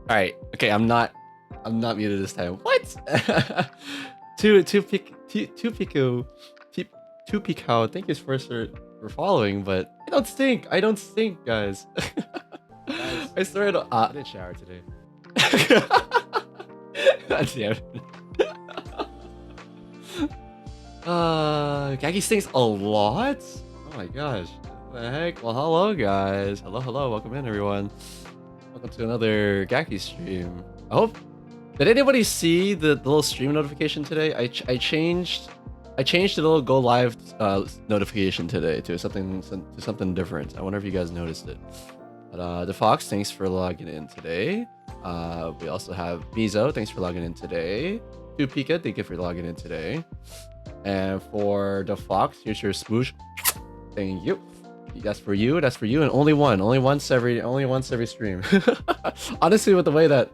All right. Okay, I'm not muted this time. What? two Pico, two Pico. Thank you for following, but I don't stink. I don't stink, guys. Guys, I swear to. I didn't shower today. God damn it. Gaggy stinks a lot. Oh my gosh. What the heck? Well, hello guys. Hello. Welcome in, everyone. Welcome to another Gaki stream. I hope. Did anybody see the little stream notification today? I changed the little go live notification today to something different. I wonder if you guys noticed it. But the Fox, thanks for logging in today. We also have Mizo, thanks for logging in today. Pika, thank you for logging in today. And for the Fox, here's your smoosh. Thank you. That's for you, and only once every stream. Honestly, with the way that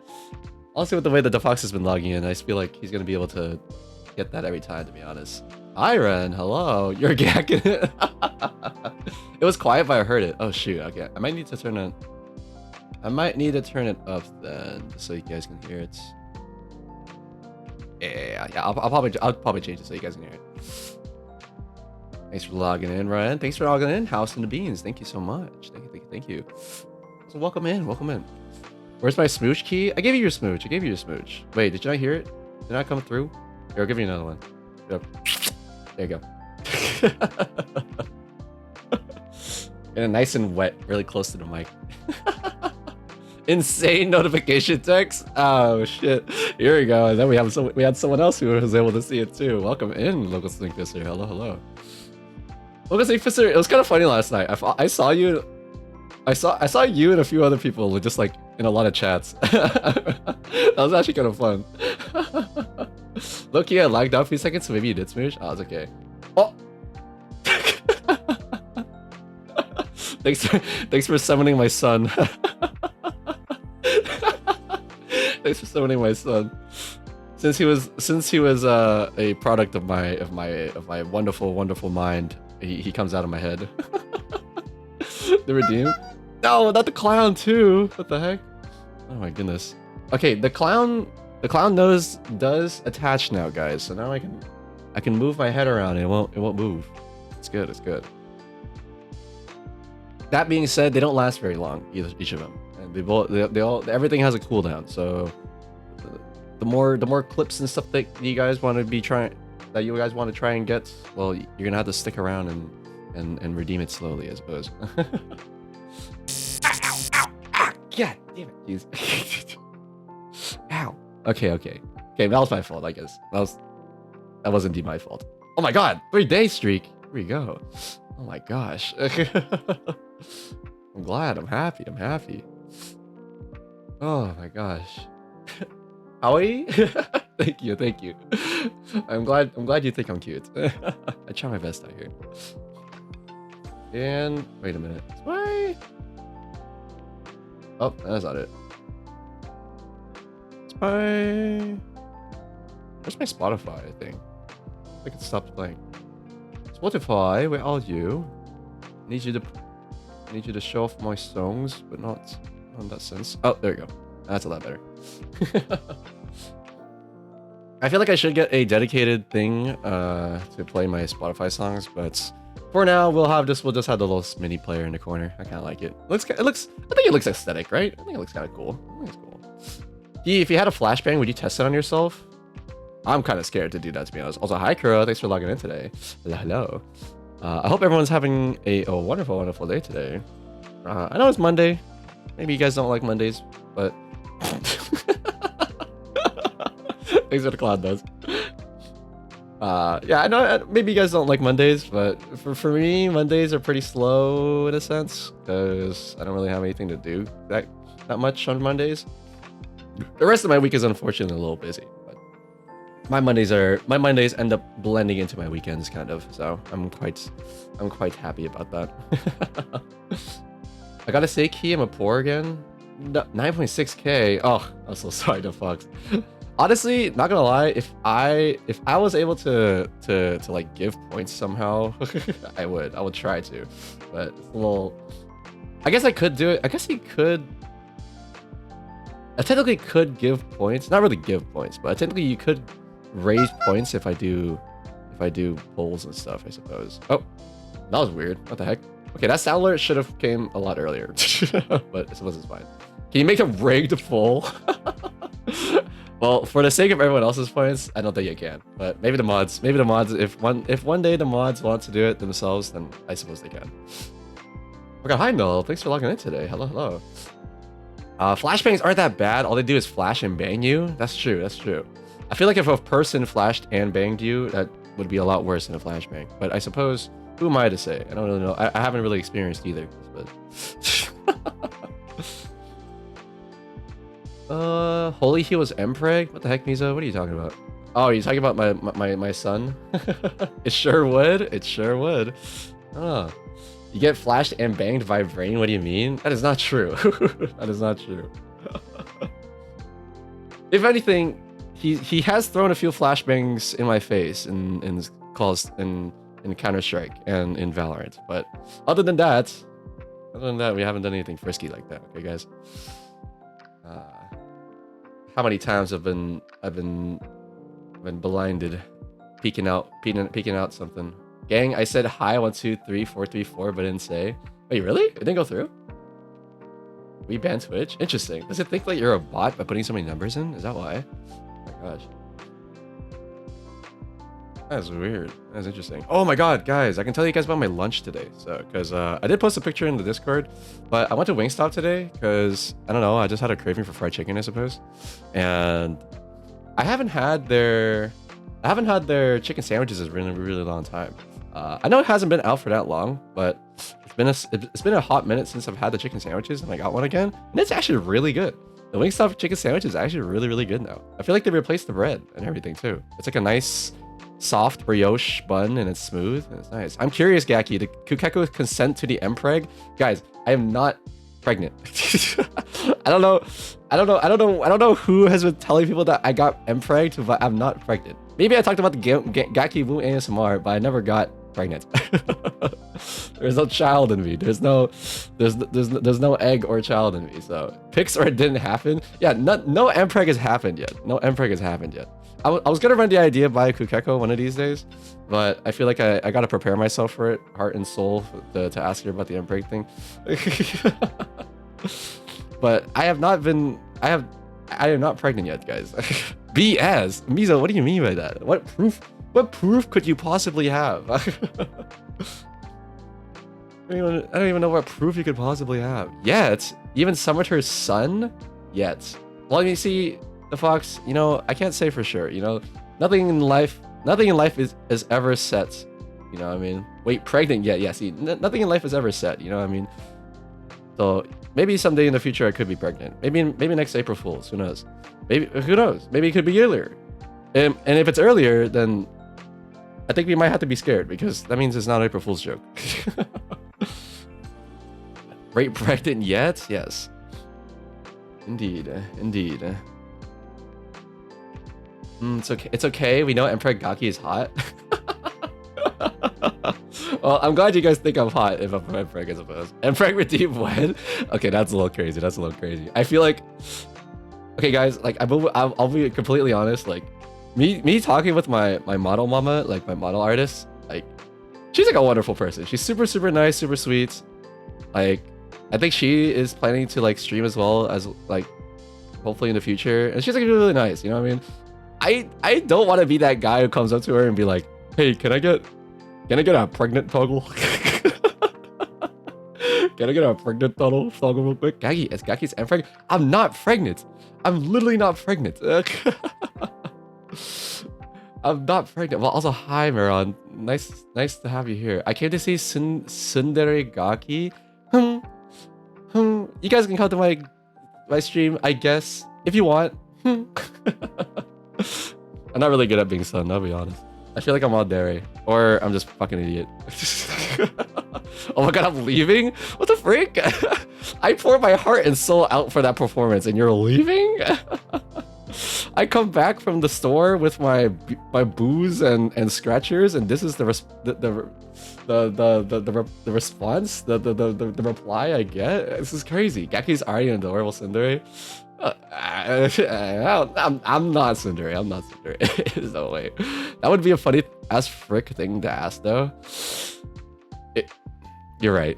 the Fox has been logging in, I just feel like he's gonna be able to get that every time, to be honest. Iron, hello, you're gacking it. It was quiet, but I heard it. Oh shoot, okay. I might need to turn it up then, just so you guys can hear it. Yeah. I'll probably change it so you guys can hear it. Thanks for logging in, Ryan. Thanks for logging in, House and the Beans. Thank you so much. Thank you. So welcome in. Where's my smooch key? I gave you your smooch. Wait, did you not hear it? Did it not come through? Here, I'll give you another one. Yep. There you go. And nice and wet, really close to the mic. Insane notification text. Oh shit. Here we go. And then we had someone else who was able to see it too. Welcome in, Local Snake Fisher. Hello. Local Snake Fisher, it was kind of funny last night. I saw you and a few other people just like in a lot of chats. That was actually kind of fun. Low-key, I lagged out a few seconds, so maybe you did smooch. Oh, it's okay. Oh! Thanks for summoning my son. Thanks for summoning my son. Since he was a product of my wonderful mind, he comes out of my head. The redeem? No, not the clown too. What the heck? Oh my goodness. Okay, the clown nose does attach now, guys. So now I can move my head around and it won't move. It's good. That being said, they don't last very long, each of them, and they all everything has a cooldown. So the more clips and stuff that you guys want to try and get, well, you're gonna have to stick around and redeem it slowly, I suppose. Ow! God damn it, jeez. Ow. Okay. That was my fault, I guess. That wasn't indeed my fault. Oh my god, 3-day streak. Here we go. Oh my gosh. I'm glad. I'm happy. Oh my gosh. Howie? Thank you. I'm glad you think I'm cute. I try my best out here. And wait a minute. Why? Oh, that's not it. Where's my Spotify, I think. I can stop playing. Spotify, where are you? I need you to show off my songs, but not in that sense. Oh, there you go. That's a lot better. I feel like I should get a dedicated thing to play my Spotify songs, but for now we'll just have the little mini player in the corner. I kind of like it. I think it looks aesthetic, right? I think it looks kind of cool. I think it's cool. If you had a flashbang, would you test it on yourself? I'm kind of scared to do that, to be honest. Also, hi, Kuro. Thanks for logging in today. Hello, hello. I hope everyone's having a wonderful, wonderful day today. I know it's Monday. Maybe you guys don't like Mondays, but... Thanks for the cloud does. Yeah, I know maybe you guys don't like Mondays, but for me, Mondays are pretty slow in a sense, because I don't really have anything to do that much on Mondays. The rest of my week is unfortunately a little busy, but my Mondays end up blending into my weekends kind of, so I'm quite happy about that. I gotta say, Key, I'm a poor again. No, 9.6k. Oh, I'm so sorry to Fox. Honestly, not gonna lie, if I was able to like give points somehow, I would try to, but it's a little. I guess I could do it. I guess he could. I technically could give points, not really give points, but technically you could raise points if I do polls and stuff, I suppose. Oh, that was weird. What the heck? Okay, that sound alert should have came a lot earlier, but I suppose it's fine. Can you make a rigged poll? Well, for the sake of everyone else's points, I don't think you can. But maybe the mods, if one day the mods want to do it themselves, then I suppose they can. Okay, hi Noel. Thanks for logging in today. Hello, hello. Flashbangs aren't that bad. All they do is flash and bang you. That's true. That's true. I feel like if a person flashed and banged you, that would be a lot worse than a flashbang. But I suppose, who am I to say? I don't really know. I haven't really experienced either. But Holy Heals Mpreg? What the heck, Mizo? What are you talking about? Oh, you're talking about my son? It sure would. It sure would. Oh. You get flashed and banged by Brain? What do you mean? That is not true. That is not true. If anything, he has thrown a few flashbangs in my face in calls in Counter-Strike and in Valorant. But other than that, we haven't done anything frisky like that. Okay, guys. How many times I've been blinded, peeking out something. Gang, I said hi 1 2 3 4 3 4, but didn't say. Wait, really? It didn't go through? We banned Twitch? Interesting. Does it think like you're a bot by putting so many numbers in? Is that why? Oh my gosh. That's weird. That's interesting. Oh my god, guys, I can tell you guys about my lunch today. So, because I did post a picture in the Discord, but I went to Wingstop today because I don't know, I just had a craving for fried chicken, I suppose. And I haven't had their chicken sandwiches in a really, really long time. I know it hasn't been out for that long, but it's been a hot minute since I've had the chicken sandwiches and I got one again, and it's actually really good. The Wingstop chicken sandwich is actually really, really good now. I feel like they replaced the bread and everything too. It's like a nice soft brioche bun and it's smooth and it's nice. I'm curious, Gaki, did Kukeko consent to the Mpreg? Guys, I am not pregnant. I don't know who has been telling people that I got Mpreg, but I'm not pregnant. Maybe I talked about the Gaki Wu ASMR, but I never got pregnant. There's no child in me. There's no egg or child in me. So pics or it didn't happen. Yeah, no Mpreg has happened yet. No Mpreg has happened yet. I was gonna run the idea by Kukeko one of these days, but I feel like I gotta prepare myself for it, heart and soul, to ask her about the Mpreg thing. But I am not pregnant yet, guys. BS. Mizo, what do you mean by that? What proof could you possibly have? I don't even know what proof you could possibly have. Yet, even Summerter's son? Yet. Well, you see, the Fox, you know, I can't say for sure, you know, nothing in life is ever set, you know what I mean? Wait, pregnant? Yeah, see, nothing in life is ever set, you know what I mean? So maybe someday in the future I could be pregnant. Maybe next April Fool's, who knows? Maybe, who knows? Maybe it could be earlier. And if it's earlier, then I think we might have to be scared because that means it's not an April Fool's joke. Right, pregnant yet? Yes. Indeed. It's okay. It's okay. We know Mpreg Gaki is hot. Well, I'm glad you guys think I'm hot if I'm Mpreg, I suppose. Mpreg redeem when? Okay, that's a little crazy. I feel like, okay, guys, like I'll be completely honest. Like me talking with my model mama, like my model artist, like she's like a wonderful person. She's super, super nice, super sweet. Like I think she is planning to like stream as well as like hopefully in the future, and she's like really nice. You know what I mean? I don't want to be that guy who comes up to her and be like, hey, can I get a pregnant toggle? Can I get a pregnant toggle real quick? Gaggy, it's Gaggy's I'm pregnant. I'm not pregnant. I'm literally not pregnant. I'm not pregnant. Well, also, hi, Miron. Nice to have you here. I came to see Sundere Gaki. You guys can come to my stream, I guess, if you want. I'm not really good at being Sun, I'll be honest. I feel like I'm all dairy, or I'm just fucking idiot. Oh my god, I'm leaving? What the freak? I poured my heart and soul out for that performance, and you're leaving? I come back from the store with my booze and scratchers, and this is the response, the reply I get. This is crazy. Gaki's already an adorable tsundere. I'm not tsundere. I'm not tsundere. There's no way. That would be a funny ass frick thing to ask, though. You're right.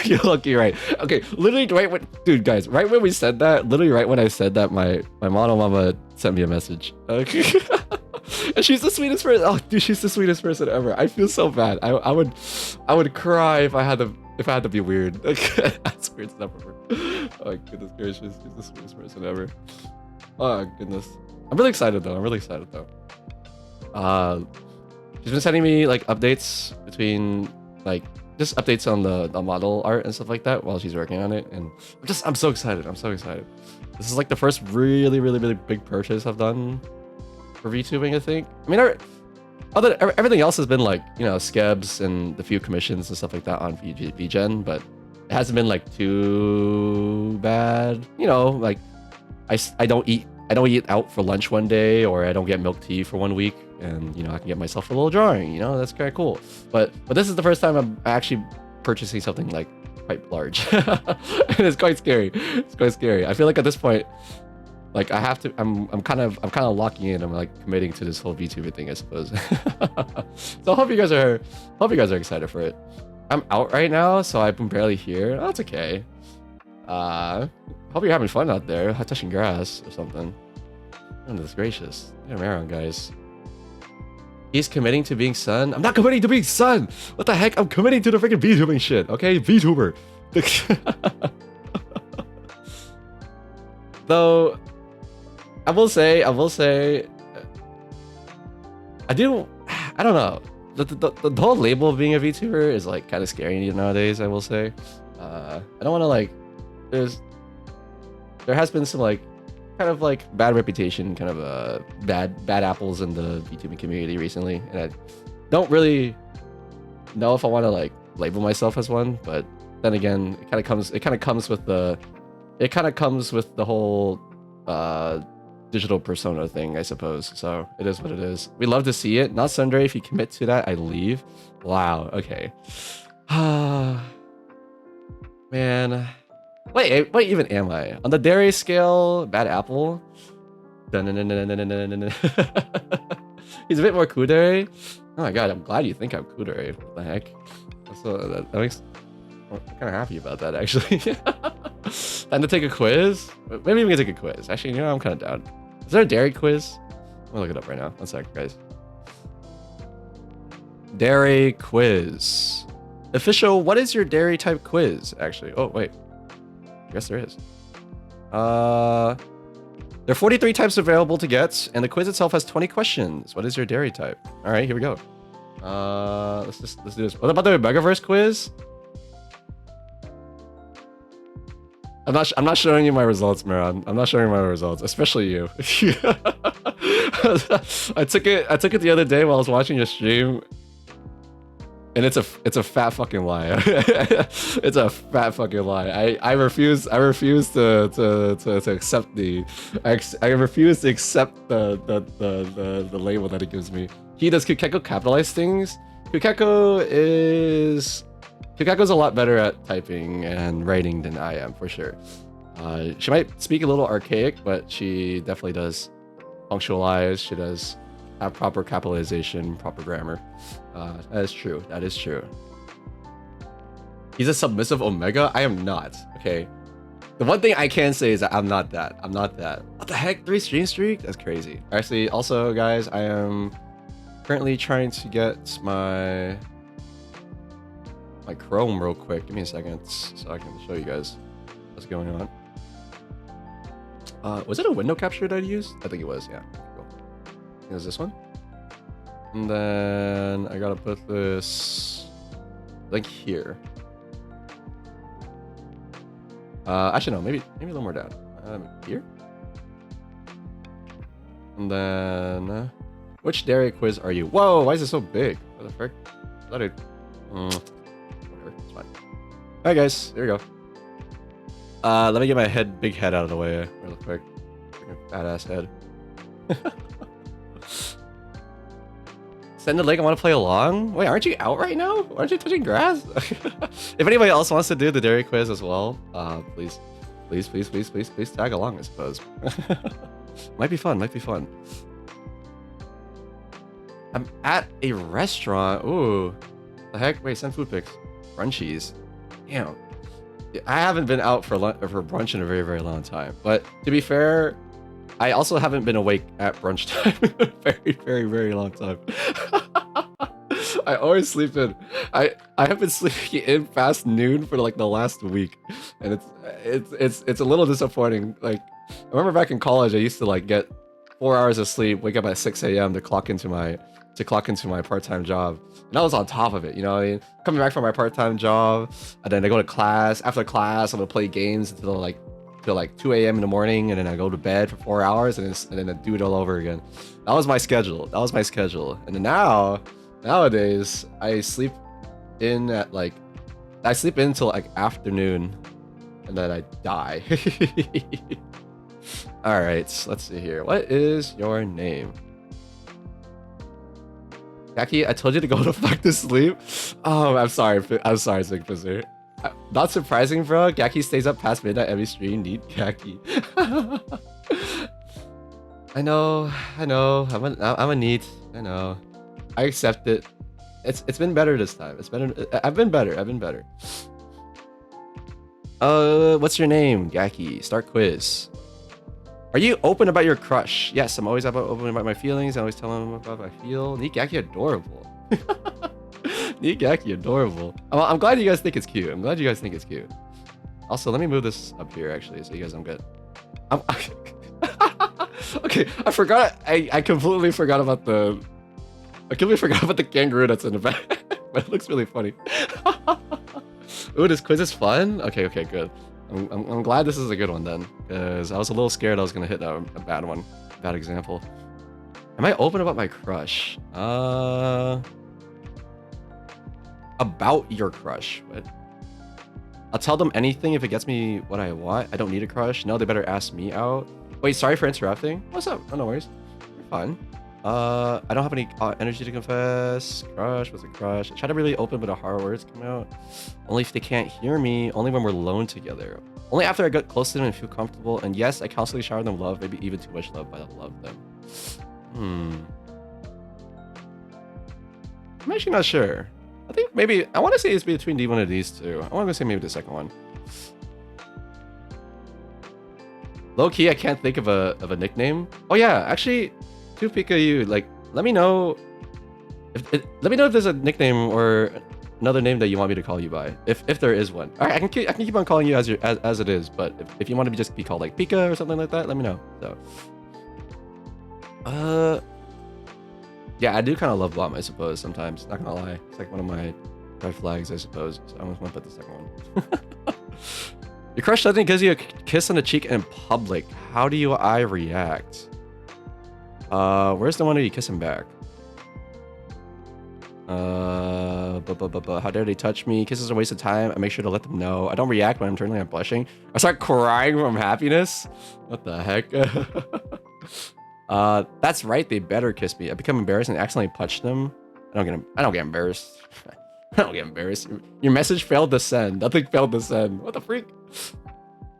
You're right. Okay, literally right when, dude, guys, right when we said that, literally right when I said that, my mono mama sent me a message. Okay. And she's the sweetest person. Oh, dude, she's the sweetest person ever. I feel so bad. I would cry if I had to be weird. That's weird stuff for her. Oh goodness gracious, she's the sweetest person ever. Oh goodness. I'm really excited though. She's been sending me like updates between like just updates on the model art and stuff like that while she's working on it, and I'm so excited. This is like the first really big purchase I've done for VTubing, I think. I mean, everything else has been like, you know, skebs and the few commissions and stuff like that on VGen, but it hasn't been like too bad. You know, like I don't eat out for lunch one day, or I don't get milk tea for 1 week, and you know, I can get myself a little drawing, you know, that's kind of cool. But this is the first time I'm actually purchasing something like quite large. And it's quite scary. I feel like at this point, like I have to, I'm kind of locking in. I'm like committing to this whole VTuber thing, I suppose. So I hope you guys are excited for it. I'm out right now, so I've been barely here. Oh, that's okay. Hope you're having fun out there, touching grass or something. Goodness gracious. Get him around, guys. He's committing to being Sun. I'm not committing to being Sun. What the heck? I'm committing to the freaking VTubing shit. Okay, VTuber. Though, I will say, I don't know. The whole label of being a VTuber is like kind of scary nowadays, I will say. I don't want to like, there has been some like kind of like bad reputation, kind of bad apples in the VTubing community recently, and I don't really know if I want to like label myself as one. But then again, it kind of comes with the whole digital persona thing, I suppose. So it is what it is. We love to see it. Not tsundere. If you commit to that, I leave. Wow. Okay. Man. Wait, what even am I? On the dairy scale, bad apple? He's a bit more kudere. Oh my god, I'm glad you think I'm kudere. What the heck? That makes... I'm kind of happy about that, actually. Time to take a quiz? Maybe we can take a quiz. Actually, you know, I'm kind of down. Is there a dairy quiz? I'm gonna look it up right now. One sec, guys. Dairy quiz. Official, what is your dairy type quiz, actually? Oh, wait. I guess there is. There are 43 types available to get, and the quiz itself has 20 questions. What is your dairy type? All right, here we go. Let's do this. What about the Megaverse quiz? I'm not showing you my results, Miran. I'm not showing you my results, especially you. I took it the other day while I was watching your stream. And it's a fat fucking lie. It's a fat fucking lie. I refuse to accept I refuse to accept the label that it gives me. Does Kukeko capitalize things? Kukeko's a lot better at typing and writing than I am, for sure. She might speak a little archaic, but she definitely does punctualize. She does have proper capitalization, proper grammar. That is true. That is true. He's a submissive Omega? I am not. Okay. The one thing I can say is that I'm not that. I'm not that. What the heck? 3 stream streak? That's crazy. Actually, also, guys, I am currently trying to get my Chrome real quick. Give me a second so I can show you guys what's going on. Was it a window capture that I used? I think it was, yeah. Cool. It was this one. And then I gotta put this link here. Actually, no, maybe a little more down. Here. And then, which dairy quiz are you? Whoa, why is it so big? What the frick? Is that a... whatever, it's fine. Alright, guys, here we go. Let me get my big head out of the way real quick. Freaking badass head. Send the link, I want to play along. Wait, aren't you out right now? Aren't you touching grass? If anybody else wants to do the dairy quiz as well, please tag along, I suppose. Might be fun, might be fun. I'm at a restaurant. Ooh, the heck? Wait, send food pics. Brunchies. Damn. I haven't been out for brunch in a very, very long time. But to be fair, I also haven't been awake at brunch time in a very, very, very long time. I always sleep in. I have been sleeping in past noon for like the last week, and it's a little disappointing. Like, I remember back in college, I used to like get 4 hours of sleep, wake up at 6 a.m. to clock into my part-time job, and I was on top of it. You know what I mean? Coming back from my part-time job, and then I go to class. After class, I'm gonna play games until like 2 a.m. in the morning, and then I go to bed for 4 hours, and then I do it all over again. That was my schedule. And then nowadays, I sleep in until like afternoon, and then I die. All right, let's see here. What is your name? Jackie, I told you to go to fuck to sleep. Oh, I'm sorry, Sick Fizzer. Not surprising, bro. Gaki stays up past midnight every stream. Need Gaki. I know. I'm a neat. I know. I accept it. It's been better this time. I've been better. What's your name, Gaki? Start quiz. Are you open about your crush? Yes, I'm always open about my feelings. I always tell him about how I feel. Neat Gaki adorable. Neat Gaki adorable. I'm glad you guys think it's cute. Also, let me move this up here actually, so you guys don't get. Okay, I forgot. I completely forgot about the. Kangaroo that's in the back, but it looks really funny. Ooh, this quiz is fun. Okay, good. I'm glad this is a good one then, because I was a little scared I was gonna hit a bad one, bad example. Am I open about my crush? About your crush. What? I'll tell them anything if it gets me what I want. I don't need a crush. No, they better ask me out. Wait, sorry for interrupting. What's up? Oh, no worries. You're fine. I don't have any energy to confess. Crush, what's a crush? I try to really open, but the hard words come out. Only if they can't hear me. Only when we're alone together. Only after I get close to them and feel comfortable. And yes, I constantly shower them love, maybe even too much love, but I love them. I'm actually not sure. I think maybe, I want to say it's between one of these two. I want to say maybe the second one. Low key, I can't think of a nickname. Oh yeah, actually, Tupika, you like, let me know if there's a nickname or another name that you want me to call you by, if there is one. All right, I can keep on calling you as it is, but if you want to just be called like Pika or something like that, let me know. So, yeah, I do kind of love bomb, I suppose, sometimes. Not gonna lie. It's like one of my red flags, I suppose. So I almost want to put the second one. Your crush doesn't give you a kiss on the cheek in public. How do I react? Where's the one that you kiss him back? How dare they touch me? Kisses are a waste of time. I make sure to let them know. I don't react when I'm internally I'm blushing. I start crying from happiness. What the heck? That's right. They better kiss me. I become embarrassed and accidentally punch them. I don't get embarrassed. I don't get embarrassed. Your message failed to send. Nothing failed to send. What the freak?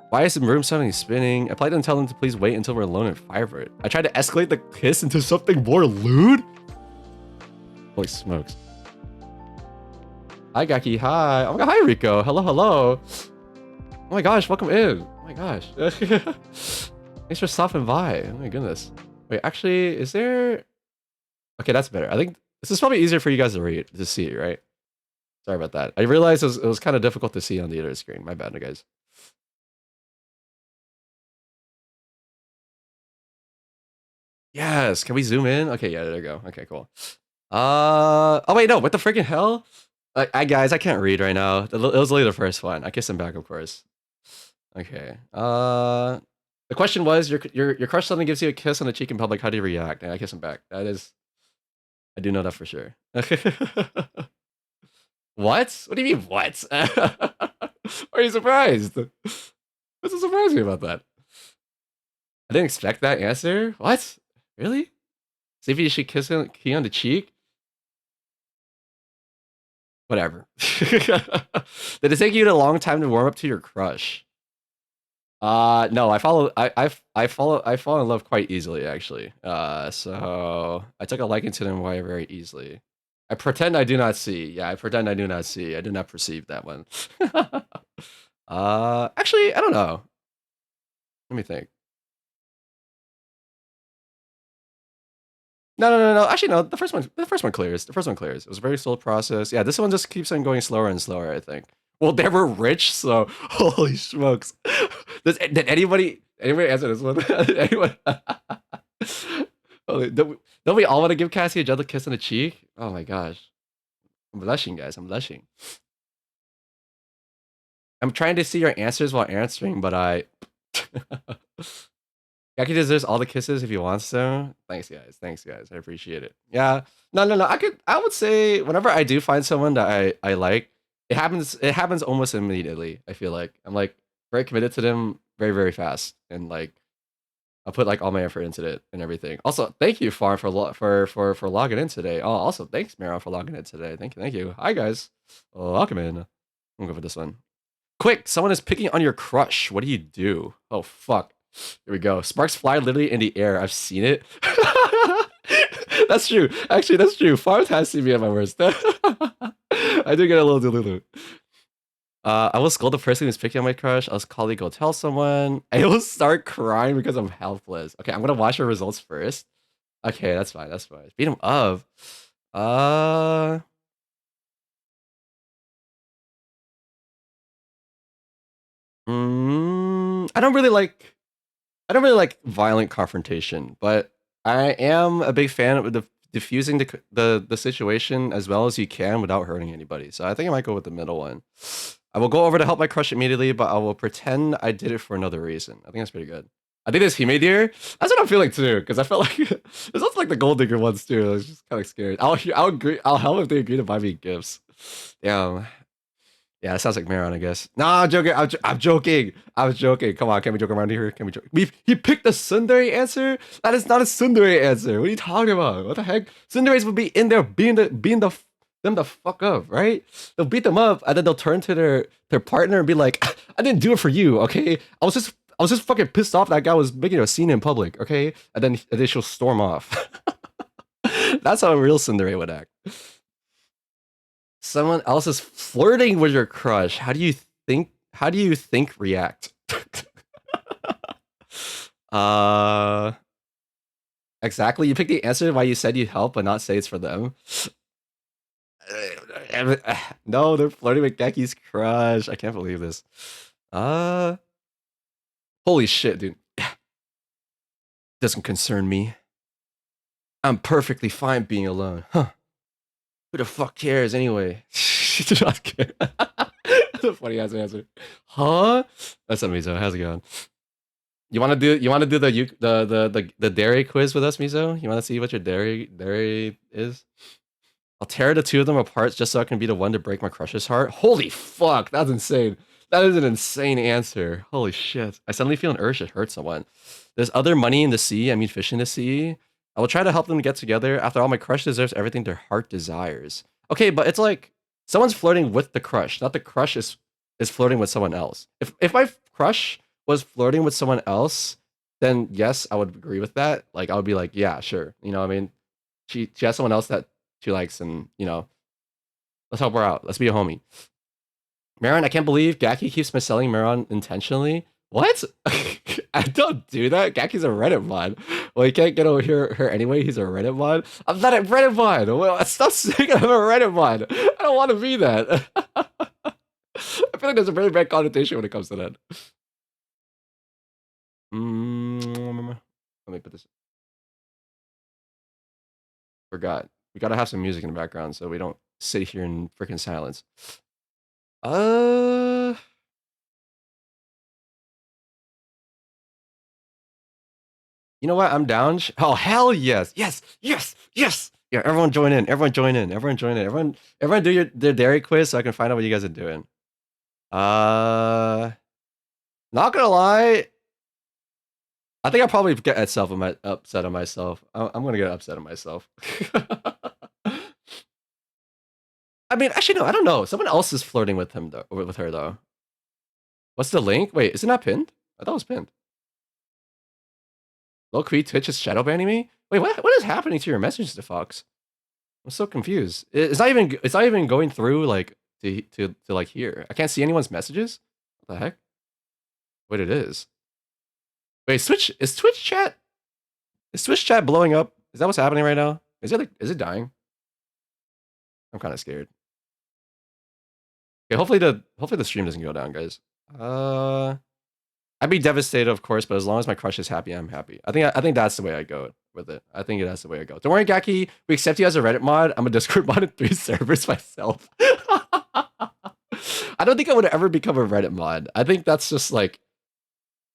Why is the room suddenly spinning? I politely tell them to please wait until we're alone and fire for it. I tried to escalate the kiss into something more lewd. Holy smokes. Hi, Gaki. Hi. Oh my god, hi, Rico. Hello. Oh my gosh, welcome in. Oh my gosh. Thanks for stopping by. Oh my goodness. Wait, actually, is there? Okay, that's better. I think this is probably easier for you guys to read to see, right? Sorry about that. I realized it was kind of difficult to see on the other screen. My bad, guys. Yes. Can we zoom in? Okay, yeah, there you go. Okay, cool. Oh wait, no. What the freaking hell? I guys, I can't read right now. It was literally the first one. I kiss him back, of course. Okay. The question was your crush suddenly gives you a kiss on the cheek in public. How do you react? And I kiss him back. That is, I do know that for sure. What? What do you mean what? Are you surprised? What's so surprising about that? I didn't expect that answer. What? Really? See if you should kiss him key on the cheek? Whatever. Did it take you a long time to warm up to your crush? No, I fall in love quite easily actually. So I took a liking to them very easily. I pretend I do not see. Yeah, I pretend I do not see. I did not perceive that one. Actually, I don't know. Let me think. No. Actually, no. The first one clears. The first one clears. It was a very slow process. Yeah, this one just keeps on going slower and slower, I think. Well, they were rich, so holy smokes. Did anybody answer this one? Anyone? Don't we all want to give Cassie a gentle kiss on the cheek? Oh my gosh. I'm blushing, guys. I'm blushing. I'm trying to see your answers while answering, but I Jackie deserves all the kisses if he wants to. Thanks, guys. Thanks, guys. I appreciate it. Yeah. No. I would say whenever I do find someone that I like, it happens. It happens almost immediately. I feel like I'm like very committed to them very very fast, and like I'll put like all my effort into it and everything. Also, thank you Farm for logging in today. Oh, also thanks Maron for logging in today. Thank you. Hi guys. Welcome in. I'm gonna go for this one. Quick, someone is picking on your crush. What do you do? Oh fuck. Here we go. Sparks fly literally in the air. I've seen it. That's true. Actually, that's true. Farms has seen me at my worst. I do get a little delulu. I will scold the person who's picking on my crush. I'll call go tell someone. I will start crying because I'm helpless. Okay, I'm gonna watch your results first. Okay, that's fine. That's fine. Beat him up. Uh. I don't really like. I don't really like violent confrontation, but I am a big fan of diffusing the situation as well as you can without hurting anybody. So I think I might go with the middle one. I will go over to help my crush immediately, but I will pretend I did it for another reason. I think that's pretty good. I think this Hime deer. That's what I'm feeling too, because I felt like it's also like the gold digger ones too. I was just kind of scared. I'll agree. I'll help if they agree to buy me gifts. Damn. Yeah, that sounds like Maron, I guess. Nah, I'm joking. I'm joking. I was joking. Come on, can we joke around here? Can we joke? He picked the tsundere answer? That is not a tsundere answer. What are you talking about? What the heck? Tsunderes would be in there being them the fuck up, right? They'll beat them up and then they'll turn to their partner and be like, I didn't do it for you, okay? I was just fucking pissed off that guy was making a scene in public, okay? And then she'll storm off. That's how a real tsundere would act. Someone else is flirting with your crush. How do you think react? Exactly. You picked the answer why you said you'd help but not say it's for them. No, they're flirting with Geki's crush. I can't believe this. Holy shit, dude. Doesn't concern me. I'm perfectly fine being alone. Huh. Who the fuck cares anyway? She did not care. That's a funny ass answer. Huh? That's not Mizo. How's it going? You want to do the dairy quiz with us, Mizo? You want to see what your dairy is? I'll tear the two of them apart just so I can be the one to break my crush's heart. Holy fuck, that's insane. That is an insane answer. Holy shit. I suddenly feel an urge to hurt someone. There's other money in the sea. I mean, fish in the sea. I will try to help them get together. After all, my crush deserves everything their heart desires. Okay, but it's like someone's flirting with the crush, not the crush is flirting with someone else. If my crush was flirting with someone else, then yes, I would agree with that. Like I would be like, yeah, sure. You know what I mean? She has someone else that she likes, and you know, let's help her out. Let's be a homie. Maron, I can't believe Gaki keeps misselling Maron intentionally. What? I don't do that. Gaki's a Reddit mod. Well, you can't get over here her anyway. He's a Reddit mod. I'm not a Reddit mod. Well, stop saying I'm a Reddit mod. I don't want to be that. I feel like there's a very bad connotation when it comes to that. Let me put this. Forgot. We gotta have some music in the background so we don't sit here in freaking silence. You know what? I'm down. Oh, hell yes. Yes. Yes. Yes. Yeah, everyone join in. Everyone join in. Everyone join in. Everyone do their dairy quiz so I can find out what you guys are doing. Not gonna lie. I think I'll probably get upset on myself. I'm gonna get upset on myself. I mean, actually, no, I don't know. Someone else is flirting with him though, with her though. What's the link? Wait, is it not pinned? I thought it was pinned. Low-key Twitch is shadow banning me? Wait, what is happening to your messages to Fox? I'm so confused. It's not even going through like to like here. I can't see anyone's messages. What the heck? Wait, it is. Wait, is Twitch chat blowing up? Is that what's happening right now? Is it dying? I'm kind of scared. Okay, hopefully the stream doesn't go down, guys. I'd be devastated, of course, but as long as my crush is happy, I'm happy. I think that's the way I go with it. I think that's the way I go. Don't worry, Gaki. We accept you as a Reddit mod. I'm a Discord mod in 3 servers myself. I don't think I would ever become a Reddit mod. I think that's just like,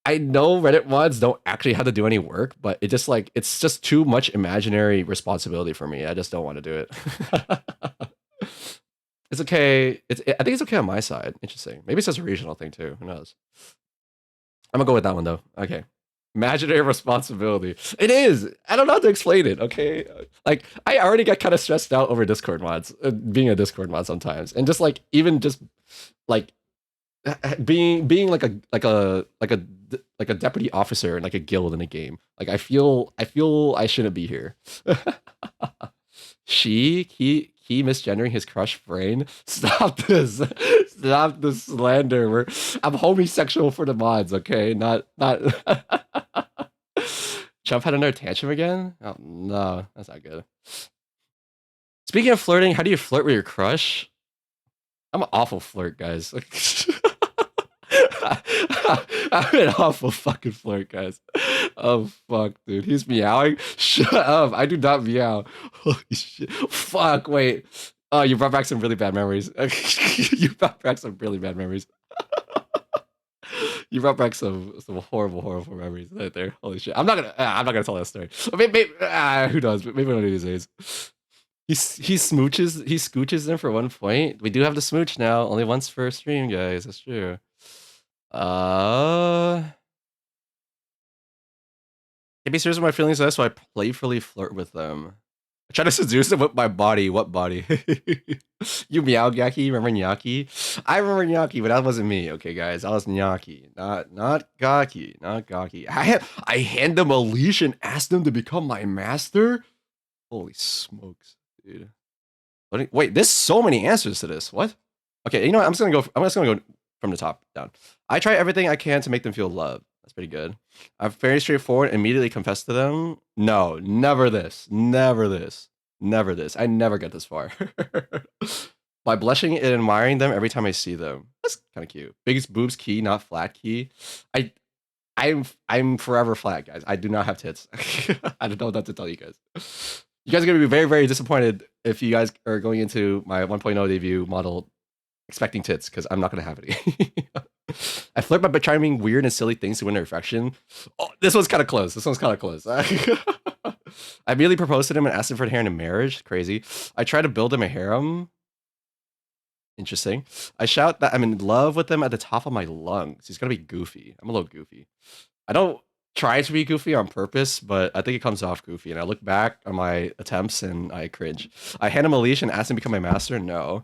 I know Reddit mods don't actually have to do any work, but it's just too much imaginary responsibility for me. I just don't want to do it. It's okay. I think it's okay on my side. Interesting. Maybe it's just a regional thing too. Who knows? I'm gonna go with that one though. Okay. Imaginary responsibility. It is. I don't know how to explain it. Okay. Like I already get kind of stressed out over Discord mods, being a Discord mod sometimes, and just like even just like being like a deputy officer in like a guild in a game. Like I feel I shouldn't be here. He misgendering his crush brain. Stop this. Stop the slander. I'm homosexual for the mods, okay? Not Chump had another tantrum again? Oh no, that's not good. Speaking of flirting, how do you flirt with your crush? I'm an awful flirt, guys. I'm an awful fucking flirt, guys. Oh fuck, dude. He's meowing. Shut up. I do not meow. Holy shit. Fuck, wait. Oh, you brought back some really bad memories. You brought back some really bad memories. You brought back some horrible memories right there. Holy shit. I'm not gonna tell that story. Maybe, who knows? Maybe one of these days. He scooches them for 1 point. We do have the smooch now. Only once per stream, guys. That's true. Can't be serious with my feelings, so I playfully flirt with them. I try to seduce them with my body. What body? You meow Gaki? Remember Nyaki? I remember Nyaki, but that wasn't me. Okay, guys, that was Nyaki, not Gaki, not Gaki. I hand them a leash and asked them to become my master. Holy smokes, dude! Wait, there's so many answers to this. What? Okay, you know what? I'm just gonna go from the top down. I try everything I can to make them feel loved. That's pretty good. I'm very straightforward. Immediately confess to them. No, never this. Never this. Never this. I never get this far. By blushing and admiring them every time I see them. That's kind of cute. Biggest boobs key, not flat key. I'm forever flat, guys. I do not have tits. I don't know what to tell you guys. You guys are gonna be very, very disappointed if you guys are going into my 1.0 debut model expecting tits, because I'm not gonna have any. I flirt by trying weird and silly things to win their affection. Oh, this one's kind of close. I immediately proposed to him and asked him for hand in marriage. Crazy. I try to build him a harem. Interesting. I shout that I'm in love with him at the top of my lungs. He's gonna be goofy. I'm a little goofy. I don't try to be goofy on purpose, but I think it comes off goofy. And I look back on my attempts and I cringe. I hand him a leash and ask him to become my master. No.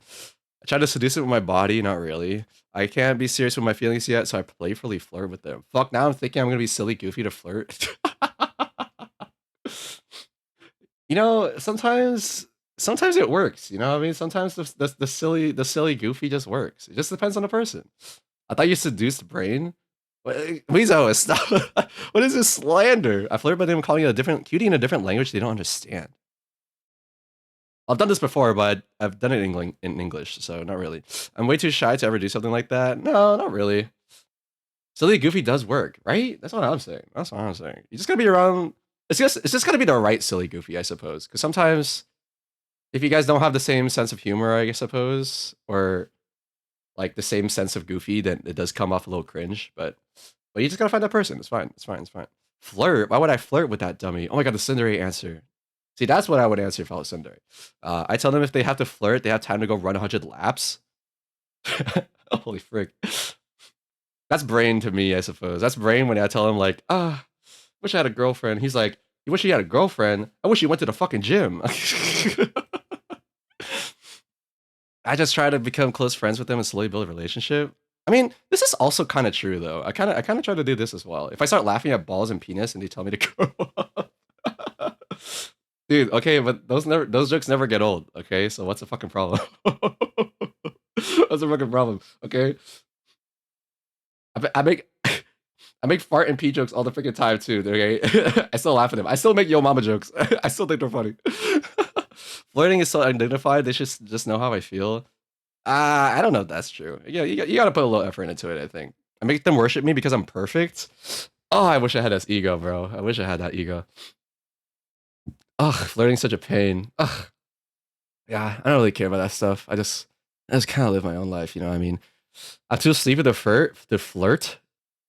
I try to seduce it with my body, not really. I can't be serious with my feelings yet, so I playfully flirt with them. Fuck, now I'm thinking I'm gonna be silly goofy to flirt. You know, sometimes it works. You know what I mean? Sometimes the silly goofy just works. It just depends on the person. I thought you seduced brain. Weezo, stop. What is this slander? I flirt by them calling it a different cutie in a different language they don't understand. I've done this before, but I've done it in English, so not really. I'm way too shy to ever do something like that. No, not really. Silly Goofy does work, right? That's what I'm saying. That's what I'm saying. You just gotta be around. It's just gotta be the right Silly Goofy, I suppose. Because sometimes if you guys don't have the same sense of humor, I suppose, or like the same sense of Goofy, then it does come off a little cringe. But you just gotta find that person. It's fine. It's fine. It's fine. Flirt? Why would I flirt with that dummy? Oh my god, the Tsundere answer. See, that's what I would answer if I was Tsundere. I tell them if they have to flirt, they have time to go run 100 laps. Holy frick. That's brain to me, I suppose. That's brain when I tell him like, wish I had a girlfriend. He's like, you wish you had a girlfriend? I wish you went to the fucking gym. I just try to become close friends with them and slowly build a relationship. I mean, this is also kind of true though. I kind of try to do this as well. If I start laughing at balls and penis and they tell me to grow up, dude. Okay, but those jokes never get old. Okay, so what's the fucking problem? What's the fucking problem? Okay, I make I make fart and pee jokes all the freaking time too. Okay, I still laugh at them. I still make yo mama jokes. I still think they're funny. Flirting is so undignified. They should just know how I feel. I don't know if that's true. Yeah, you got to put a little effort into it. I think I make them worship me because I'm perfect. Oh, I wish I had this ego, bro. I wish I had that ego. Ugh, flirting's such a pain. Ugh. Yeah, I don't really care about that stuff. I just kind of live my own life. You know what I mean? I'm too sleepy to flirt.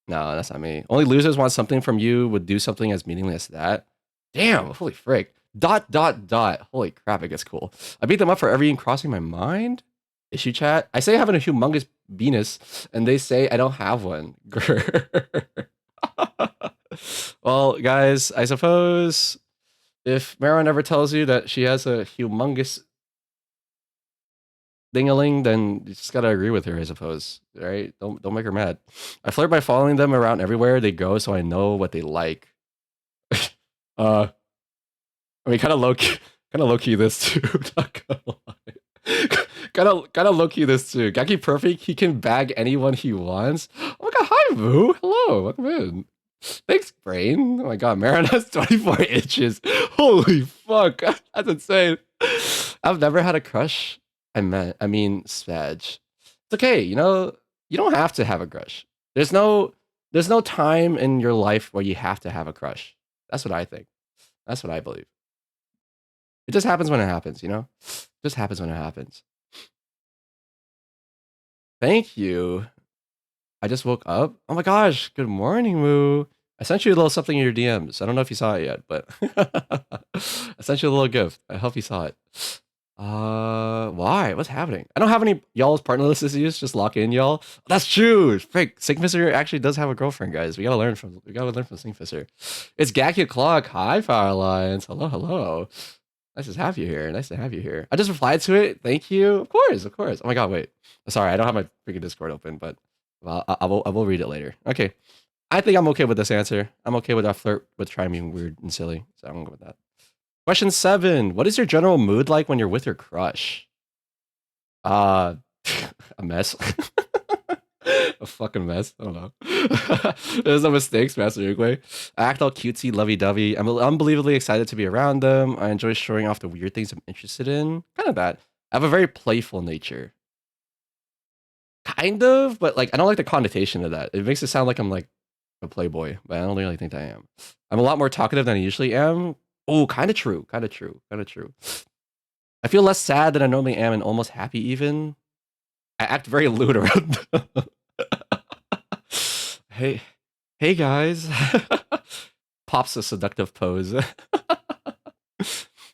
No, that's not me. Only losers want something from you would do something as meaningless as that. Damn, holy frick. Dot dot dot. Holy crap, it gets cool. I beat them up for everything crossing my mind. Issue chat. I say having a humongous penis, and they say I don't have one. Well, guys, I suppose if Maron ever tells you that she has a humongous dingaling, then you just gotta agree with her, I suppose. Right? Don't make her mad. I flirt by following them around everywhere they go, so I know what they like. I mean, kind of low key this too. Not gonna lie. kind of low key this too. Gaki Perfect. He can bag anyone he wants. Oh my god, hi Moo. Hello, welcome in. Thanks, Brain. Oh my god, Marin has 24 inches. Holy fuck, that's insane. I've never had a crush. I mean, Svag. It's okay, you know. You don't have to have a crush. There's no time in your life where you have to have a crush. That's what I think. That's what I believe. It just happens when it happens, you know? It just happens when it happens. Thank you. I just woke up. Oh my gosh, good morning, Moo. I sent you a little something in your DMs. I don't know if you saw it yet, but I sent you a little gift. I hope you saw it. Why? What's happening? I don't have any y'all's partner lists to use. Just lock in, y'all. That's true. Frick, Sinkfisser actually does have a girlfriend, guys. We gotta learn from Sinkfisser. It's Gacky O'Clock. Hi, Power Alliance. Hello, hello. Nice to have you here. Nice to have you here. I just replied to it. Thank you. Of course, of course. Oh my god, wait. Sorry, I don't have my freaking Discord open, but well, I will read it later. Okay. I think I'm okay with this answer. I'm okay with that flirt with trying being weird and silly. So I'm gonna go with that. Question 7. What is your general mood like when you're with your crush? A mess. A fucking mess. I don't know. There's no mistakes, Master Uruguay. I act all cutesy, lovey-dovey. I'm unbelievably excited to be around them. I enjoy showing off the weird things I'm interested in. Kind of that. I have a very playful nature. Kind of, but like I don't like the connotation of that. It makes it sound like I'm like a playboy, but I don't really think I am. I'm a lot more talkative than I usually am. Oh, kind of true. Kind of true. Kind of true. I feel less sad than I normally am and almost happy even. I act very lewd around them. Hey guys. Pops a seductive pose.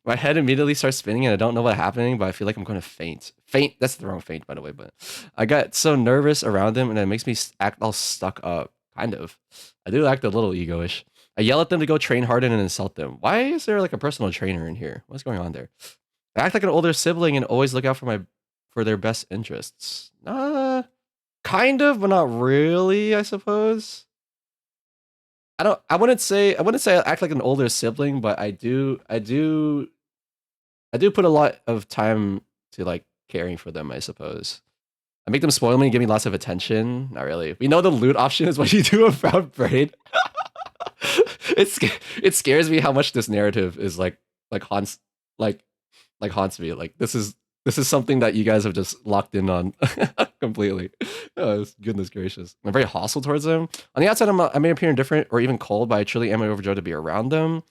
My head immediately starts spinning and I don't know what's happening, but I feel like I'm going to faint. Faint? That's the wrong faint, by the way, but I got so nervous around him and it makes me act all stuck up. Kind of. I do act a little egoish. I yell at them to go train hard and insult them. Why is there like a personal trainer in here? What's going on there? I act like an older sibling and always look out for their best interests. Kind of, but not really, I suppose. I wouldn't say I act like an older sibling, but I do put a lot of time to like caring for them, I suppose. I make them spoil me and give me lots of attention. Not really. We know the loot option is what you do about brain. It scares me how much this narrative is haunts like haunts me. Like this is something that you guys have just locked in on completely. Oh, goodness gracious. I'm very hostile towards them. On the outside, I may appear indifferent or even cold, but I truly am overjoyed to be around them.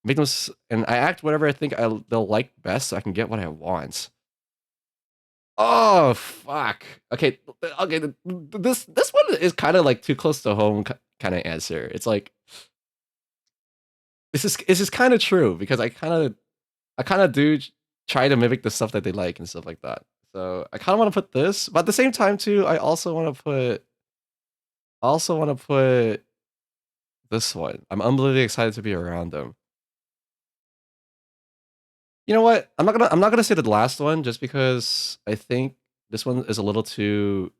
Make them, and I act whatever I think they'll like best so I can get what I want. Oh, fuck. Okay, this one is kind of like too close to home kind of answer. It's like, this is kind of true because I kind of do try to mimic the stuff that they like and stuff like that. So I kind of want to put this, but at the same time too, I also want to put this one. I'm unbelievably excited to be around them. You know what? I'm not gonna say the last one just because I think this one is a little too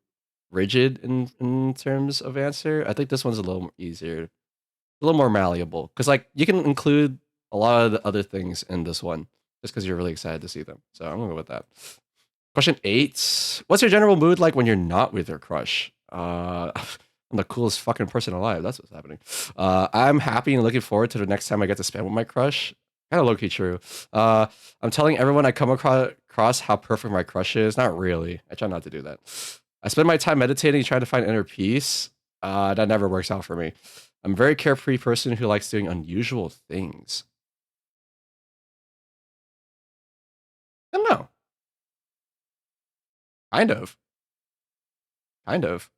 rigid in terms of answer. I think this one's a little more easier, a little more malleable because like you can include a lot of the other things in this one just because you're really excited to see them. So I'm gonna go with that. Question 8. What's your general mood like when you're not with your crush? I'm the coolest fucking person alive. That's what's happening. I'm happy and looking forward to the next time I get to spend with my crush. Kind of low-key true. I'm telling everyone I come across how perfect my crush is. Not really. I try not to do that. I spend my time meditating, trying to find inner peace. That never works out for me. I'm a very carefree person who likes doing unusual things. I don't know. Kind of. Kind of.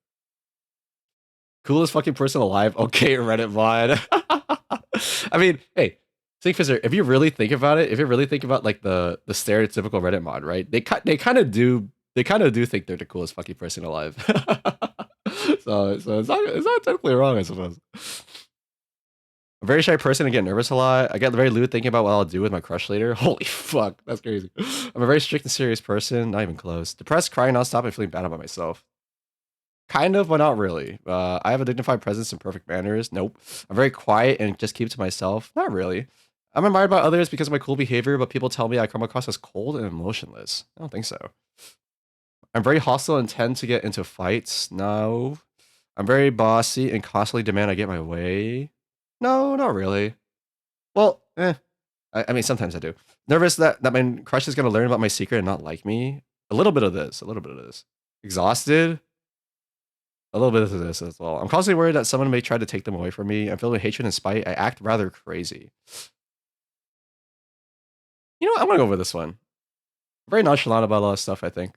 Coolest fucking person alive. Okay, Reddit mod. I mean, hey, Thinkfisser, if you really think about it, if you really think about like the stereotypical Reddit mod, right? They kind of do think they're the coolest fucking person alive. So it's not technically wrong, I suppose. I'm a very shy person and get nervous a lot. I get very lewd thinking about what I'll do with my crush later. Holy fuck, that's crazy. I'm a very strict and serious person, not even close. Depressed, crying nonstop, and feeling bad about myself. Kind of, but not really. I have a dignified presence and perfect manners. Nope. I'm very quiet and just keep to myself. Not really. I'm admired by others because of my cool behavior, but people tell me I come across as cold and emotionless. I don't think so. I'm very hostile and tend to get into fights. No. I'm very bossy and constantly demand I get my way. No, not really. Well, I mean, sometimes I do. Nervous that my crush is going to learn about my secret and not like me. A little bit of this. Exhausted. A little bit of this as well. I'm constantly worried that someone may try to take them away from me. I'm filled with hatred and spite. I act rather crazy. You know what? I'm gonna go with this one. I'm very nonchalant about a lot of stuff, I think.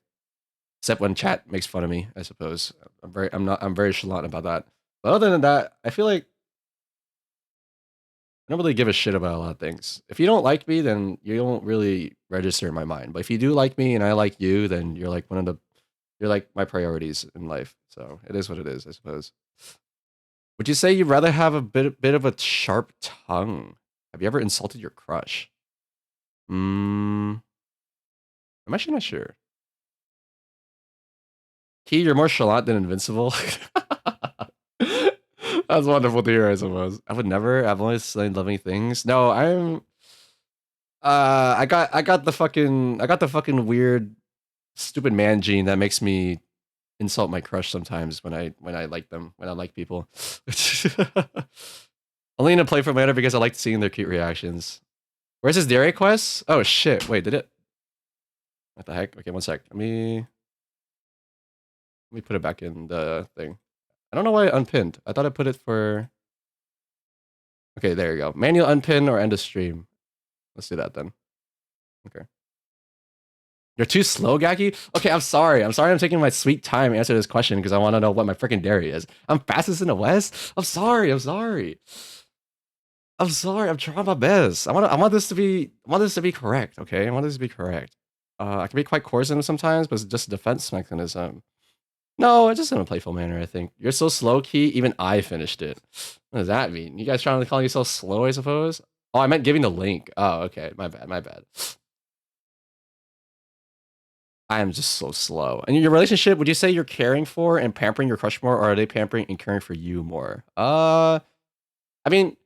Except when chat makes fun of me, I suppose. I'm very chalant about that. But other than that, I feel like I don't really give a shit about a lot of things. If you don't like me, then you don't really register in my mind. But if you do like me and I like you, then you're like you're like my priorities in life. So it is what it is, I suppose. Would you say you'd rather have a bit of a sharp tongue? Have you ever insulted your crush? I'm actually not sure. Key, you're more chalant than invincible. That's wonderful to hear, I suppose. I would never. I've only seen loving things. No, I'm. I got the fucking weird, stupid man gene that makes me insult my crush sometimes when I like them, when I like people. Only in a playful manner because I like seeing their cute reactions. Where's his dairy quest? Oh shit! Wait, did it? What the heck? Okay, one sec. Let me put it back in the thing. I don't know why I unpinned. I thought I put it for. Okay, there you go. Manual unpin or end of stream. Let's do that then. Okay. You're too slow, Gaki? Okay, I'm sorry. I'm taking my sweet time to answer this question because I want to know what my freaking dairy is. I'm fastest in the West? I'm sorry. I'm trying my best. I want this to be correct, okay? I want this to be correct. I can be quite coarse sometimes, but it's just a defense mechanism. No, it's just in a playful manner, I think. You're so slow, Key, even I finished it. What does that mean? You guys trying to call yourself slow, I suppose? Oh, I meant giving the link. Oh, okay. My bad. I am just so slow. And your relationship, would you say you're caring for and pampering your crush more, or are they pampering and caring for you more? I mean,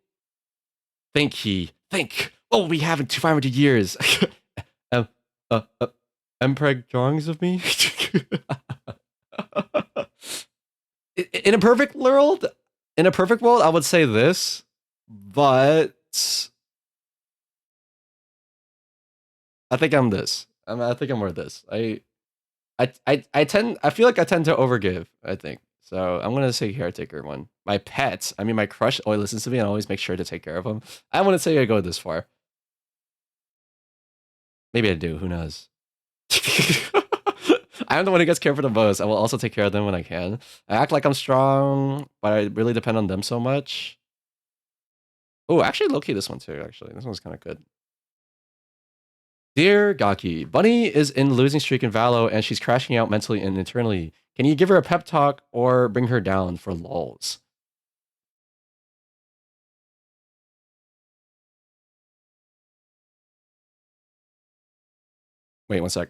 think. Oh, we haven't 500 years. Empreg drawings of me? In a perfect world, I would say this, but I think I'm this. I think I'm more this. I feel like I tend to overgive, I think. So I'm gonna say caretaker one. My pets, I mean my crush always listens to me and always make sure to take care of him. I wouldn't say I go this far. Maybe I do, who knows? I'm the one who gets care for the most. I will also take care of them when I can. I act like I'm strong, but I really depend on them so much. Oh, actually, low-key this one too, actually. This one's kind of good. Dear Gaki, Bunny is in losing streak in Valo and she's crashing out mentally and internally. Can you give her a pep talk or bring her down for lulz? Wait, one sec.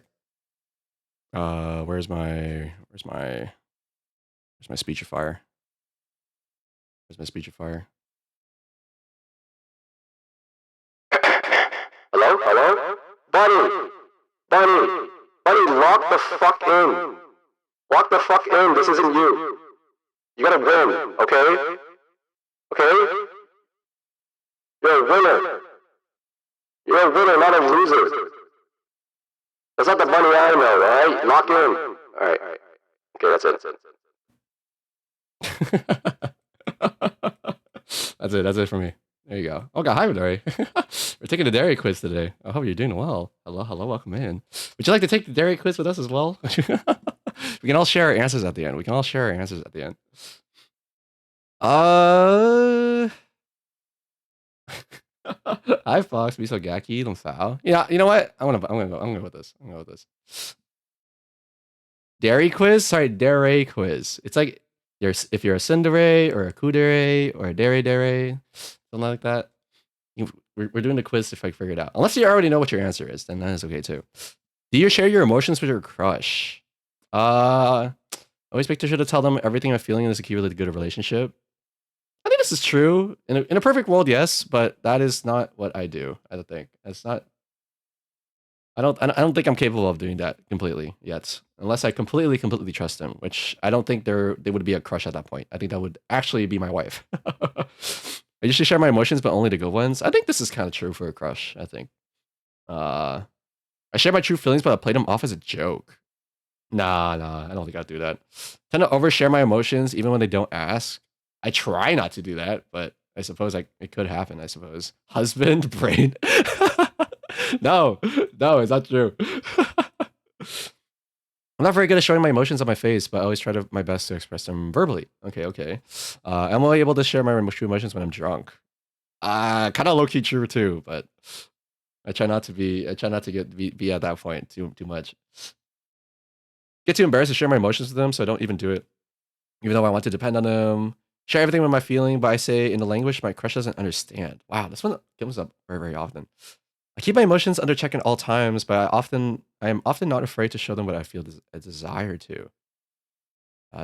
Where's my speechifier? Where's my speechifier? Hello? Hello? Bunny! Bunny! Bunny, lock the fuck in! Lock the fuck in, this isn't you! You gotta win, okay? Okay? You're a winner! You're a winner, not a loser! That's not the bunny I know, alright? Lock in! Alright. Okay, that's it. That's it for me. There you go. Oh, got hi, Dairy. We're taking the dairy quiz today. I hope you're doing well. Hello, welcome in. Would you like to take the dairy quiz with us as well? We can all share our answers at the end. Hi, Fox. Miso Gaki, Lumfao. Yeah, you know what? I'm gonna go with this. Dairy quiz? Sorry, dairy quiz. It's like if you're a Tsundere or a Kudere or a Dere, something like that. We're doing the quiz to figure it out. Unless you already know what your answer is, then that is okay too. Do you share your emotions with your crush? Always make sure to tell them everything I'm feeling is a key to a good relationship. I think this is true. In a perfect world, yes, but that is not what I do. I don't think. It's not. I don't think I'm capable of doing that completely yet, unless I completely trust them, which I don't think they would be a crush at that point. I think that would actually be my wife. I usually share my emotions, but only the good ones. I think this is kind of true for a crush. I think. I share my true feelings, but I play them off as a joke. Nah, I don't think I'd do that. Tend to overshare my emotions even when they don't ask. I try not to do that, but I suppose it could happen. I suppose husband brain. No, it's not true. I'm not very good at showing my emotions on my face, but I always try my best to express them verbally. Okay. I'm only able to share my true emotions when I'm drunk. Kind of low key true too, but I try not to be at that point too much. Get too embarrassed to share my emotions with them, so I don't even do it. Even though I want to depend on them. Share everything with my feeling, but I say in a language my crush doesn't understand. Wow, this one comes up very, very often. I keep my emotions under check at all times, but I am often not afraid to show them what I feel a desire to.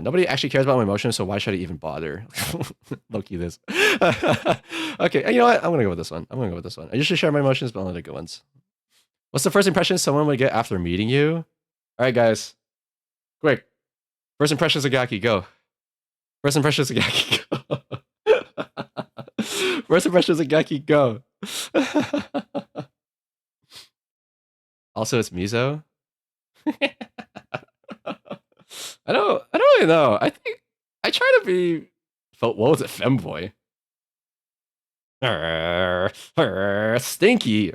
Nobody actually cares about my emotions, so why should I even bother? Low-key this. Okay, you know what? I'm gonna go with this one. I usually share my emotions, but only the good ones. What's the first impression someone would get after meeting you? All right, guys. Quick. First impressions of Gaki, go. First impressions of Gaki, go. First impressions of Gaki, go. Also, it's Mizo. I don't really know. I think I try to be. What was it, femboy? Stinky.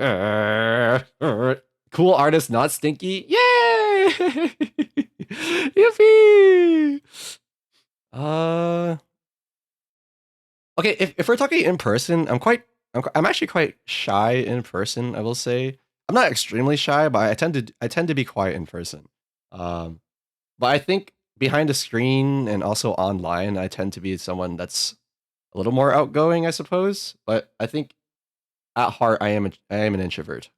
Cool artist, not stinky. Yay! Yippee! Okay, if we're talking in person, I'm actually quite shy in person, I will say. I'm not extremely shy, but I tend to be quiet in person. But I think behind a screen and also online, I tend to be someone that's a little more outgoing, I suppose. But I think at heart, I am an introvert.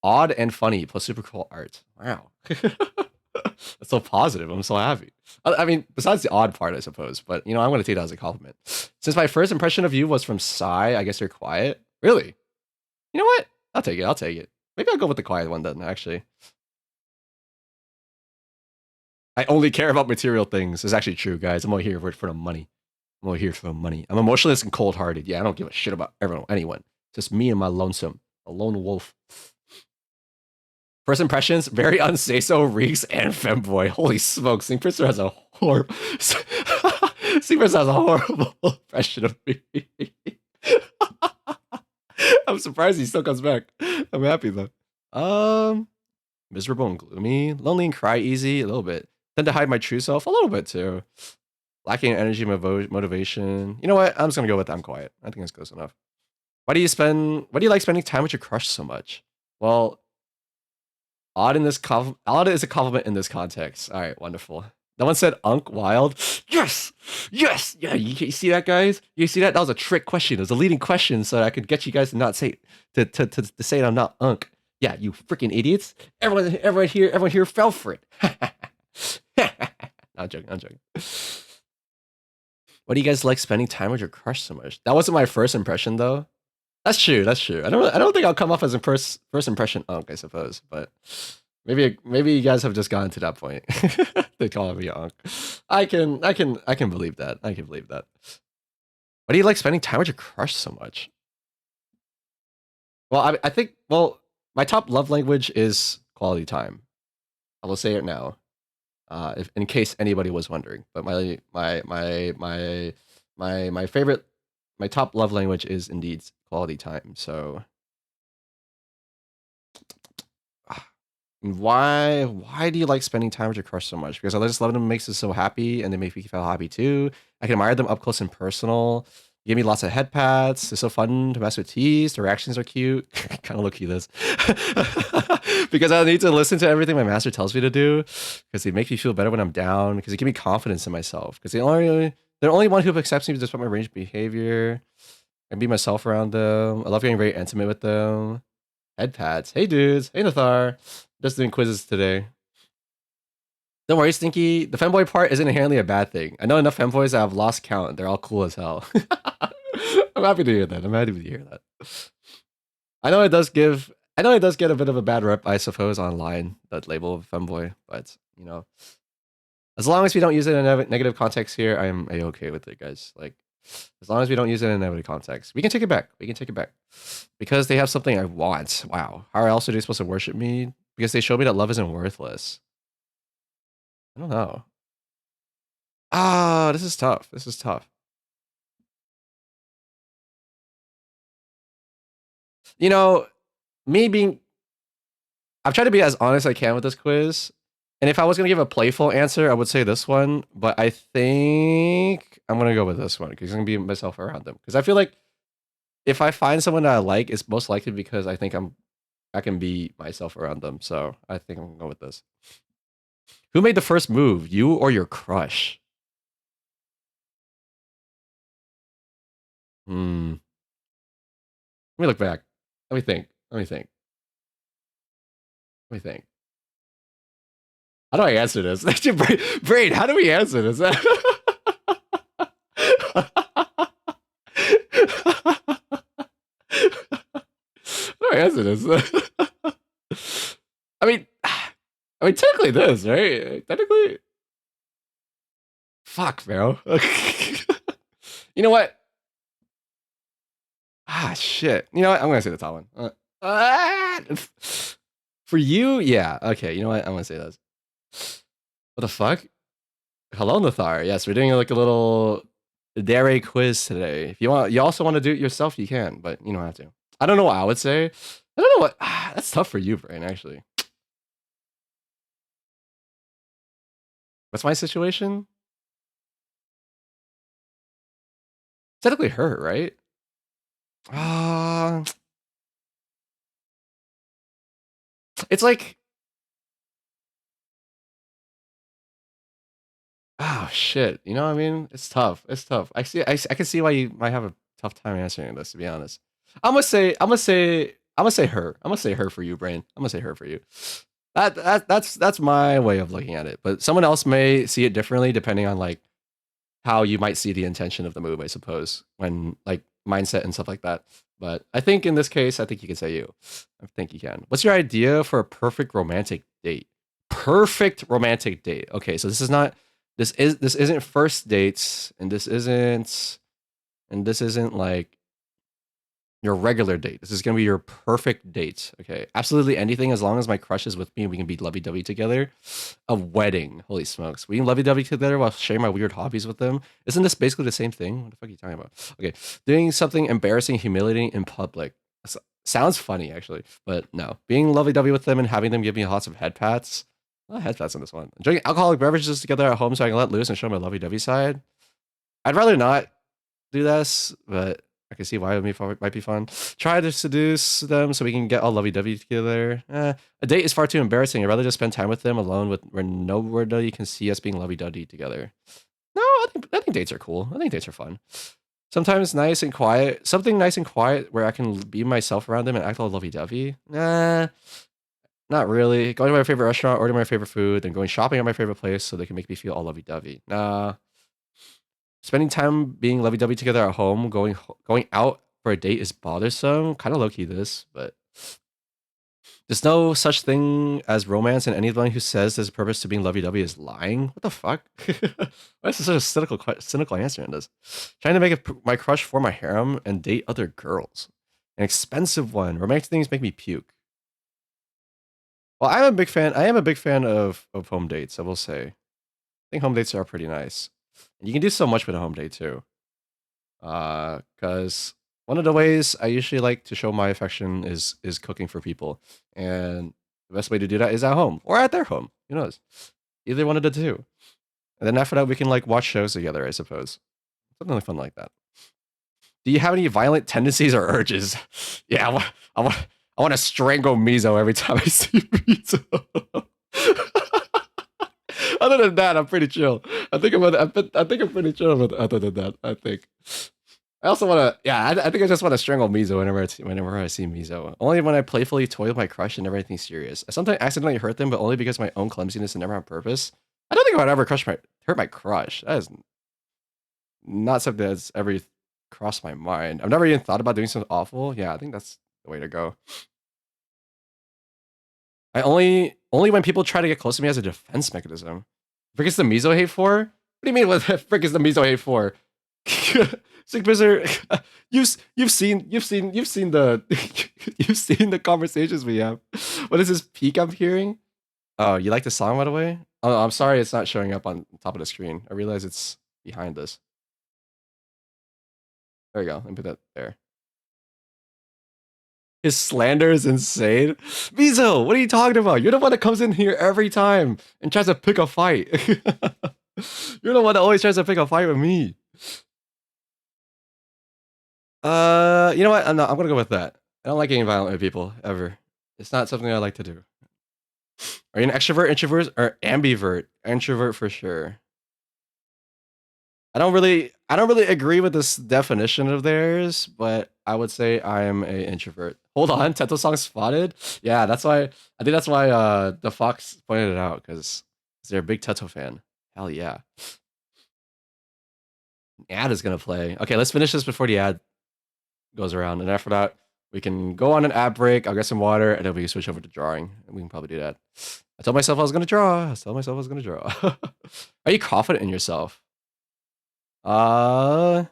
Odd and funny plus super cool art. Wow. That's so positive. I'm so happy. I mean, besides the odd part, I suppose, but I'm going to take that as a compliment. Since my first impression of you was from Psy, I guess you're quiet. Really? You know what? I'll take it. Maybe I'll go with the quiet one then, actually. I only care about material things. It's actually true, guys. I'm only here for the money. I'm only here for the money. I'm emotionless and cold hearted. Yeah, I don't give a shit about anyone. Just me and my lonesome, a lone wolf. First impressions, very unsay-so, reeks, and femboy. Holy smokes, Singprincer has a horrible. Singprincer has a horrible impression of me. I'm surprised he still comes back. I'm happy though. Miserable and gloomy, lonely and cry easy a little bit. Tend to hide my true self a little bit too. Lacking energy, motivation. You know what? I'm just gonna go with I'm quiet. I think that's close enough. Why do you like spending time with your crush so much? Well, odd is a compliment in this context. All right, wonderful. No one said Unk Wild. Yes, yes, yeah. You see that, guys? You see that? That was a trick question. It was a leading question, so I could get you guys to not say to say I'm not Unk. Yeah, you freaking idiots! Everyone here fell for it. I'm joking. Why do you guys like spending time with your crush so much? That wasn't my first impression, though. That's true. I don't think I'll come off as a first impression Unk, I suppose, but maybe you guys have just gotten to that point. They call me Unk. I can believe that. I can believe that. Why do you like spending time with your crush so much? Well, I think my top love language is quality time. I will say it now, if in case anybody was wondering. But my favorite, my top love language is indeed quality time. So why do you like spending time with your crush so much? Because I just love them, makes us so happy, and they make me feel happy too. I can admire them up close and personal. Give me lots of head pats. It's so fun to mess with teas. The reactions are cute. Kind of look cute this. Because I need to listen to everything my master tells me to do. Because they make me feel better when I'm down. Because they give me confidence in myself. Because they're the only one who accepts me despite my range of behavior. I be myself around them. I love getting very intimate with them. Head pats. Hey dudes. Hey Nathar. Just doing quizzes today. Don't worry, Stinky. The femboy part isn't inherently a bad thing. I know enough femboys that have lost count. They're all cool as hell. I'm happy to hear that. I know it does get a bit of a bad rep, I suppose, online, that label of femboy, but you know, as long as we don't use it in a negative context here, I am a-okay with it, guys. Like, as long as we don't use it in a negative context, we can take it back. Because they have something I want. Wow. How else are they supposed to worship me? Because they show me that love isn't worthless. I don't know. This is tough. You know, I've tried to be as honest as I can with this quiz. And if I was going to give a playful answer, I would say this one. But I think I'm going to go with this one because I'm going to be myself around them. Because I feel like if I find someone that I like, it's most likely because I think I can be myself around them. So I think I'm going to go with this. Who made the first move, you or your crush? Let me look back. Let me think. How do I answer this? Brain, how do we answer this? How do I answer this? I mean, technically this, right? Technically. Fuck, bro. You know what? Shit. You know what? I'm gonna say the top one. For you, yeah. Okay, you know what? I'm gonna say this. What the fuck? Hello, Nathar. Yes, we're doing like a little dare quiz today. If you also want to do it yourself, you can, but you don't have to. I don't know what I would say. I don't know what. That's tough for you, Brain, actually. What's my situation? Technically her, right? It's like, oh shit. You know what I mean? It's tough. I can see why you might have a tough time answering this, to be honest. I'm gonna say her. I'm gonna say her for you, Brain. I'm gonna say her for you. That's my way of looking at it. But someone else may see it differently depending on like how you might see the intention of the move, I suppose, when like mindset and stuff like that. But I think in this case, I think you can say you. I think you can. What's your idea for a perfect romantic date? perfect romantic date. Okay, so this isn't first dates, and this isn't like your regular date. This is gonna be your perfect date. Okay, absolutely anything as long as my crush is with me, we can be lovey-dovey together. A wedding, holy smokes, we can lovey-dovey together while sharing my weird hobbies with them. Isn't this basically the same thing? What the fuck are you talking about? Okay, doing something embarrassing, humiliating in public. Sounds funny actually, but no. Being lovey-dovey with them and having them give me lots of head pats. Head pats on this one. Drinking alcoholic beverages together at home so I can let loose and show my lovey-dovey side. I'd rather not do this, but I can see why it might be fun. Try to seduce them so we can get all lovey-dovey together. A date is far too embarrassing. I'd rather just spend time with them alone where nobody can see us being lovey-dovey together. No, I think dates are cool. I think dates are fun. Sometimes nice and quiet. Something nice and quiet where I can be myself around them and act all lovey-dovey. Nah, not really. Going to my favorite restaurant, ordering my favorite food, then going shopping at my favorite place so they can make me feel all lovey-dovey. Nah. Spending time being lovey-dovey together at home, going out for a date is bothersome. Kind of low-key this, but there's no such thing as romance, and anyone who says there's a purpose to being lovey-dovey is lying. What the fuck? Why is this such a cynical answer in this? Trying to make my crush form my harem and date other girls. An expensive one. Romantic things make me puke. Well, I am a big fan of home dates, I will say. I think home dates are pretty nice. And you can do so much with a home date too. Because one of the ways I usually like to show my affection is cooking for people. And the best way to do that is at home or at their home. Who knows? Either one of the two. And then after that, we can like watch shows together, I suppose. Something fun like that. Do you have any violent tendencies or urges? Yeah, I want to strangle Mizo every time I see Mizo. Other than that, I'm pretty chill. I think I'm pretty chill. Other than that, I think. I also want to. Yeah, I think I just want to strangle Mizo whenever I see Mizo. Only when I playfully toy with my crush and never anything serious. I sometimes accidentally hurt them, but only because of my own clumsiness and never on purpose. I don't think I would ever hurt my crush. That is not something that's ever crossed my mind. I've never even thought about doing something awful. Yeah, I think that's the way to go. I only when people try to get close to me as a defense mechanism. Frick is the Mizo hate for? What do you mean what the frick is the Mizo hate for? Sick Blizzard, you've seen the you've seen the conversations we have. What is this peak I'm hearing? Oh, you like the song by the way? Oh, I'm sorry it's not showing up on top of the screen. I realize it's behind this. There you go. Let me put that there. His slander is insane. Mizo, what are you talking about? You're the one that comes in here every time and tries to pick a fight. You're the one that always tries to pick a fight with me. You know what? I'm gonna go with that. I don't like getting violent with people ever. It's not something I like to do. Are you an extrovert, introvert, or ambivert? Introvert for sure. I don't really agree with this definition of theirs, but I would say I am an introvert. Hold on, Teto song spotted. Yeah, that's why I think that's why the Fox pointed it out because they're a big Teto fan. Hell yeah. An ad is gonna play. Okay, let's finish this before the ad goes around, and after that we can go on an ad break. I'll get some water, and then we can switch over to drawing, and we can probably do that. I told myself I was gonna draw. Are you confident in yourself? I'm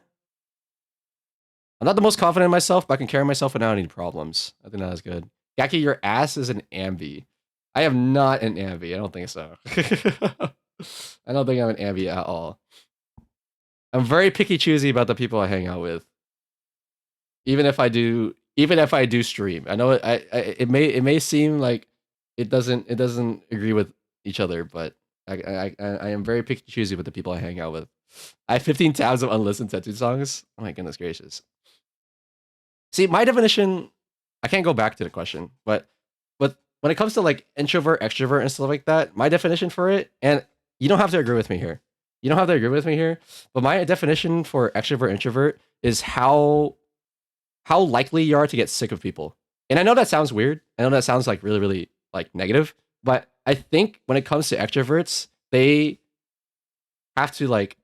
not the most confident in myself, but I can carry myself without any problems. I think that is good. Gaki, your ass is an ambi. I am not an ambi. I don't think so. I don't think I'm an ambi at all. I'm very picky choosy about the people I hang out with. Even if I do stream. I know it may seem like it doesn't agree with each other, but I am very picky choosy with the people I hang out with. I have 15 tabs of unlistened Tetsu songs. Oh my goodness gracious. See, my definition, I can't go back to the question, but when it comes to like introvert, extrovert, and stuff like that, my definition for it, and you don't have to agree with me here. But my definition for extrovert, introvert is how likely you are to get sick of people. And I know that sounds weird. I know that sounds like really, really like negative, but I think when it comes to extroverts, they have to like,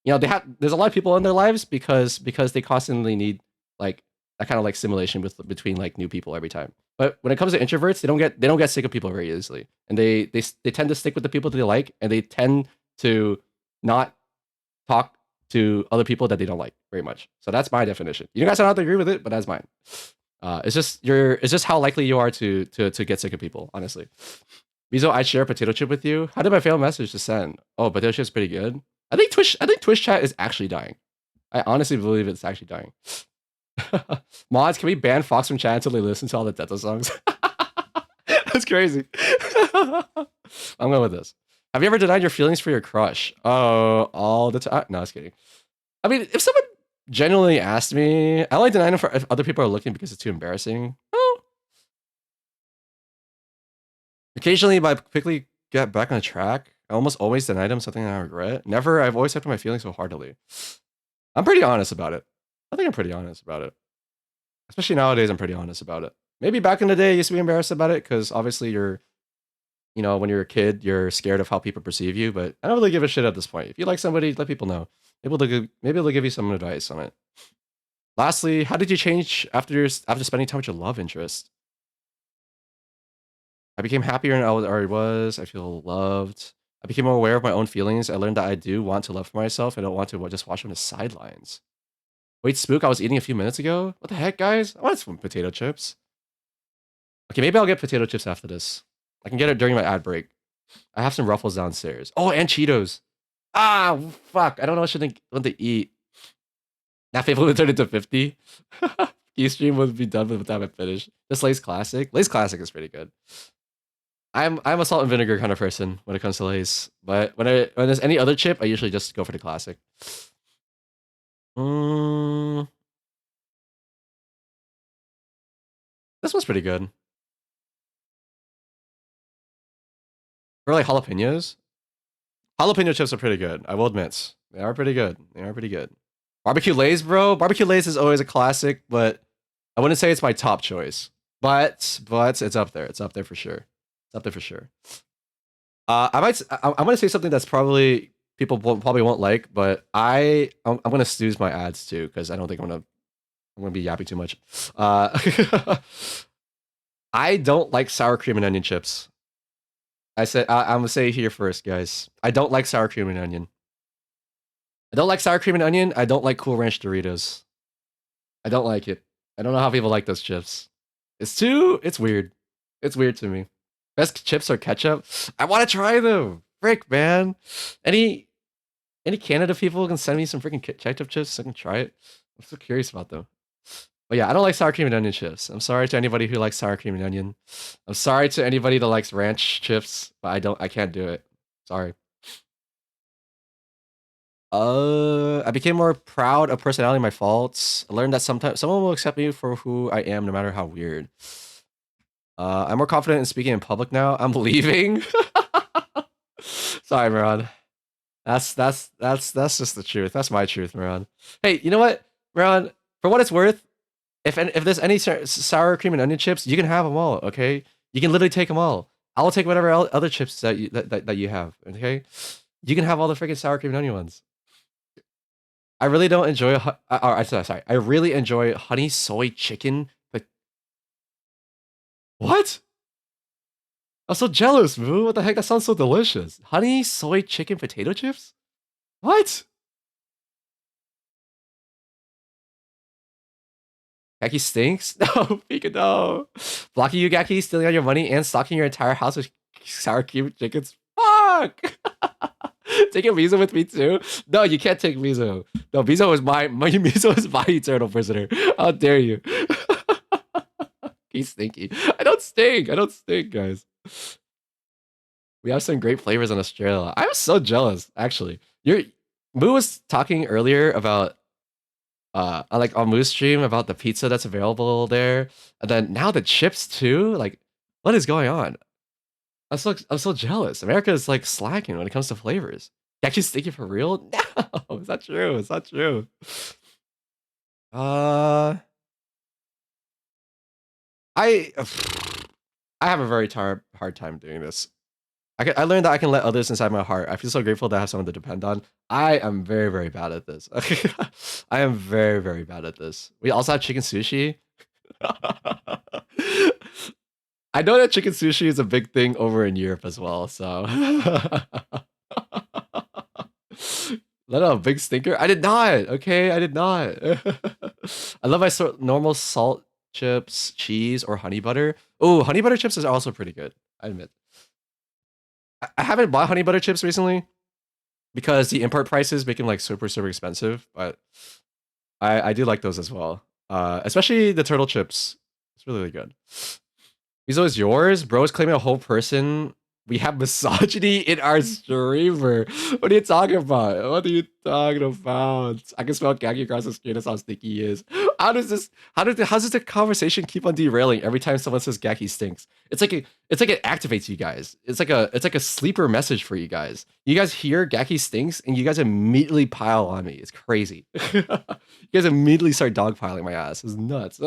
there's a lot of people in their lives because they constantly need like that kind of like simulation with between like new people every time. But when it comes to introverts, they don't get sick of people very easily, and they tend to stick with the people that they like, and they tend to not talk to other people that they don't like very much. So that's my definition. You guys don't have to agree with it, but that's mine. It's just how likely you are to get sick of people, honestly. Mizo, I share a potato chip with you. How did my failed message to send? Oh, potato chip's pretty good. I think Twitch chat is actually dying. I honestly believe it's actually dying. Mods, can we ban Fox from chat until they listen to all the Delta songs? That's crazy. I'm going with this. Have you ever denied your feelings for your crush? Oh, all the time. No, I was kidding. I mean, if someone genuinely asked me, I only deny them if other people are looking because it's too embarrassing. Oh. Occasionally, if I quickly get back on track, I almost always deny them something I regret. Never. I've always accepted my feelings so heartily. I'm pretty honest about it. I think I'm pretty honest about it. Especially nowadays, I'm pretty honest about it. Maybe back in the day, I used to be embarrassed about it because obviously when you're a kid, you're scared of how people perceive you. But I don't really give a shit at this point. If you like somebody, let people know. Maybe they'll give you some advice on it. Lastly, how did you change after spending time with your love interest? I became happier than I already was. I feel loved. I became more aware of my own feelings. I learned that I do want to love for myself. I don't want to just watch from the sidelines. Wait, Spook, I was eating a few minutes ago? What the heck, guys? I want some potato chips. Okay, maybe I'll get potato chips after this. I can get it during my ad break. I have some Ruffles downstairs. Oh, and Cheetos. Ah, fuck. I don't know what to eat. That people would turn into 50. Keystream would be done by the time I finish. This Lay's Classic. Lay's Classic is pretty good. I'm a salt and vinegar kind of person when it comes to Lay's. But when there's any other chip, I usually just go for the classic. This one's pretty good. For like jalapenos, jalapeno chips are pretty good. I will admit, they are pretty good. They are pretty good. Barbecue Lay's, bro. Barbecue Lay's is always a classic, but I wouldn't say it's my top choice. But it's up there. It's up there for sure. It's up there for sure. I'm gonna say something that's probably people probably won't like, but I'm gonna snooze my ads too because I don't think I'm gonna be yapping too much. I don't like sour cream and onion chips. I'm gonna say here first, guys. I don't like sour cream and onion. I don't like sour cream and onion. I don't like Cool Ranch Doritos. I don't like it. I don't know how people like those chips. It's weird. It's weird to me. Best chips are ketchup. I want to try them. Frick, man. Any Canada people can send me some freaking ketchup chips so I can try it. I'm so curious about them. But yeah, I don't like sour cream and onion chips. I'm sorry to anybody who likes sour cream and onion. I'm sorry to anybody that likes ranch chips, but I can't do it. Sorry. I became more proud of personality, my faults. I learned that sometimes someone will accept me for who I am, no matter how weird. I'm more confident in speaking in public now. I'm leaving. Sorry, Miran. That's just the truth. That's my truth, Miran. Hey, you know what, Miran? For what it's worth, if there's any sour cream and onion chips, you can have them all. Okay, you can literally take them all. I'll take whatever other chips that you have. Okay, you can have all the freaking sour cream and onion ones. I really don't enjoy. Sorry, I really enjoy honey soy chicken. But what? I'm so jealous, Moo. What the heck? That sounds so delicious. Honey soy chicken potato chips? What? Gaki stinks? No, Pika, no. Blocking you, Gaki, stealing all your money, and stocking your entire house with sour cream chickens. Fuck! Taking Mizo with me too? No, you can't take Mizo. No, Mizo is my Mizo is my eternal prisoner. How dare you? He's stinky. I don't stink, guys. We have some great flavors in Australia. I'm so jealous, actually. Moo was talking earlier about like on Moo's stream about the pizza that's available there. And then now the chips too. Like, what is going on? I'm so jealous. America is like slacking when it comes to flavors. You actually stinky for real? No, is that true? It's not true. I I have a very hard time doing this. I learned that I can let others inside my heart. I feel so grateful to have someone to depend on. I am very, very bad at this. I am very, very bad at this. We also have chicken sushi. I know that chicken sushi is a big thing over in Europe as well, so. Let out a big stinker? I did not, okay? I did not. I love my normal salt chips, cheese, or honey butter. Oh, honey butter chips is also pretty good, I admit. I haven't bought honey butter chips recently because the import prices make them like super, super expensive, but I do like those as well. Especially the turtle chips. It's really, really good. Mizo is yours? Bro is claiming a whole person. We have misogyny in our streamer. What are you talking about? What are you talking about? I can smell Gaggy across the screen. That's how sticky he is. How does this the conversation keep on derailing every time someone says Gaggy stinks? It's like it activates you guys. It's like a sleeper message for you guys. You guys hear Gaggy stinks and you guys immediately pile on me. It's crazy. You guys immediately start dogpiling my ass. It's nuts.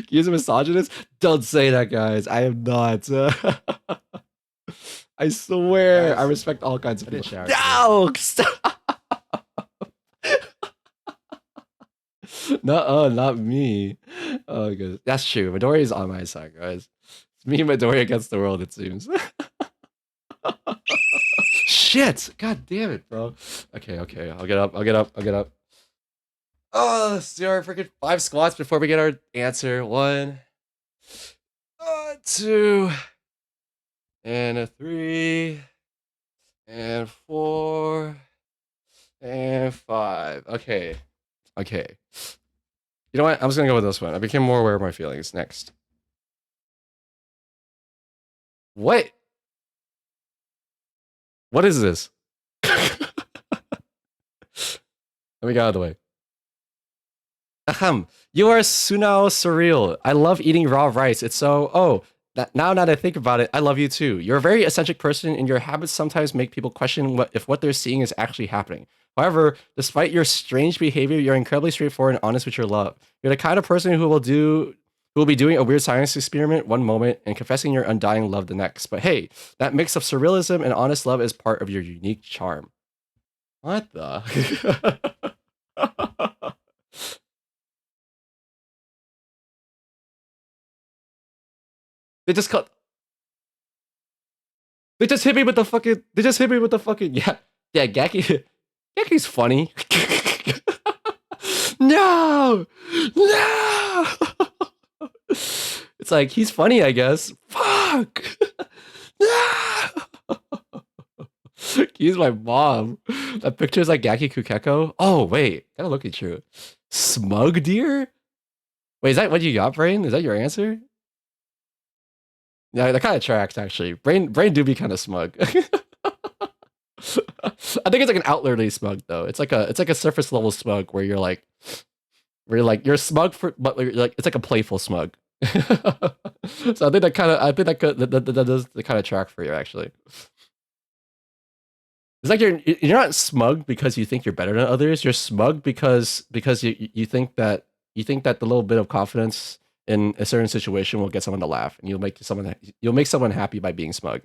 He's a misogynist? Don't say that, guys. I am not. I swear, Guys, I respect all kinds of I didn't people. shower No, stop. No, not me. Oh, good. That's true. Midoriya's on my side, guys. It's me and Midoriya against the world, it seems. Shit! God damn it, bro. Okay. I'll get up. Oh, let's do our freaking 5 squats before we get our answer. 1, 2, and a 3, and 4, and 5. Okay. You know what? I'm just gonna go with this one. I became more aware of my feelings. Next. What? What is this? Let me get out of the way. Ahem. You are Sunao Surreal. I love eating raw rice. It's so. Now that I think about it, I love you too. You're a very eccentric person, and your habits sometimes make people question if what they're seeing is actually happening. However, despite your strange behavior, you're incredibly straightforward and honest with your love. You're the kind of person who will be doing a weird science experiment one moment and confessing your undying love the next. But hey, that mix of surrealism and honest love is part of your unique charm. What the? They just hit me with the fucking. Yeah. Gacky's funny. No. It's like he's funny, I guess. Fuck. No. He's my mom. That picture is like Gaki Kukeko. Oh wait, gotta look at you. Smug deer. Wait, is that what you got, Brain? Is that your answer? Yeah, that kind of tracks actually. Brain do be kind of smug. I think it's like an outwardly smug though. It's like a surface level smug where you're you're smug but like it's like a playful smug. So I think that does the kind of track for you actually. It's like you're not smug because you think you're better than others. You're smug because you think that the little bit of confidence in a certain situation will get someone to laugh, and you'll make someone happy by being smug.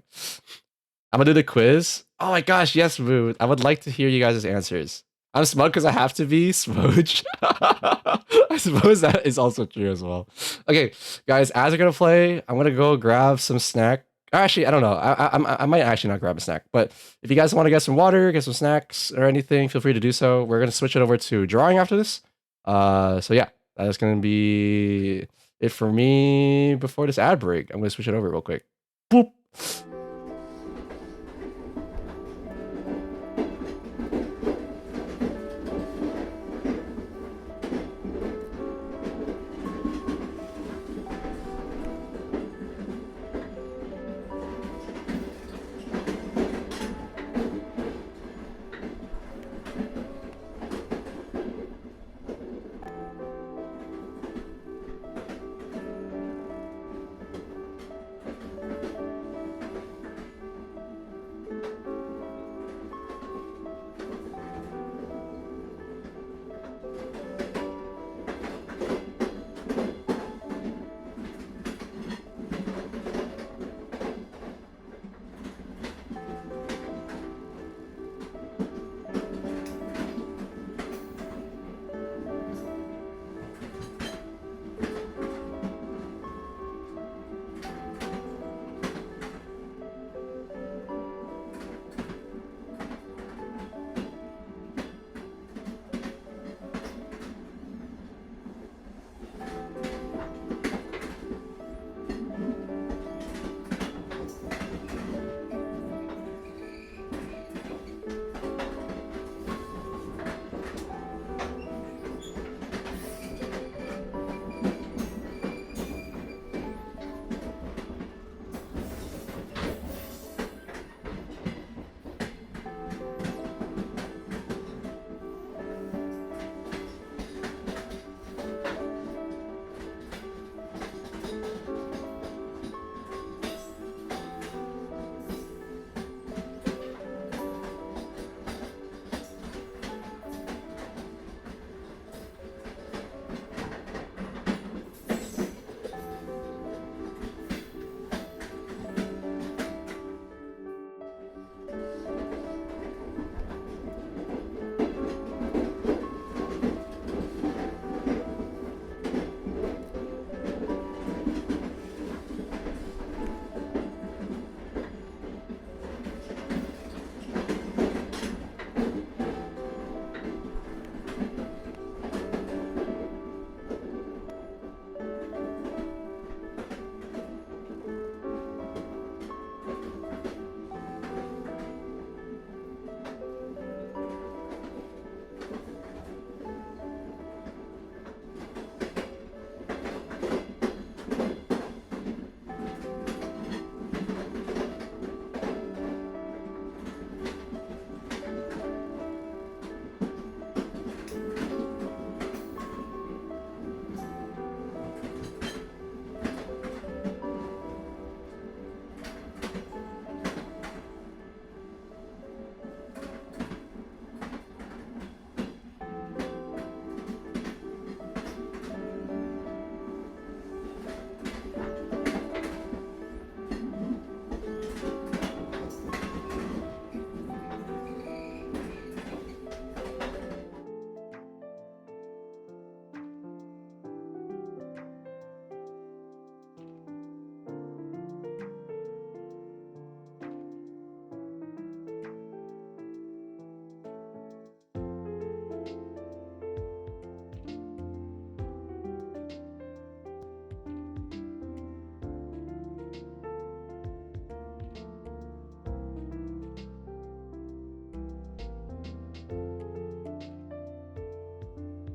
I'm gonna do the quiz. Oh my gosh, yes, Mood. I would like to hear you guys' answers. I'm smug because I have to be, Smooch. I suppose that is also true as well. Okay, guys, as we're gonna play, I'm gonna go grab some snack. Actually, I don't know. I might actually not grab a snack, but if you guys want to get some water, get some snacks or anything, feel free to do so. We're gonna switch it over to drawing after this. So yeah, that is gonna be it for me before this ad break. I'm gonna switch it over real quick. Boop.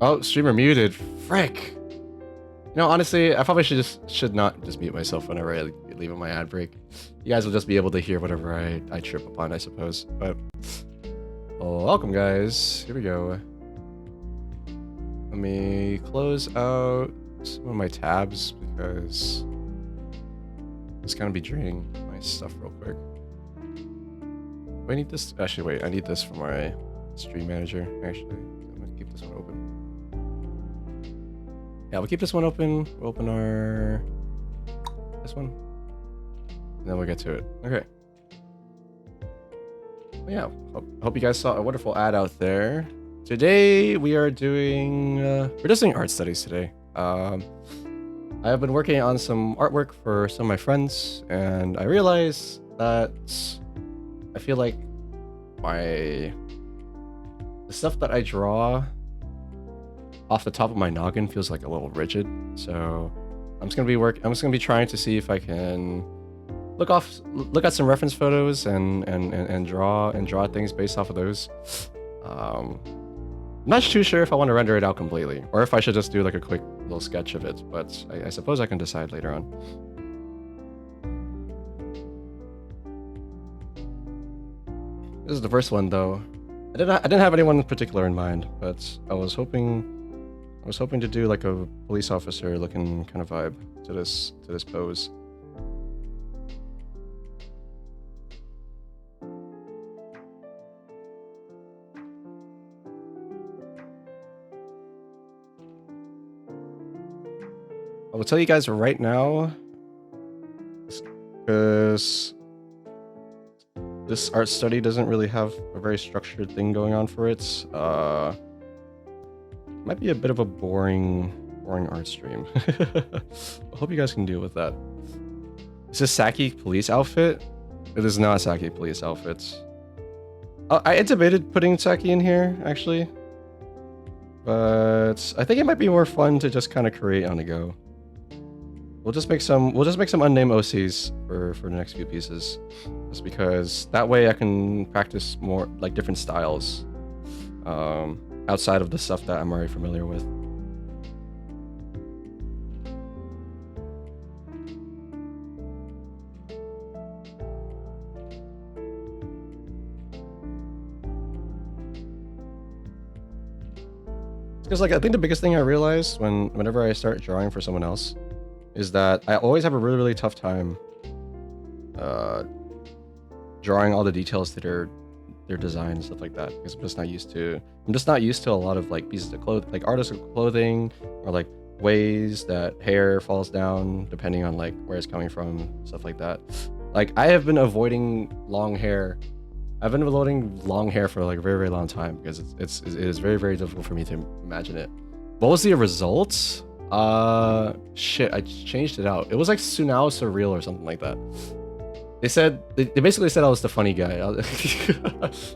Oh, streamer muted. Frick. You know, honestly, I probably should not just mute myself whenever I leave in my ad break. You guys will just be able to hear whatever I trip upon, I suppose. But welcome, guys. Here we go. Let me close out some of my tabs because it's gonna be draining my stuff real quick. Do I need this? Actually, wait. I need this for my stream manager. Actually, I'm gonna keep this one open. Yeah, we'll keep this one open. We'll open this one, and then we'll get to it. Okay. Well, yeah. Hope you guys saw a wonderful ad out there. Today we are doing we're just doing art studies today. I have been working on some artwork for some of my friends, and I realized that I feel like the stuff that I draw off the top of my noggin feels like a little rigid. So I'm just gonna be trying to see if I can look at some reference photos and draw things based off of those. I'm not too sure if I want to render it out completely or if I should just do like a quick little sketch of it, but I suppose I can decide later on. This is the first one though. I didn't have anyone in particular in mind, but I was hoping to do like a police officer looking kind of vibe to this pose. I will tell you guys right now, because this art study doesn't really have a very structured thing going on for it. Might be a bit of a boring art stream. I hope you guys can deal with that. Is this Saki police outfit? It is not Saki police outfits. I debated putting Saki in here actually, but I think it might be more fun to just kind of create on the go. We'll just make some unnamed OCs for the next few pieces, just because that way I can practice more like different styles outside of the stuff that I'm already familiar with. Because like I think the biggest thing I realized whenever I start drawing for someone else is that I always have a really tough time drawing all the details to their design and stuff like that, because I'm just not used to a lot of like pieces of clothing, like artists of clothing, or like ways that hair falls down depending on like where it's coming from, stuff like that. Like I have been avoiding long hair. I've been avoiding long hair for like a very long time because it is very difficult for me to imagine it. What was the result? Shit, I changed it out. It was like Sunao Surreal or something like that. They basically said I was the funny guy.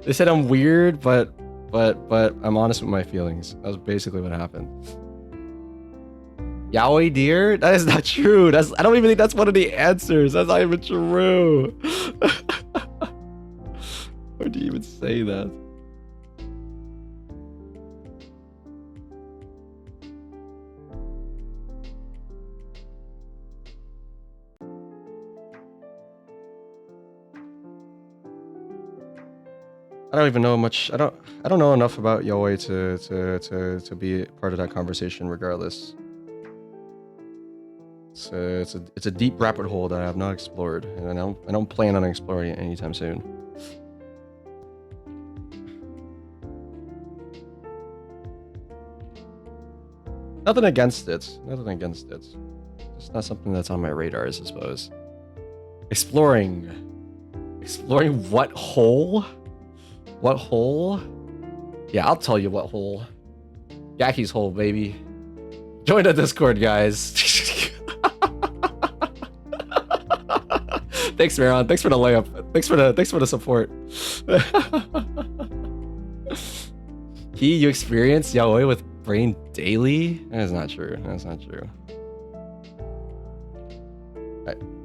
They said I'm weird, but I'm honest with my feelings. That was basically what happened. Yaoi dear? That is not true. I don't even think that's one of the answers. That's not even true. Why do you even say that? I don't even know much. I don't know enough about yaoi to be part of that conversation. Regardless, it's a deep rabbit hole that I have not explored, and I don't plan on exploring it anytime soon. Nothing against it. It's not something that's on my radar, I suppose. Exploring what hole? What hole? Yeah, I'll tell you what hole. Yaki's hole, baby. Join the Discord, guys. Thanks, Maron. Thanks for the layup. Thanks for the support. You experienced yaoi with Brain daily? That's not true.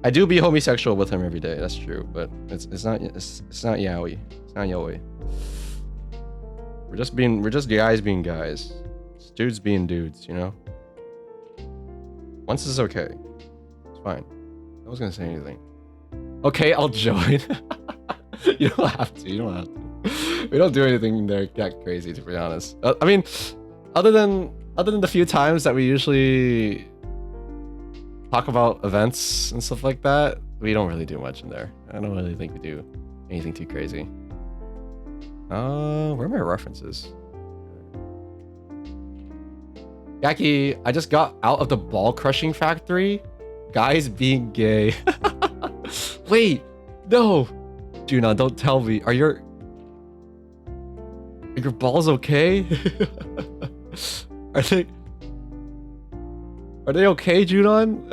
I do be homosexual with him every day. That's true, but it's not yaoi. It's not yaoi. We're just guys being guys. It's dudes being dudes, you know? Once is okay. It's fine. I was gonna say anything. Okay, I'll join. You don't have to. You don't have to. We don't do anything there that crazy, to be honest. I mean, other than the few times that we usually talk about events and stuff like that, we don't really do much in there. I don't really think we do anything too crazy. Where are my references? Gaki, I just got out of the ball crushing factory. Guys being gay. Wait, no. Junon, don't tell me. Are your balls okay? Are they okay, Junon?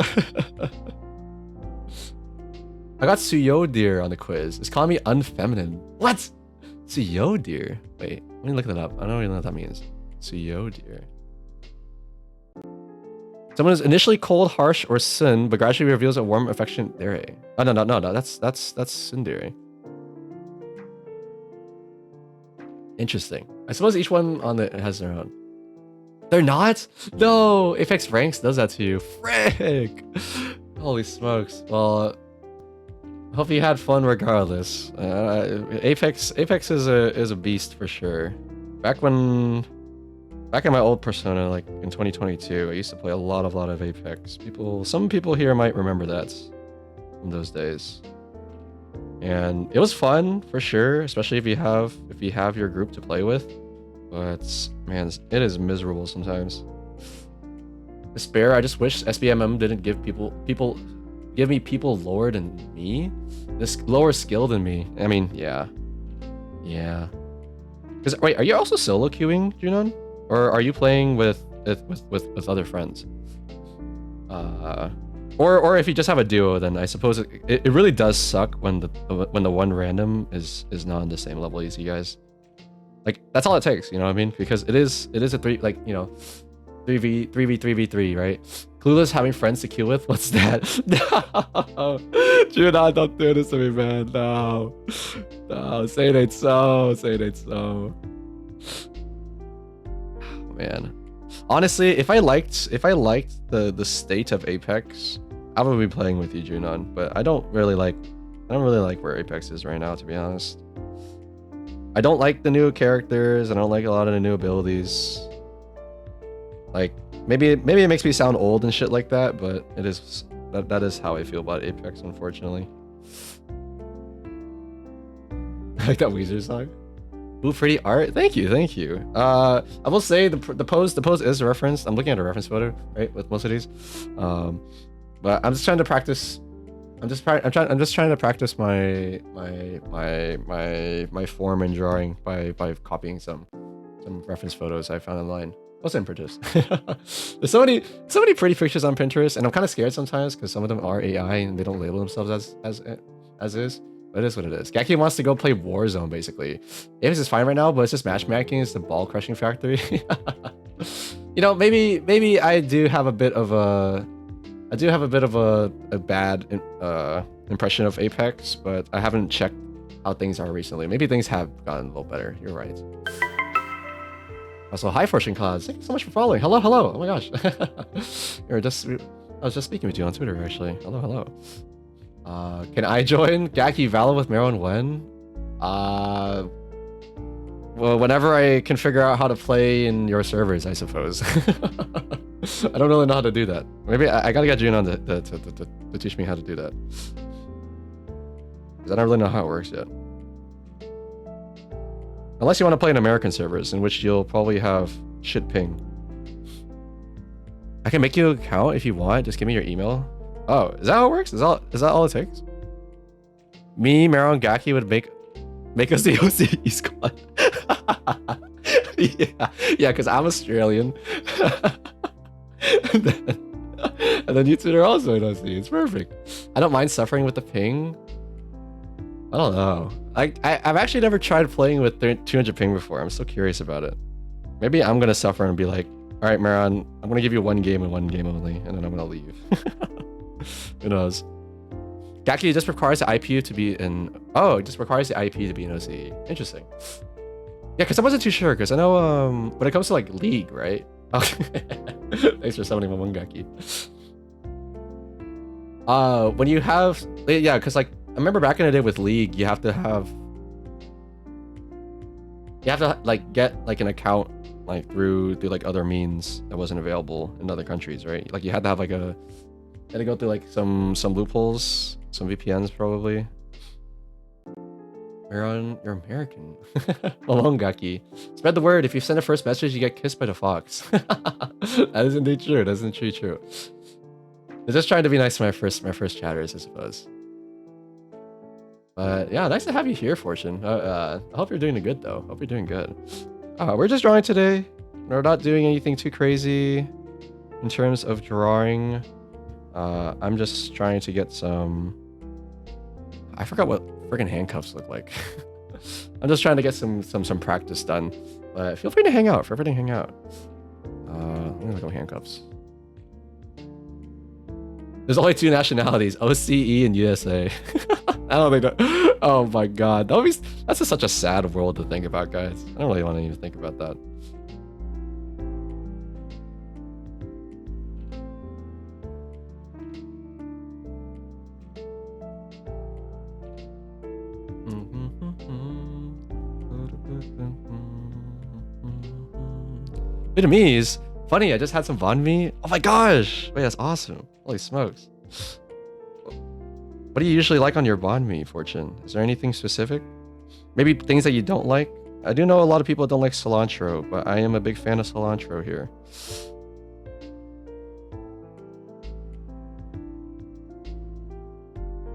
I got Suyo deer on the quiz. It's calling me unfeminine. What? Suyo deer? Wait, let me look that up. I don't even know what that means. Suyo deer. Someone is initially cold, harsh, or sin, but gradually reveals a warm affection. Dere. Oh no. That's tsundere. Interesting. I suppose each one on it has their own. They're not? No! Apex Ranks does that to you. Frick! Holy smokes. Well, I hope you had fun regardless. Apex is a beast for sure. Back in my old Persona, like in 2022, I used to play a lot of Apex. Some people here might remember that from those days. And it was fun for sure, especially if you have your group to play with. But man, it is miserable sometimes. Despair. I just wish SBMM didn't give me people lower than me, this lower skill than me. I mean, yeah. Because wait, are you also solo queuing, Junon, or are you playing with other friends? Or if you just have a duo, then I suppose it really does suck when the one random is not on the same level as you guys. Like that's all it takes, you know what I mean? Because it is a 3v3, right? Clueless having friends to queue with. What's that? No, Junon, don't do this to me, man. No, say it ain't so. Say it ain't so. Oh, man. Honestly, if I liked the state of Apex, I would be playing with you, Junon. But I don't really like where Apex is right now, to be honest. I don't like the new characters. I don't like a lot of the new abilities. Like maybe it makes me sound old and shit like that, but it is that is how I feel about Apex, unfortunately. I like that Weezer song. Ooh, pretty art. Thank you. I will say the pose is referenced. I'm looking at a reference photo, right, with most of these. But I'm just trying to practice. I'm just trying to practice my form and drawing by copying some reference photos I found online. Also in Pinterest. There's so many pretty pictures on Pinterest, and I'm kind of scared sometimes because some of them are AI and they don't label themselves as is. But it is what it is. Gaki wants to go play Warzone basically. Apex is fine right now, but it's just matchmaking. It's the ball crushing factory. You know, maybe I do have a bit of a bad impression of Apex, but I haven't checked how things are recently. Maybe things have gotten a little better. You're right. Also, hi Fortune Clouds. Thank you so much for following. Hello. Oh my gosh. I was just speaking with you on Twitter actually. Hello. Can I join Gaki Valor with Meron when? Well, whenever I can figure out how to play in your servers, I suppose. I don't really know how to do that. Maybe I gotta get Junon to teach me how to do that. Because I don't really know how it works yet. Unless you want to play in American servers, in which you'll probably have shit ping. I can make you an account if you want. Just give me your email. Oh, is that how it works? Is that all it takes? Me, Meron, and Gaki would make us the OCE squad. Yeah, because I'm Australian. and then you two are also in OC. It's perfect. I don't mind suffering with the ping. I don't know. I've actually never tried playing with 200 ping before. I'm so curious about it. Maybe I'm gonna suffer and be like, all right, Meron, I'm gonna give you one game and one game only, and then I'm gonna leave. Who knows? Gaki just requires the IPU to be in. Oh, it just requires the IP to be in OCE. Interesting. Yeah, because I wasn't too sure. Because I know when it comes to like League, right? Okay. Thanks for summoning Momoнгaki. When you have, yeah, because like I remember back in the day with League, you have to like get like an account like through like other means that wasn't available in other countries, right? Like you had to have like you had to go through like some loopholes, some VPNs probably. You're American. Momoнгaki. Spread the word. If you send a first message, you get kissed by the fox. That is indeed true. That's indeed true. I'm just trying to be nice to my first chatters, I suppose. But yeah, nice to have you here, Fortune. I hope you're doing good though. Hope you're doing good. We're just drawing today. We're not doing anything too crazy in terms of drawing. I'm just trying to get some. I forgot what freaking handcuffs look like. I'm just trying to get some practice done. But feel free to hang out. Feel free to hang out. Let me look at handcuffs. There's only 2 nationalities: OCE and USA. I don't think that. Oh my god, that's just such a sad world to think about, guys. I don't really want to even think about that. Vietnamese. Funny, I just had some banh mi. Oh my gosh! Wait, that's awesome. Holy smokes. What do you usually like on your banh mi, Fortune? Is there anything specific? Maybe things that you don't like? I do know a lot of people don't like cilantro, but I am a big fan of cilantro here.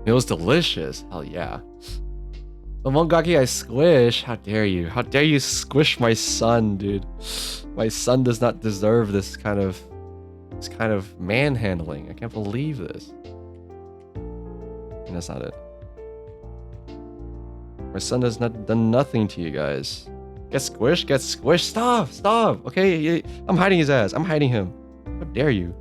It was delicious. Hell yeah. Momoнгaki, I squish. How dare you? How dare you squish my son, dude? My son does not deserve this kind of manhandling. I can't believe this. And that's not it. My son has not done nothing to you guys. Get squished, get squished. Stop, stop. Okay, I'm hiding his ass. I'm hiding him. How dare you?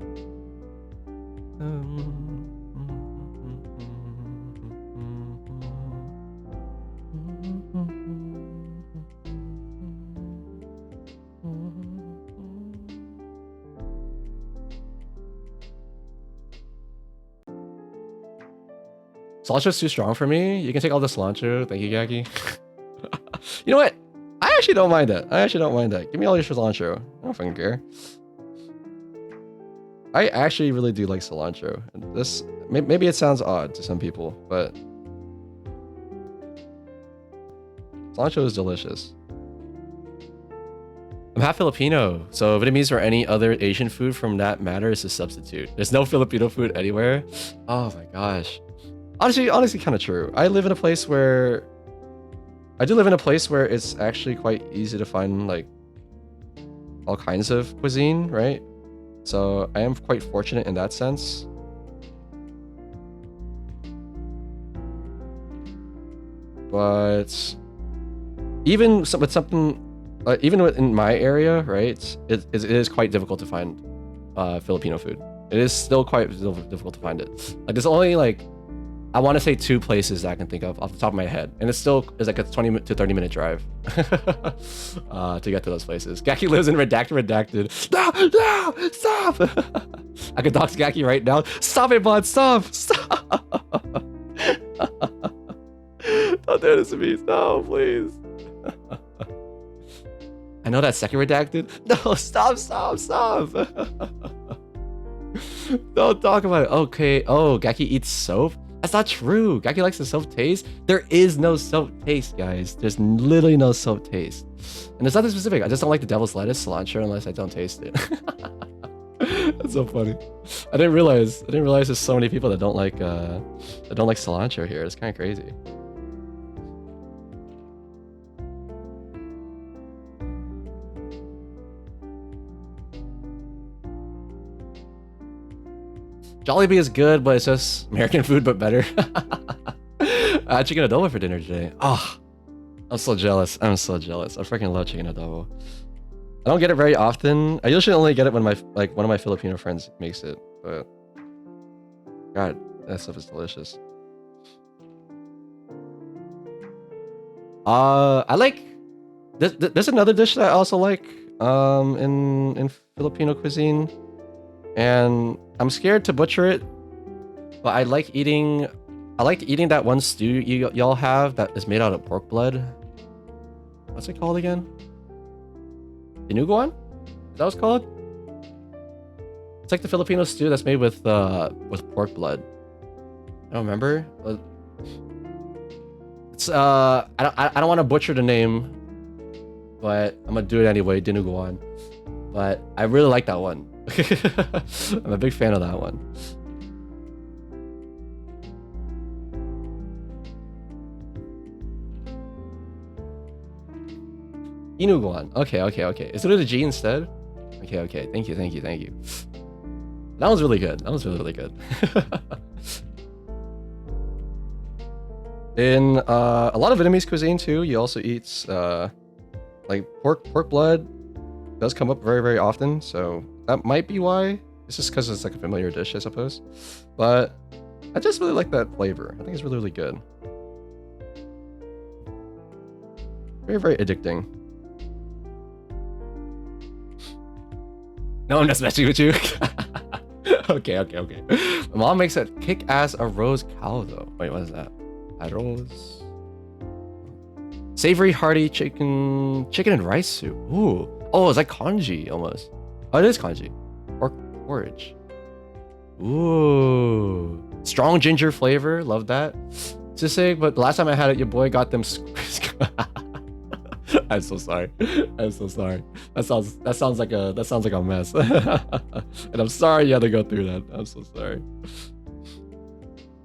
Cilantro's too strong for me. You can take all the cilantro. Thank you, Gaki. You know what? I actually don't mind that. Give me all your cilantro. I don't fucking care. I actually really do like cilantro. This maybe it sounds odd to some people, but cilantro is delicious. I'm half Filipino, so Vietnamese or any other Asian food from that matter is a substitute. There's no Filipino food anywhere. Oh my gosh. Honestly, kind of true. I do live in a place where it's actually quite easy to find like all kinds of cuisine, right? So I am quite fortunate in that sense. But even with something, even in my area, right, it is quite difficult to find Filipino food. It is still quite difficult to find it. Like there's only like, I want to say 2 places that I can think of off the top of my head, and it's like a 20 to 30 minute drive to get to those places. Gaki lives in Redacted. No, stop! I could dox Gaki right now. Stop it, bud, stop! Don't do this to me, no, please. I know that second Redacted. No, stop! Don't talk about it. Okay, oh, Gaki eats soap? That's not true. Gaki likes the soap taste. There is no soap taste, guys. There's literally no soap taste. And there's nothing specific. I just don't like the devil's lettuce, cilantro, unless I don't taste it. That's so funny. I didn't realize there's so many people that don't like cilantro here. It's kind of crazy. Jollibee is good, but it's just American food, but better. Chicken adobo for dinner today. Oh, I'm so jealous. I freaking love chicken adobo. I don't get it very often. I usually only get it when one of my Filipino friends makes it. But God, that stuff is delicious. I like. There's another dish that I also like. in Filipino cuisine, and I'm scared to butcher it. But I like eating that one stew y'all have that is made out of pork blood. What's it called again? Dinuguan? Is that what it's called? It's like the Filipino stew that's made with pork blood. I don't remember. It's I don't want to butcher the name, but I'm gonna do it anyway. Dinuguan. But I really like that one. I'm a big fan of that one. Inuguan. Okay. Is it with a G instead? Okay. Thank you. That was really good. Really good. In a lot of Vietnamese cuisine too, you also eat like pork blood does come up very, very often. So that might be why. It's just because it's like a familiar dish, I suppose. But I just really like that flavor. I think it's really, really good. Very, very addicting. No, I'm just messing with you. Okay. My mom makes a kick-ass arroz caldo. Wait, what is that? Arroz. Savory, hearty chicken and rice soup. Ooh. Oh, it's like congee almost. Oh, it is congee. Pork porridge. Ooh. Strong ginger flavor. Love that. Just saying, but last time I had it, your boy got them. I'm so sorry. That sounds like a mess. And I'm sorry you had to go through that. I'm so sorry.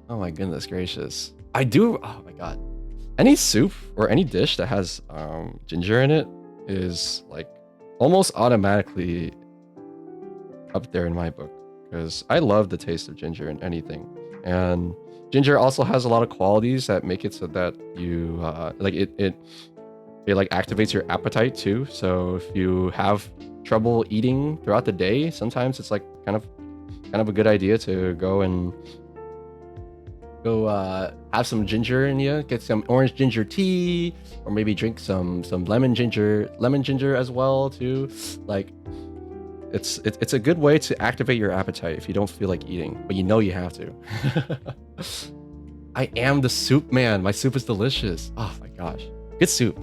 Oh my goodness gracious. I do. Oh my god. Any soup or any dish that has ginger in it is like almost automatically up there in my book, because I love the taste of ginger in anything. And ginger also has a lot of qualities that make it so that you like it like activates your appetite too. So if you have trouble eating throughout the day, sometimes it's like kind of a good idea to go have some ginger in you. Get some orange ginger tea, or maybe drink some lemon ginger as well too. Like it's a good way to activate your appetite if you don't feel like eating, but you know you have to. I am the soup man. My soup is delicious. Oh my gosh. Good soup.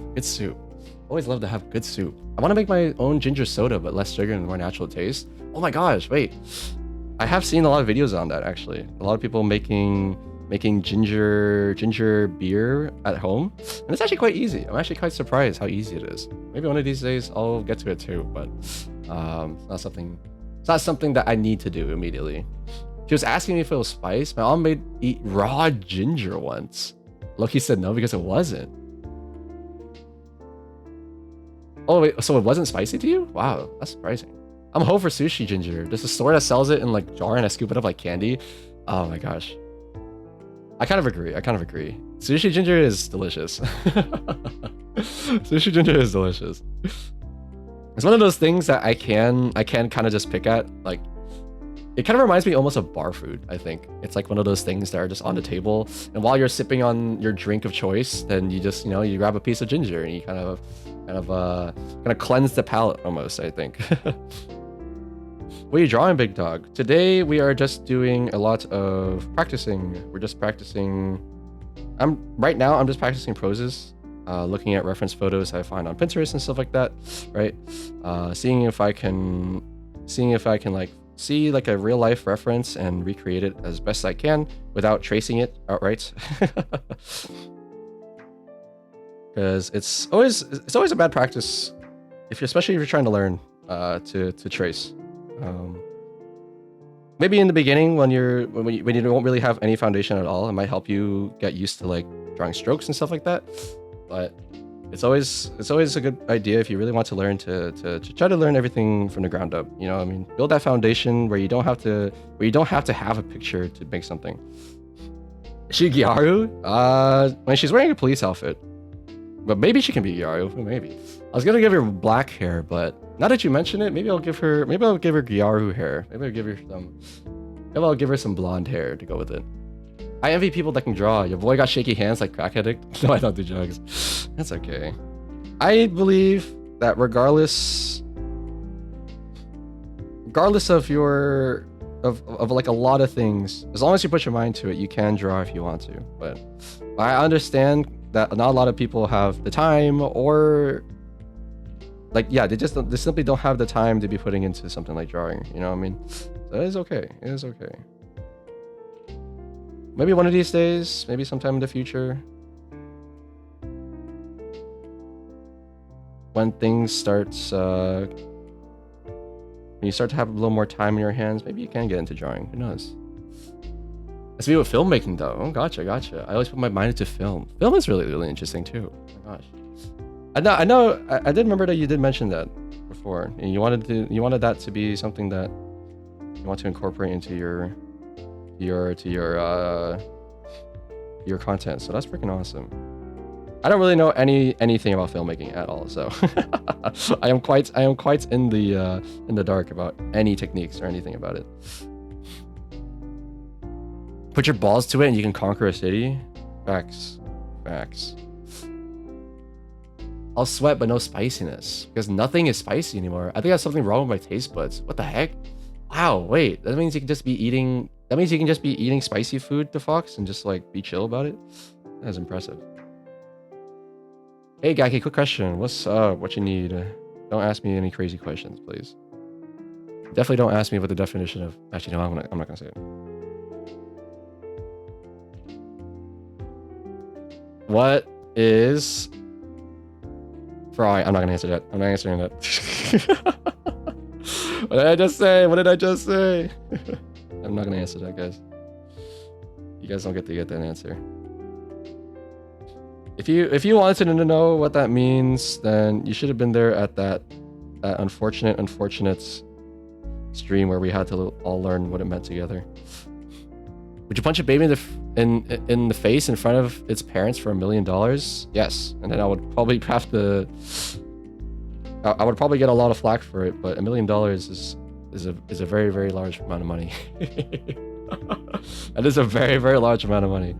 Always love to have good soup. I want to make my own ginger soda, but less sugar and more natural taste. Oh my gosh, wait. I have seen a lot of videos on that actually. A lot of people making ginger beer at home. And it's actually quite easy. I'm actually quite surprised how easy it is. Maybe one of these days I'll get to it too, but it's not something that I need to do immediately. She was asking me if it was spice. My mom made eat raw ginger once. Loki said no because it wasn't. Oh wait, so it wasn't spicy to you? Wow, that's surprising. I'm a hoe for sushi ginger. There's a store that sells it in like jar and I scoop it up like candy. Oh my gosh. I kind of agree. Sushi ginger is delicious. Sushi ginger is delicious. It's one of those things that I can kind of just pick at. Like, it kind of reminds me almost of bar food, I think. It's like one of those things that are just on the table, and while you're sipping on your drink of choice, then you just, you grab a piece of ginger and you kind of cleanse the palate almost, I think. What are you drawing, big dog? Today we are just doing a lot of practicing. We're just practicing. Right now I'm just practicing poses, looking at reference photos I find on Pinterest and stuff like that, right? Seeing if I can like see like a real life reference and recreate it as best I can without tracing it outright. Because it's always a bad practice especially if you're trying to learn to trace. Maybe in the beginning when you don't really have any foundation at all, it might help you get used to like drawing strokes and stuff like that. But it's always a good idea if you really want to learn to try to learn everything from the ground up. Build that foundation where you don't have to have a picture to make something. Is she Gyaru? When she's wearing a police outfit. But maybe she can be Gyaru. Maybe. I was gonna give her black hair, but now that you mention it, maybe I'll give her Gyaru hair. Maybe I'll give her some blonde hair to go with it. I envy people that can draw. Your boy got shaky hands like crack addict. No, I don't do drugs. That's okay. I believe that regardless regardless of your of like a lot of things, as long as you put your mind to it, you can draw if you want to. But I understand that not a lot of people have the time, or like, yeah, they simply don't have the time to be putting into something like drawing, you know what I mean? So it is okay. It is okay. Maybe one of these days, maybe sometime in the future, when things starts when you start to have a little more time in your hands, maybe you can get into drawing. Who knows? Let's be with filmmaking though. Oh, gotcha. I always put my mind into film. Film is really interesting too. Oh my gosh. I know. I did remember that you did mention that before, and you wanted that to be something that you want to incorporate into your content. So that's freaking awesome. I don't really know anything about filmmaking at all, so I am quite in the dark about any techniques or anything about it. Put your balls to it and you can conquer a city. Facts. I'll sweat but no spiciness, because nothing is spicy anymore. I think that's something wrong with my taste buds. What the heck? Wow, wait, that means you can just be eating spicy food, the Fox, and just like be chill about it? That is impressive. Hey Gaki, quick question. What's up? What you need? Don't ask me any crazy questions, please. Definitely don't ask me what the definition of... Actually, no, I'm not gonna say it. What is fry? I'm not gonna answer that. I'm not answering that. What did I just say? I'm not gonna answer that, guys. You guys don't get to get that answer. If you wanted to know what that means, then you should have been there at that unfortunate stream where we had to all learn what it meant together. Would you punch a baby in the face in front of its parents for $1 million? Yes, and then I would probably have to. I would probably get a lot of flack for it, but $1 million is a very large amount of money. That is a very large amount of money.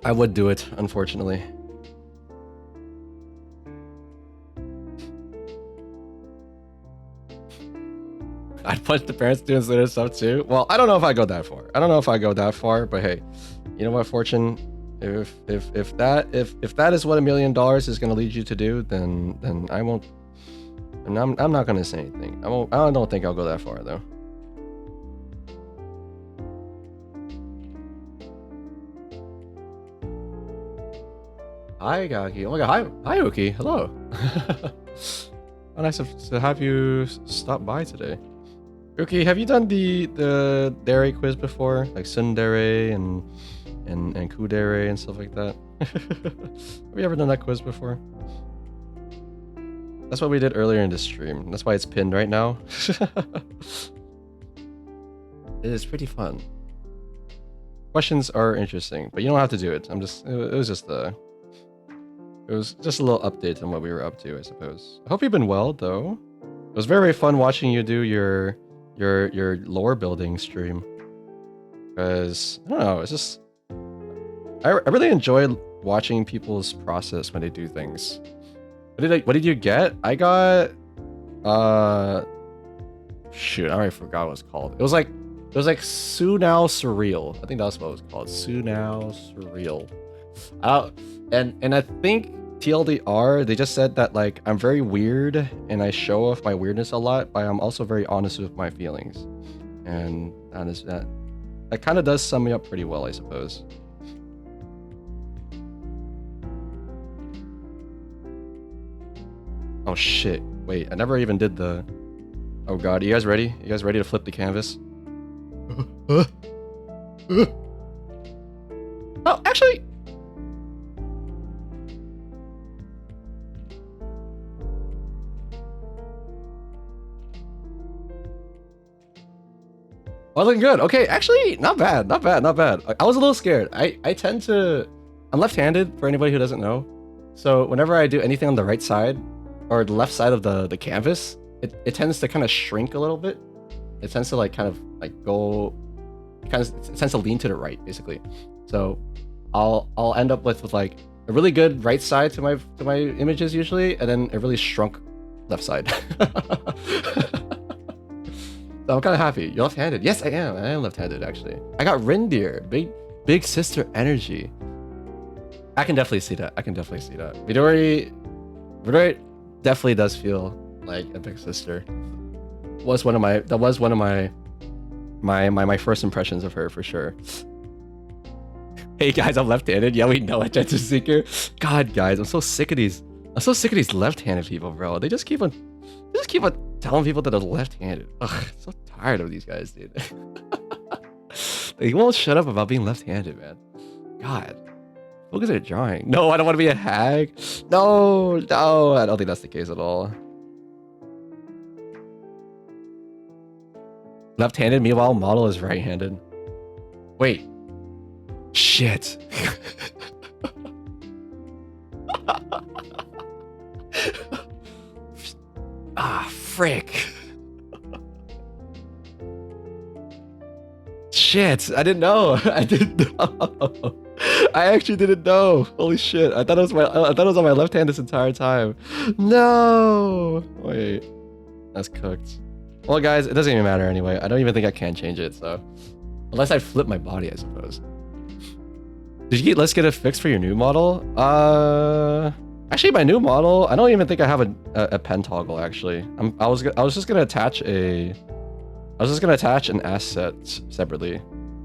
I would do it, unfortunately. I'd punch the parents doing similar stuff too. Well, I don't know if I go that far. But hey, you know what, Fortune? If that is what $1 million is gonna lead you to do, then I won't. And I'm not gonna say anything. I don't think I'll go that far though. Hi, Gaki. Oh my god, hi, Uki. Hello. Oh, nice to have you stop by today. Uki, have you done the dere quiz before? Like tsundere and kudere and stuff like that? Have you ever done that quiz before? That's what we did earlier in the stream. That's why it's pinned right now. It is pretty fun. Questions are interesting, but you don't have to do it. It was just a little update on what we were up to, I suppose. I hope you've been well, though. It was very fun watching you do your lore building stream. Because, I don't know, it's just... I really enjoy watching people's process when they do things. What did you get? I got... Shoot, I already forgot what it's called. It was like Sunao Surreal. I think that's what it was called. Sunao Surreal. And I think TLDR, they just said that like I'm very weird and I show off my weirdness a lot, but I'm also very honest with my feelings. And that kind of does sum me up pretty well, I suppose. Oh shit. Wait, I never even did the... Oh god, are you guys ready? You guys ready to flip the canvas? Oh, actually... Well, looking good. Okay, actually, not bad. I was a little scared. I'm left-handed, for anybody who doesn't know. So whenever I do anything on the right side, or the left side of the canvas, it tends to kind of shrink a little bit. It tends to like kind of like go, it tends to lean to the right, basically. So I'll end up with like a really good right side to my images usually, and then a really shrunk left side. So I'm kind of happy. You're left-handed. Yes, I am. I am left-handed actually. I got reindeer. Big sister energy. I can definitely see that. I can definitely see that. Midori definitely does feel like a big sister. That was one of my first impressions of her for sure. Hey guys, I'm left-handed. Yeah, we know it, Jetsu Seeker. God, guys, I'm so sick of these left-handed people, bro. They just keep on telling people that they're left-handed. Ugh, so tired of these guys, dude. They won't shut up about being left-handed, man. God. Focus on drawing. No, I don't want to be a hag. No, I don't think that's the case at all. Left-handed, meanwhile, model is right-handed. Wait. Shit. Ah, frick. Shit, I didn't know. I didn't know. I actually didn't know. Holy shit. I thought it was on my left hand this entire time. No. Wait. That's cooked. Well, guys, it doesn't even matter anyway. I don't even think I can change it, so. Unless I flip my body, I suppose. Did you get Let's Get It Fixed for your new model? Actually, my new model, I don't even think I have a pen toggle, actually. I was just gonna attach an asset separately.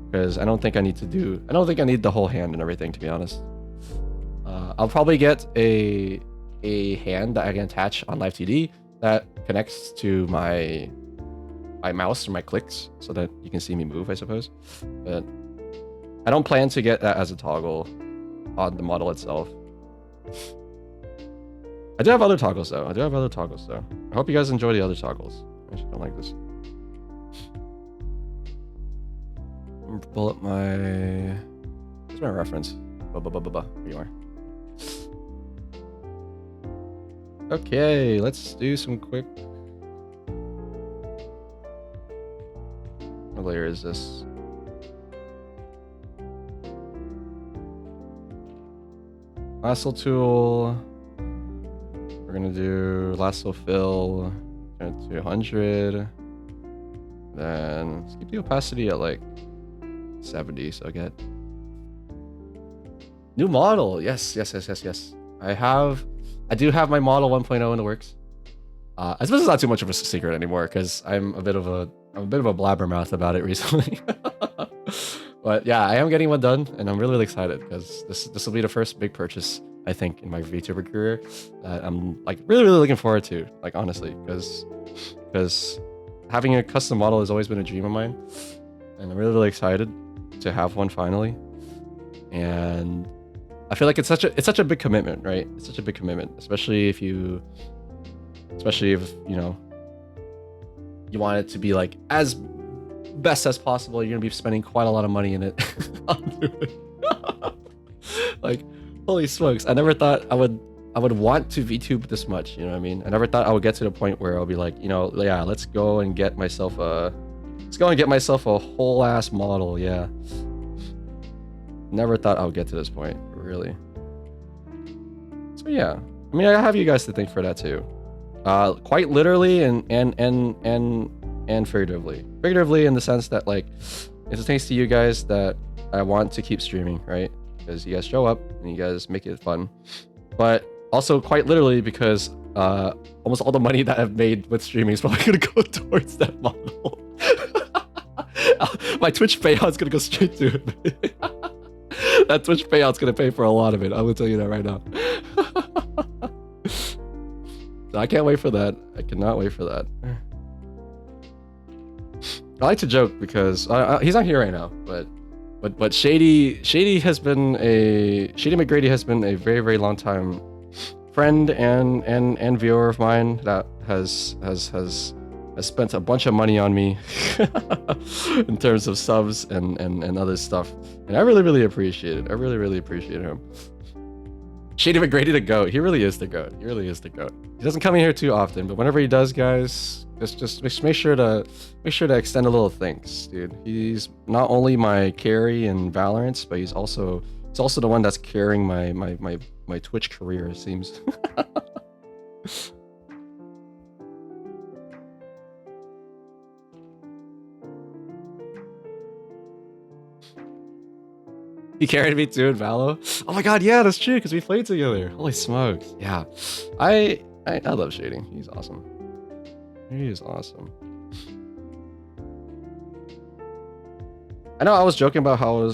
Because I don't think I need the whole hand and everything, to be honest. I'll probably get a hand that I can attach on LiveTD that connects to my mouse or my clicks so that you can see me move, I suppose. But I don't plan to get that as a toggle on the model itself. I do have other toggles though. I hope you guys enjoy the other toggles. I actually don't like this. Pull up my... Where's my reference? Here you are. Okay, let's do some quick... What layer is this? Lasso tool. We're gonna do lasso fill. Turn it to 100. Then let's keep the opacity at like 70, so I get new model. Yes. I do have my model 1.0 in the works. I suppose it's not too much of a secret anymore because I'm a bit of a blabbermouth about it recently. But yeah, I am getting one done, and I'm really excited because this will be the first big purchase I think in my VTuber career that I'm like really looking forward to. Like honestly, because having a custom model has always been a dream of mine, and I'm really excited to have one finally. And I feel like it's such a big commitment, right? It's such a big commitment, especially if you know you want it to be like as best as possible. You're gonna be spending quite a lot of money in it. Like, holy smokes! I never thought I would want to VTube this much. You know what I mean? I never thought I would get to the point where I'll be like, you know, yeah, let's go and get myself a whole ass model. Yeah. Never thought I would get to this point, really. So yeah, I mean, I have you guys to thank for that too. Quite literally and figuratively. Figuratively in the sense that like, it's thanks to you guys that I want to keep streaming, right? Because you guys show up and you guys make it fun. But also quite literally because almost all the money that I've made with streaming is probably gonna go towards that model. My Twitch payout's gonna go straight to it. That Twitch payout's gonna pay for a lot of it. I will tell you that right now. So I can't wait for that. I cannot wait for that. I like to joke because he's not here right now, but Shady McGrady has been a very long time friend and viewer of mine that has spent a bunch of money on me in terms of subs and other stuff, and I really appreciate it. I really appreciate him. Shady McGrady the GOAT. He really is the GOAT. He doesn't come in here too often, but whenever he does, guys, just make sure to extend a little thanks, dude. He's not only my carry in Valorant, but he's also He's also the one that's carrying my Twitch career, it seems. He carried me too in Valo. Oh my god, yeah, that's true, because we played together. Holy smokes. Yeah. I love Shading. He's awesome. He is awesome. I know I was joking about how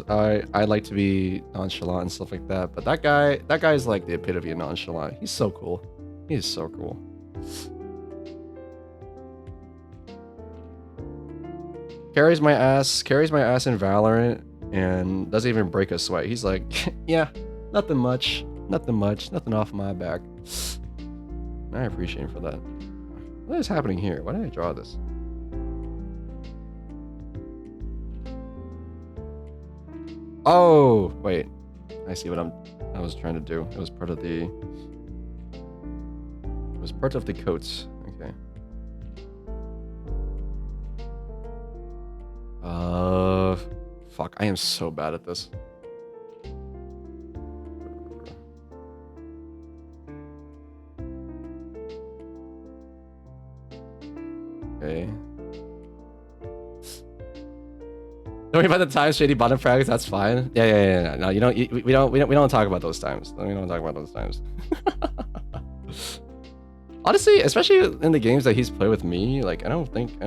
I like to be nonchalant and stuff like that, but that guy's like the epitome of nonchalant. He's so cool. He is so cool. Carries my ass in Valorant and doesn't even break a sweat. He's like, yeah, nothing much, nothing off my back. I appreciate him for that. What is happening here? Why did I draw this? Oh, wait. I see what I was trying to do. It was part of the coats. Okay. Fuck, I am so bad at this. Okay. Don't worry about the times Shady bottom frags, that's fine. Yeah. No, we don't talk about those times. We don't talk about those times. Honestly, especially in the games that he's played with me, like I don't think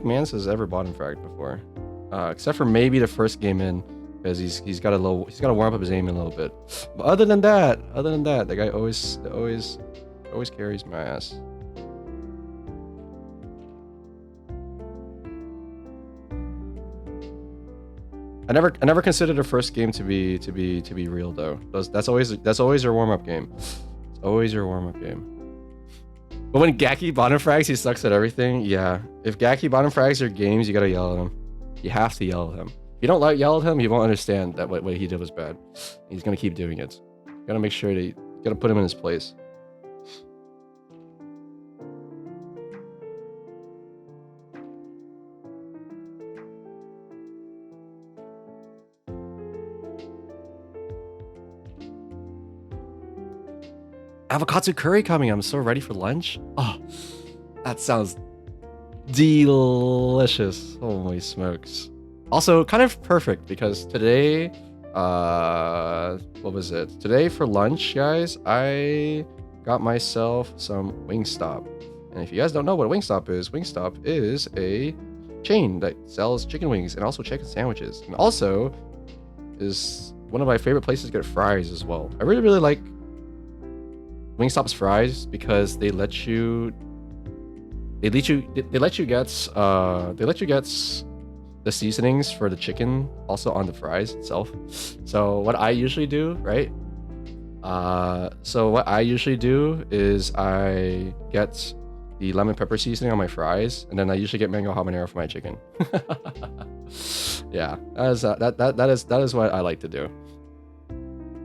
Mans has ever bottom fragged before. Except for maybe the first game in, because he's got to warm up his aim a little bit. But other than that, the guy always carries my ass. I never considered the first game to be real though. That's always your warm up game. It's always your warm up game. But when Gaki bottom frags, he sucks at everything. Yeah, if Gaki bottom frags your games, you gotta yell at him. You have to yell at him. If you don't yell at him, he won't understand that what he did was bad. He's gonna keep doing it. You gotta make sure that you gotta put him in his place. Avocado curry coming. I'm so ready for lunch. Oh, that sounds delicious. Holy smokes. Also, kind of perfect because today, what was it? Today for lunch, guys, I got myself some Wingstop. And if you guys don't know what Wingstop is a chain that sells chicken wings and also chicken sandwiches. And also is one of my favorite places to get fries as well. I really like Wingstop's fries because they let you get the seasonings for the chicken also on the fries itself. So what I usually do, right? Is I get the lemon pepper seasoning on my fries, and then I usually get mango habanero for my chicken. Yeah, that is what I like to do.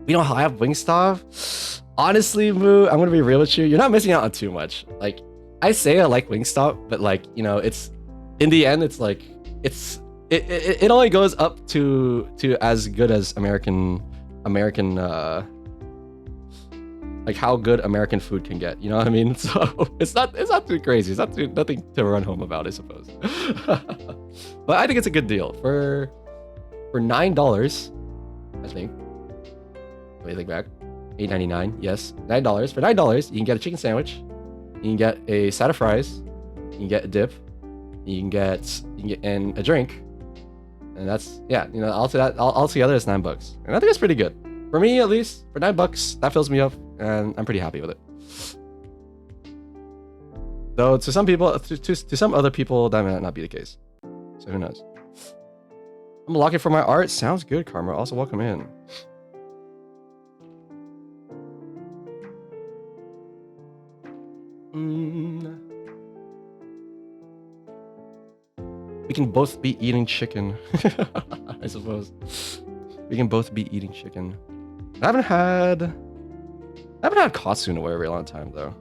We don't have Wingstop. Honestly, Moo, I'm gonna be real with you. You're not missing out on too much. Like, I say I like Wingstop, but like, you know, it's in the end, it's like it only goes up to as good as American like how good American food can get. You know what I mean? So it's not too crazy. It's nothing to run home about, I suppose. But I think it's a good deal for $9. I think. Let me think back. $8.99. Yes, $9. For $9, you can get a chicken sandwich. You can get a side of fries. You can get a dip. You can get and a drink. And that's, yeah, you know, altogether it's $9. And I think it's pretty good. For me, at least, for $9, that fills me up, and I'm pretty happy with it. Though to some people, to some other people, that might not be the case. So who knows? I'm looking for my art. Sounds good, Karma. Also, welcome in. We can both be eating chicken. I suppose. We can both be eating chicken. I haven't had katsu in a very long time, though.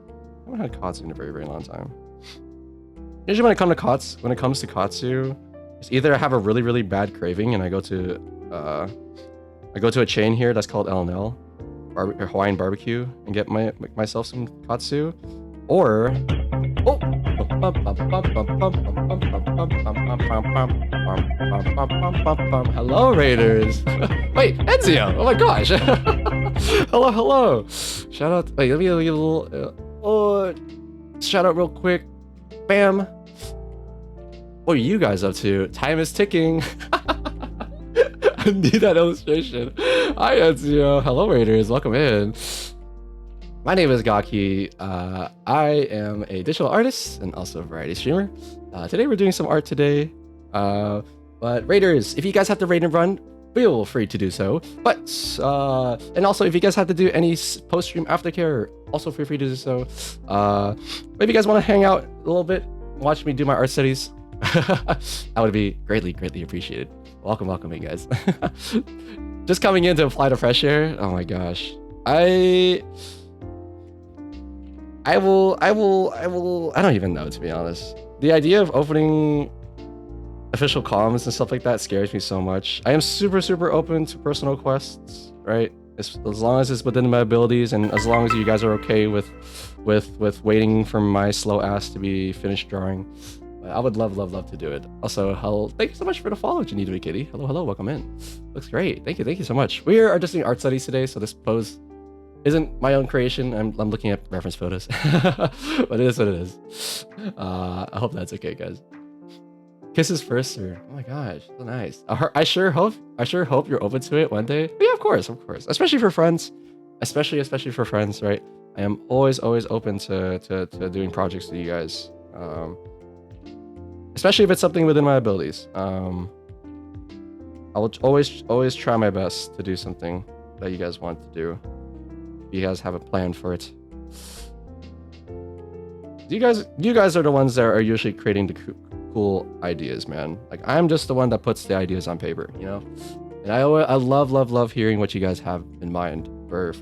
I haven't had katsu in a very long time. Usually when it comes to katsu, it's either I have a really bad craving and I go to I go to a chain here that's called L&L, Hawaiian barbecue, and get myself some katsu, or oh. Hello, Raiders. Wait, Ezio. Oh my gosh. Hello, hello. Shout out. Wait, let me give a little. Shout out real quick. Bam. What are you guys up to? Time is ticking. I need that illustration. Hi, Ezio. Hello, Raiders. Welcome in. My name is Gaki. I am a digital artist and also a variety streamer. Today we're doing some art today. But Raiders, if you guys have to raid and run, feel free to do so. But and also if you guys have to do any post-stream aftercare, also feel free to do so. Maybe you guys want to hang out a little bit, watch me do my art studies. That would be greatly appreciated. Welcome in, guys. Just coming in to apply the fresh air. Oh my gosh. I don't even know, to be honest. The idea of opening official comms and stuff like that scares me so much. I am super open to personal quests, right? As long as it's within my abilities, and as long as you guys are okay with waiting for my slow ass to be finished drawing. I would love to do it. Also, thank you so much for the follow, Janita Kitty. Hello, welcome in. Looks great. Thank you so much. We are just doing art studies today, so this pose isn't my own creation. I'm looking at reference photos, but it is what it is. I hope that's okay, guys. Kisses first, sir. Oh my gosh, so nice. I sure hope you're open to it one day. But yeah, of course, especially for friends, especially for friends, right? I am always open to doing projects with you guys. Especially if it's something within my abilities. I will always try my best to do something that you guys want to do. If you guys have a plan for it. You guys are the ones that are usually creating the cool ideas, man. Like, I'm just the one that puts the ideas on paper, you know. And I love hearing what you guys have in mind for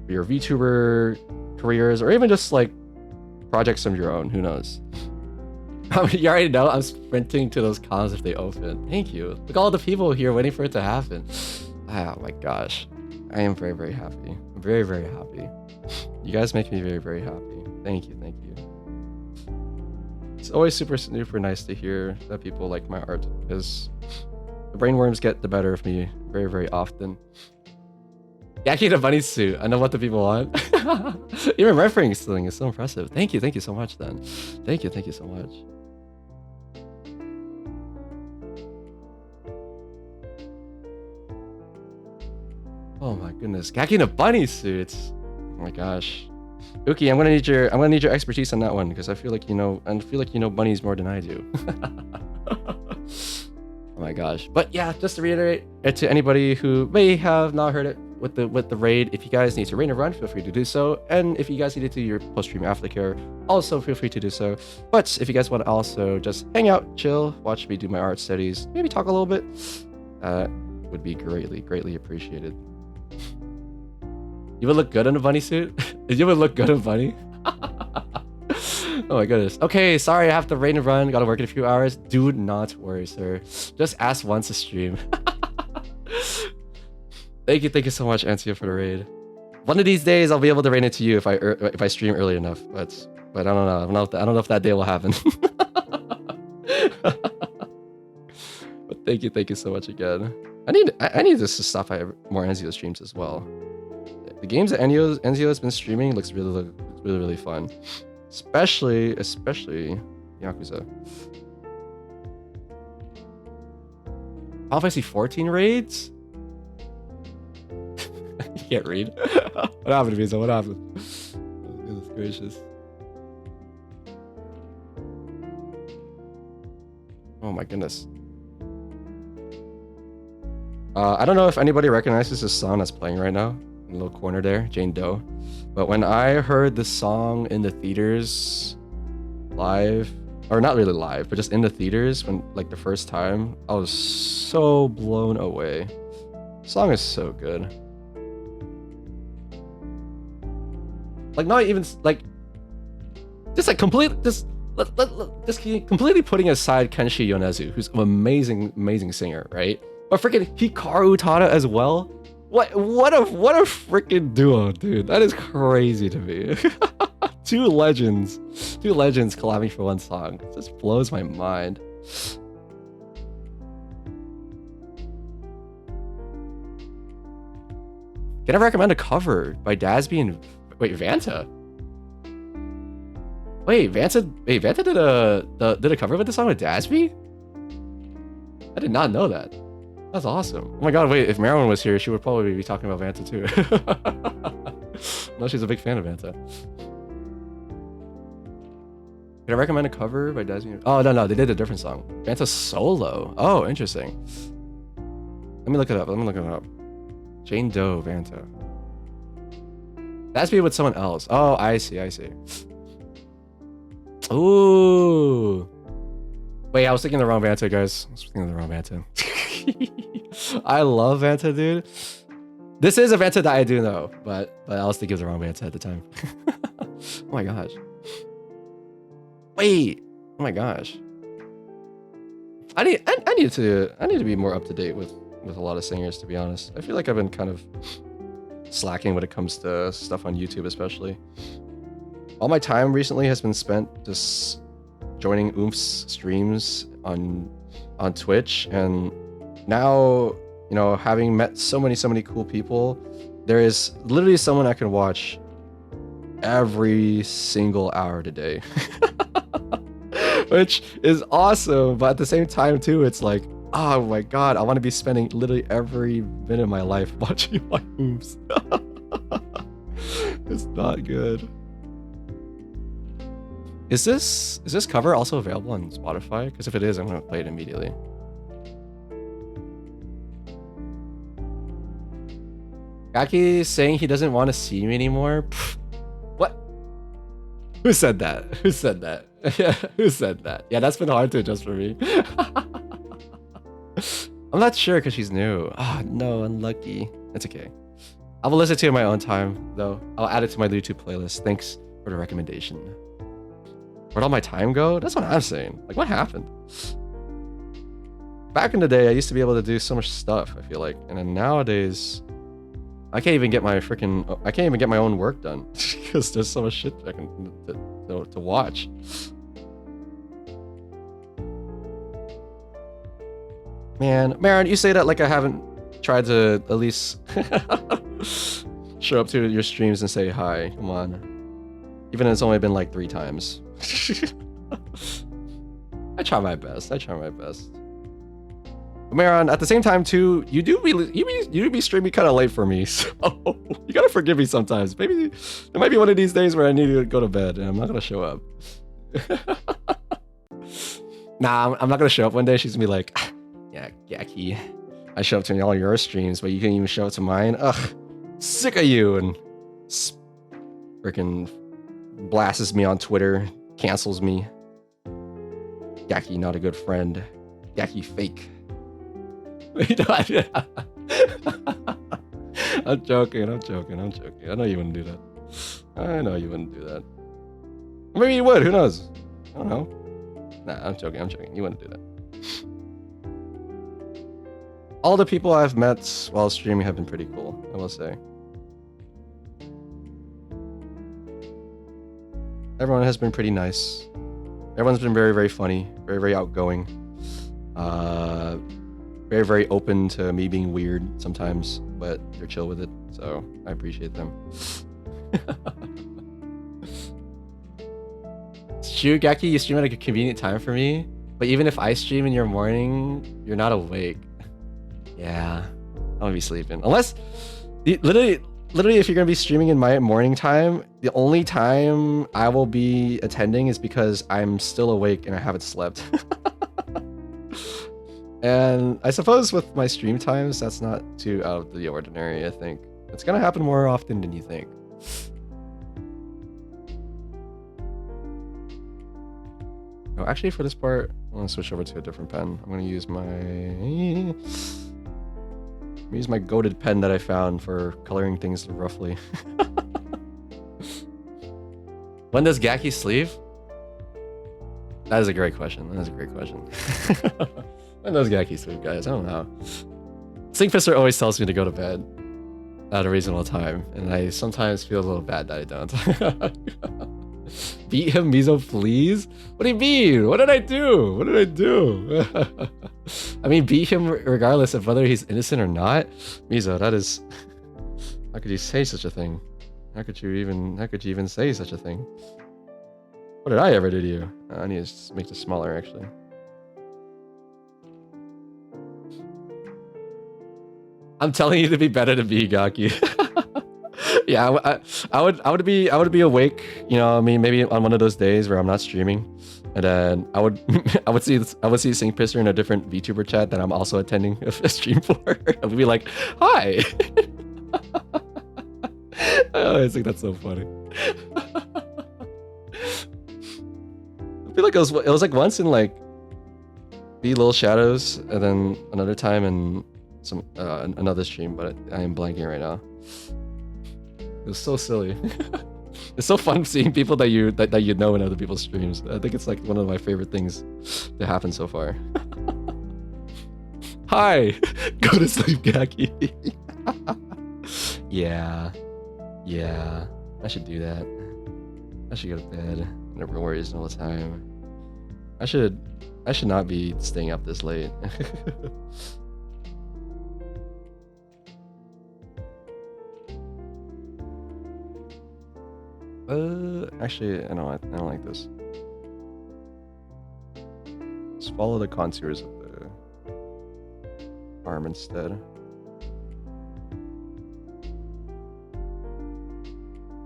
your VTuber careers, or even just like projects of your own. Who knows? You already know I'm sprinting to those comms if they open. Thank you. Look at all the people here waiting for it to happen. Oh my gosh. I am very happy. I'm very happy. You guys make me very happy. Thank you. It's always super nice to hear that people like my art, because the brainworms get the better of me very often. Yaki the bunny suit. I know what the people want. Even referencing is so impressive. Thank you so much then. Thank you so much. Oh my goodness, Gaki in a bunny suit. Oh my gosh. Uki, I'm gonna need your expertise on that one, because I feel like you know bunnies more than I do. Oh my gosh. But yeah, just to reiterate to anybody who may have not heard it with the raid, if you guys need to raid and run, feel free to do so. And if you guys need to do your post-stream aftercare, also feel free to do so. But if you guys want to also just hang out, chill, watch me do my art studies, maybe talk a little bit, would be greatly appreciated. You would look good in a bunny suit? You would look good in a bunny? Oh my goodness. Okay, sorry, I have to raid and run. Gotta work in a few hours. Do not worry, sir. Just ask once a stream. Thank you so much, Antia, for the raid. One of these days, I'll be able to raid into you if I stream early enough. But I don't know. I don't know if that day will happen. But thank you so much again. I need to stop by more Enzio streams as well. The games that Enzio has been streaming looks really fun, especially Yakuza. Final Fantasy 14 raids? You can't read. What happened to me? So what happened? Goodness gracious. Oh my goodness. I don't know if anybody recognizes this song that's playing right now. In the little corner there, Jane Doe. But when I heard this song in the theaters live, or not really live, but just in the theaters when like the first time, I was so blown away. The song is so good. Like not even like just completely putting aside Kenshi Yonezu, who's an amazing singer, right? But freaking Hikaru Utada as well. What a freaking duo, dude. That is crazy to me. Two legends collabing for one song. It just blows my mind. Can I recommend a cover by Dasby and Vanta? Vanta did a cover with the song with Dasby? I did not know that. That's awesome. Oh my god, wait, if Marilyn was here, she would probably be talking about Vanta too. No, she's a big fan of Vanta. Can I recommend a cover by Dasby? Oh, no, they did a different song. Vanta solo. Oh, interesting. Let me look it up. Jane Doe, Vanta. Dasby with someone else. Oh, I see. Ooh. Wait, I was thinking the wrong Vanta, guys. I love Vanta, dude. This is a Vanta that I do know, but I was thinking of the wrong Vanta at the time. Oh my gosh. Wait. Oh my gosh. I need to be more up to date with a lot of singers, to be honest. I feel like I've been kind of slacking when it comes to stuff on YouTube, especially. All my time recently has been spent just joining Oomp's streams on Twitch, and now, you know, having met so many cool people, there is literally someone I can watch every single hour today. Which is awesome, but at the same time too, it's like, oh my god, I want to be spending literally every minute of my life watching my Oomps. It's not good. Is this cover also available on Spotify? Because if it is, I'm gonna play it immediately. Gaki saying he doesn't want to see me anymore. Pfft. What? Who said that? Yeah, who said that? Yeah, that's been hard to adjust for me. I'm not sure because she's new. Ah, no, unlucky. It's okay. I will listen to it in my own time, though. I'll add it to my YouTube playlist. Thanks for the recommendation. Where'd all my time go? That's what I'm saying. Like, what happened? Back in the day, I used to be able to do so much stuff, I feel like. And then nowadays, I can't even get my own work done because there's so much shit I can to watch. Man, Marin, you say that like I haven't tried to at least show up to your streams and say hi. Come on. Even if it's only been like 3 times. I try my best. But Marin, at the same time too, you do be streaming kind of late for me, so you gotta forgive me sometimes. Maybe there might be one of these days where I need to go to bed and I'm not gonna show up. Nah, I'm not gonna show up one day. She's gonna be like, yeah, Gaki, I show up to all your streams, but you can't even show up to mine. Ugh, sick of you. And freaking blasts me on Twitter, cancels me. Gaki, not a good friend. Gaki, fake. I'm joking. I know you wouldn't do that. Maybe you would, who knows? I don't know. Nah, I'm joking. You wouldn't do that. All the people I've met while streaming have been pretty cool, I will say. Everyone has been pretty nice. Everyone's been very, very funny, very, very outgoing. Very, very open to me being weird sometimes, but they're chill with it, so I appreciate them. True, Gaki, you stream at a convenient time for me, but even if I stream in your morning, you're not awake. Yeah, I'm gonna be sleeping. Unless, literally, if you're gonna be streaming in my morning time, the only time I will be attending is because I'm still awake and I haven't slept. And I suppose with my stream times, that's not too out of the ordinary, I think. It's gonna happen more often than you think. Oh, actually, for this part, I'm gonna switch over to a different pen. I'm gonna use my goated pen that I found for coloring things roughly. When does Gaki sleep? That is a great question. When does Gaki sleep, guys? I don't know. Sinkfisser always tells me to go to bed at a reasonable time, and I sometimes feel a little bad that I don't. Beat him, Mizo, please? What do you mean? What did I do? What did I do? I mean, beat him regardless of whether he's innocent or not. Mizo, that is... How could you say such a thing? How could you even say such a thing? What did I ever do to you? I need to make this smaller, actually. I'm telling you to be better than me, Gaki. Yeah, I would be awake, you know, I mean, maybe on one of those days where I'm not streaming, and then I would see Sinkfisser in a different VTuber chat that I'm also attending a stream for. I would be like, hi. I always think that's so funny. I feel like it was like once in like Be Little Shadows, and then another time in some another stream, but I am blanking right now. It was so silly. It's so fun seeing people that you know in other people's streams. I think it's like one of my favorite things to happen so far. Hi, go to sleep, Gaki. Yeah, I should do that. I should go to bed. Never worries all the time. I should not be staying up this late. Actually, I don't like this. Let's follow the contours of the arm instead.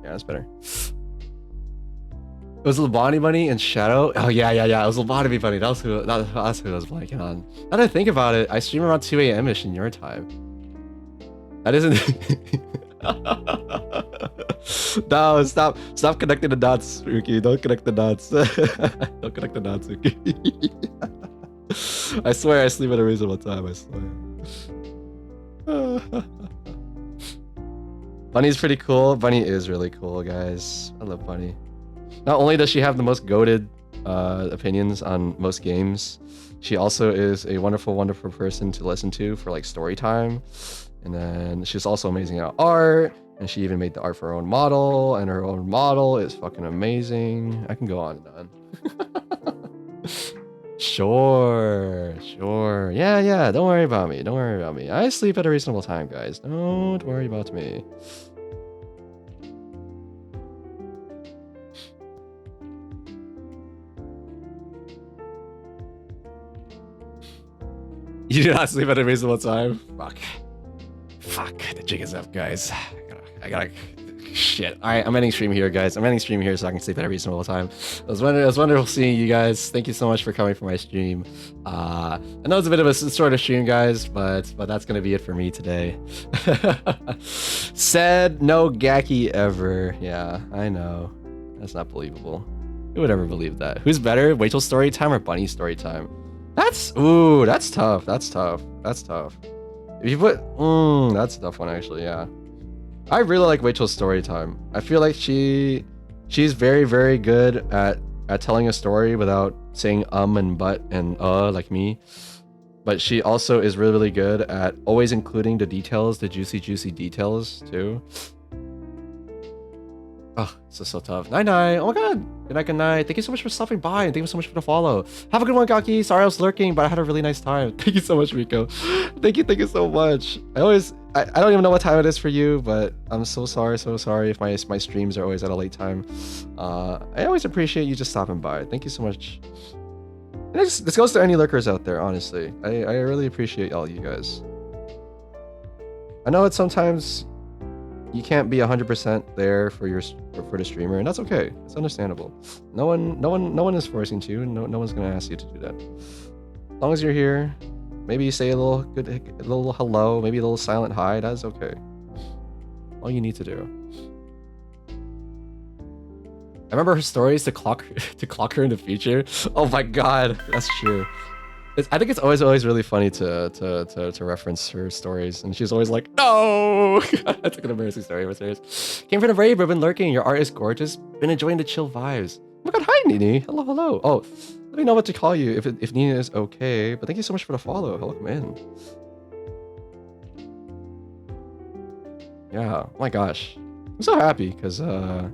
Yeah, that's better. It was Lobotomy Bunny and Shadow. Oh yeah. It was Lobotomy Bunny. That's who I was blanking on. Now that I think about it, I stream around 2 a.m. ish in your time. That isn't. No, stop connecting the dots, Ruki. Don't connect the dots. Don't connect the dots, Ruki. I swear I sleep at a reasonable time, I swear. Bunny's pretty cool. Bunny is really cool, guys. I love Bunny. Not only does she have the most goated opinions on most games, she also is a wonderful, wonderful person to listen to for like story time. And then she's also amazing at art. And she even made the art for her own model, and her own model is fucking amazing. I can go on and on. Sure. Yeah, don't worry about me. I sleep at a reasonable time, guys. Don't worry about me. You do not sleep at a reasonable time? Fuck, the jig is up, guys. I gotta shit. Alright, I'm ending stream here, guys. I'm ending stream here so I can sleep at a reasonable time. It was wonderful seeing you guys. Thank you so much for coming for my stream. I know it's a bit of a sort of stream, guys, but that's gonna be it for me today. Said no Gaki ever. Yeah, I know. That's not believable. Who would ever believe that? Who's better, Rachel's story time or Bunny's story time? That's tough. That's tough. If you put, that's a tough one actually. Yeah, I really like Rachel's story time. I feel like she's very, very good at telling a story without saying and but and like me. But she also is really, really good at always including the details, the juicy details too. Oh, this is so tough. Night. Oh my god. Good night. Thank you so much for stopping by, and thank you so much for the follow. Have a good one, Gaki. Sorry I was lurking, but I had a really nice time. Thank you so much, Rico. Thank you so much. I don't even know what time it is for you, but I'm so sorry if my streams are always at a late time. I always appreciate you just stopping by. Thank you so much. And this goes to any lurkers out there, honestly. I really appreciate all you guys. I know it's sometimes you can't be 100% there for the streamer, and that's okay. It's understandable. No one is forcing you. No one's gonna ask you to do that. As long as you're here, maybe you say a little hello, maybe a little silent hi. That's okay. All you need to do. I remember her stories to clock her in the future. Oh my god, that's true. I think it's always really funny to reference her stories, and she's always like, no! That's like an embarrassing story, but serious. Came from the brave, been lurking. Your art is gorgeous. Been enjoying the chill vibes. Oh my god, hi Nini. Hello. Oh, let me know what to call you if Nina is okay. But thank you so much for the follow. Welcome in. Yeah, oh my gosh. I'm so happy because we're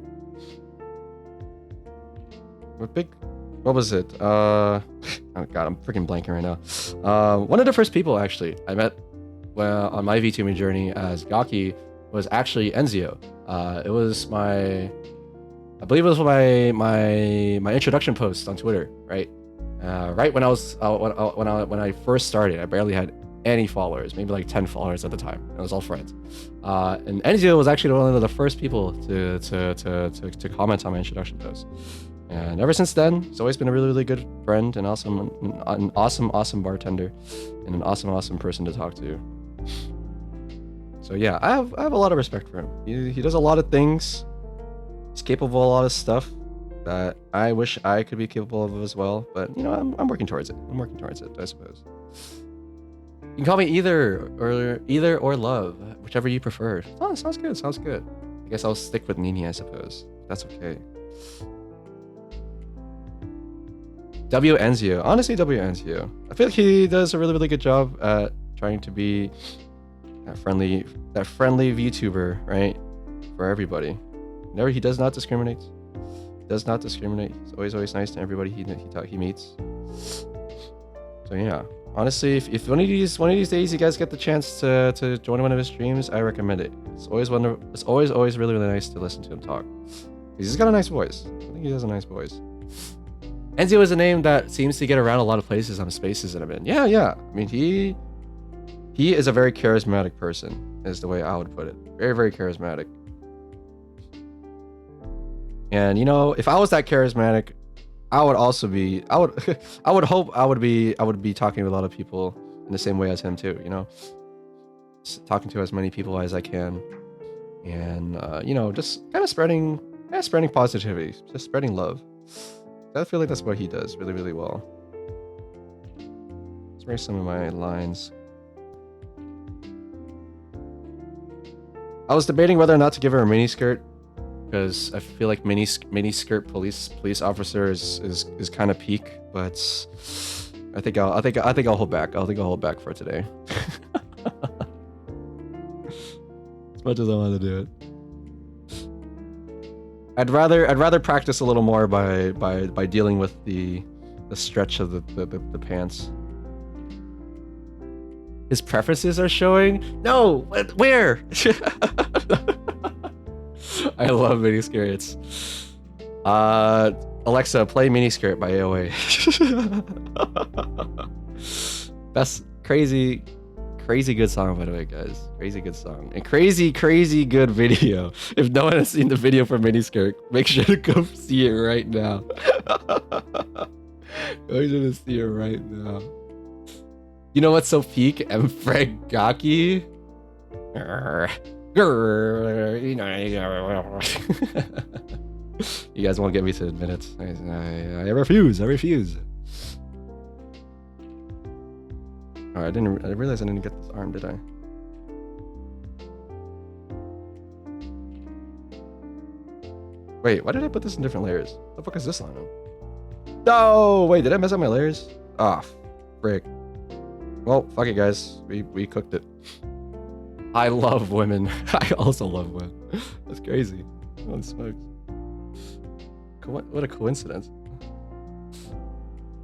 big. What was it? Oh god, I'm freaking blanking right now. One of the first people actually I met on my VTubing journey as Gaki was actually Enzio. It was I believe it was my introduction post on Twitter, right? Right when I was when I first started, I barely had any followers, maybe like 10 followers at the time. It was all friends. And Enzio was actually one of the first people to comment on my introduction post. And ever since then, he's always been a really, really good friend and an awesome bartender and an awesome person to talk to. So yeah, I have a lot of respect for him. He does a lot of things. He's capable of a lot of stuff that I wish I could be capable of as well. But you know, I'm working towards it. I'm working towards it, I suppose. You can call me either or love, whichever you prefer. Oh, sounds good. Sounds good. I guess I'll stick with Nini, I suppose. That's okay. W Enzio. Honestly, W Enzio. I feel like he does a really, really good job at trying to be that friendly VTuber, right? For everybody. He does not discriminate. Does not discriminate. He's always nice to everybody he meets. So yeah. Honestly, if one of these days you guys get the chance to join one of his streams, I recommend it. It's always really, really nice to listen to him talk. He's got a nice voice. I think he has a nice voice. Enzio is a name that seems to get around a lot of places on spaces that I'm in. Yeah. I mean, he is a very charismatic person, is the way I would put it. Very, very charismatic. And you know, if I was that charismatic, I would hope I would be talking to a lot of people in the same way as him too, you know. Just talking to as many people as I can. And you know, just kind of spreading positivity, just spreading love. I feel like that's what he does really, really well. Let's write some of my lines. I was debating whether or not to give her a miniskirt because I feel like miniskirt police officer is kind of peak, but I think I'll hold back. I'll hold back for today. As much as I want to do it. I'd rather practice a little more by dealing with the stretch of the pants. His preferences are showing? No! Where? I love miniskirts. Alexa, play Miniskirt by AOA. Best crazy good song, by the way, guys. Crazy good song. And crazy good video. If no one has seen the video for Miniskirt, make sure to go see it right now. Make sure to see it right now. You know what's so peak? Mfreg Gaki? You guys won't get me to admit it. I refuse. Alright, I realized I didn't get this arm, did I? Wait, why did I put this in different layers? What the fuck is this line on? No! Wait, did I mess up my layers? Ah, frick. Well, fuck it, guys. We cooked it. I love women. I also love women. That's crazy. Holy smokes. What a coincidence.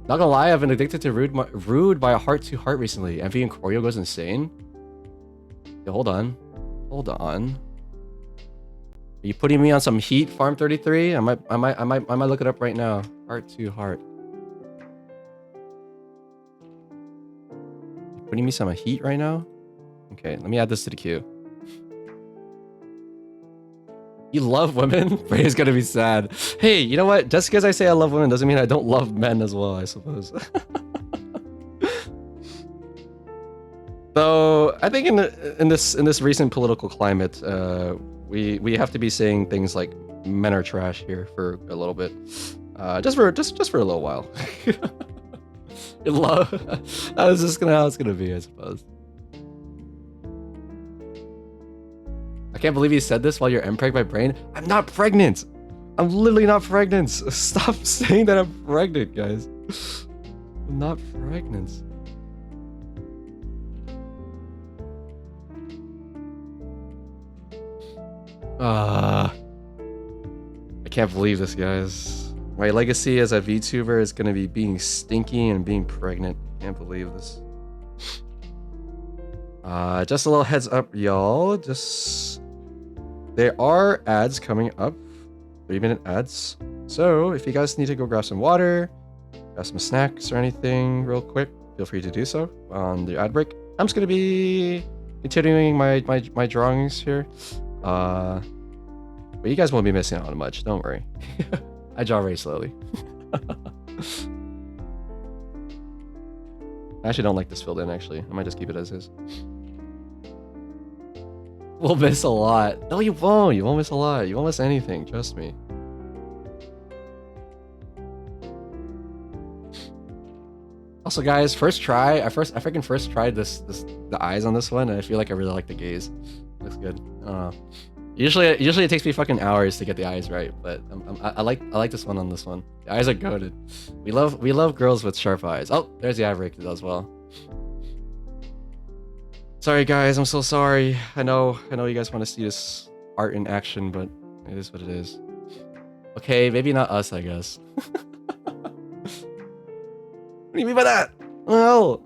Not gonna lie, I've been addicted to Rude by a Heart to Heart recently. Envy and Choreo goes insane. Yeah, hold on. Are you putting me on some heat, Farm 33? I might look it up right now. Heart to Heart. You putting me some heat right now? Okay, let me add this to the queue. You love women? Freya's gonna be sad. Hey, you know what? Just because I say I love women doesn't mean I don't love men as well, I suppose. So I think in this recent political climate, we have to be saying things like men are trash here for a little bit, just for a little while. Love. That's just how it's gonna be, I suppose. I can't believe you said this while you're impreg by brain. I'm not pregnant. I'm literally not pregnant. Stop saying that I'm pregnant, guys. I'm not pregnant. I can't believe this, guys. My legacy as a VTuber is gonna be being stinky and being pregnant. Can't believe this. Just a little heads up, y'all. There are ads coming up, 3-minute ads. So if you guys need to go grab some water, grab some snacks or anything real quick, feel free to do so on the ad break. I'm just gonna be continuing my drawings here. But you guys won't be missing out on much, don't worry. I draw very slowly. I actually don't like this filled in, actually. I might just keep it as is. We'll miss a lot. No, you won't. You won't miss a lot. You won't miss anything. Trust me. Also, guys, first try. I freaking first tried the eyes on this one, and I feel like I really like the gaze. Looks good. Usually it takes me fucking hours to get the eyes right, but I like this one on this one. The eyes are goated. We love girls with sharp eyes. Oh, there's the eye break as well. Sorry guys, I'm so sorry. I know you guys want to see this art in action, but it is what it is. Okay, maybe not us, I guess. What do you mean by that? Well,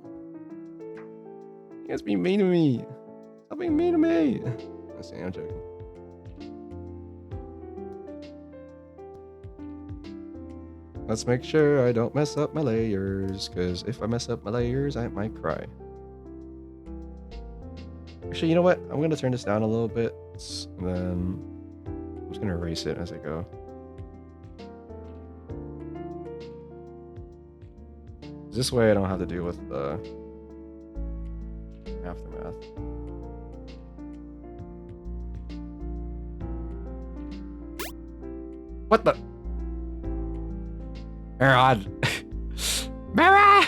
you guys being mean to me. Stop being mean to me. I'm joking. Let's make sure I don't mess up my layers, because if I mess up my layers, I might cry. Actually, you know what? I'm going to turn this down a little bit, and then I'm just going to erase it as I go. This way I don't have to deal with the aftermath. What the? Meron! Meron!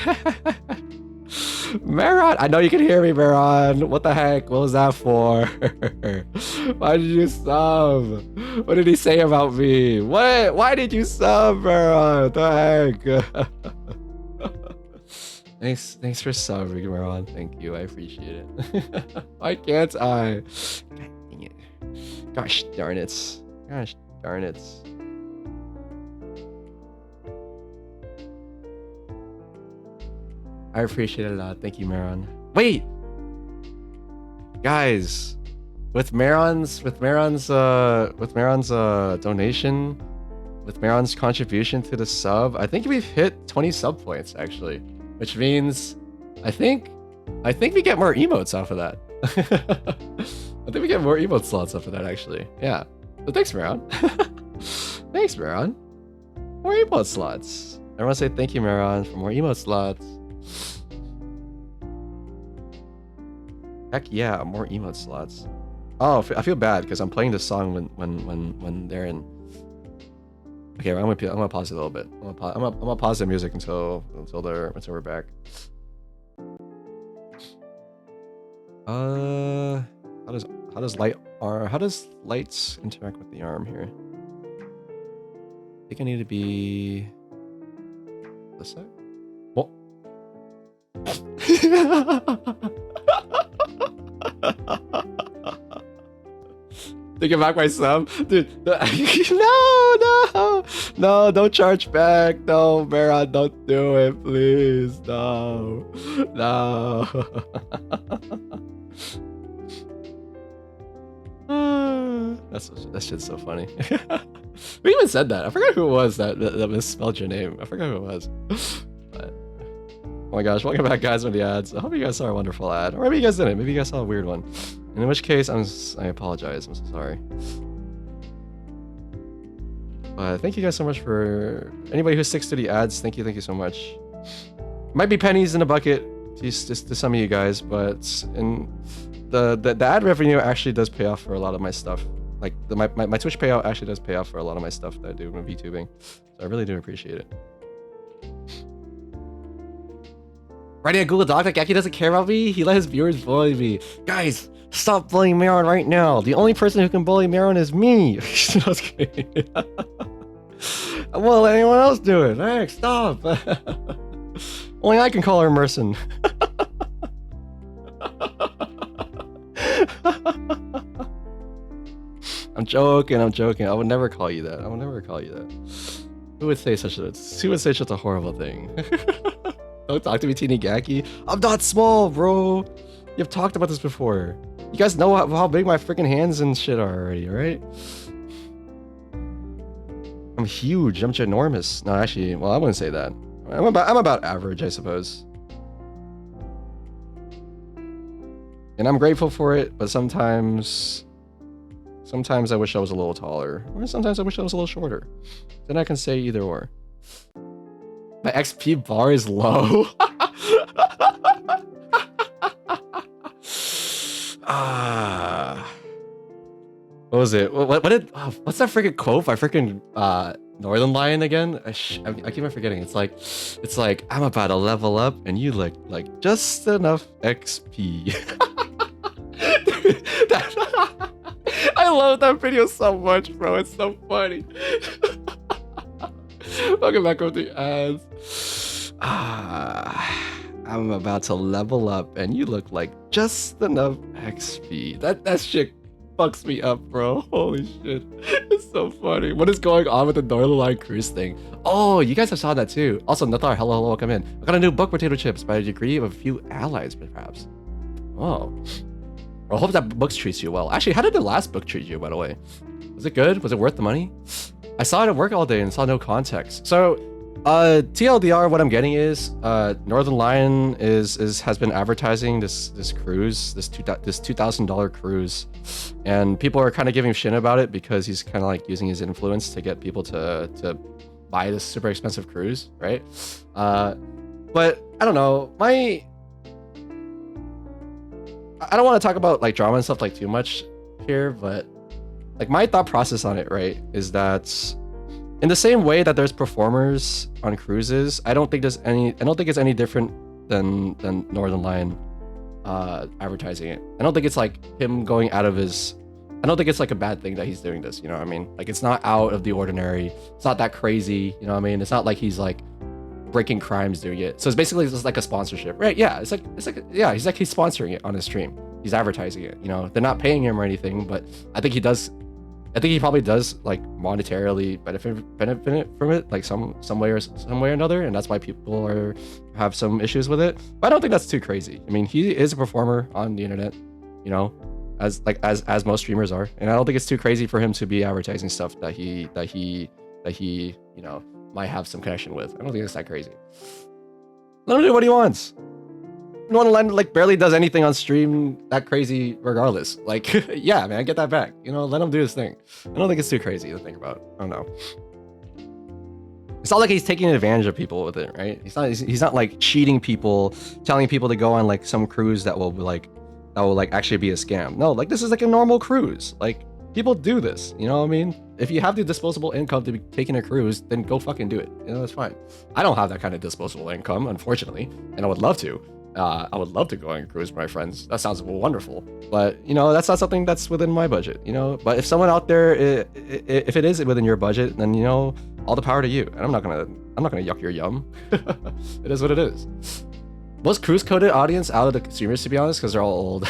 Meron! I know you can hear me, Meron. What the heck? What was that for? Why did you sub? What did he say about me? What? Why did you sub, Meron? What the heck? Thanks for subbing, Meron. Thank you. I appreciate it. Why can't I? God dang it. Gosh darn it. Gosh darn it. I appreciate it a lot. Thank you, Meron. Wait, guys, with Meron's donation, with Meron's contribution to the sub, I think we've hit 20 sub points actually, which means I think we get more emotes off of that. I think we get more emote slots off of that actually. Yeah. So thanks, Meron. Thanks, Meron. More emote slots. I want to say thank you, Meron, for more emote slots. Heck yeah, more emote slots. Oh, I feel bad because I'm playing this song when they're in. Okay, I'm gonna pause it a little bit. I'm gonna pause the music until we're back. How does lights interact with the arm here? I think I need to be this side. What? Taking back my sub, dude. No, don't charge back. No, Meron, don't do it, please. No. That shit's so funny. Who even said that? I forgot who it was that misspelled your name. I forgot who it was. But, oh my gosh, welcome back, guys, with the ads. I hope you guys saw a wonderful ad. Or maybe you guys didn't. Maybe you guys saw a weird one. In which case, I apologize. I'm so sorry. But thank you guys so much for anybody who sticks to the ads. Thank you so much. Might be pennies in a bucket to some of you guys, but the ad revenue actually does pay off for a lot of my stuff. Like my Twitch payout actually does pay off for a lot of my stuff that I do when VTubing. So I really do appreciate it. Writing a Google Doc that Gaki doesn't care about me? He let his viewers bully me. Guys, stop bullying Meron right now. The only person who can bully Meron is me. I was kidding. I won't let anyone else do it. Hey, stop. Only I can call her Merson. I'm joking. I'm joking. I would never call you that. I would never call you that. Who would say such a horrible thing? Don't talk to me, Teeny Gaki. I'm not small, bro. You've talked about this before. You guys know how big my freaking hands and shit are already, right? I'm huge. I'm ginormous. No, actually, well, I wouldn't say that. I'm about average, I suppose. And I'm grateful for it, but sometimes I wish I was a little taller, or sometimes I wish I was a little shorter. Then I can say either or. My XP bar is low. What was it? What's that freaking quote by freaking Northern Lion again? I keep on forgetting. It's like I'm about to level up, and you look like just enough XP. I love that video so much, bro. It's so funny. Welcome back with the ads. I'm about to level up, and you look like just enough XP. That shit fucks me up, bro. Holy shit. It's so funny. What is going on with the Northern Lion Cruise thing? Oh, you guys have saw that too. Also, Nathar, hello, welcome in. I got a new book, Potato Chips, by a degree of a few allies, perhaps. Oh. I hope that book treats you well. Actually, how did the last book treat you, by the way? Was it good? Was it worth the money? I saw it at work all day and saw no context. So, TLDR, what I'm getting is, Northern Lion has been advertising this cruise, this $2,000 cruise, and people are kind of giving shit about it because he's kind of like using his influence to get people to buy this super expensive cruise, right? But I don't know, I don't want to talk about like drama and stuff like too much here, but like my thought process on it, right, is that in the same way that there's performers on cruises, I don't think it's any different than Northern Lion advertising it. I don't think it's like him going out of his. I don't think it's like a bad thing that he's doing this. You know what I mean? Like it's not out of the ordinary. It's not that crazy. You know what I mean? It's not like he's like breaking crimes doing it. So it's basically just like a sponsorship, right? Yeah, it's like yeah, he's sponsoring it on his stream. He's advertising it. You know, they're not paying him or anything, but I think he probably does like monetarily benefit from it, like some way or another, and that's why people have some issues with it. But I don't think that's too crazy. I mean, he is a performer on the internet, you know, as most streamers are, and I don't think it's too crazy for him to be advertising stuff that he you know might have some connection with. I don't think it's that crazy. Let him do what he wants. Northern Lion like barely does anything on stream that crazy regardless. Like, yeah, man, get that back. You know, let him do his thing. I don't think it's too crazy to think about. I don't know. It's not like he's taking advantage of people with it, right? He's not like cheating people, telling people to go on like some cruise that will actually be a scam. No, like this is like a normal cruise. Like people do this, you know what I mean? If you have the disposable income to be taking a cruise, then go fucking do it. You know, that's fine. I don't have that kind of disposable income, unfortunately, and I would love to. I would love to go on a cruise with my friends. That sounds wonderful. But, you know, that's not something that's within my budget, you know? But if someone out there, if it is within your budget, then, you know, all the power to you. And I'm not gonna yuck your yum. It is what it is. Most cruise coded audience out of the streamers, to be honest, because they're all old.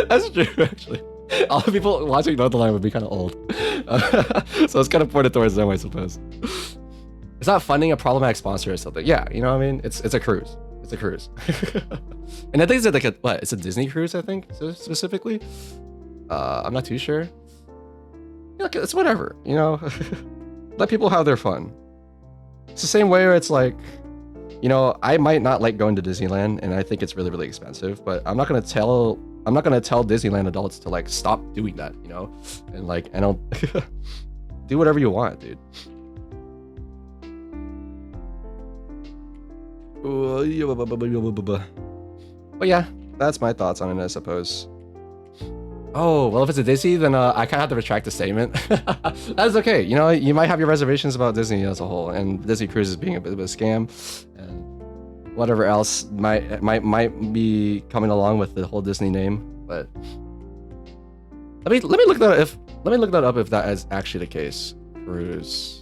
That's true, actually. All the people watching Northern Lion would be kind of old. So it's kind of pointed towards them, I suppose. It's not funding a problematic sponsor or something. Yeah, you know what I mean? It's a cruise. It's a cruise. And I think it's like it's a Disney cruise, I think, specifically. I'm not too sure. Look, it's whatever, you know. Let people have their fun. It's the same way where it's like, you know, I might not like going to Disneyland, and I think it's really, really expensive, but I'm not gonna tell Disneyland adults to like stop doing that, you know, and like, I don't do whatever you want, dude. But yeah, that's my thoughts on it, I suppose. Oh, well, if it's a Disney, then I kind of have to retract the statement. That's okay. You know, you might have your reservations about Disney as a whole, and Disney Cruises being a bit of a scam, and whatever else might be coming along with the whole Disney name. But let me look that up if that is actually the case. Cruise.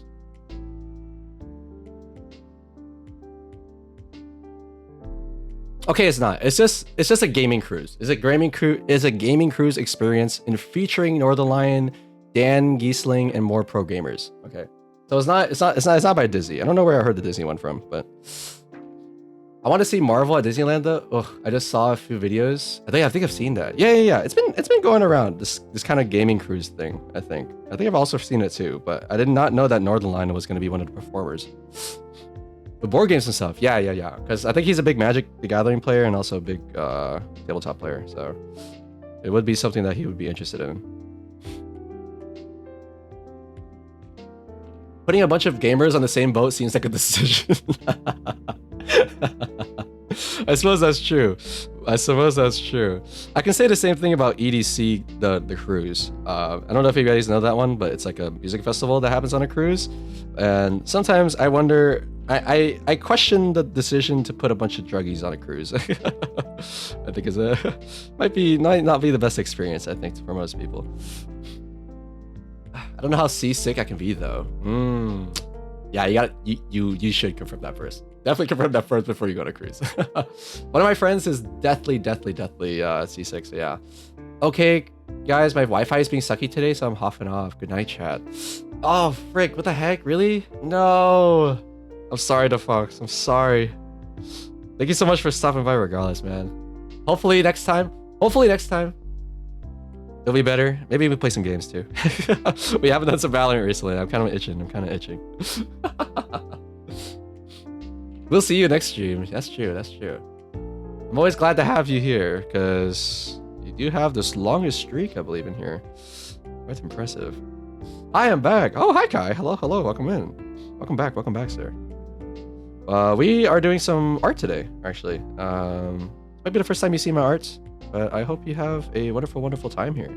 Okay, it's not. It's just a gaming cruise. Is a gaming cruise experience in featuring Northernlion, Dan Giesling, and more pro gamers. Okay, so it's not by Disney. I don't know where I heard the Disney one from, but I want to see Marvel at Disneyland though. Ugh, I just saw a few videos. I think I've seen that. Yeah. It's been going around this kind of gaming cruise thing. I think I've also seen it too, but I did not know that Northernlion was going to be one of the performers. The board games and stuff, yeah. Because I think he's a big Magic the Gathering player and also a big tabletop player. So it would be something that he would be interested in. Putting a bunch of gamers on the same boat seems like a decision. I suppose that's true. I can say the same thing about EDC, the cruise. I don't know if you guys know that one, but it's like a music festival that happens on a cruise. And sometimes I wonder, I question the decision to put a bunch of druggies on a cruise. I think might not be the best experience, I think, for most people. I don't know how seasick I can be though. Yeah, you should confirm that first. Definitely confirm that first before you go to cruise. One of my friends is deathly seasick, so yeah. Okay, guys, my Wi-Fi is being sucky today, so I'm hopping off. Good night, chat. Oh, frick, what the heck, really? No. I'm sorry, DeFox, I'm sorry. Thank you so much for stopping by regardless, man. Hopefully next time, it'll be better. Maybe we play some games too. We haven't done some Valorant recently. I'm kind of itching. We'll see you next stream. That's true. I'm always glad to have you here because you do have this longest streak, I believe, in here. Quite impressive. I am back. Oh, hi, Kai. Hello. Welcome in. Welcome back, sir. We are doing some art today, actually. Might be the first time you see my art, but I hope you have a wonderful time here.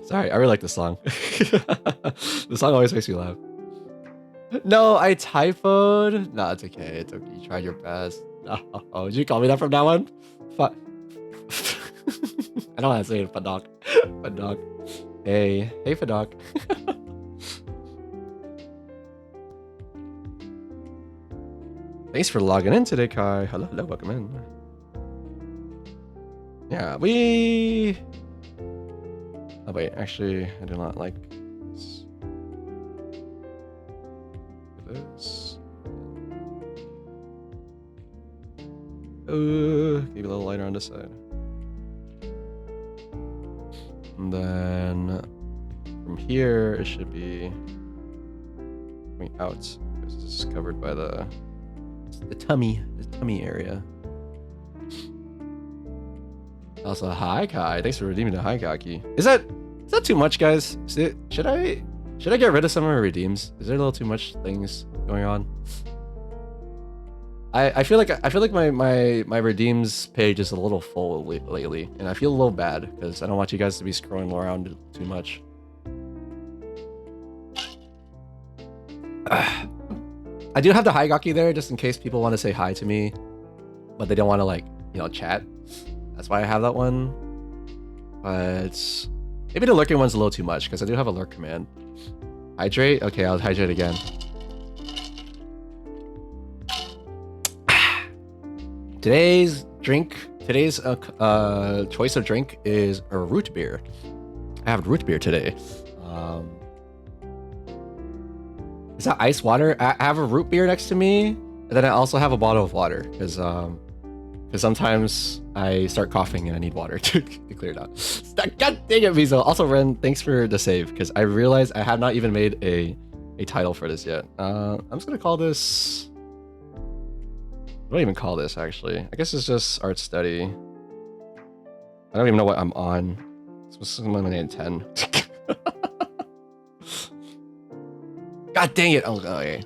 Sorry, I really like this song. The song always makes me laugh. No, I typoed. No, it's okay. You tried your best. No, did you call me that from now on? I don't want to say it, Fadok. Hey, Fadok. Thanks for logging in today, Kai. Hello, welcome in. Yeah, oh wait, actually, I do not like this. Maybe a little lighter on this side. And then from here, it should be coming out because this is covered by the tummy area. Also, hi Kai. Thanks for redeeming the hi Kaki. Is that too much, guys? Should I get rid of some of my redeems? Is there a little too much things going on? I feel like my redeems page is a little full lately, and I feel a little bad because I don't want you guys to be scrolling around too much. I do have the Haigaki there just in case people want to say hi to me, but they don't want to chat. That's why I have that one. But maybe the lurking one's a little too much because I do have a lurk command. Hydrate? Okay, I'll hydrate again. Today's choice of drink is a root beer. I have root beer today. Is that ice water? I have a root beer next to me, and then I also have a bottle of water because sometimes I start coughing and I need water to clear it out. God dang it, Mizo. Also, Ren, thanks for the save because I realized I have not even made a title for this yet. I'm just gonna call this. What do I even call this, actually? I guess it's just art study. I don't even know what I'm on. This is my name 10. God dang it. Oh, okay.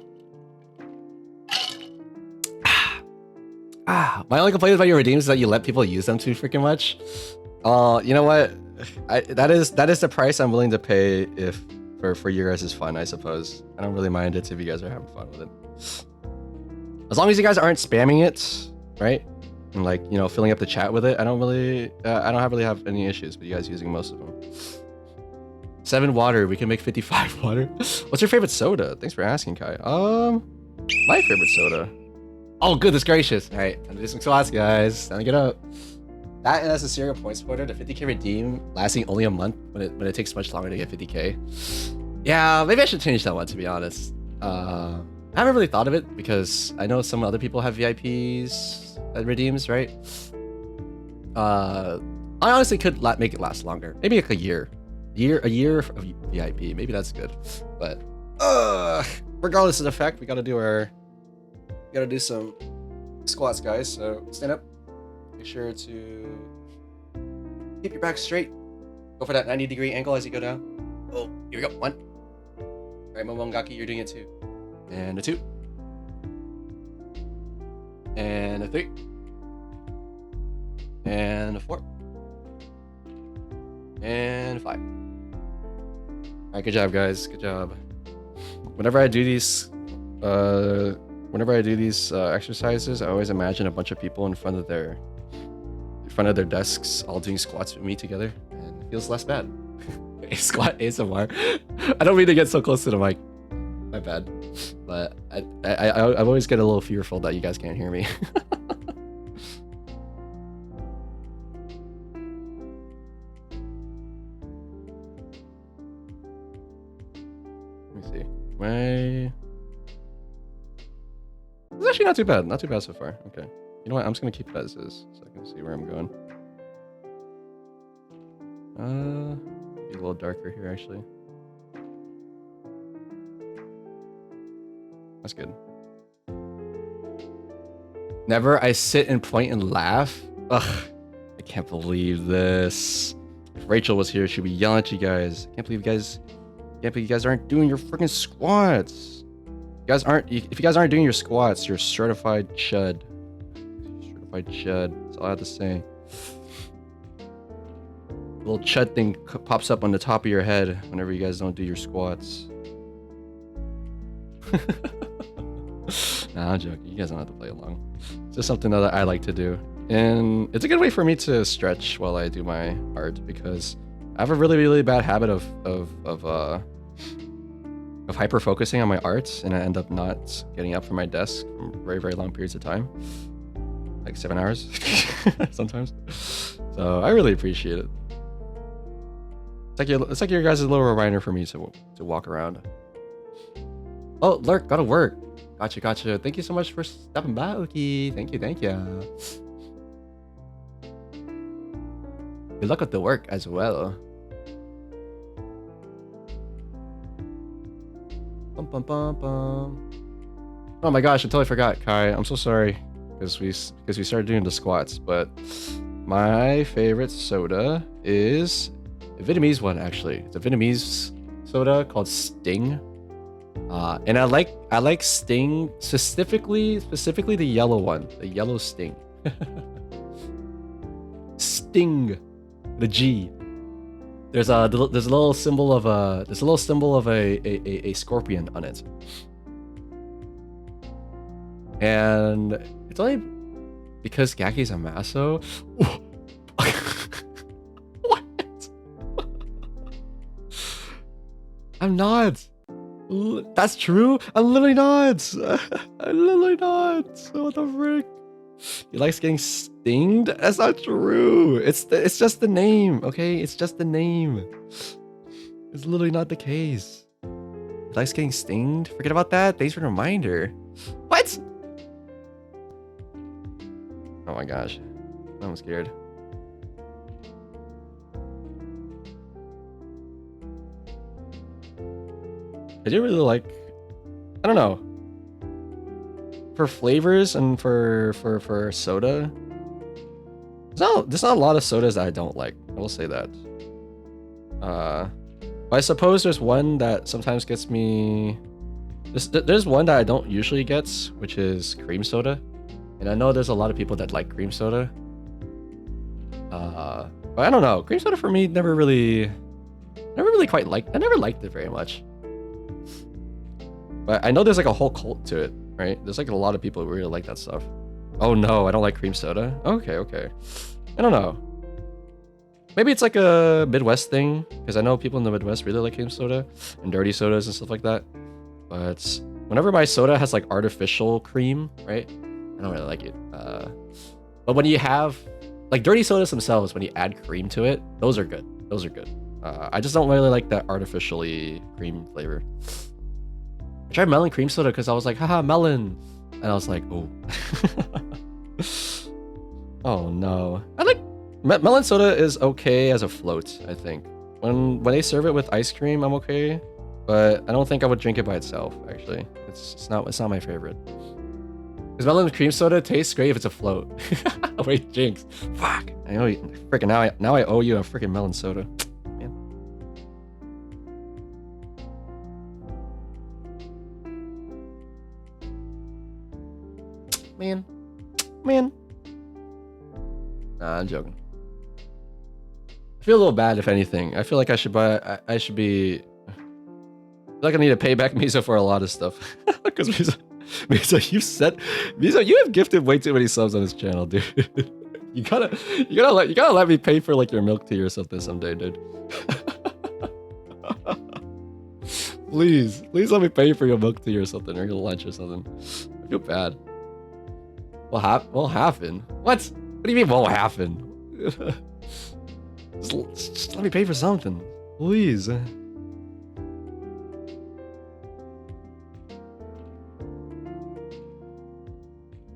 My only complaint about your redeems is that you let people use them too freaking much. You know what? That is the price I'm willing to pay for your guys' fun, I suppose. I don't really mind it if you guys are having fun with it. As long as you guys aren't spamming it, right? And filling up the chat with it, I don't really have any issues with you guys using most of them. 7 water. We can make 55 water. What's your favorite soda? Thanks for asking, Kai. My favorite soda. Oh, goodness gracious. All right, time to do some squats, guys. Time to get up. That and as a serial point splitter, the 50k redeem lasting only a month when it takes much longer to get 50k. Yeah, maybe I should change that one, to be honest. I haven't really thought of it because I know some other people have VIPs that redeems, right? I honestly could make it last longer. Maybe like a year of VIP. Maybe that's good. But regardless of the fact, we gotta do some squats, guys. So stand up. Make sure to keep your back straight. Go for that 90-degree angle as you go down. Oh, here we go. 1. All right, Momongaki, you're doing it too. And a 2. And a 3. And a 4. And 5. All right, good job, guys. Good job. Whenever I do these exercises, I always imagine a bunch of people in front of their desks all doing squats with me together, and it feels less bad. Squat ASMR. I don't mean to get so close to the mic. My bad. But I always get a little fearful that you guys can't hear me. Let me see. It's actually not too bad. Not too bad so far. Okay. You know what? I'm just gonna keep it as is, so I can see where I'm going. Be a little darker here, actually. That's good. Never. I sit and point and laugh. Ugh. I can't believe this. If Rachel was here, she'd be yelling at you guys. I can't believe you guys aren't doing your freaking squats. If you guys aren't doing your squats, you're certified chud. Certified chud. That's all I have to say. A little chud thing pops up on the top of your head whenever you guys don't do your squats. Nah, I'm joking. You guys don't have to play along. It's just something that I like to do. And it's a good way for me to stretch while I do my art, because I have a really, really bad habit of hyper focusing on my art, and I end up not getting up from my desk for very, very long periods of time, like 7 hours sometimes. So I really appreciate it. It's like your guys' little reminder for me to walk around. Oh, Lurk, gotta work. Gotcha. Thank you so much for stopping by, Oki. Thank you. Good luck with the work as well. Oh my gosh, I totally forgot, Kai. I'm so sorry because we started doing the squats, but my favorite soda is a Vietnamese one, actually. It's a Vietnamese soda called Sting. And I like Sting, specifically the yellow one, the yellow Sting. Sting, the G. There's a little symbol of a scorpion on it, and it's only because Gaki's a Maso. What? I'm not. That's true. I'm literally not. What the frick? He likes getting stinged? That's not true. It's just the name, okay? It's just the name. It's literally not the case. He likes getting stinged? Forget about that. Thanks for the reminder. What? Oh my gosh. I'm scared. I do really like, I don't know, for flavors and for soda, there's not a lot of sodas that I don't like. I will say that. I suppose there's one that sometimes gets me. There's one that I don't usually get, which is cream soda, and I know there's a lot of people that like cream soda. But I don't know. Cream soda for me never really quite liked. I never liked it very much. But I know there's like a whole cult to it, right? There's like a lot of people who really like that stuff. Oh no, I don't like cream soda. Okay. I don't know. Maybe it's like a Midwest thing, because I know people in the Midwest really like cream soda and dirty sodas and stuff like that. But whenever my soda has like artificial cream, right? I don't really like it. But when you have like dirty sodas themselves, when you add cream to it, those are good. Those are good. I just don't really like that artificially cream flavor. I tried melon cream soda because I was like, haha, melon. And I was like, oh. Oh no. I like melon soda is okay as a float, I think. When they serve it with ice cream, I'm okay. But I don't think I would drink it by itself, actually. It's not my favorite. Because melon cream soda tastes great if it's a float. Wait, Jinx. Fuck. I owe you. Freaking now I owe you a freaking melon soda. Man. Nah, I'm joking. I feel a little bad, if anything. I feel like I should buy. I should be. I feel like I need to pay back Miso for a lot of stuff. Because Miso, you have gifted way too many subs on this channel, dude. You gotta let me pay for like your milk tea or something someday, dude. Please let me pay for your milk tea or something, or your lunch or something. I feel bad. Won't happen? What? What do you mean won't happen? just let me pay for something, please.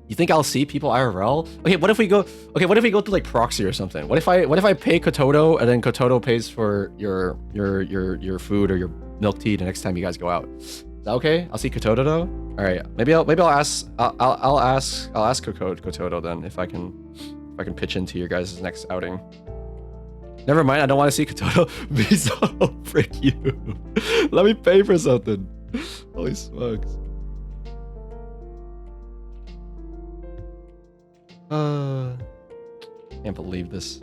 You think I'll see people IRL? Okay, what if we go to like Proxy or something? What if I pay Kotodo and then Kotodo pays for your food or your milk tea the next time you guys go out? Is that okay? I'll see Kotodo though. All right, maybe I'll ask Kotodo then if I can pitch into your guys' next outing. Never mind, I don't want to see Kotodo. Miso, frick you. Let me pay for something. Holy smokes. Can't believe this.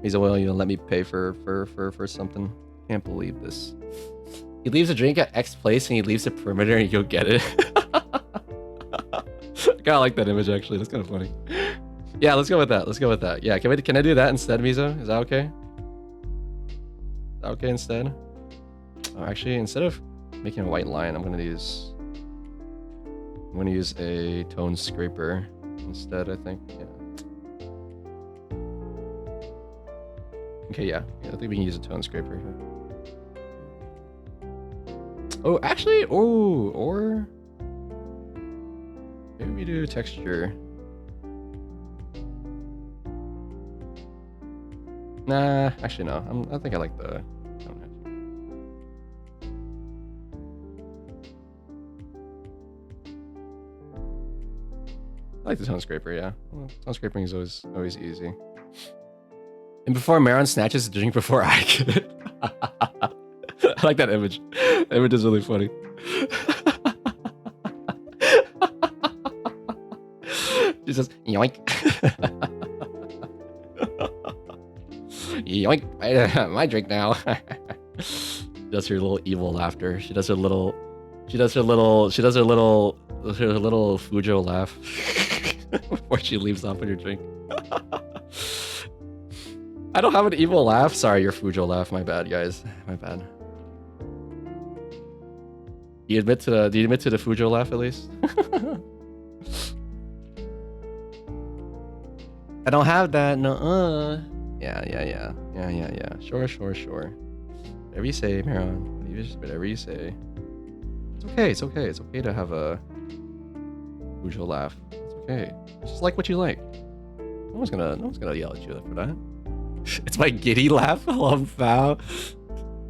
Miso, will you let me pay for something? Can't believe this. He leaves a drink at X place and he leaves a perimeter and you'll get it. I kinda like that image actually. That's kind of funny. Yeah, let's go with that. Yeah, can I do that instead, Miso? Is that okay? Is that okay instead? Oh, actually, instead of making a white line, I'm gonna use a tone scraper instead, I think. Yeah. Okay, yeah. I think we can use a tone scraper here. Oh, actually, or maybe we do texture. Nah, actually no. I think I like the tone edge. I like the tone scraper, yeah. Well, tone scraping is always easy. And before Maron snatches the drink before I get it. I like that image. The image is really funny. She says, yoink. Yoink, my drink now. She does her little evil laughter. She does her little Fujo laugh before she leaves off with your drink. I don't have an evil laugh. Sorry, your Fujo laugh. My bad, guys. My bad. Do you admit to the Fujo laugh at least? I don't have that. No. Yeah. Sure. Whatever you say, Maron. Whatever you say. It's okay. It's okay to have a Fujo laugh. It's okay. It's just like what you like. No one's gonna yell at you for that. It's my giddy laugh. Love foul.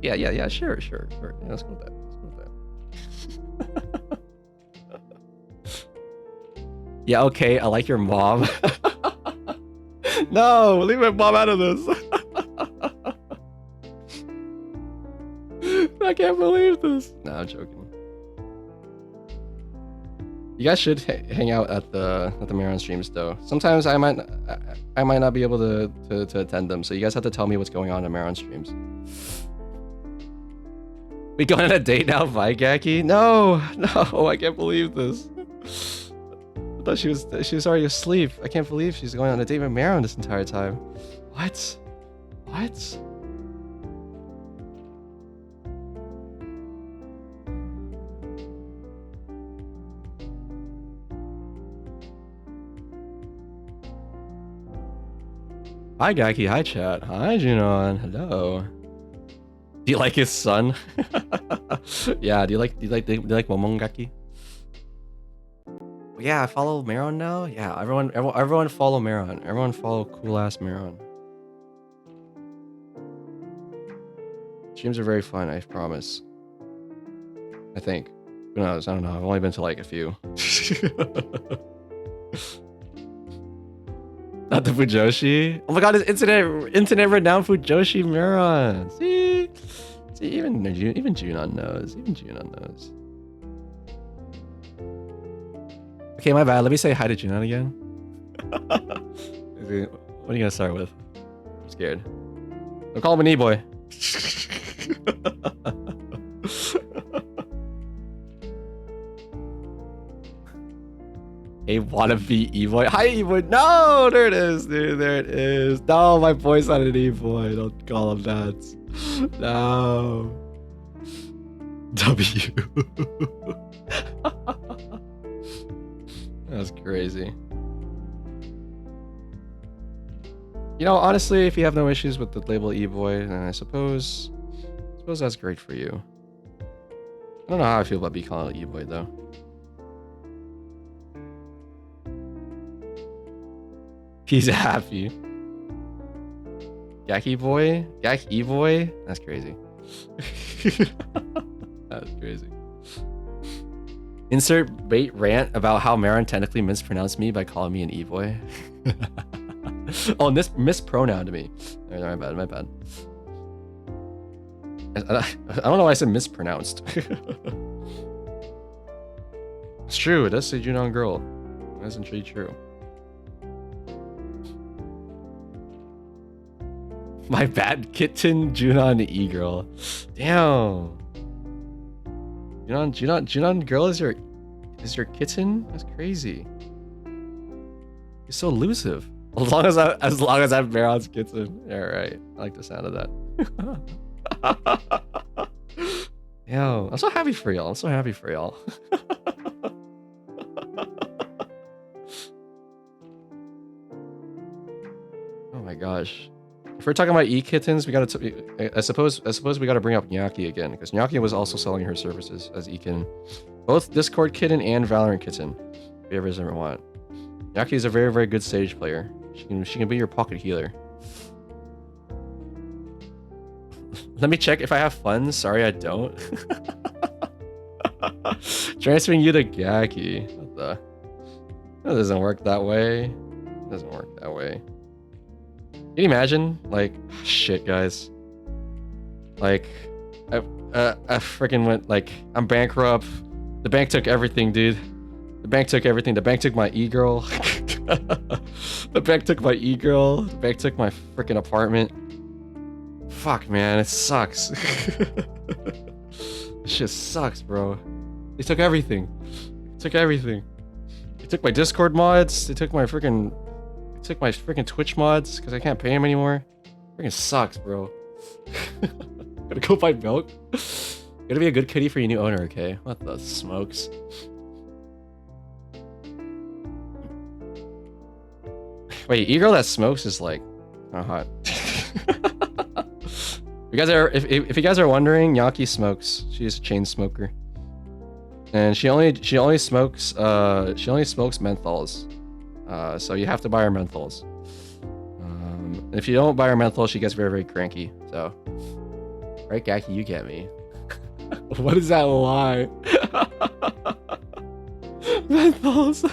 Yeah. Sure. Yeah, let's go with that. Yeah, okay. I like your mom. No, leave my mom out of this. I can't believe this. No, I'm joking. You guys should hang out at the Maron streams though. Sometimes I might not be able to attend them, so you guys have to tell me what's going on in Maron streams. We going on a date now, Vigaki? No, I can't believe this. I thought she was already asleep. I can't believe she's going on a date with Maron this entire time. What? What? Hi Gaki, hi chat, hi Junon, hello. Do you like his son? Yeah, do you like Momong Gaki? Yeah, I follow Meron now. Yeah, everyone follow Meron. Everyone follow cool ass Meron. Streams are very fun, I promise. I think. Who knows? I don't know. I've only been to like a few. Not the Fujoshi. Oh my god, it's internet renowned Fujoshi Meron. See, even Junon knows. Even Junon knows. Okay, my bad. Let me say hi to Junon again. What are you gonna start with? I'm scared. Don't call him an e-boy. A wannabe e-boy. Hi e-boy. No, there it is, dude. There it is. No, my boy's not an e-boy. Don't call him that. No. W. That's crazy. You know, honestly, if you have no issues with the label e-boy, then I suppose that's great for you. I don't know how I feel about being called e-boy though. He's happy. Gaki boy? Gak e-boy? That's crazy. That's crazy. Insert bait rant about how Meron technically mispronounced me by calling me an e-boy. Oh, and this mispronoun to me. My bad, my bad. I don't know why I said mispronounced. It's true, it does say Junon girl. That's actually true. My bad, kitten, Junon e-girl. Damn. Junon girl is your kitten? That's crazy. You're so elusive. As long as I'm Meron's kitten. Yeah, right. I like the sound of that. Yo, I'm so happy for y'all. I'm so happy for y'all. Oh my gosh. If we're talking about e-kittens, we gotta. I suppose we gotta bring up Nyaki again, because Nyaki was also selling her services as e-kitten, both Discord kitten and Valorant kitten. If you ever want. Nyaki is a very, very good Sage player. She can be your pocket healer. Let me check if I have funds. Sorry, I don't. Transferring you to Gaki. What the? That doesn't work that way. It doesn't work that way. Can you imagine? Like, shit, guys. Like, I freaking went, like, I'm bankrupt. The bank took everything, dude. The bank took everything. The bank took my e-girl. The bank took my e-girl. The bank took my freaking apartment. Fuck, man. It sucks. This shit sucks, bro. They took everything. They took everything. They took my Discord mods. They took my freaking Twitch mods because I can't pay them anymore. Freaking sucks, bro. Gotta go buy milk. Gotta be a good kitty for your new owner, okay? What the smokes? Wait, e-girl that smokes is like not hot. You guys are if you guys are wondering, Nyaki smokes. She's a chain smoker. And she only smokes menthols. So you have to buy her menthols. If you don't buy her menthols, she gets very, very cranky. So, right, Gaki, you get me. What is that lie? Menthols.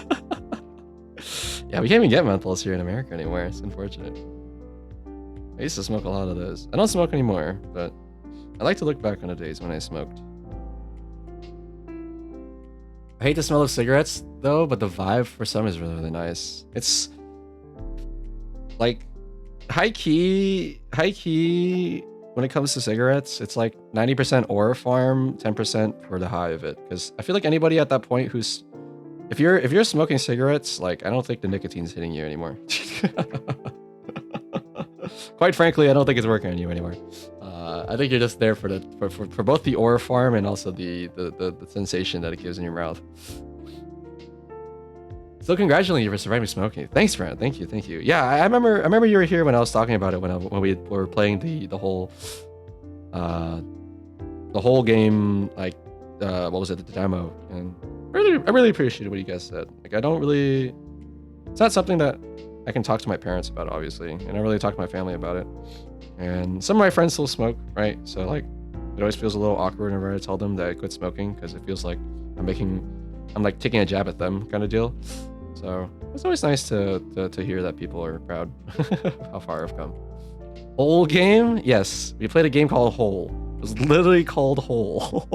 Yeah, we can't even get menthols here in America anymore. It's unfortunate. I used to smoke a lot of those. I don't smoke anymore, but I like to look back on the days when I smoked. I hate the smell of cigarettes though, but the vibe for some is really, really nice. It's like high key when it comes to cigarettes, it's like 90% Aura Farm, 10% for the high of it. Because I feel like anybody at that point who's if you're smoking cigarettes, like I don't think the nicotine's hitting you anymore. quite frankly, I don't think it's working on you anymore. I think you're just there for the for both the aura farm and also the sensation that it gives in your mouth. Still congratulating you for surviving smoking. Thanks, friend. Thank you. Yeah, I remember you were here when I was talking about it when we were playing the whole game, like what was it, the demo, and I really appreciated what you guys said. Like it's not something that I can talk to my parents about, obviously, and I really talk to my family about it. And some of my friends still smoke, right? So like it always feels a little awkward whenever I tell them that I quit smoking, because it feels like I'm like taking a jab at them kind of deal. So it's always nice to hear that people are proud of how far I've come. Hole game? Yes, we played a game called Hole. It was literally called Hole.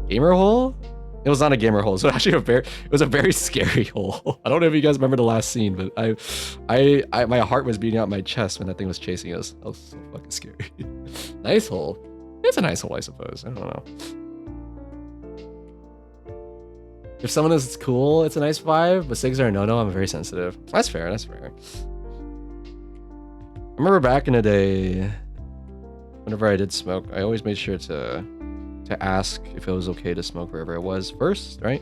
Gamer hole? It was not a gamer hole. It was actually it was a very scary hole. I don't know if you guys remember the last scene, but I my heart was beating out my chest when that thing was chasing us. That was so fucking scary. Nice hole. It's a nice hole, I suppose. I don't know. If someone is cool, it's a nice vibe, but SIGs are a no-no, I'm very sensitive. That's fair. I remember back in the day, whenever I did smoke, I always made sure to ask if it was okay to smoke wherever I was first, right?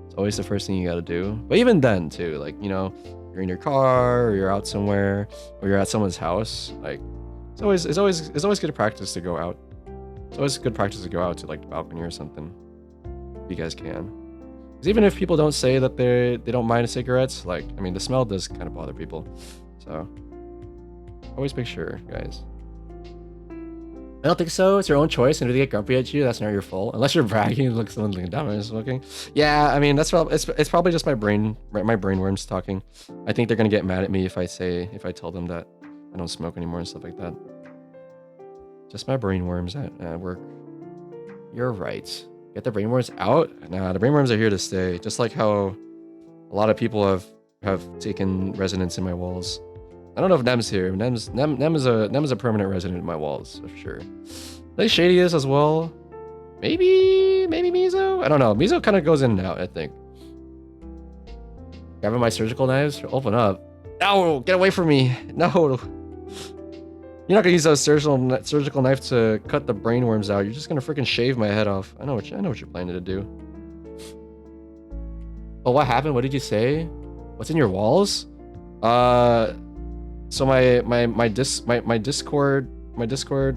It's always the first thing you gotta do. But even then too, like, you know, you're in your car or you're out somewhere or you're at someone's house, like it's always good practice to go out. It's always good practice to go out to like the balcony or something, if you guys can. Because even if people don't say that they don't mind cigarettes, like, I mean, the smell does kind of bother people. So always make sure, guys. I don't think so. It's your own choice, and if they get grumpy at you, that's not your fault. Unless you're bragging, look, someone's like, "Dumb, I'm smoking." Yeah, I mean, that's probably it's probably just my brainworms talking. I think they're gonna get mad at me if I tell them that I don't smoke anymore and stuff like that. Just my brainworms at work. You're right. Get the brainworms out. Nah, the brainworms are here to stay. Just like how a lot of people have taken residence in my walls. I don't know if Nem's here. Nem is a permanent resident in my walls for sure. I think Shady is as well. Maybe Mizo. I don't know. Mizo kind of goes in and out, I think. Grabbing my surgical knives. Open up. No, get away from me. No. You're not gonna use a surgical knife to cut the brainworms out. You're just gonna freaking shave my head off. I know what you're planning to do. Oh, what happened? What did you say? What's in your walls? So my Discord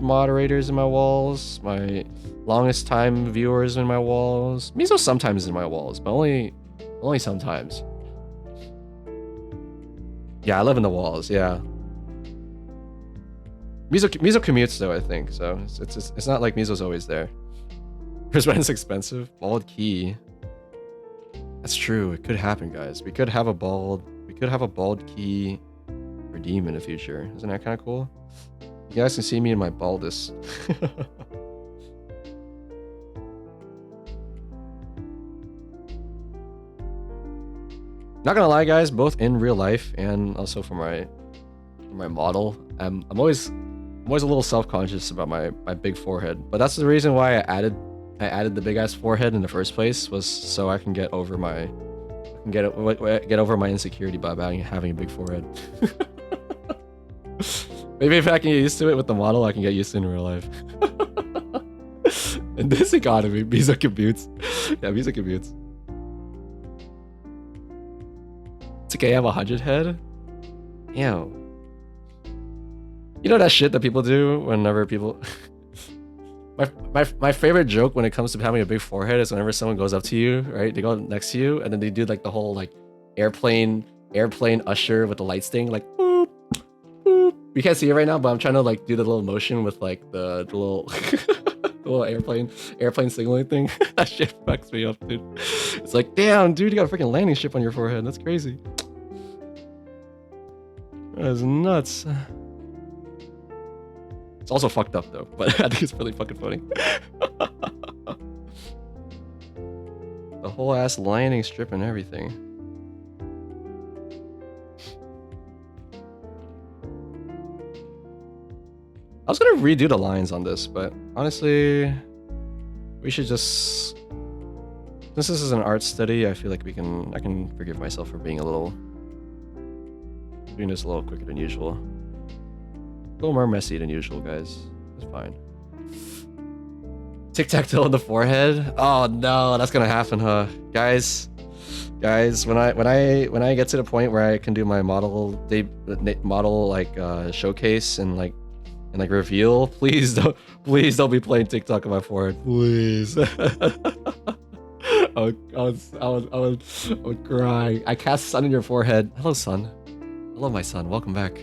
moderators in my walls, my longest time viewers in my walls. Mizo sometimes in my walls, but only sometimes. Yeah, I live in the walls. Yeah. Mizo commutes though, I think. So it's not like Mizo's always there. His rent's expensive. Bald key. That's true. It could happen, guys. We could have a bald key redeem in the future. Isn't that kind of cool? You guys can see me in my baldest. Not gonna lie, guys, both in real life and also for my model, I'm always a little self-conscious about my big forehead. But that's the reason why I added the big ass forehead in the first place, was so I can get over my insecurity by having a big forehead. Maybe if I can get used to it with the model, I can get used to it in real life. In this economy, Mizo commutes. Yeah, Mizo commutes. It's okay, I have 100 head. Ew. You know that shit that people do whenever people... my favorite joke when it comes to having a big forehead is whenever someone goes up to you, right? They go next to you, and then they do like the whole like airplane usher with the light sting, like boop, boop. You can't see it right now, but I'm trying to like do the little motion with like the little the little airplane signaling thing. That shit fucks me up, dude. It's like, damn, dude, you got a freaking landing ship on your forehead. That's crazy. That is nuts. It's also fucked up though, but I think it's really fucking funny. The whole ass landing strip and everything. I was gonna redo the lines on this, but honestly, we should just... Since this is an art study, I feel like I can forgive myself for being this a little quicker than usual. little more messy than usual, guys. It's fine. Tic-tac-toe on the forehead. Oh no, that's gonna happen, huh? Guys, when I get to the point where I can do my model showcase and reveal, please don't be playing TikTok on my forehead, please. I would cry. I cast sun in your forehead. Hello, sun. Hello, my son. Welcome back.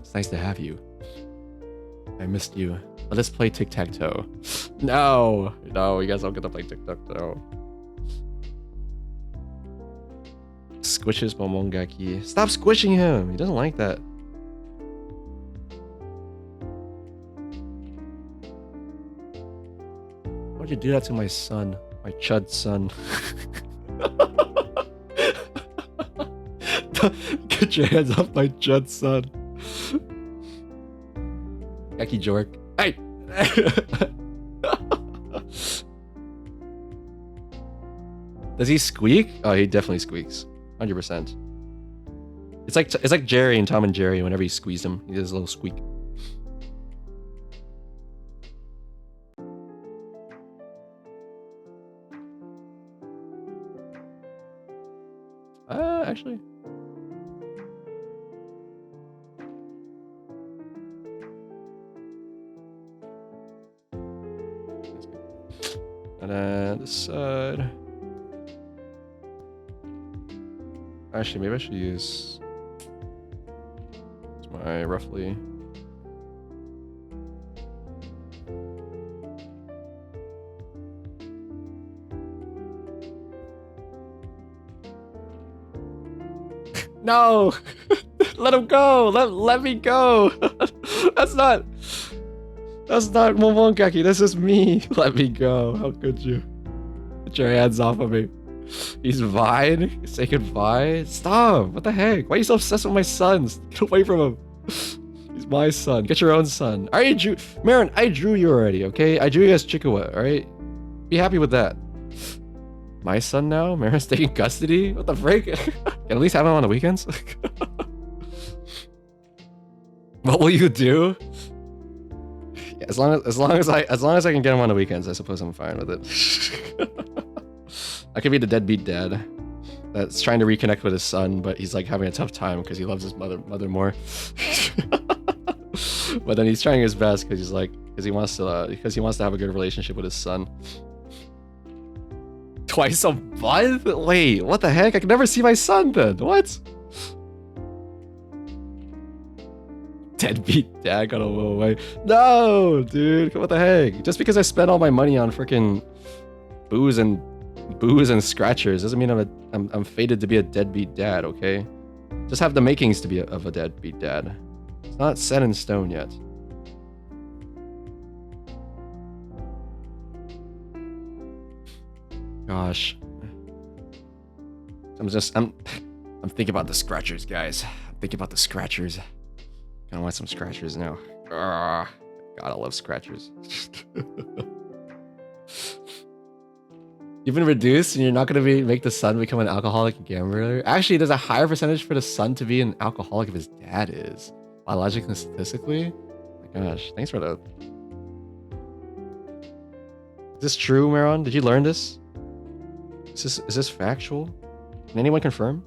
It's nice to have you. I missed you. Let us play tic-tac-toe. No, you guys don't get to play tic-tac-toe. Squishes Momongaki. Stop squishing him. He doesn't like that. Why'd you do that to my son? My chud son. Get your hands off my chud son. Yaki Jork. Hey! Does he squeak? Oh, he definitely squeaks. 100%. It's like Jerry and Tom and Jerry. Whenever you squeeze him, he does a little squeak. Actually. And then this side. Actually, maybe I should use my roughly. No! Let him go! Let me go! That's not Momongaki, that's just me. Let me go. How could you? Get your hands off of me. He's Vine? Say goodbye? Stop! What the heck? Why are you so obsessed with my sons? Get away from him. He's my son. Get your own son. I already drew Marin, I drew you already, okay? I drew you as Chikawa, alright? Be happy with that. My son now? Marin's taking custody? What the frick? Can at least have him on the weekends? What will you do? Yeah, as long as I can get him on the weekends, I suppose I'm fine with it. I could be the deadbeat dad that's trying to reconnect with his son, but he's like having a tough time because he loves his mother more. But then he's trying his best because he wants to have a good relationship with his son. Twice a month? Wait, what the heck? I can never see my son then. What? Deadbeat dad got a little away. No, dude. What the heck? Just because I spent all my money on freaking booze and scratchers doesn't mean I'm fated to be a deadbeat dad, okay? Just have the makings to be of a deadbeat dad. It's not set in stone yet. Gosh. I'm thinking about the scratchers, guys. I'm thinking about the scratchers. I want some scratchers now. God, I love scratchers. You've been reduced and you're not going to make the son become an alcoholic and gambler? Actually, there's a higher percentage for the son to be an alcoholic if his dad is. Biologically and statistically? Oh my gosh, thanks for that. Is this true, Maron? Did you learn this? Is this factual? Can anyone confirm?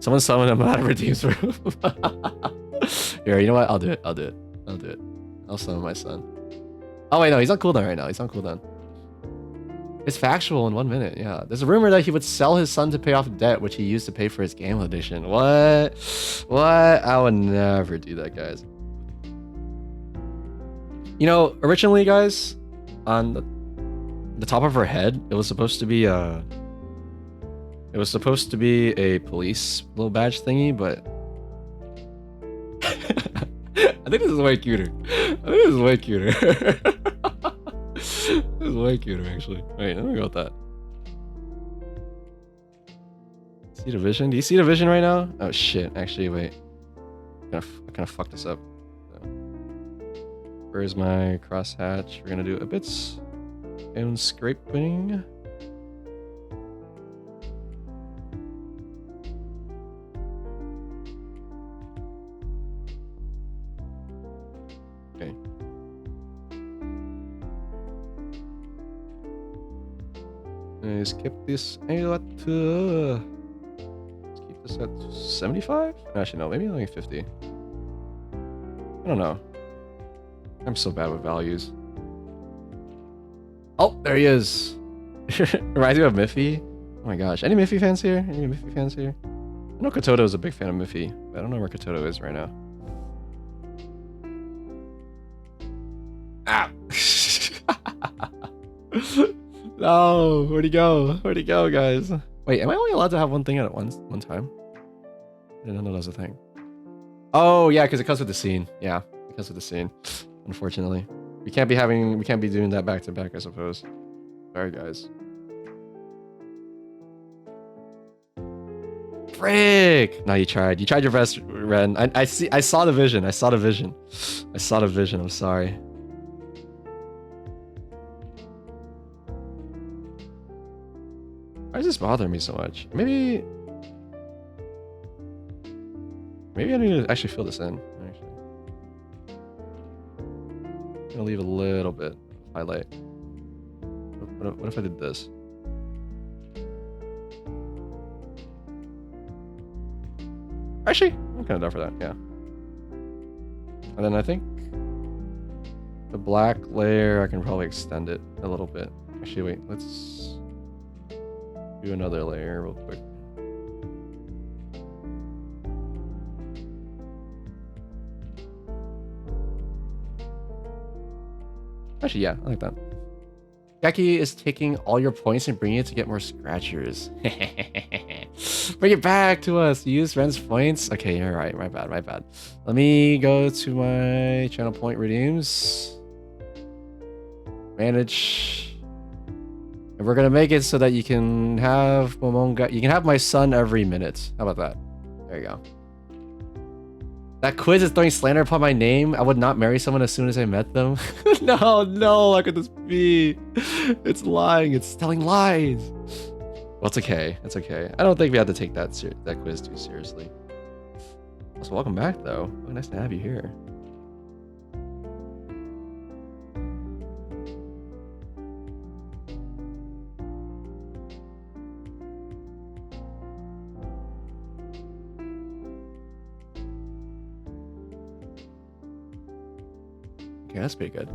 Someone summon him out of Redeem's room. Here, you know what? I'll do it. I'll summon my son. Oh wait, no, he's on cooldown right now. He's on cooldown. It's factual in 1 minute, yeah. There's a rumor that he would sell his son to pay off debt, which he used to pay for his game edition. What? I would never do that, guys. You know, originally, guys, on the top of her head, it was supposed to be a police little badge thingy, but I think this is way cuter. This is way cuter, actually. Wait, let me go with that. See the vision? Do you see the vision right now? Oh shit! Actually, wait. I kind of fucked this up. So, where's my crosshatch? We're gonna do a bits and scraping. Okay. Let's keep this at let's keep this at 75? Actually, no, maybe only 50. I don't know. I'm so bad with values. Oh, there he is. Reminds me of Miffy. Oh my gosh. Any Miffy fans here? Any Miffy fans here? I know Kototo is a big fan of Miffy, but I don't know where Kototo is right now. Ah! No, where'd he go? Where'd he go, guys? Wait, am I only allowed to have one thing at one time? I didn't know that was a thing. Oh yeah, because it comes with the scene. Yeah, it comes with the scene. Unfortunately, we can't be doing that back to back, I suppose. Sorry, guys. Frick! No, you tried. You tried your best, Ren. I saw the vision. I saw the vision. I'm sorry. Why is this bothering me so much? Maybe I need to actually fill this in. Actually, I'm gonna leave a little bit of highlight. What if I did this? Actually, I'm kind of down for that. Yeah. And then I think the black layer, I can probably extend it a little bit. Actually, wait. Let's do another layer real quick. Actually, yeah, I like that. Gaki is taking all your points and bringing it to get more scratchers. Bring it back to us. Use Ren's points. Okay, you're right. My bad. Let me go to my channel point redeems. Manage. And we're gonna make it so that you can have Momonga. You can have my son every minute. How about that? There you go. That quiz is throwing slander upon my name. I would not marry someone as soon as I met them. No, how could this be? It's lying. It's telling lies. Well, it's okay. It's okay. I don't think we have to take that quiz too seriously. Also, welcome back, though. Oh, nice to have you here. Okay, that's pretty good.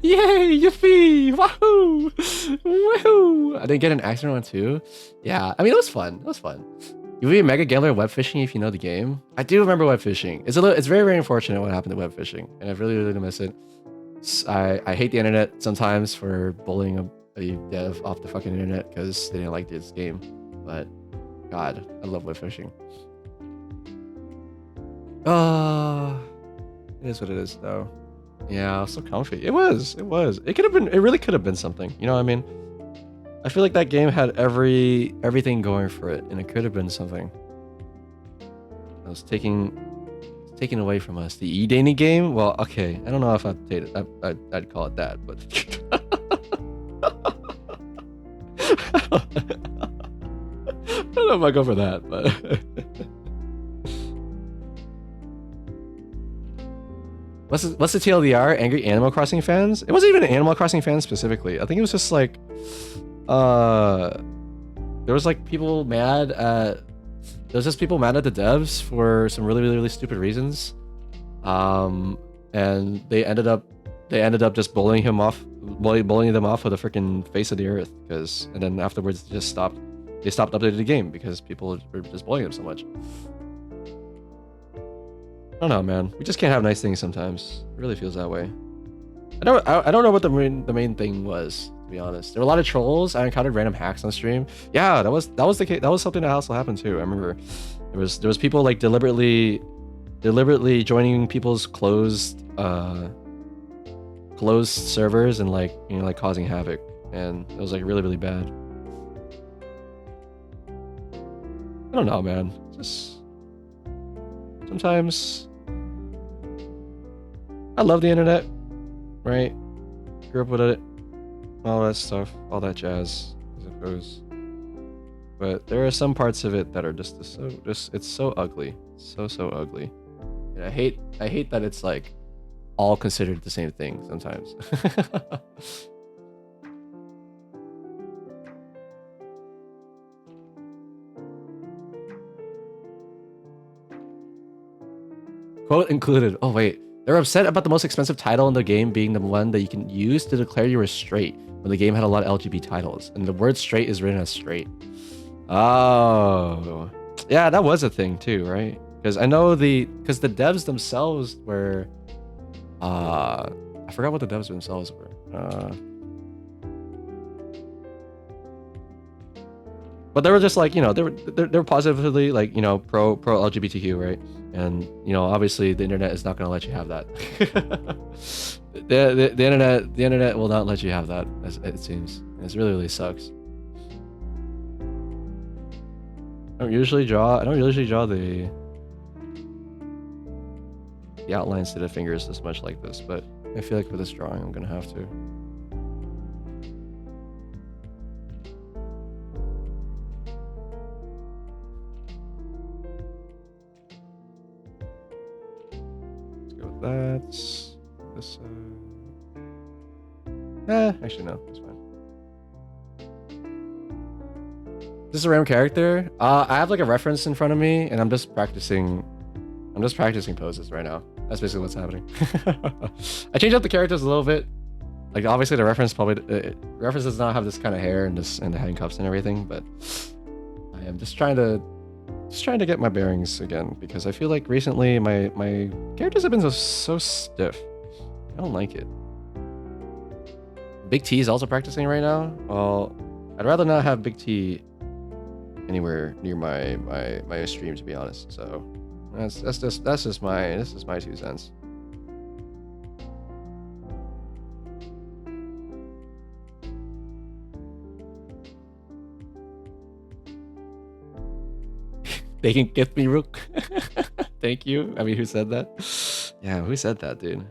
Yay, Yuffie! Wahoo! Woohoo! I didn't get an accident one too. Yeah, I mean, it was fun. You would be a mega gambler web fishing if you know the game. I do remember web fishing. It's very, very unfortunate what happened to web fishing, and I really, really miss it. I hate the internet sometimes for bullying a dev off the fucking internet because they didn't like this game. But God, I love web fishing. It is what it is, though. Yeah, so comfy. It was. It could have been. It really could have been something. You know what I mean? I feel like that game had everything going for it, and it could have been something. It was taken away from us. The E-Danny game. Well, okay. I don't know if I'd call it that, but. I don't know if I go for that, but. What's the TLDR? Angry Animal Crossing fans? It wasn't even Animal Crossing fans specifically. I think it was just like, there was like people mad at, the devs for some really, really, really stupid reasons, and they ended up just bullying them off of the freaking face of the earth. And then afterwards they stopped updating the game because people were just bullying them so much. I don't know, man. We just can't have nice things sometimes. It really feels that way. I don't know what the main thing was, to be honest. There were a lot of trolls. I encountered random hacks on stream. Yeah, that was the case. That was something that also happened too. I remember there was people like deliberately joining people's closed servers and like causing havoc, and it was like really, really bad. I don't know, man. Just sometimes I love the internet, right? Grew up with it, all that stuff, all that jazz, I suppose. But there are some parts of it that are it's so ugly, so ugly. And I hate that it's like all considered the same thing sometimes. Quote included. Oh wait, they're upset about the most expensive title in the game being the one that you can use to declare you were straight when the game had a lot of LGBT titles, and the word straight is written as straight. Oh, yeah, that was a thing too, right? Because I know because the devs themselves were, I forgot what the devs themselves were. But they were just like, they were positively like, pro LGBTQ, right? And obviously the internet is not going to let you have that. the internet will not let you have that, as it seems. It really sucks. I don't usually draw the outlines to the fingers as much like this, but I feel like for this drawing I'm gonna have to. Let's go with that. This actually no, it's fine. This is a random character. I have like a reference in front of me, and I'm just practicing poses right now. That's basically what's happening. I changed up the characters a little bit. Like obviously the reference reference does not have this kind of hair and the handcuffs and everything, but I am just trying to get my bearings again, because I feel like recently my characters have been so stiff. I don't like it. Big T is also practicing right now. Well, I'd rather not have Big T anywhere near my stream, to be honest. So that's just my 2 cents. They can gift me Rook. Thank you. I mean, who said that? Yeah, who said that, dude?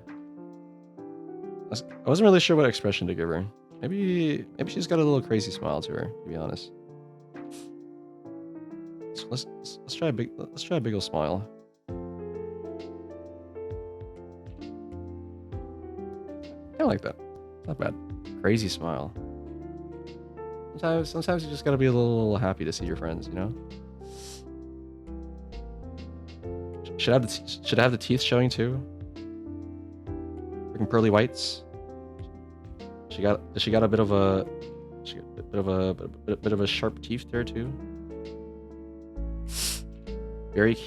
I wasn't really sure what expression to give her. Maybe she's got a little crazy smile to her, to be honest. Let's try a big ol' smile. I like that. Not bad. Crazy smile. Sometimes you just gotta be a little happy to see your friends, Should I have the teeth showing too? Freaking pearly whites. She got a bit of a sharp teeth there too.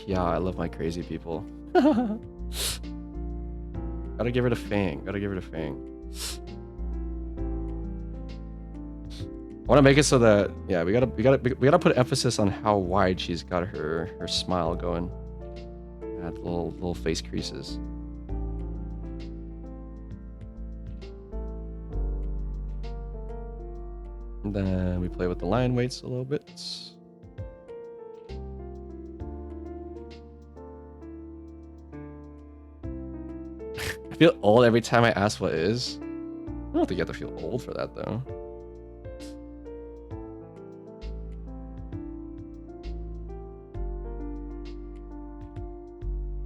Yeah, I love my crazy people. Gotta give her the fang. I want to make it so that we gotta put emphasis on how wide she's got her smile going. Add little face creases. And then we play with the line weights a little bit. I feel old every time I ask what is. I don't think you have to feel old for that though.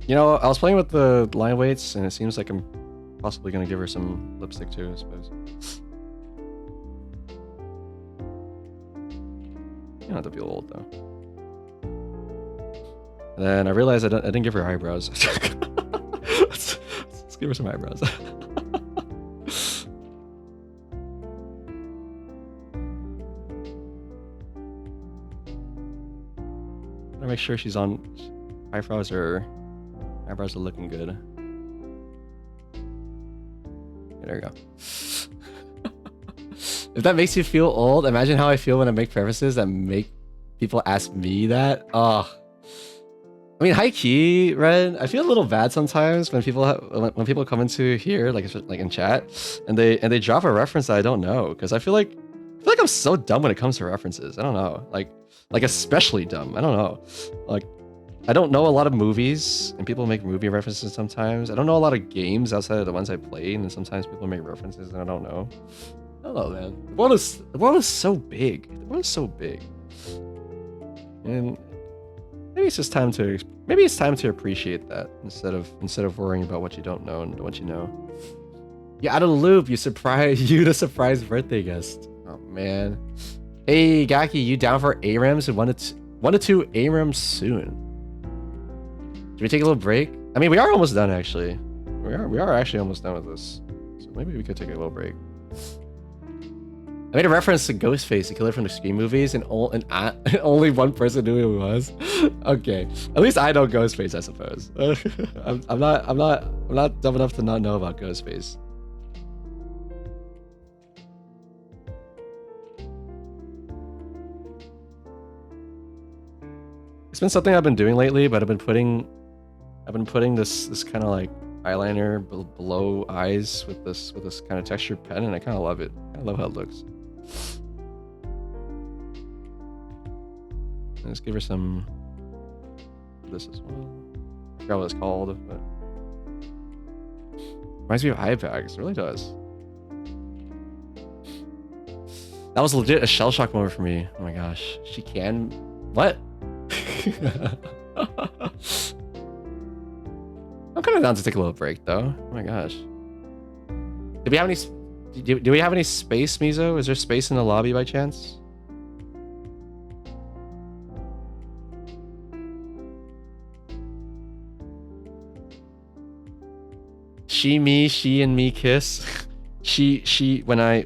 I was playing with the line weights, and it seems like I'm possibly gonna give her some lipstick too, I suppose. You don't have to feel old though. And then I realized I didn't give her eyebrows. let's give her some eyebrows. Gotta make sure she's on. Eyebrows are looking good. Okay, there we go. If that makes you feel old, imagine how I feel when I make prefaces that make people ask me that. Oh, I mean, high key, Red. I feel a little bad sometimes when people come into here, like in chat, and they drop a reference that I don't know, because I feel like I'm so dumb when it comes to references. I don't know, like especially dumb. I don't know, like. I don't know a lot of movies, and people make movie references sometimes. I don't know a lot of games outside of the ones I play, and sometimes people make references and I don't know. I don't know, man. The world is so big. And maybe it's just time to maybe it's time to appreciate that instead of worrying about what you don't know and what you know. Yeah, out of the loop. You the surprise birthday guest. Oh man. Hey Gaki, you down for ARAMs and 1 to 2 ARAMs soon? Should we take a little break? I mean, we are almost done actually. We are actually almost done with this. So maybe we could take a little break. I made a reference to Ghostface, the killer from the Scream movies, and only one person knew who he was. Okay, at least I know Ghostface, I suppose. I'm not dumb enough to not know about Ghostface. It's been something I've been doing lately, but I've been putting this kind of like eyeliner below eyes with this kind of textured pen, and I kind of love it. I love how it looks. Let's give her some this as well. I forgot what it's called, but reminds me of eye bags. It really does. That was legit a shell shock moment for me. Oh my gosh. She can what? I'm kind of down to take a little break though. Oh my gosh. Do we have any space, Mizo? Is there space in the lobby by chance? She and me kiss. She when I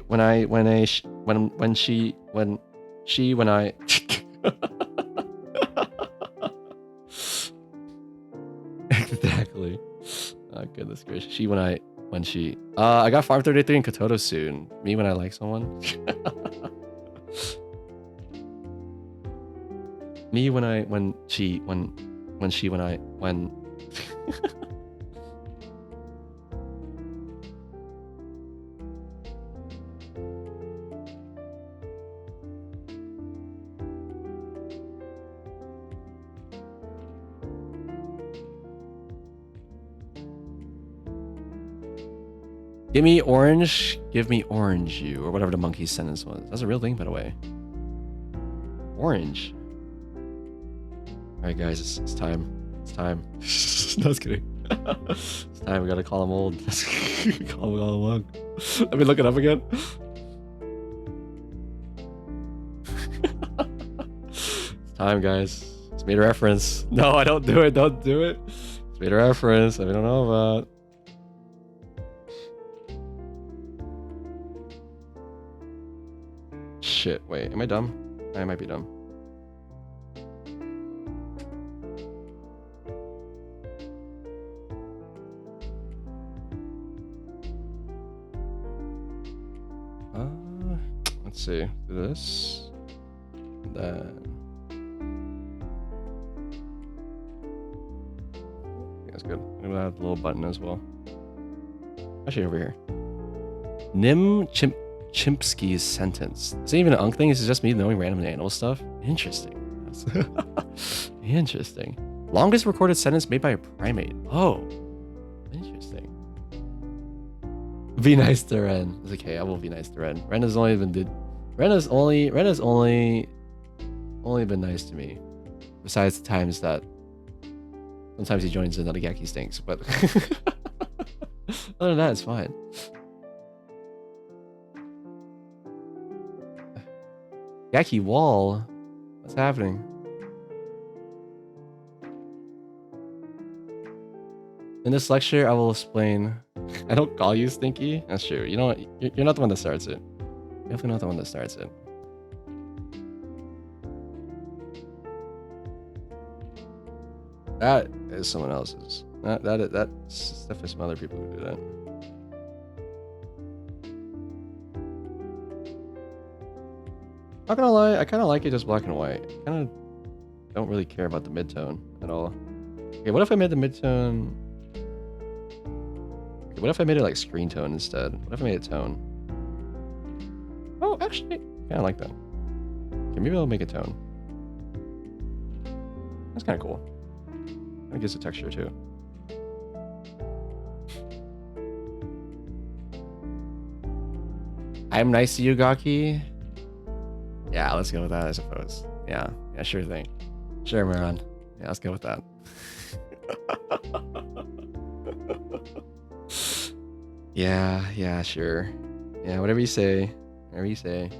exactly. Oh goodness gracious. She when she I got Farm 33 in Kototo soon. Me when I like someone. Me when she give me orange you, or whatever the monkey sentence was. That's a real thing, by the way. Orange. Alright guys, it's time. It's time. No, just kidding. It's time, we gotta call him old. Call him all along. Let me look it up again. It's time, guys. It's made a reference. No, I don't do it. Don't do it. It's made a reference. I don't know about. Shit, wait, am I dumb? I might be dumb. Let's see, do this, then. Yeah, that's good. I'm gonna add the little button as well. Actually, over here. Chimpsky's sentence. Is it even an Unk thing? Is it just me knowing random animal stuff? Interesting. Interesting. Longest recorded sentence made by a primate. Oh, interesting. Be nice to Ren. It's okay. I will be nice to Ren. Ren has only been been nice to me. Besides the times that sometimes he joins in that Gaki stinks, but other than that, it's fine. Gaki wall? What's happening? In this lecture, I will explain. I don't call you Stinky. That's true. You know what? You're not the one that starts it. You're definitely not the one that starts it. That is someone else's. That's definitely some other people who do that. Not gonna lie, I kind of like it just black and white. I kind of don't really care about the midtone at all. Okay, what if I made the midtone? Okay, what if I made it like screen tone instead? What if I made it tone? Oh, actually, kind of like that. Okay, maybe I'll make it tone. That's kind of cool. It gives a texture too. I'm nice to you, Gaki. Yeah, let's go with that, I suppose. Yeah, sure thing. Sure, Maron. Yeah, let's go with that. Yeah, sure. Yeah, whatever you say. Whatever you say.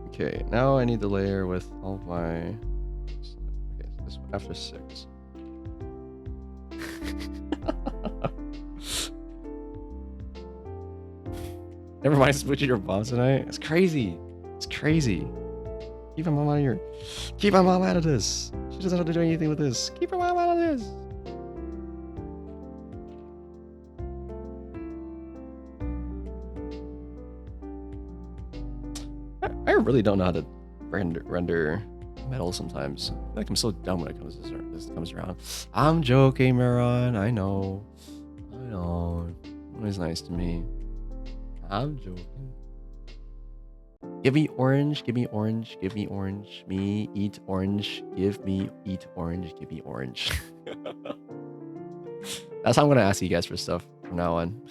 Okay, now I need the layer with all of my. Okay, so this after 6. Never mind switching your boss tonight. It's crazy. It's crazy. Keep my mom out of here. Keep my mom out of this. She doesn't have to do anything with this. Keep her mom out of this. I really don't know how to render metal sometimes. I feel like I'm so dumb when it comes to this comes around. I'm joking, Maron. I know. Always nice to me. I'm joking. Give me orange. Give me orange. Give me orange. Me eat orange. Give me eat orange. Give me orange. That's how I'm gonna ask you guys for stuff from now on.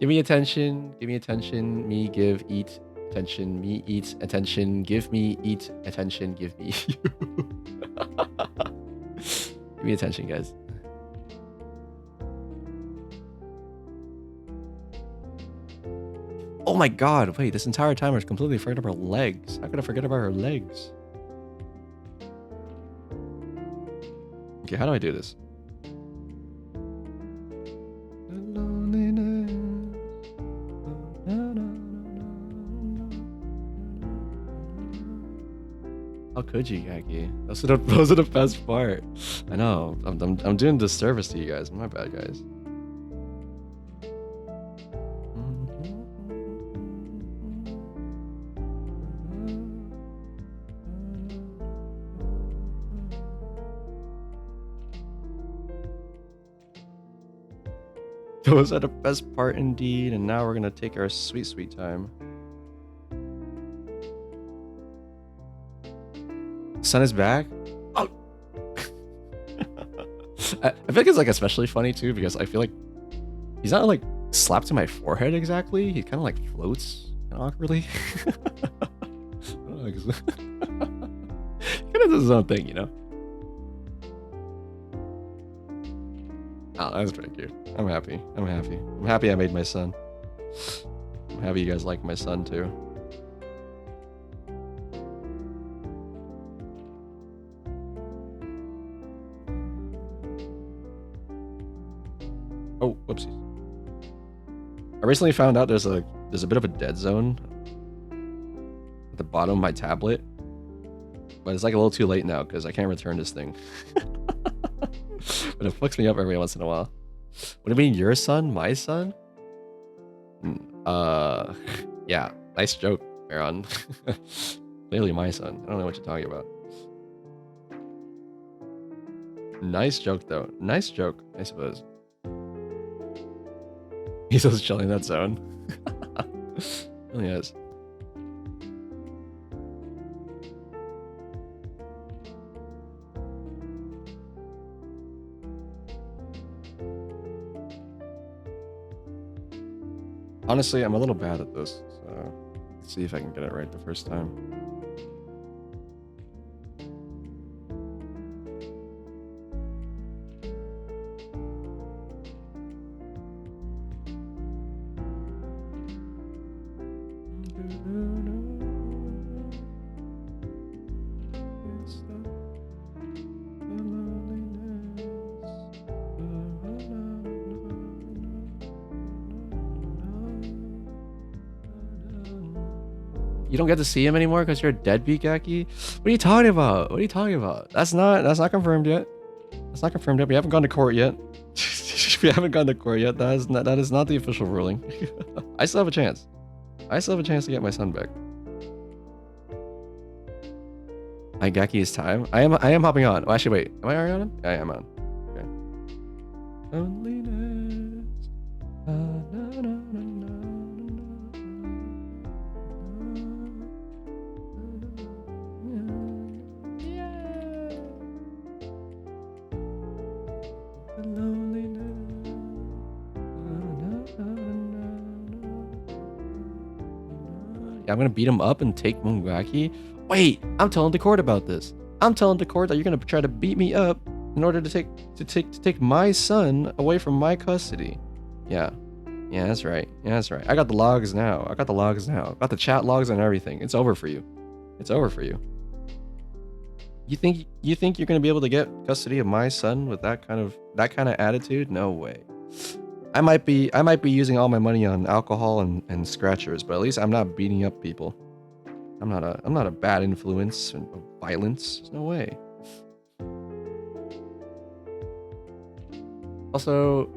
Give me attention. Give me attention. Me give eat attention. Me eat attention. Give me eat attention. Give me. Give me attention, guys. Oh my god, wait, this entire time I was completely forget about her legs. How could I forget about her legs? Okay, how do I do this? How could you, Gaki? Those are the best part. I know. I'm doing disservice to you guys. My bad, guys. Those are the best part indeed, and now we're gonna take our sweet time. Sun is back. Oh. I feel like it's like especially funny too because I feel like he's not like slapped to my forehead exactly. He kind of like floats awkwardly. He kind of does his own thing, you know. Oh, that's pretty cute. I'm happy. I'm happy I made my son. I'm happy you guys like my son too. Oh, whoopsies. I recently found out there's a bit of a dead zone at the bottom of my tablet. But it's like a little too late now because I can't return this thing. But it fucks me up every once in a while. What do you mean, your son? My son? Yeah, nice joke, Aaron. Clearly my son. I don't know what you're talking about. Nice joke, though. Nice joke, I suppose. He's just chilling in that zone. Really is. Honestly, I'm a little bad at this, so let's see if I can get it right the first time. You don't get to see him anymore because you're a deadbeat, Gaki? What are you talking about? What are you talking about? That's not confirmed yet. That's not confirmed yet. We haven't gone to court yet. We haven't gone to court yet. That is not the official ruling. I still have a chance. I still have a chance to get my son back. Hi, Gaki, is time. I am hopping on. Oh, actually, wait. Am I already on? Yeah, I am on. Okay. Loneliness. Yeah, I'm gonna beat him up and take Mungaki. Wait, I'm telling the court about this. I'm telling the court that you're gonna try to beat me up in order to take my son away from my custody. Yeah. Yeah, that's right. Yeah, that's right. I got the logs now. I got the chat logs and everything. It's over for you. It's over for you. You think you're gonna be able to get custody of my son with that kind of attitude? No way. I might be using all my money on alcohol and scratchers, but at least I'm not beating up people. I'm not a bad influence and violence. There's no way. Also,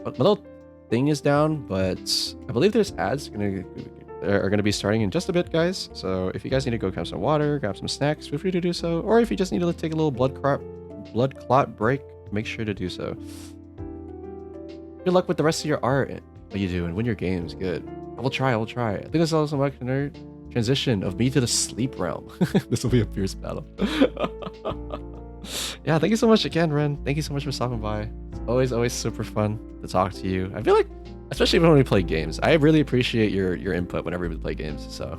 my little thing is down, but I believe there's ads are gonna be starting in just a bit, guys. So if you guys need to go grab some water, grab some snacks, feel free to do so. Or if you just need to take a little blood clot break, make sure to do so. Good luck with the rest of your art. What you do and win your games. Good. I will try. I think this is also my transition of me to the sleep realm. This will be a fierce battle. Yeah, thank you so much again, Ren. Thank you so much for stopping by. It's always super fun to talk to you. I feel like, especially when we play games, I really appreciate your input whenever we play games. So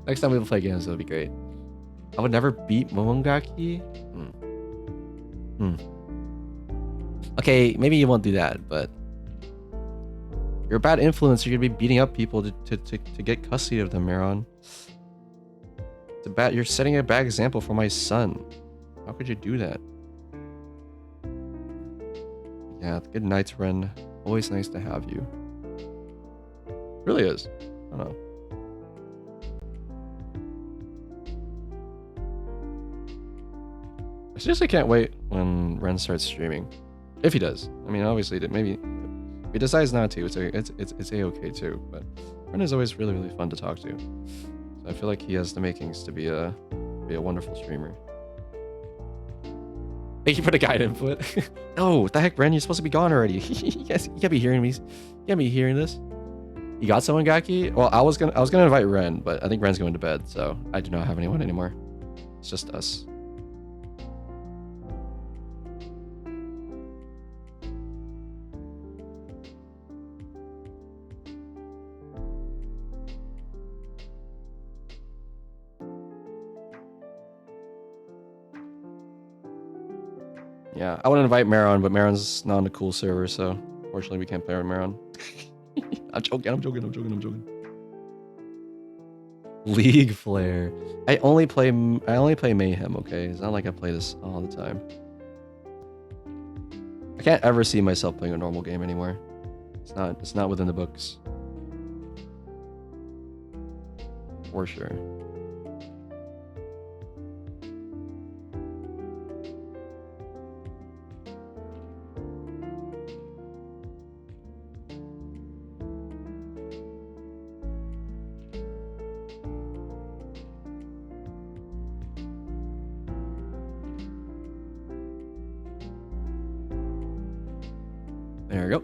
next time we play games, it'll be great. I would never beat Momongaki. Okay, maybe you won't do that, but you're a bad influence. You're gonna be beating up people to get custody of them, Maron. You're setting a bad example for my son. How could you do that? Yeah, good night, Ren. Always nice to have you. Really is. I don't know. I seriously can't wait when Ren starts streaming. If he does. I mean, obviously, maybe if he decides not to, it's a-okay too. But Ren is always really, really fun to talk to. So I feel like he has the makings to be a wonderful streamer. Thank you for the guide input. No, what the heck, Ren? You're supposed to be gone already. You can't be hearing me. You can't be hearing this. You got someone, Gaki? Well, I was gonna invite Ren, but I think Ren's going to bed, so I do not have anyone anymore. It's just us. Yeah, I want to invite Maron, but Maron's not on the cool server, so unfortunately we can't play with Maron. I'm joking. League Flare. I only play Mayhem, okay? It's not like I play this all the time. I can't ever see myself playing a normal game anymore. It's not within the books. For sure. There we go.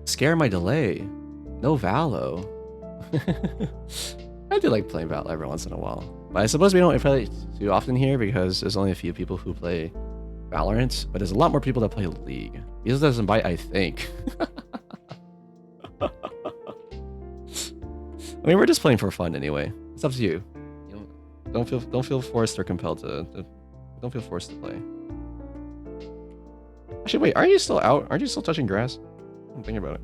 Scare my delay. No Valo. I do like playing Valo every once in a while. But I suppose we don't play it too often here because there's only a few people who play Valorant, but there's a lot more people that play League. He just doesn't bite, I think. I mean, we're just playing for fun anyway. It's up to you. Don't feel forced or compelled to don't feel forced to play. Actually, wait, aren't you still out? Aren't you still touching grass? I'm thinking about it.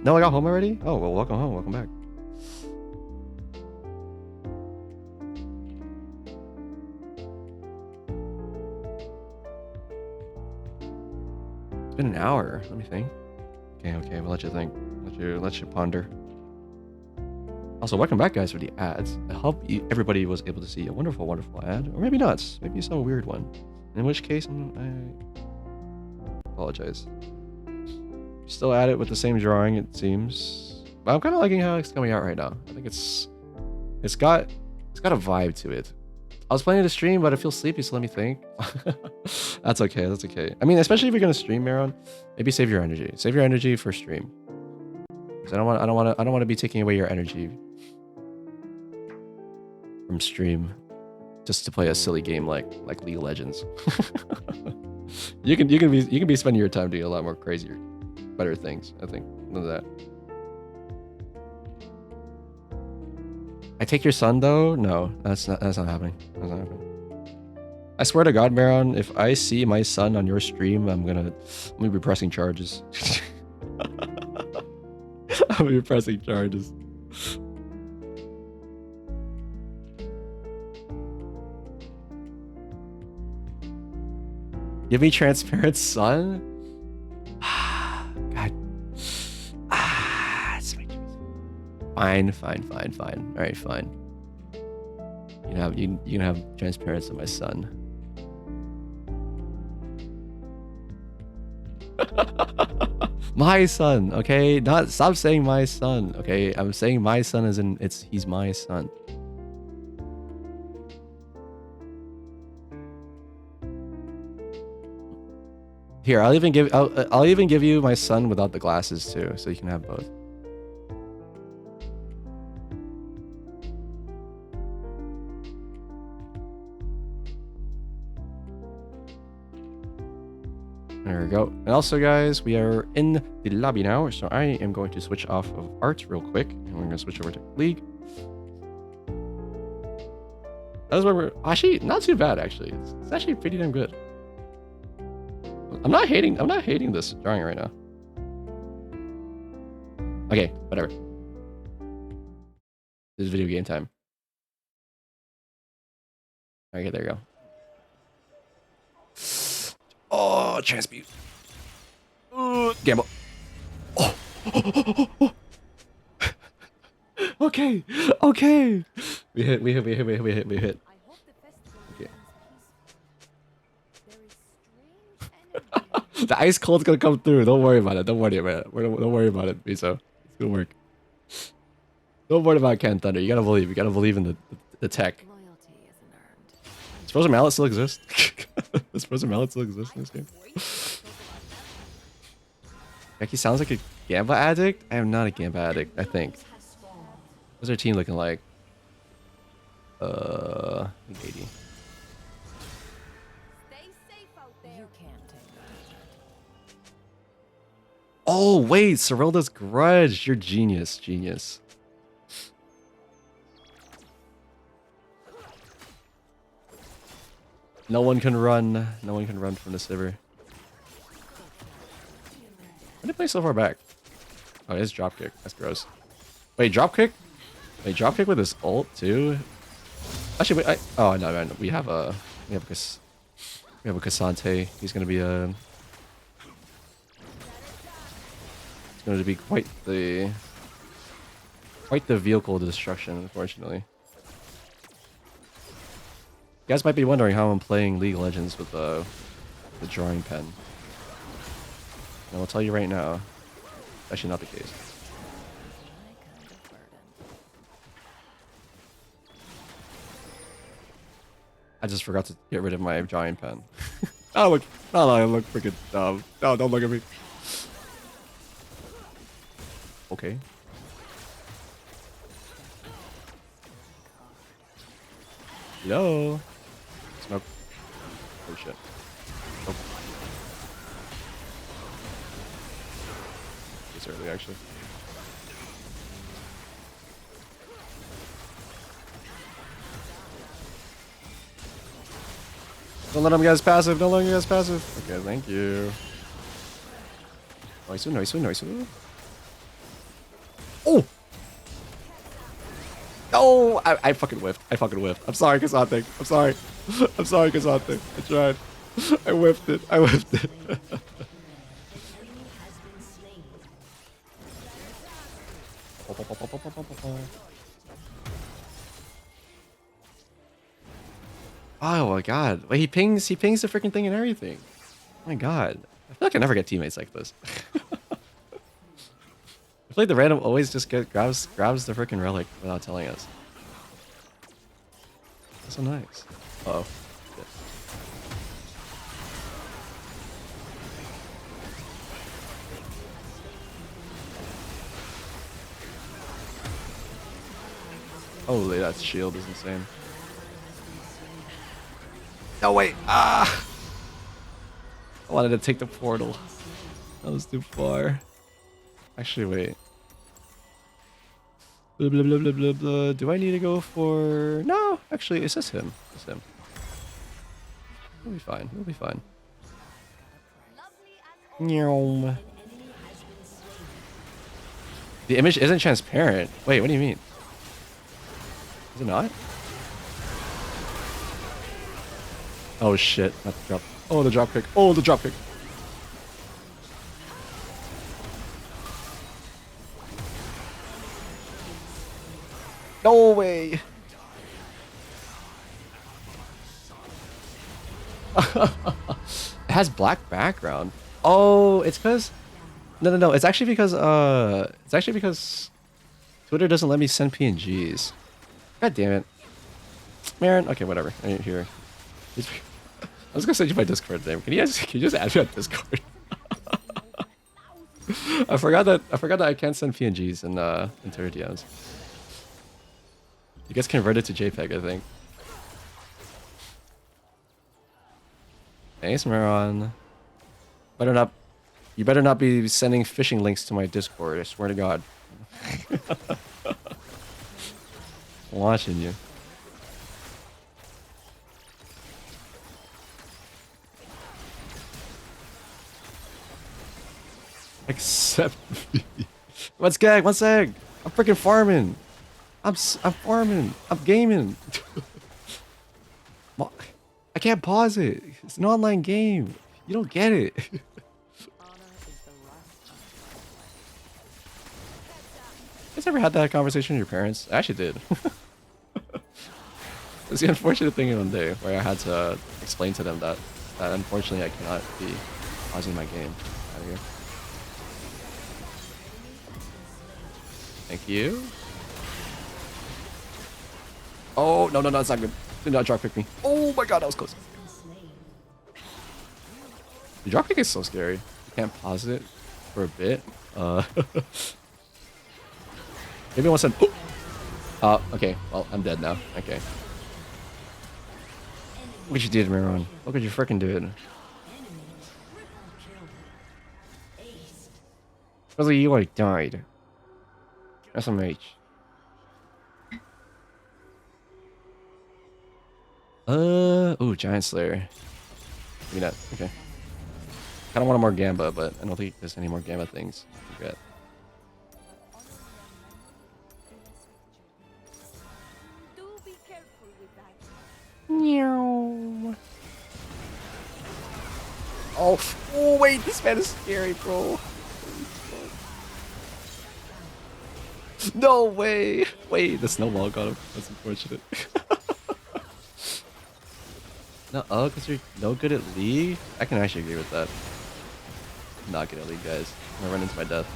No, I got home already? Oh, well, welcome home. Welcome back. It's been an hour. Let me think. Okay, we'll let you think. Let you ponder. Also, welcome back, guys, for the ads. I hope everybody was able to see a wonderful, wonderful ad. Or maybe not. Maybe you saw a weird one. In which case, I apologize. Still at it with the same drawing, it seems. But I'm kind of liking how it's coming out right now. I think it's got a vibe to it. I was planning to stream, but I feel sleepy, so let me think. That's okay. That's okay. I mean, especially if you're gonna stream, Maron, maybe save your energy. Save your energy for stream. Because I don't want to be taking away your energy from stream. just to play a silly game like League of Legends. you can be spending your time doing a lot more crazier, better things. I think than that. I take your son though? No, that's not happening. That's not happening. I swear to God, Maron, if I see my son on your stream, I'm gonna be pressing charges. I'm gonna be pressing charges. Give me transparent sun? God. It's my choice. Fine. Alright, fine. You can have transparency of my son. My son, okay? Stop saying my son, okay? I'm saying my son as in he's my son. Here, I'll even give you my son without the glasses too, so you can have both. There we go. And also, guys, we are in the lobby now, so I am going to switch off of art real quick, and we're going to switch over to League. That's where we're actually not too bad. Actually, it's actually pretty damn good. I'm not hating this drawing right now. Okay, whatever. This is video game time. Okay, there you go. Oh, transmute. Gamble. Oh. Okay. We hit. Okay. The ice cold's gonna come through. Don't worry about it. Don't worry about it, Miso. It's gonna work. Don't worry about Ken Thunder. You gotta believe. You gotta believe in the tech. Does Frozen Mallet still exist? Does Frozen Mallet still exist in this game? Becky sounds like a Gamba addict? I am not a Gamba addict, I think. What's our team looking like? 80. Oh, wait, Serilda's Grudge. You're genius. No one can run from the Sivir. Why did he play so far back? Oh, it's dropkick. That's gross. Wait, dropkick? Wait, dropkick with his ult too? Actually, wait. Oh no, we have a Cassante. He's gonna be it's going to be quite the vehicle destruction, unfortunately. You guys might be wondering how I'm playing League of Legends with the drawing pen. And I'll tell you right now, actually not the case. I just forgot to get rid of my drawing pen. I look freaking dumb. No, don't look at me. Okay. Hello. Smoke. Oh shit. Oh. It's early actually. Don't let him get his passive. Don't let him get his passive. Okay, thank you. Nice. Oh! Oh! I fucking whiffed. I'm sorry, Cassante. I'm sorry, Cassante. I tried. I whiffed it. Oh my god. Wait, he pings the freaking thing and everything. Oh my god. I feel like I never get teammates like this. I feel like the random always just grabs the freaking relic without telling us. That's so nice. Uh-oh. Shit. Holy, that shield is insane. No, wait. Ah! I wanted to take the portal. That was too far. Actually, wait. Blah, blah, blah, blah, blah, blah. Do I need to go for... No, actually, it's just him. It's him. We'll be fine. We'll be fine. Meow. The image isn't transparent. Wait, what do you mean? Is it not? Oh shit, not the drop. Oh, the drop kick. Oh, the drop kick. No way. It has black background. Oh, it's because... No. It's actually because Twitter doesn't let me send PNGs. God damn it. Marin, okay, whatever. I ain't here. I was gonna send you my Discord name. Can you just add me on Discord? I forgot that I can't send PNGs in Twitter DMs. It gets converted to JPEG, I think. Thanks, Maron. You better not be sending phishing links to my Discord, I swear to God. I'm watching you. Accept me. What's gag? What's egg? I'm freaking farming. I'm farming. I'm gaming. I can't pause it. It's an online game. You don't get it. You guys ever had that conversation with your parents? I actually did. It's the unfortunate thing one day where I had to explain to them that unfortunately I cannot be pausing my game. Out of here. Thank you. Oh, no, it's not good. Do not drop kick me. Oh my god, that was close. The drop kick is so scary. You can't pause it for a bit. Maybe once I'm... okay. Well, I'm dead now. Okay. Look what you did, Maron. Look what you freaking did. Because of you, I died. SMH. Ooh, Giant Slayer. Maybe not. Okay. Kinda want more Gamba, but I don't think there's any more Gamba things to get. Meow. Oh, wait, this man is scary, bro. No way. Wait, the snowball got him. That's unfortunate. No, because you're no good at League? I can actually agree with that. I'm not good at League, guys. I'm gonna run into my death.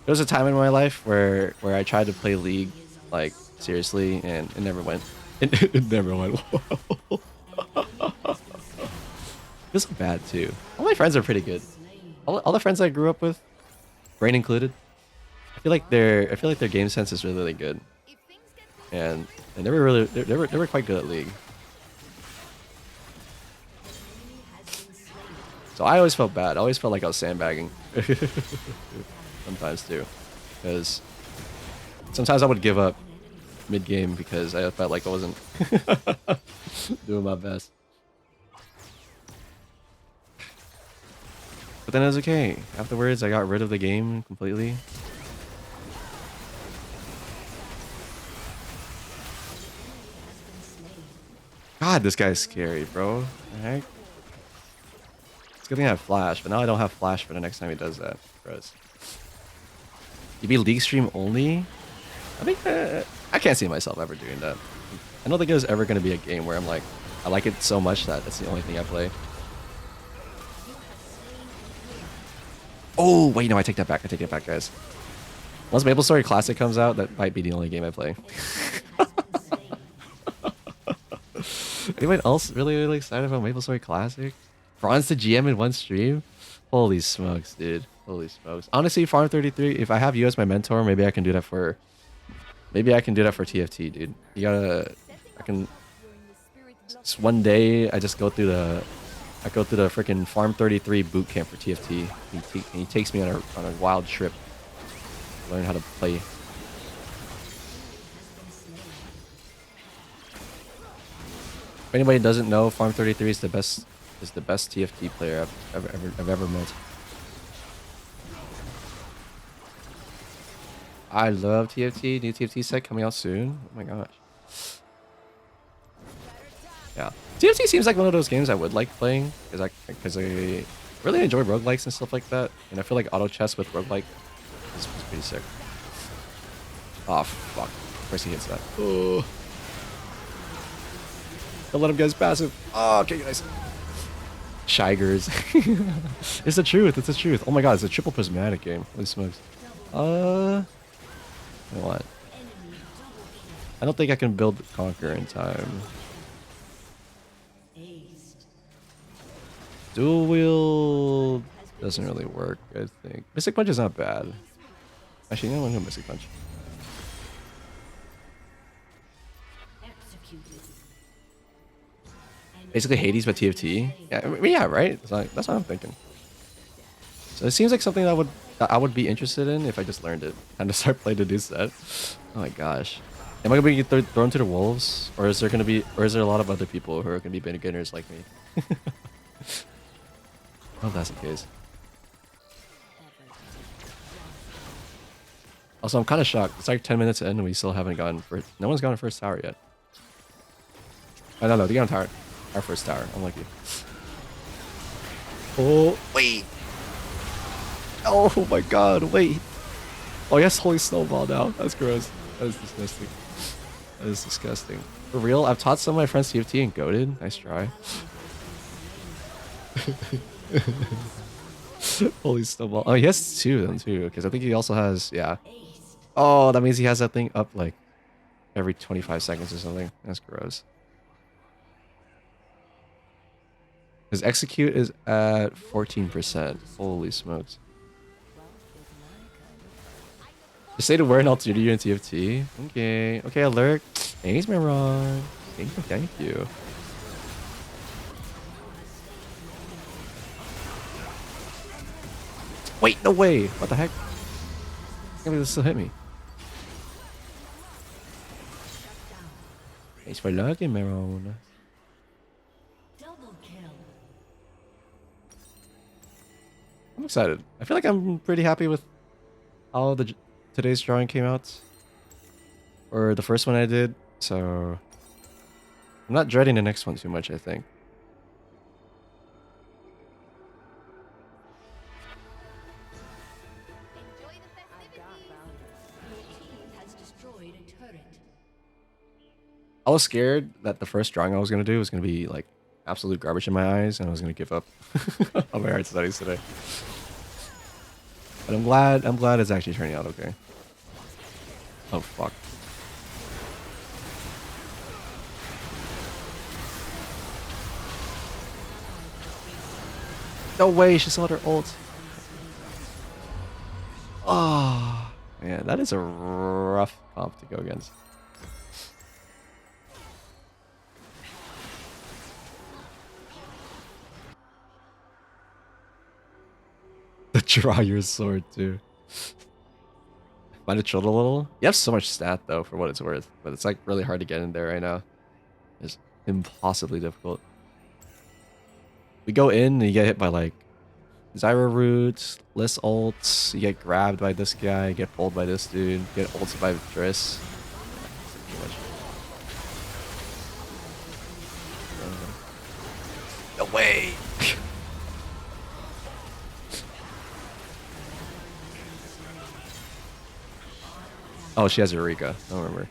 There was a time in my life where I tried to play League, like, seriously, and it never went. It never went well. It was bad, too. All my friends are pretty good. All the friends I grew up with, Brain included, I feel like their game sense is really, really good. And they were quite good at League. So I always felt bad. I always felt like I was sandbagging. Sometimes too. Because sometimes I would give up mid-game because I felt like I wasn't doing my best. But then it was okay. Afterwards, I got rid of the game completely. God, this guy's scary, bro. The heck? It's a good thing I have Flash, but now I don't have Flash for the next time he does that. Gross. You be League stream only? I think I can't see myself ever doing that. I don't think there's ever going to be a game where I'm like, I like it so much that that's the only thing I play. Oh, wait, no, I take that back. I take it back, guys. Once MapleStory Classic comes out, that might be the only game I play. Anyone else really, really excited about MapleStory Classic? Bronze to GM in one stream? Holy smokes, dude. Holy smokes. Honestly, Farm 33, if I have you as my mentor, maybe I can do that for Maybe I can do that for TFT, dude. You gotta. I can. Just one day, I just go through the. I go through the freaking Farm 33 boot camp for TFT. He takes me on a wild trip. Learn how to play. If anybody doesn't know, Farm 33 is the best TFT player I've ever met. I love TFT. New TFT set coming out soon. Oh my gosh. Yeah. TFT seems like one of those games I would like playing because I really enjoy roguelikes and stuff like that. And I feel like auto chess with roguelike is pretty sick. Oh fuck. First he hits that. Oh. Don't let him get his passive. Oh, okay, nice. Shigers. It's the truth. It's the truth. Oh my god, it's a triple prismatic game. Holy smokes. What? I don't think I can build Conquer in time. Dual wield doesn't really work, I think. Mystic Punch is not bad. Actually, no one can Mystic Punch. Basically Hades but TFT. Yeah, I mean, yeah, right? That's what I'm thinking. So it seems like something that I would be interested in if I just learned it and to start playing the new set. Oh my gosh. Am I gonna be thrown to the wolves, or is there a lot of other people who are gonna be beginners like me? I hope that's the case. Also, I'm kind of shocked. It's like 10 minutes in and we still haven't gotten first. No one's gotten first tower yet. Oh, no, they got tower. Our first tower. I'm lucky. Oh, wait. Oh my god, wait. Oh, yes, holy snowball now. That's gross. That is disgusting. That is disgusting. For real, I've taught some of my friends TFT and goated. Nice try. Holy snowball. Oh, he has two of them too, because I think he also has, yeah. Oh, that means he has that thing up like every 25 seconds or something. That's gross. His execute is at 14%. Holy smokes. Just say to wear an Altudio in TFT. Okay. Okay, alert. Thanks, Miron. Thank you. Wait, no way. What the heck? I can't believe this still hit me. Thanks for lurking, Miron. I'm excited. I feel like I'm pretty happy with how today's drawing came out. Or the first one I did. So I'm not dreading the next one too much, I think. I was scared that the first drawing I was going to do was going to be like absolute garbage in my eyes and I was going to give up on my art studies today. But I'm glad it's actually turning out okay. Oh fuck. No way, she still had her ult. Oh man, that is a rough comp to go against. Draw your sword too. Might have chilled a little. You have so much stat though for what it's worth, but it's like really hard to get in there right now. It's impossibly difficult. We go in and you get hit by like Zyra Root, Liss ults, you get grabbed by this guy, get pulled by this dude, get ulted by Triss. No way! Oh, she has Eureka. I don't remember.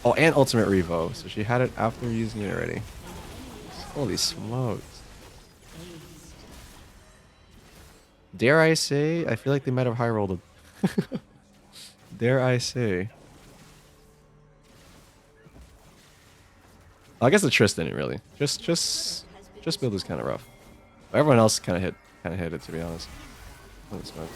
Oh, and Ultimate Revo. So she had it after using it already. Holy smokes. Dare I say, I feel like they might have high rolled it. Dare I say. I guess the Triss didn't really. Just build is kind of rough. But everyone else kind of hit it, to be honest. Holy smokes.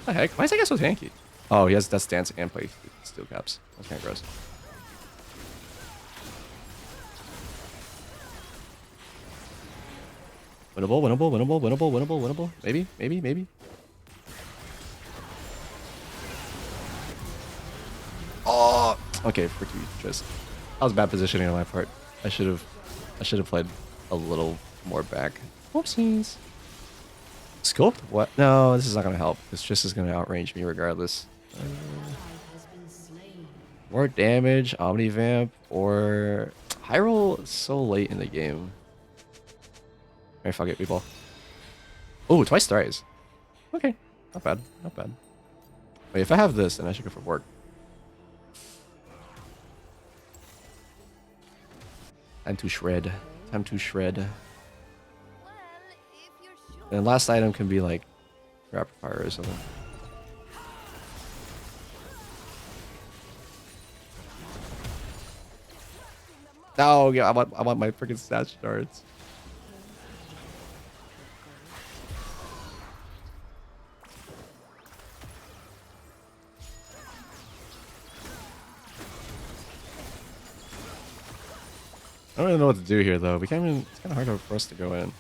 The heck? Why is that guy so tanky? Oh, he has Death's Dance and play steel caps. That's kind of gross. Winnable, winnable, winnable, winnable, winnable, winnable. Maybe, maybe, maybe. Oh, okay, for two just. That was bad positioning on my part. I should have played a little more back. Whoopsies. Sculpt? What? No, this is not gonna help. This just is gonna outrange me regardless. More damage, Omnivamp, or Hyrule is so late in the game. Alright, fuck it, people. Oh, twice thrice. Okay, not bad, not bad. Wait, if I have this, then I should go for work. Time to shred. Time to shred. And last item can be like rapid fire or something. No, yeah, I want my freaking stat shards. I don't really know what to do here though. We can't even, it's kind of hard for us to go in.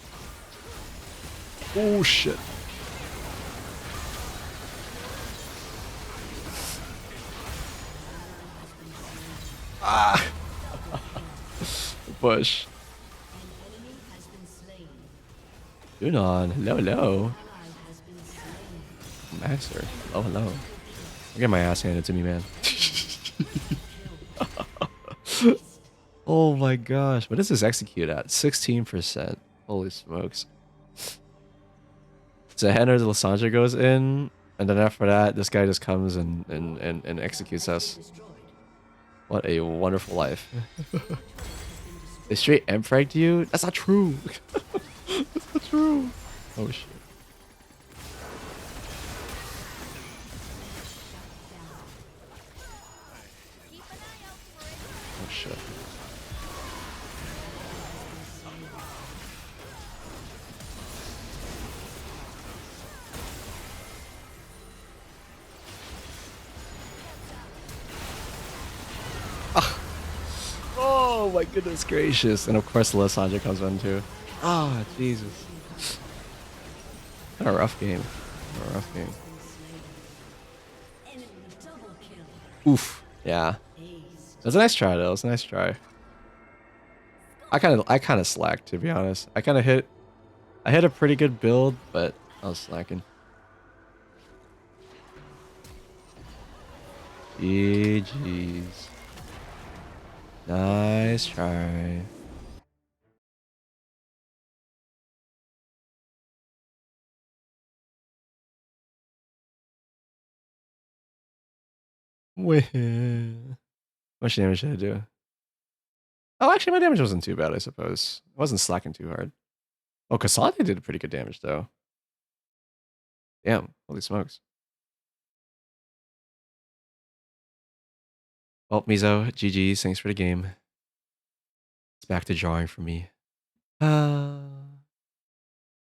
Oh shit. Ah! Bush. Yunon, hello, hello. Maxer, hello, hello. I get my ass handed to me, man. Oh my gosh, what does this execute at? 16%. Holy smokes. So Henner Lysandra goes in, and then after that, this guy just comes and executes us. What a wonderful life. They straight M-fragged you? That's not true. That's not true. Oh shit. Oh shit. Oh my goodness gracious. And of course Lysandra comes in too. Ah, oh, Jesus. What a rough game. What a rough game. Oof. Yeah. It was a nice try though. It was a nice try. I kind of slacked, to be honest. I hit a pretty good build, but I was slacking. GG's. Nice try. Wait. How much damage did I do? Oh, actually, my damage wasn't too bad, I suppose. I wasn't slacking too hard. Oh, Kasane did pretty good damage, though. Damn. Holy smokes. Well, Mizo, GG's. Thanks for the game. It's back to drawing for me. Hey,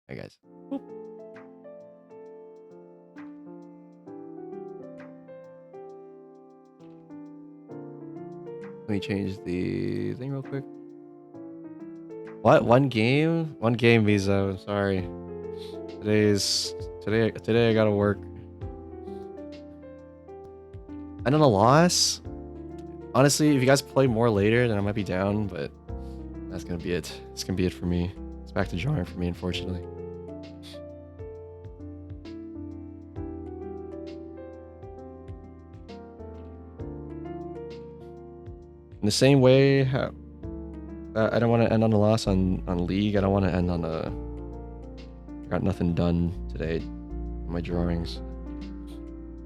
guys. Boop. Let me change the thing real quick. What? One game? One game, Mizo. Sorry. Today I gotta work. And on a loss? Honestly, if you guys play more later, then I might be down, but that's gonna be it. It's gonna be it for me. It's back to drawing for me, unfortunately. In the same way, I don't want to end on a loss on League. I don't want to end on a... I got nothing done today in my drawings.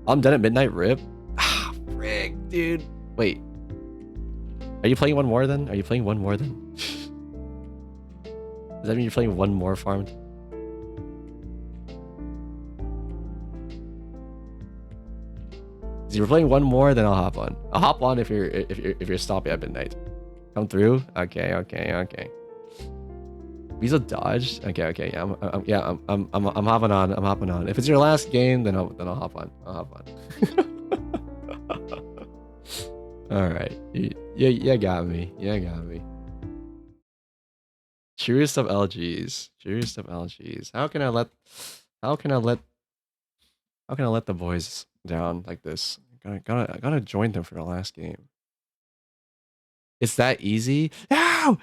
I'm done at midnight, rip. Ah, frick, dude. Wait. Are you playing one more then? Are you playing one more then? Does that mean you're playing one more farm? If you're playing one more, then I'll hop on. I'll hop on if you're stopping at midnight. Come through? Okay. Visa dodged. Okay, yeah. I'm hopping on. I'm hopping on. If it's your last game, then I'll hop on. I'll hop on. All right. You got me. You got me. Cheeriest of LGs. Cheeriest of LGs. How can I let the boys down like this? Gotta join them for the last game. It's that easy? No!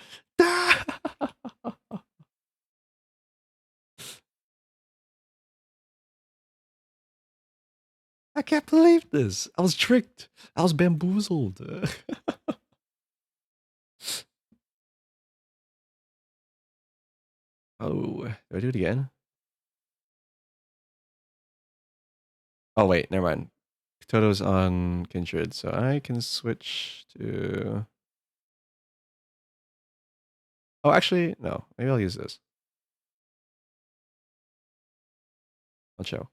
I can't believe this. I was tricked. I was bamboozled. Oh, do I do it again? Oh wait, never mind. Toto's on Kindred, so I can switch to. Oh, actually, no. Maybe I'll use this. I'll show.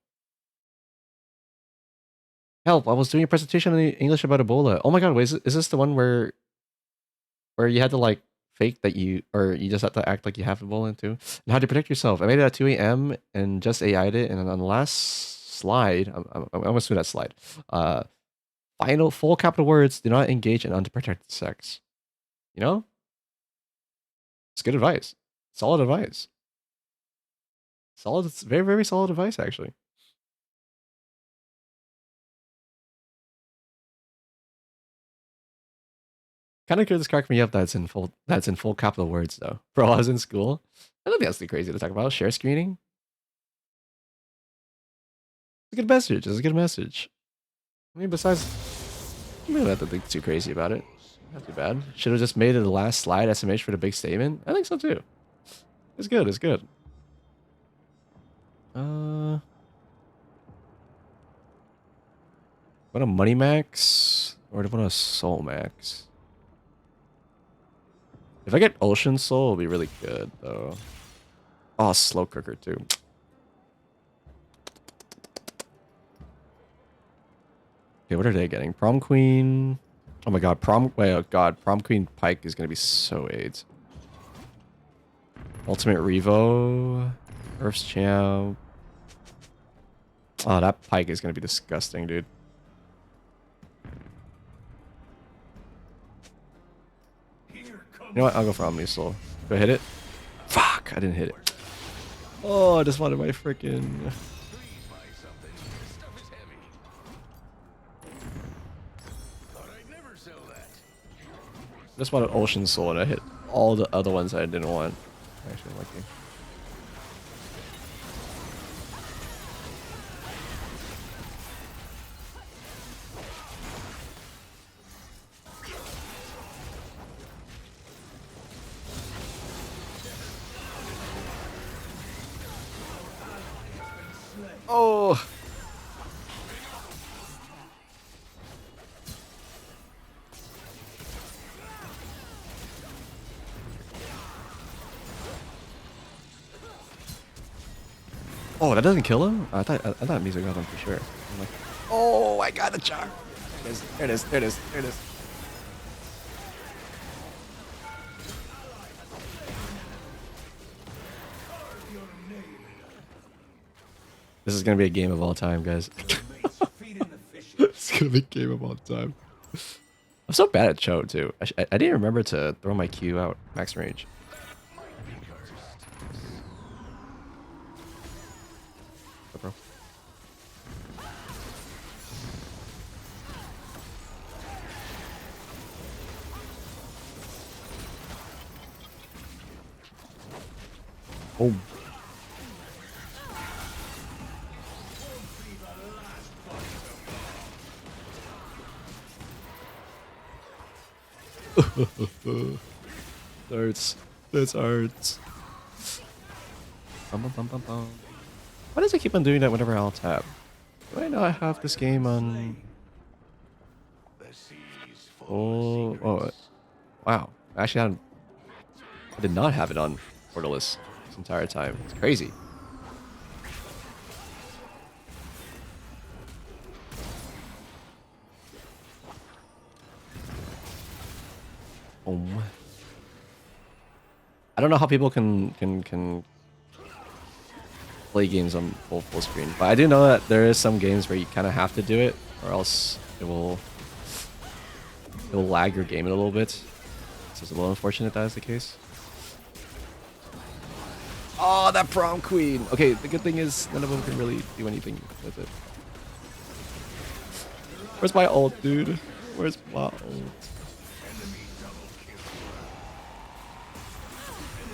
Help! I was doing a presentation in English about Ebola. Oh my god! Wait, is this the one where you had to like fake that you just have to act like you have Ebola too? And how to protect yourself? I made it at 2 a.m. and just AI'd it, and on the last slide, I'm almost through that slide. Final full capital words: do not engage in unprotected sex. You know, it's good advice. Solid advice. Solid. It's very very solid advice actually. Kind of this cracked me up. That's in full capital words though. For while I was in school, I don't think that's too crazy to talk about. Share screening. It's a good message. It's a good message. I mean, besides, you don't have to think too crazy about it. Not too bad. Should have just made it the last slide SMH for the big statement. I think so too. It's good. It's good. Want a money max or do I want a soul max? If I get Ocean Soul, it'll be really good though. Oh, slow cooker too. Okay, what are they getting? Prom Queen. Oh my god, Prom Queen Pike is gonna be so AIDS. Ultimate Revo. Earth's Champ. Oh, that Pike is gonna be disgusting, dude. You know what? I'll go for Omnisoul. Do I hit it? Fuck! I didn't hit it. Oh, I just wanted my freaking. Just wanted Ocean Soul and I hit all the other ones I didn't want. Actually, lucky. Oh! Oh, that doesn't kill him? I thought Mizu got him for sure. I'm like, oh, I got a charm. There it is. There it is. There it is. This is gonna be a game of all time, guys. It's gonna be a game of all time. I'm so bad at Cho too. I didn't remember to throw my Q out max range. Oh, bro. Oh. Arts. That's arts. Bum, bum, bum, bum, bum. Why does it keep on doing that whenever I'll tap? Do I not have this game on? Oh, wow. Actually, I did not have it on Portalist this entire time. It's crazy. I don't know how people can play games on full screen, but I do know that there is some games where you kind of have to do it, or else it will lag your game in a little bit. So it's a little unfortunate that is the case. Oh, that prom queen. Okay, the good thing is none of them can really do anything with it. Where's my ult, dude? Where's my ult?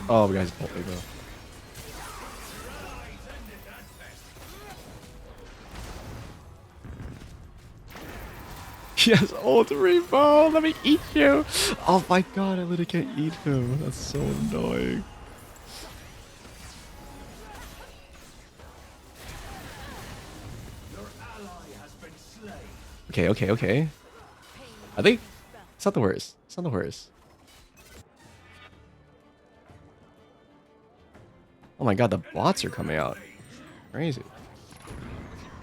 Oh, we guys ult me, bro. Yes, ult Revo. Let me eat you. Oh my god, I literally can't eat him. That's so annoying. Okay. I think it's not the worst. It's not the worst. Oh my god, the bots are coming out. Crazy.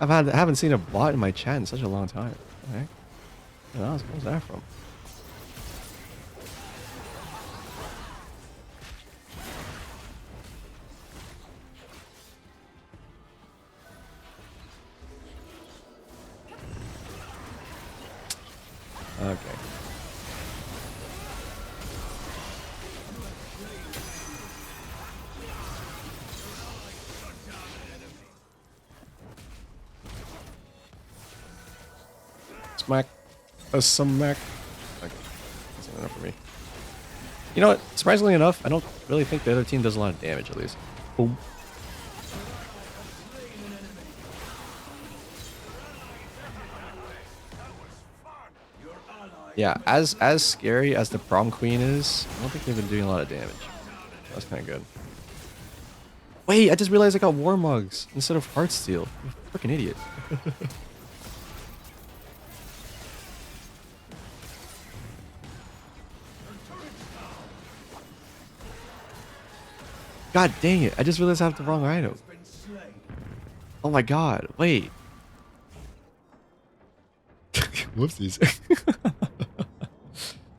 I haven't seen a bot in my chat in such a long time. Okay. Where's that from? Okay. Smack. A smack. Okay. That's not enough for me. You know what? Surprisingly enough, I don't really think the other team does a lot of damage, at least. Boom. Yeah, as scary as the prom queen is, I don't think they've been doing a lot of damage. That's kind of good. Wait, I just realized I got war mugs instead of heartsteel. You freaking idiot. God dang it, I just realized I have the wrong item. Oh my god, wait. Whoopsies.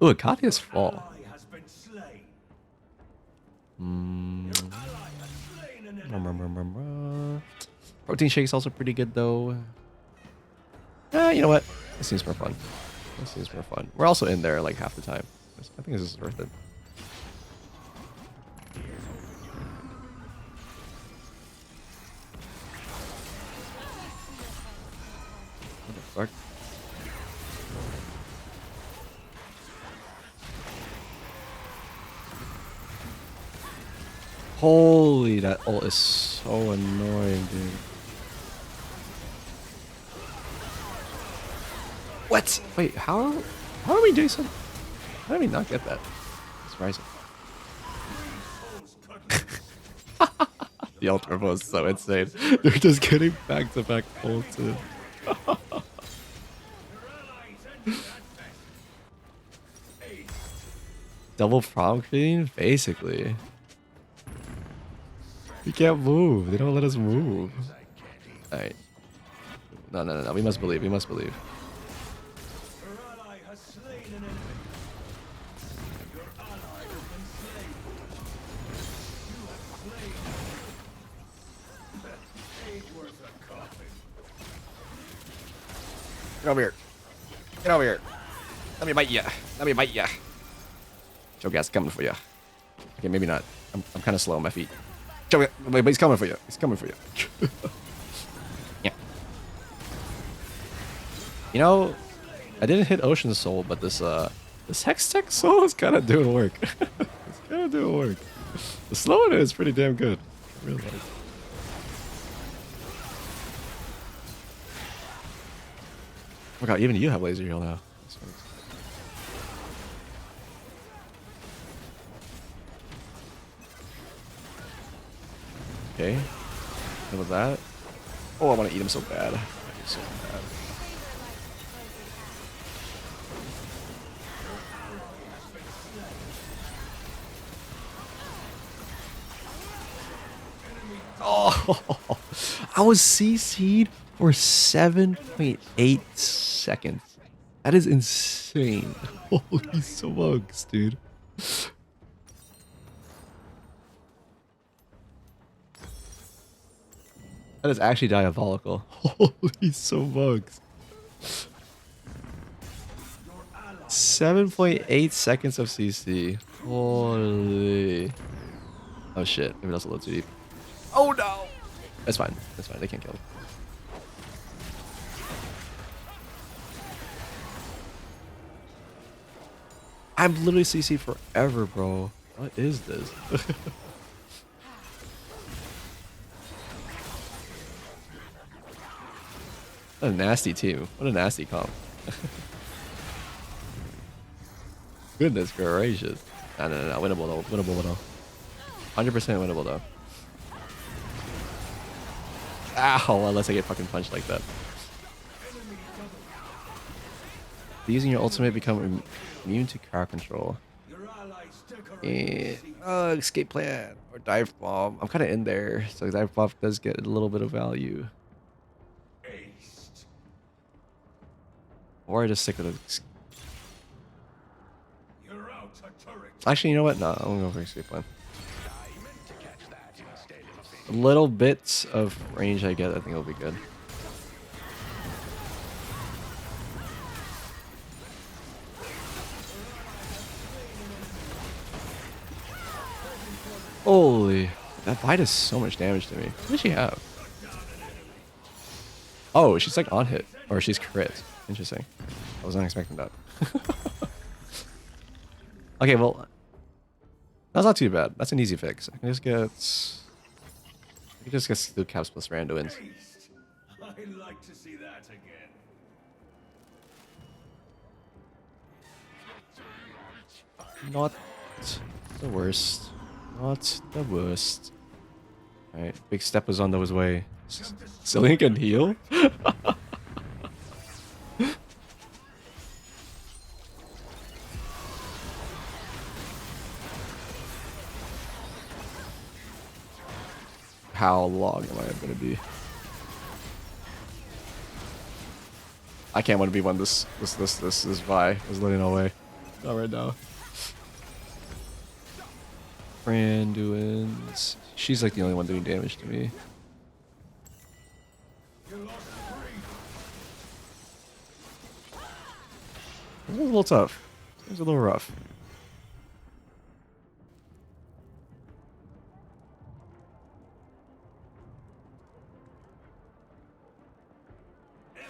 Ooh, a Katya's fall. Protein shake's also pretty good though. You know what? This seems more fun. This seems more fun. We're also in there like half the time. I think this is worth it. What the fuck? Holy, that ult is so annoying, dude. What? Wait, how are we doing some? How did we not get that? It's surprising. The ult turbo is so insane. They're just getting back-to-back ulted. Double prom queen? Basically. We can't move. They don't let us move. Alright. No. We must believe. We must believe. Get over here. Get over here. Let me bite ya. Let me bite ya. Cho'Gath's coming for you. Okay, maybe not. I'm kind of slow on my feet. Cho'Gath, but he's coming for you. He's coming for you. Yeah. You know, I didn't hit Ocean Soul, but this Hextech Soul is kind of doing work. It's kind of doing work. The slow one is pretty damn good. I really like it. Oh my god, even you have laser heal now. Okay. What was that? Oh, I want to eat him so bad. So bad. Oh, I was CC'd for 7.8 seconds. That is insane. Holy smokes, dude. That is actually diabolical. Holy smokes. 7.8 seconds of CC. Holy. Oh shit. Maybe that's a little too deep. Oh no! That's fine. That's fine. They can't kill him. I'm literally CC forever, bro. What is this? What a nasty team. What a nasty comp. Goodness gracious. No. Winnable though. Winnable though. 100% winnable though. Ow, unless I get fucking punched like that. Using your ultimate become immune to crowd control. And, escape plan or dive bomb. I'm kind of in there, so dive bomb does get a little bit of value. Or I just stick with it. Actually, you know what? No, I'm gonna go for escape plan. Little bits of range I get, I think it'll be good. Holy, that bite does so much damage to me. What does she have? Oh, she's like on hit, or she's crit. Interesting. I was not expecting that. Okay, well, that's not too bad. That's an easy fix. I can just get. I can just get Steel Caps plus rando wins. I'd like to see that again. Not the worst. Not the worst. Alright, big step was on his way. Cillian can heal? How long am I gonna be? I can't want to be one this Vi is letting away. Not right now. Randuin's. She's like the only one doing damage to me. It was a little tough. It was a little rough.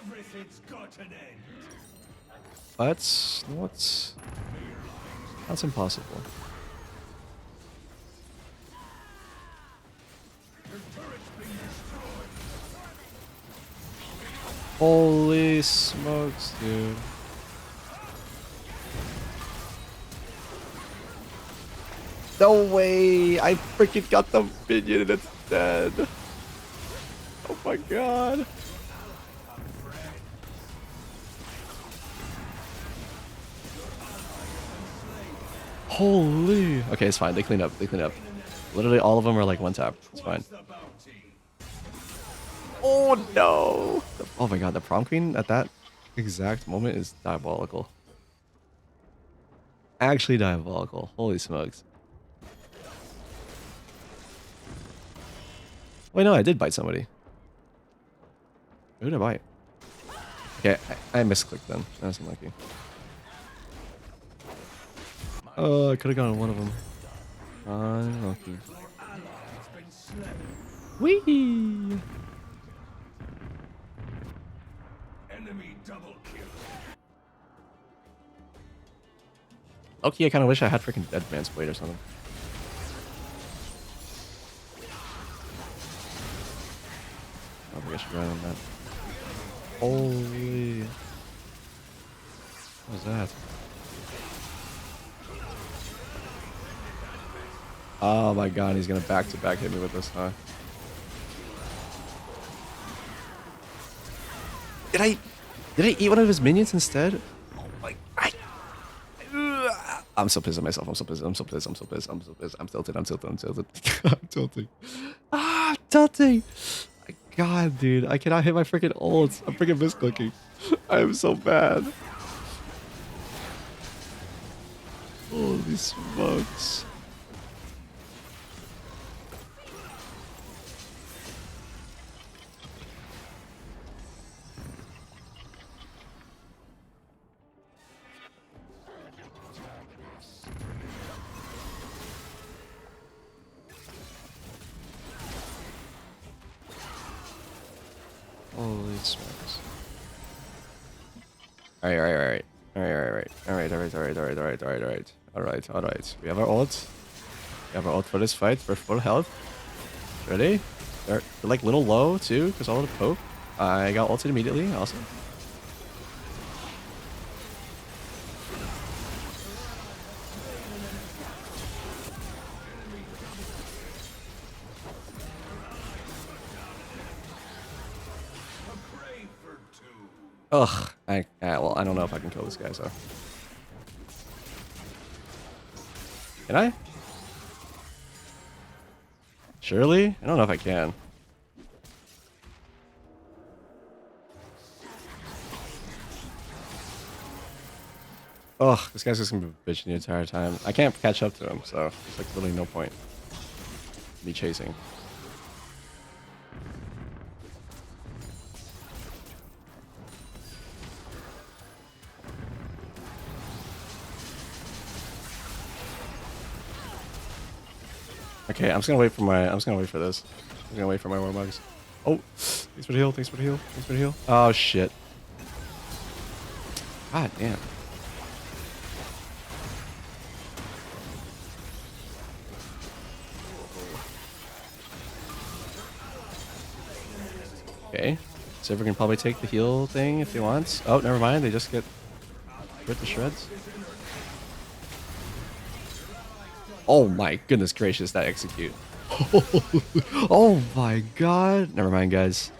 Everything's got an end. That's impossible. Holy smokes, dude. No way! I freaking got the minion and it's dead. Oh my god. Holy. Okay, it's fine. They clean up. They clean up. Literally all of them are like one tap. It's fine. Oh no! Oh my god, the prom queen at that exact moment is diabolical. Actually diabolical. Holy smokes. Wait, no, I did bite somebody. Who did I bite? Okay, I misclicked them. That's unlucky. Oh, I could have gone on one of them. Unlucky. Whee! Enemy double kill. Okay, I kind of wish I had freaking Dead Man's Blade or something. I think I should run on that. Holy. What was that? Oh my god, he's gonna back-to-back hit me with this, huh? Did I eat one of his minions instead? Oh my, I'm so pissed at myself. I'm so pissed. I'm so pissed. I'm so pissed. I'm so pissed. I'm tilted. I'm tilted. I'm tilted. I'm tilting. Ah, I'm tilting. My god, dude. I cannot hit my freaking ults. I'm freaking misclicking. I am so bad. Holy smokes. Holy smokes. Alright. Alright. We have our ult. We have our ult for this fight. We're full health. Ready? They're like little low too, because all of the poke. I got ulted immediately. Awesome. Ugh. Well, I don't know if I can kill this guy, so. Can I? Surely? I don't know if I can. Ugh, this guy's just gonna be bitching the entire time. I can't catch up to him, so there's like really no point me chasing. Okay, I'm just gonna wait for this. I'm gonna wait for my warbugs. Oh, thanks for the heal. Oh shit. God damn. Okay. Silver can probably take the heal thing if he wants. Oh, never mind. They just get ripped to shreds. Oh my goodness gracious, that execute. Oh my god. Never mind, guys.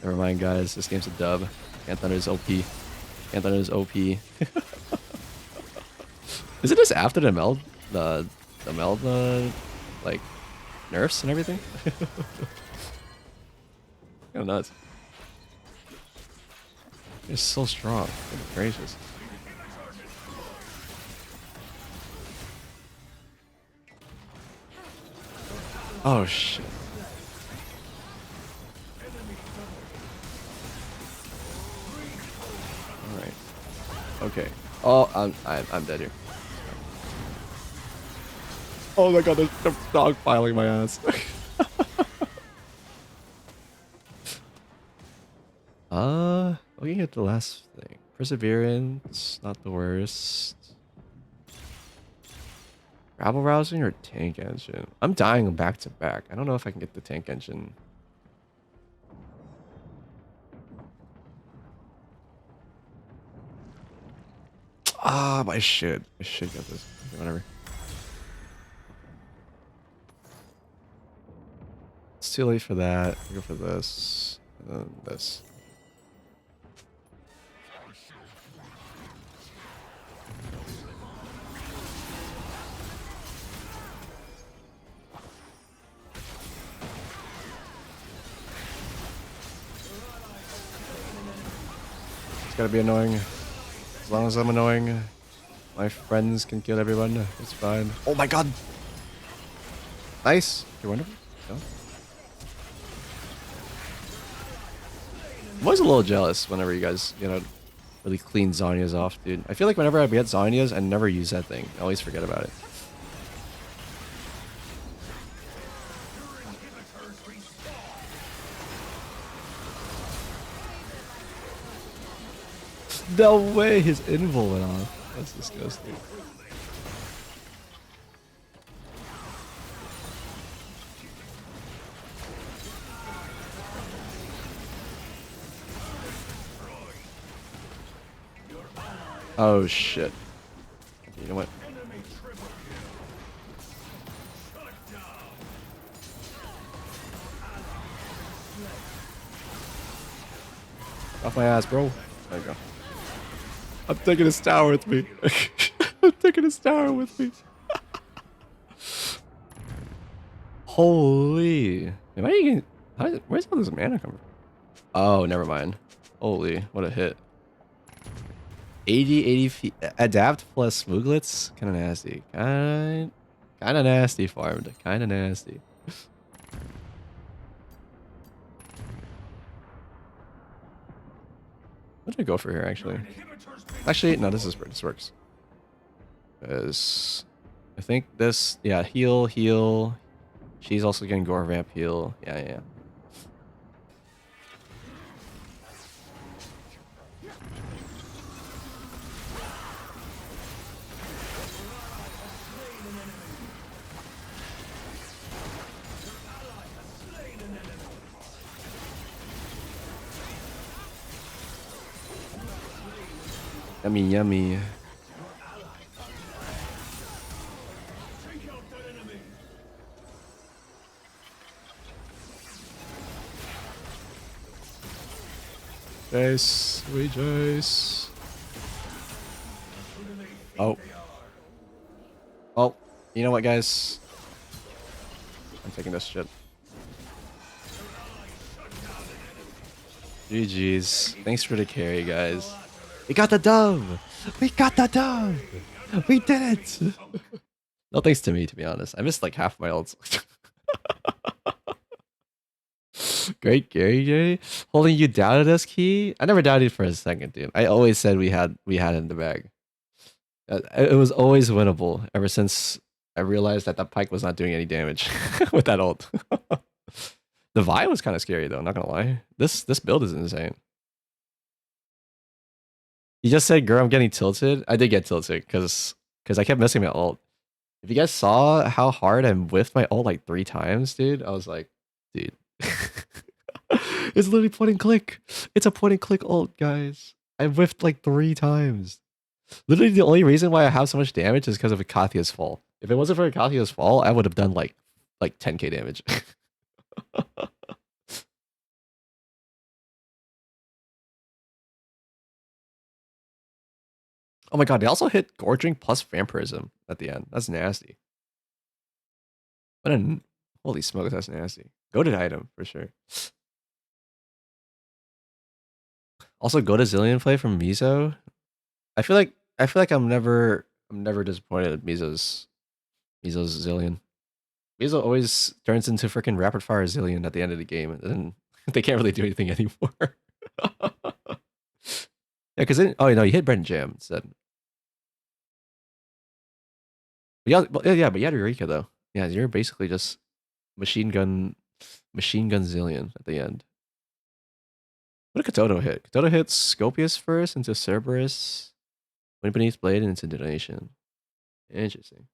This game's a dub. Canton is OP. Canton is OP. Is it just after the meld? The meld, like, nerfs and everything? Oh, nuts. It's so strong. Goodness gracious. Oh shit. All right. Okay. Oh, I'm dead here. Oh my god, they're dogpiling my ass. Looking at the last thing. Perseverance, not the worst. Rabble rousing or tank engine? I'm dying back to back. I don't know if I can get the tank engine. Ah, I should get this. Okay, whatever. It's too late for that. I'll go for this. And then this. It's gotta be annoying. As long as I'm annoying, my friends can kill everyone. It's fine. Oh my god! Nice. You're wonderful. No? I'm always a little jealous whenever you guys, really clean Zhonya's off, dude. I feel like whenever I get Zhonya's, I never use that thing. I always forget about it. No way, his invul went off. That's disgusting. Oh shit. You know what? Off my ass, bro. There you go. I'm taking his tower with me. I'm taking his tower with me. Holy. Am I even... where's all this mana coming from? Oh, never mind. Holy, what a hit. 80 feet. Adapt plus Smooglets? Kind of nasty. Kind of nasty, farmed. Kind of nasty. What did I go for here, actually? Actually, no, this works. Because I think this, yeah, heal. She's also getting Gore Vamp heal. Yeah. Yummy, yummy. Take out that enemy. Jace, we Jace. Oh. Oh, you know what, guys? I'm taking this shit. GG's. Thanks for the carry, guys. We got the dove! We got the dove! We did it! No thanks to me, to be honest. I missed like half my ults. Great Gary J. Holding you doubted us, Key? I never doubted for a second, dude. I always said we had it in the bag. It was always winnable ever since I realized that that Pyke was not doing any damage with that ult. The Vi was kind of scary though, not gonna lie. This build is insane. You just said, girl, I'm getting tilted. I did get tilted because I kept missing my ult. If you guys saw how hard I whiffed my ult like 3 times, dude, I was like, dude. It's literally point and click. It's a point and click ult, guys. I whiffed like 3 times. Literally the only reason why I have so much damage is because of Akathia's fall. If it wasn't for Akathia's fall, I would have done like 10k damage. Oh my god, they also hit Gorging plus Vampirism at the end. That's nasty. What a... Holy smokes, that's nasty. Goated item, for sure. Also, go to Zillion play from Mizo. I feel like I'm never disappointed at Mizo's Zillion. Mizo always turns into freaking rapid fire Zillion at the end of the game, and then they can't really do anything anymore. Yeah, because oh no, you hit Brent Jam instead. But yeah, but you had Eureka though. Yeah, you're basically just machine gun Zillion at the end. What did Katoto hit? Katoto hits Scopius first into Cerberus, went beneath blade and into detonation. Interesting.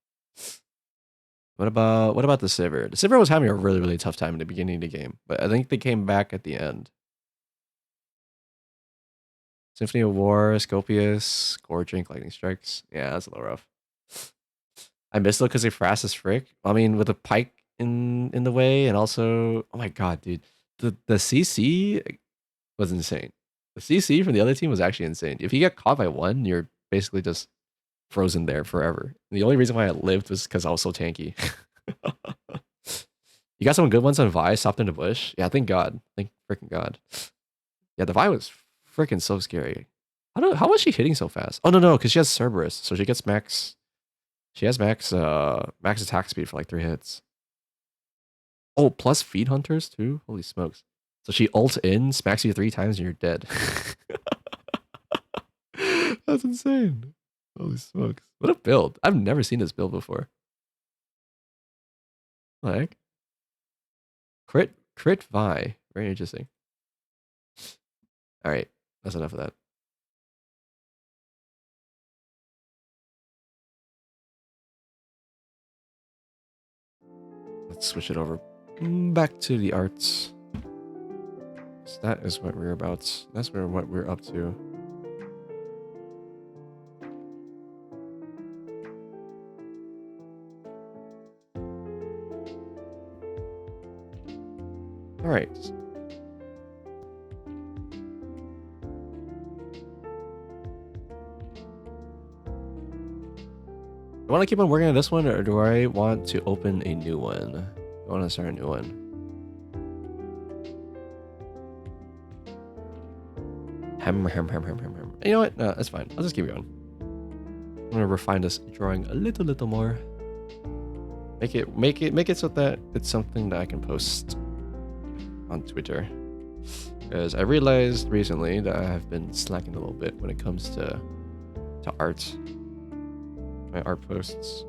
What about the Sivir? The Sivir was having a really tough time in the beginning of the game, but I think they came back at the end. Symphony of War, Scopius, Gorging, Lightning Strikes. Yeah, that's a little rough. I missed it because they fast as frick. I mean, with a Pyke in the way, and also, oh my god, dude, the CC was insane. The CC from the other team was actually insane. If you get caught by one, you're basically just frozen there forever. And the only reason why I lived was because I was so tanky. You got some good ones on Vi, stopped in the bush. Yeah, thank God. Thank freaking God. Yeah, the Vi was freaking so scary. How was she hitting so fast? Oh no, because she has Cerberus, so she gets max. She has max attack speed for like 3 hits. Oh, plus feed hunters too. Holy smokes! So she ults in, smacks you 3 times, and you're dead. That's insane. Holy smokes! What a build! I've never seen this build before. Like crit Vi. Very interesting. All right, that's enough of that. Let's switch it over back to the arts. So that is what we're about. That's what we're up to. All right. Do I want to keep on working on this one, or do I want to open a new one? I want to start a new one. Hem. You know what? No, that's fine. I'll just keep going. I'm gonna refine this drawing a little more. Make it so that it's something that I can post on Twitter. Because I realized recently that I have been slacking a little bit when it comes to art. My art posts.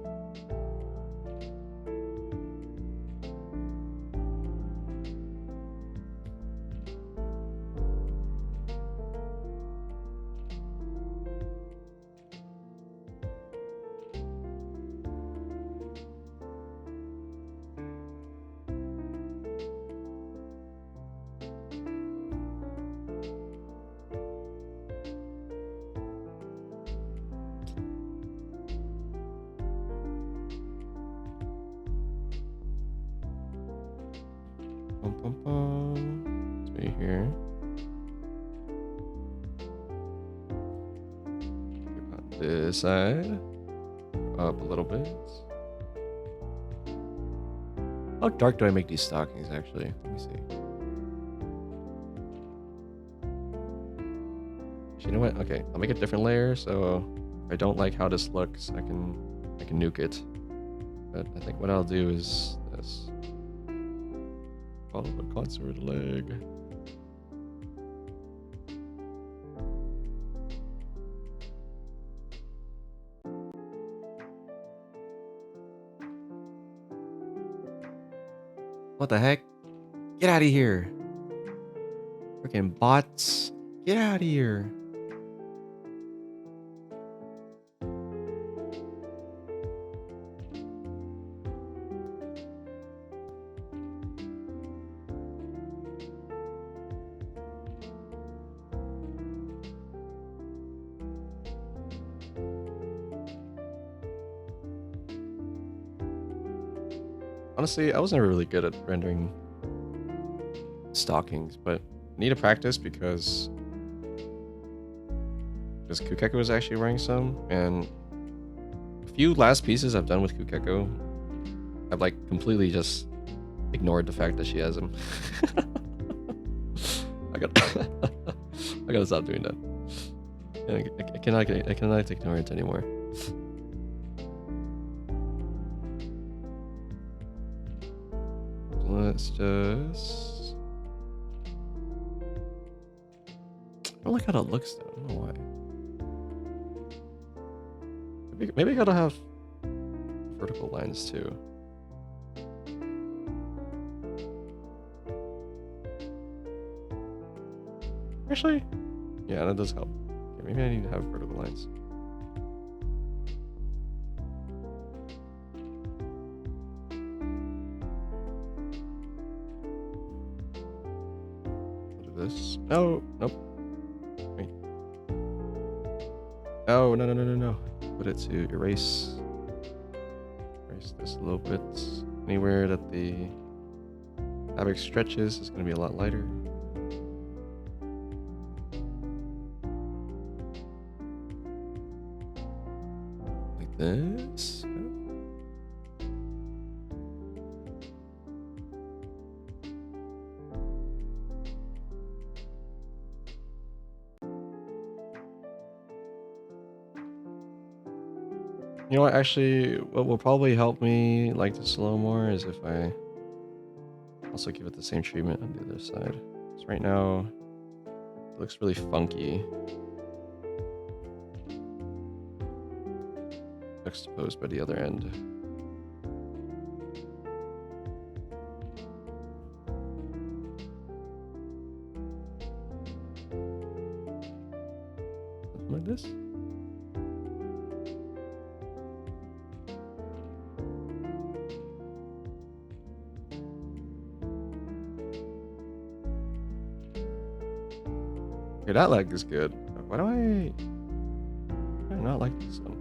Bum, bum, bum. Let's be here. On this side. Up a little bit. How dark do I make these stockings actually? Let me see. You know what? Okay, I'll make a different layer so if I don't like how this looks, I can nuke it. But I think what I'll do is this. Follow the concert leg. What the heck? Get out of here. Freaking bots. Get out of here. Honestly, I was never really good at rendering stockings, but I need to practice because Kukeko was actually wearing some, and a few last pieces I've done with Kukeko, I've like completely just ignored the fact that she has him. I gotta stop doing that. I cannot ignore it anymore. Let's just... I don't like how that looks though. I don't know why. Maybe I gotta have vertical lines too. Actually, yeah, that does help. Okay, maybe I need to have vertical lines. This. Oh, nope. Wait. Oh, no. Put it to erase. Erase this a little bit. Anywhere that the fabric stretches is going to be a lot lighter. Like this. You know what, actually, what will probably help me like this a little more is if I also give it the same treatment on the other side. Because right now, it looks really funky. Juxtaposed by the other end. Something like this. Okay, that leg is good. Why do I not like this one?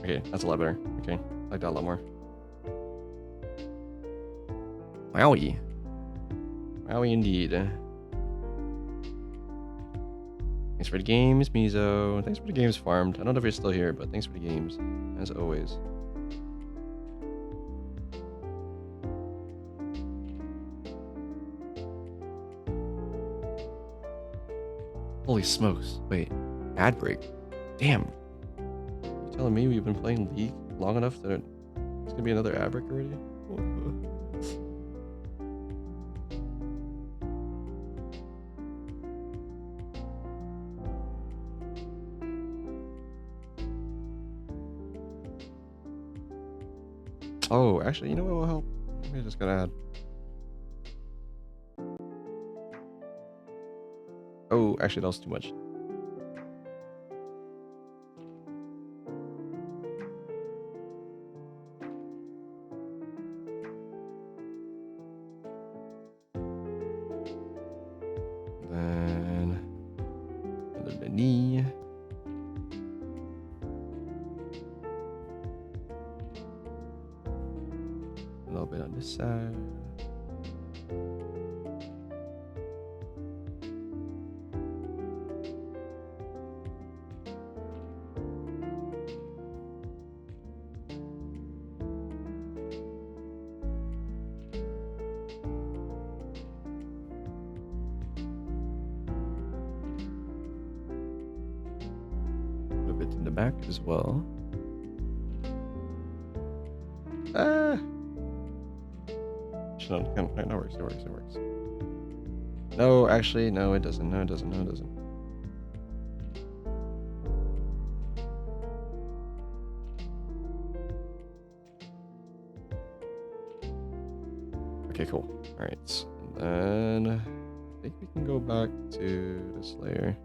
Okay, that's a lot better. Okay, I like that a lot more. Wowie. Wowie indeed. Thanks for the games, Mizo. Thanks for the games farmed. I don't know if you're still here, but thanks for the games, as always. Holy smokes. Wait, ad break. Damn. You telling me we've been playing League long enough that it's gonna be another ad break already? Oh, actually, you know what will help? Maybe I just gotta add Oh, actually, that was too much. Then another knee. A little bit on this side. A little bit in the back as well. Ah. No, it works. It works. It works. No, actually, no, it doesn't. No, it doesn't. No, it doesn't. Okay, cool. All right, and then I think we can go back to this layer.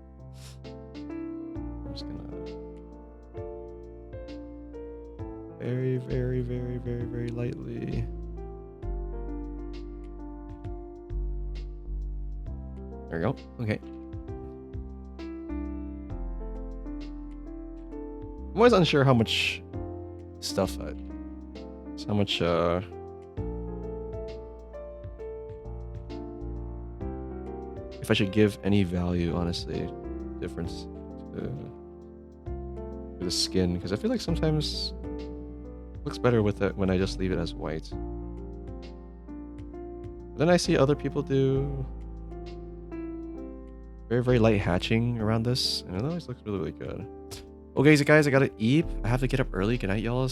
I'm just gonna very, very, very, very, very lightly. There we go. Okay. I'm always unsure how much stuff how much if I should give any value, honestly, difference to the skin, because I feel like sometimes it looks better with it when I just leave it as white. But then I see other people do very, very light hatching around this, and it always looks really, really good. Okay, so guys, I gotta eat. I have to get up early. Good night, y'all.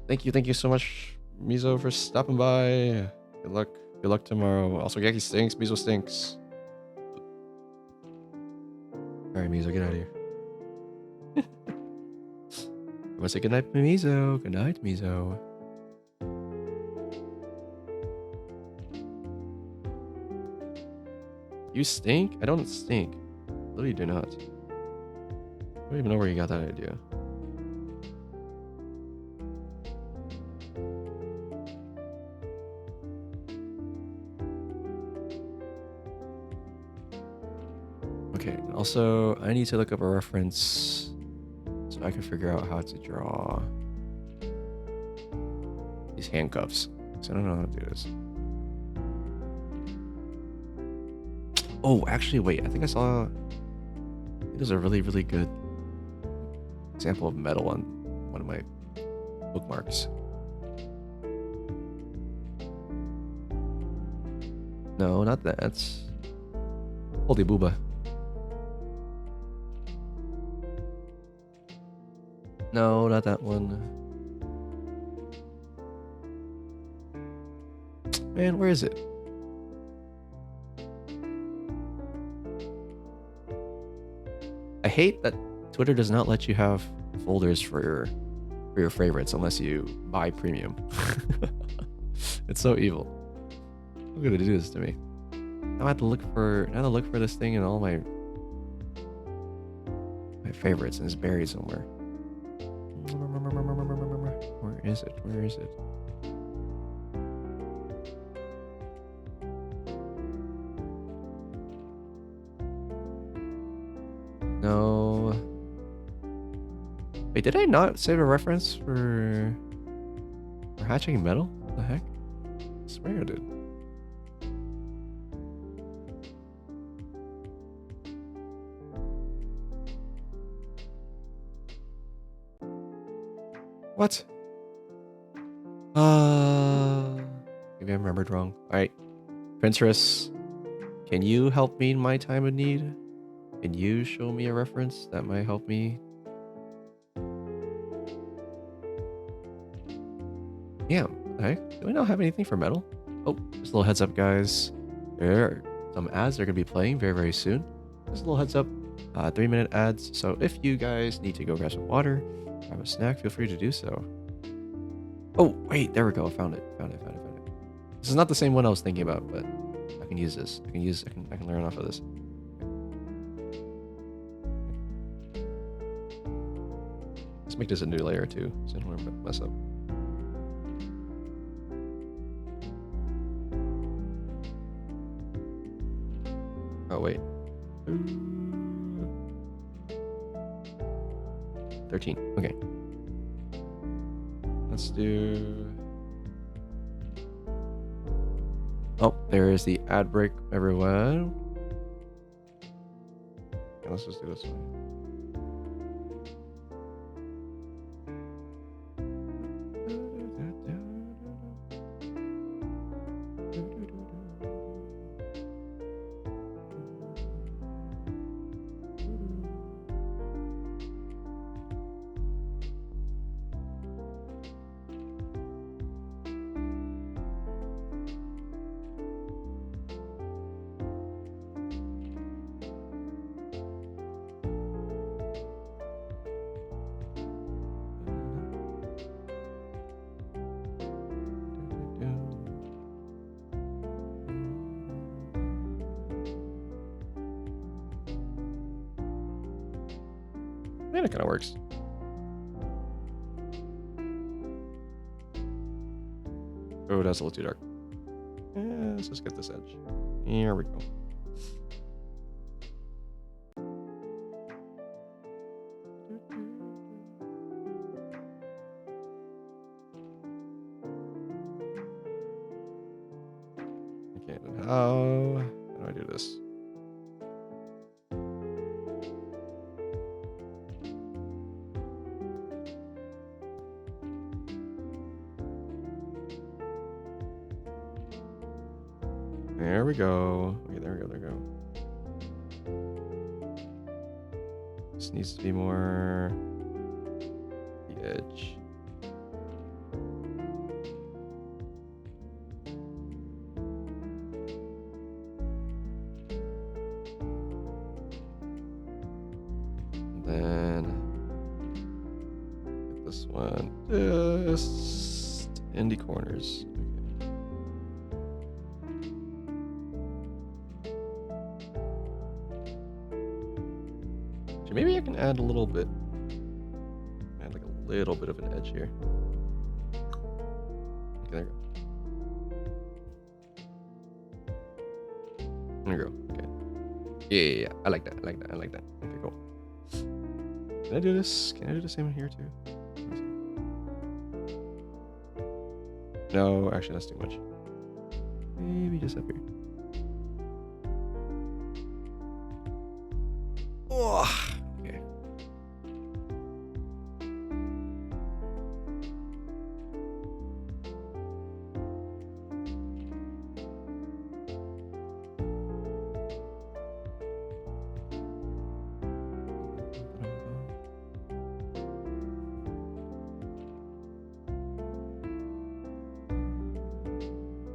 Thank you so much, Mizo, for stopping by. Good luck. Good luck tomorrow. Also, Geki stinks. Mizo stinks. All right, Mizo, get out of here. I want to say good night, Mizo. Good night, Mizo. You stink? I don't stink. Literally do not. I don't even know where you got that idea. Okay, also, I need to look up a reference so I can figure out how to draw these handcuffs. So I don't know how to do this. Oh, actually, wait. I think I saw... there's a really, really good example of metal on one of my bookmarks. No, not that. That's... Holy booba. No, not that one. Man, where is it? I hate that Twitter does not let you have folders for your favorites unless you buy premium. It's so evil. How could they do this to me? Now I have to look for this thing in all my favorites, and it's buried somewhere. Where is it? Where is it? No. Wait, did I not save a reference for hatching metal? What the heck? I swear I did. What? Maybe I remembered wrong. Alright. Pinterest, can you help me in my time of need? Can you show me a reference that might help me? Yeah, what the heck? Do I not have anything for metal? Oh, just a little heads up, guys. There are some ads that are going to be playing very, very soon. Just a little heads up. 3-minute ads. So if you guys need to go grab some water, grab a snack, feel free to do so. Oh, wait, there we go. I found it. Found it. This is not the same one I was thinking about, but I can use this. I can learn off of this. make this a new layer too, so I don't want to mess up. Oh wait. 13. Okay. Let's do. Oh, there is the ad break, everyone. Okay, let's just do this one. Yeah, it kind of works. Oh, that's a little too dark. Yeah, let's just get this edge. Here we go. Okay, then how do I do this? There we go. Okay, there we go, there we go. This needs to be more the edge. And then get this one just in the corners. Maybe I can add a little bit. Add like a little bit of an edge here. Okay, there we go. There we go. Okay. Yeah. I like that. I like that. I like that. Okay, cool. Can I do this? Can I do the same here too? No, actually that's too much. Maybe just up here. Oh. Okay.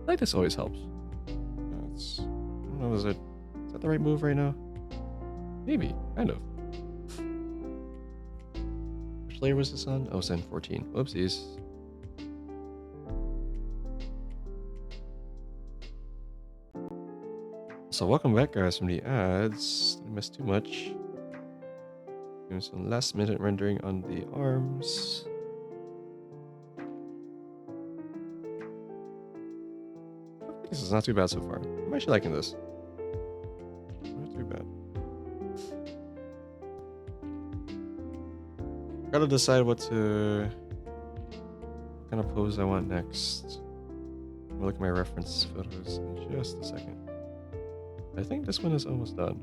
I think this always helps. It's, I don't know, is that the right move right now? Maybe, kind of. Which layer was this on? Oh, it's on 14. Whoopsies. So welcome back, guys, from the ads. Didn't miss too much. Doing some last minute rendering on the arms. This is not too bad so far. I'm actually liking this. Not too bad. Gotta decide what kind of pose I want next. I'll look at my reference photos in just a second. I think this one is almost done.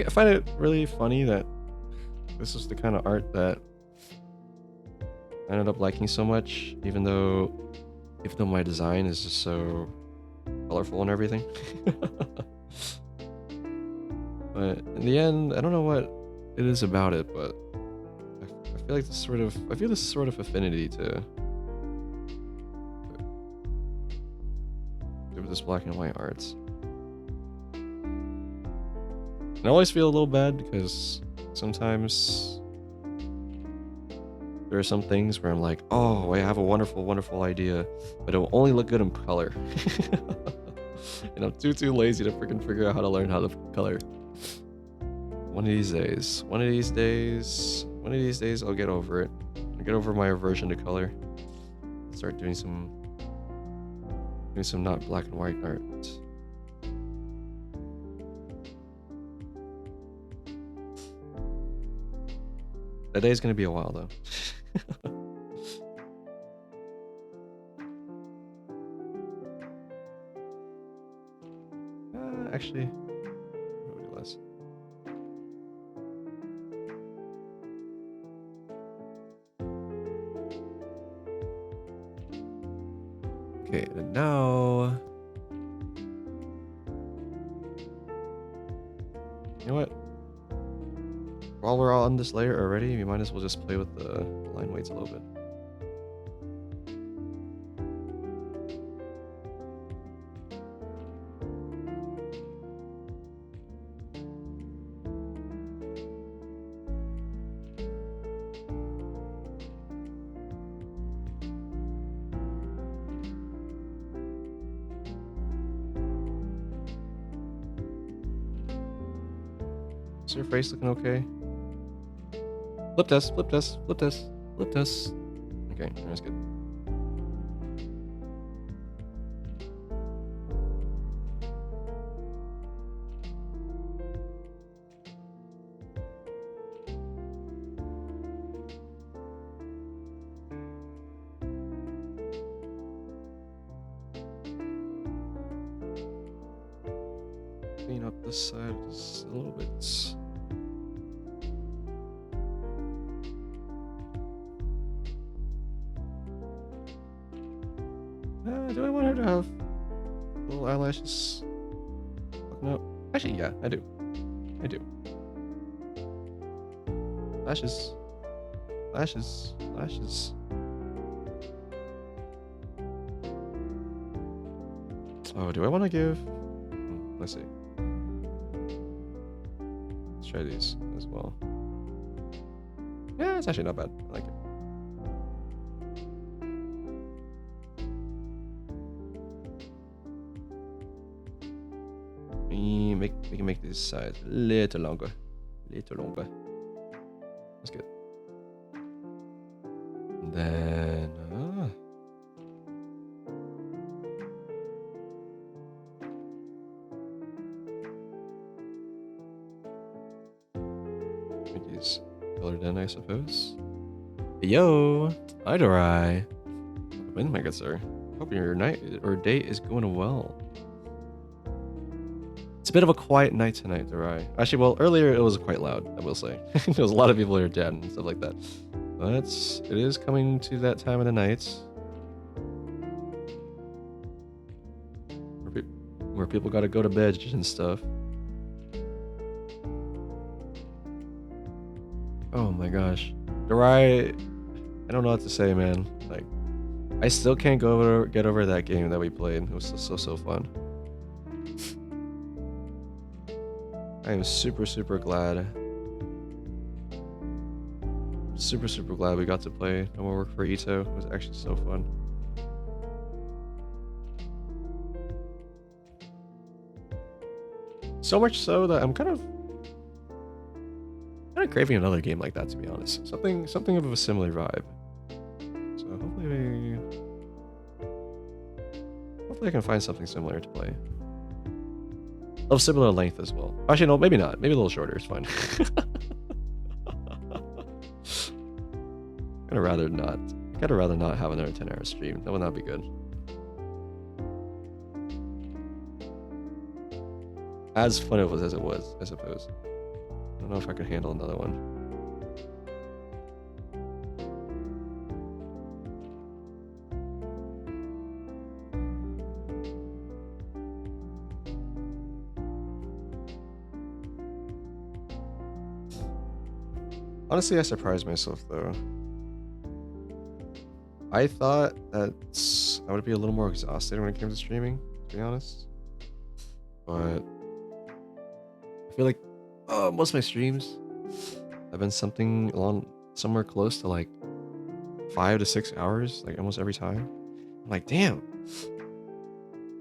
I find it really funny that this is the kind of art that I ended up liking so much, even though my design is just so colorful and everything. But in the end, I don't know what it is about it, but I feel like I feel this sort of affinity to with this black and white arts. And I always feel a little bad because sometimes there are some things where I'm like, oh, I have a wonderful, wonderful idea, but it will only look good in color. And I'm too lazy to freaking figure out how to learn how to color. One of these days, I'll get over it. I'll get over my aversion to color. Start doing some not black and white art. That day's gonna be a while though. Actually, we'll do less. Okay, and now, you know what? While we're all on this layer already, we might as well just play with the line weights a little bit. Is your face looking okay? Flip test, flip test, flip test, flip test. Okay, that's good. Clean up this side just a little bit. Do I want her to have little eyelashes poking out? Actually, yeah, I do. I do. Lashes. Lashes. Lashes. Oh, do I want to give... Let's see. Let's try these as well. Yeah, it's actually not bad. I like it. We can make this size a little longer. Little longer. That's good. And then... make these colored in, I suppose. Yo! Idorai! Welcome in, my good sir. Hope your night or day is going well. It's a bit of a quiet night tonight, Dorai. Actually, well, earlier it was quite loud, I will say. There was a lot of people here dead and stuff like that. But it is coming to that time of the night where people gotta go to bed and stuff. Oh my gosh. Dorai, I don't know what to say, man. Like, I still can't get over that game that we played. It was so fun. I am super glad. Super glad we got to play No More Work for Ito. It was actually so fun. So much so that I'm kind of craving another game like that, to be honest. Something of a similar vibe. So hopefully I can find something similar to play. Of similar length as well. Actually, no, maybe not. Maybe a little shorter is fine. I'd rather not have another 10-hour stream. That would not be good. As fun as it was, I suppose. I don't know if I could handle another one. Honestly, I surprised myself though. I thought that I would be a little more exhausted when it came to streaming, to be honest. But I feel like most of my streams have been something along somewhere close to like 5 to 6 hours, like almost every time. I'm like, damn,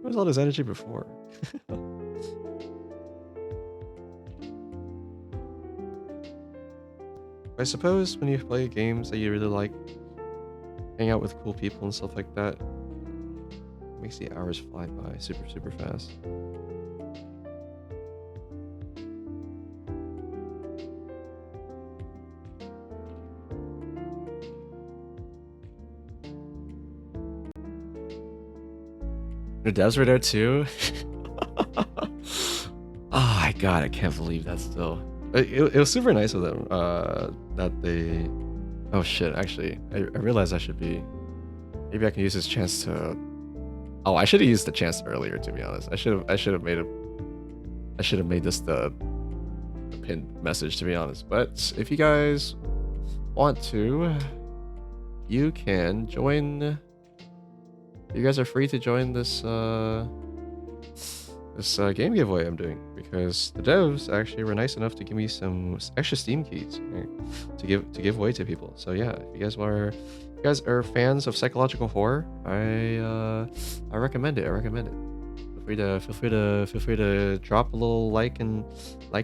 where was all this energy before? I suppose when you play games that you really like, hang out with cool people and stuff like that, it makes the hours fly by super, super fast. The devs were there too. Oh my god, I can't believe that still. It was super nice of them that they. Oh shit! Actually, I realized I should be. Maybe I can use this chance to. Oh, I should have used the chance earlier. To be honest, I should have made this the pinned message. To be honest, but if you guys want to, you can join. You guys are free to join this game giveaway I'm doing, because the devs actually were nice enough to give me some extra Steam keys to give away to people. So yeah, if you guys are fans of psychological horror, I recommend it. I recommend it. Feel free to drop a little like and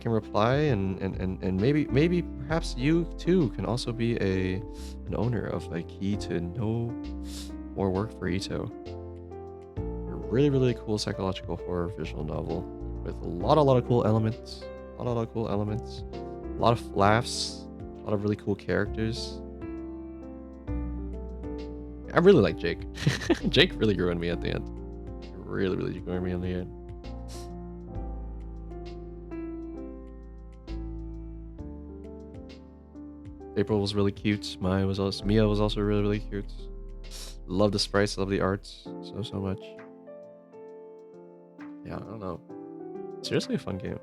reply, and maybe perhaps you too can also be an owner of a key to no more work for Ito. A really, really cool psychological horror visual novel with a lot of cool elements. A lot of cool elements. A lot of laughs. A lot of really cool characters. I really like Jake. Jake really grew on me at the end. Really, really grew on me in the end. April was really cute. Mia was also really, really cute. Love the sprites, love the arts so much. Yeah, I don't know. Seriously a fun game.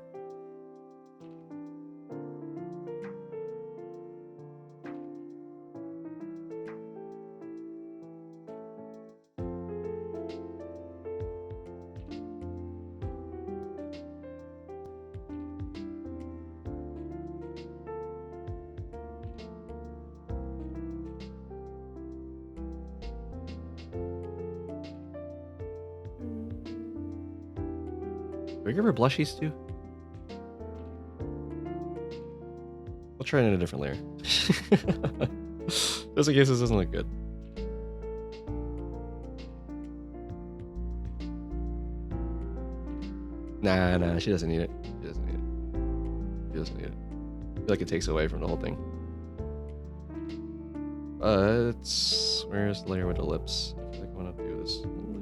Do we give her blushies too? We'll try it in a different layer. Just in case this doesn't look good. Nah, she doesn't need it. She doesn't need it. She doesn't need it. I feel like it takes away from the whole thing. But where's the layer with the lips? I feel like I want to do this a little more.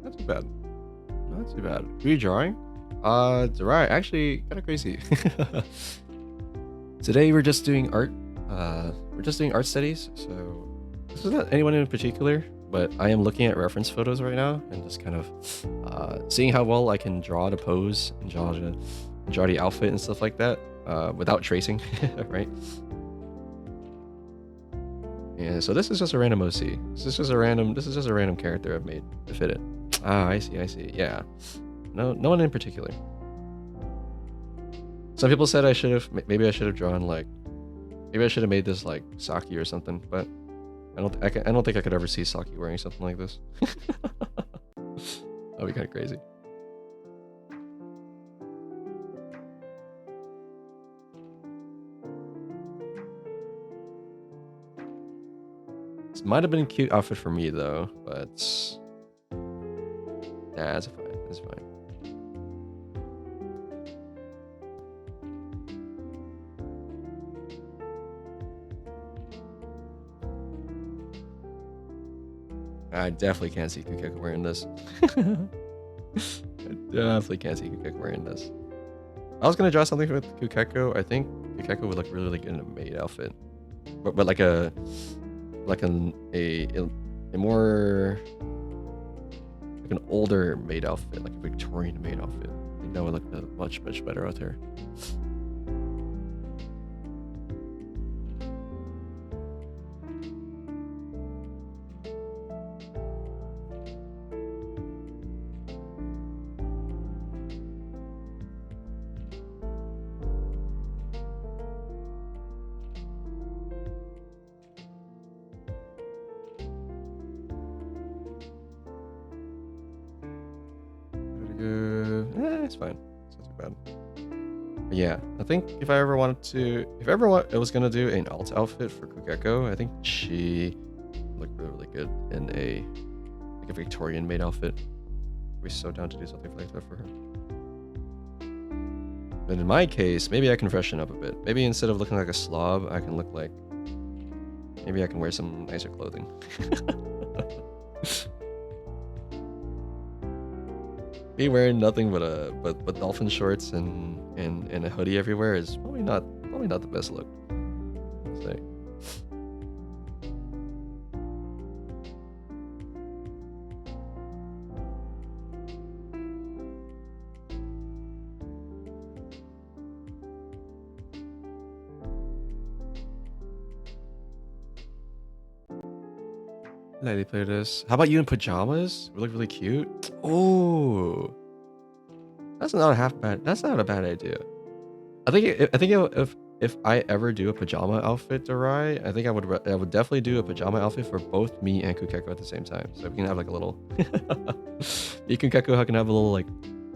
Not too bad. Not too bad. Who are you drawing? Right. Actually, kind of crazy. Today we're just doing art. We're just doing art studies. So this is not anyone in particular, but I am looking at reference photos right now and just kind of seeing how well I can draw the pose and draw the outfit and stuff like that without tracing, right? Yeah. So this is just a random OC. This is just a random character I've made to fit it. Ah, I see. Yeah. No one in particular. Some people said maybe I should have drawn like, maybe I should have made this like Saki or something, but I don't think I could ever see Saki wearing something like this. That'd be kind of crazy. This might have been a cute outfit for me though, but nah, it's fine. It's fine. I definitely can't see Kukeko wearing this. I definitely can't see Kukeko wearing this. I was gonna draw something with Kukeko. I think Kukeko would look really good in a maid outfit, but like a more like an older maid outfit, like a Victorian maid outfit. I think that would look much better out there. It's fine. It's not too bad. But yeah, I think if I ever I was gonna do an alt outfit for Kukeko, I think she looked really good in a Victorian maid outfit. I'd be so down to do something like that for her. But in my case, maybe I can freshen up a bit. Maybe instead of looking like a slob, I can look like, maybe I can wear some nicer clothing. Me wearing nothing but dolphin shorts and a hoodie everywhere is probably not the best look. I'll say. Lady play this. How about you in pajamas? We look really cute. Oh, that's not a bad idea. I think if I ever do a pajama outfit to Rai, I think I would definitely do a pajama outfit for both me and Kukeko at the same time. So we can have like a little me and Kukeko can have a little like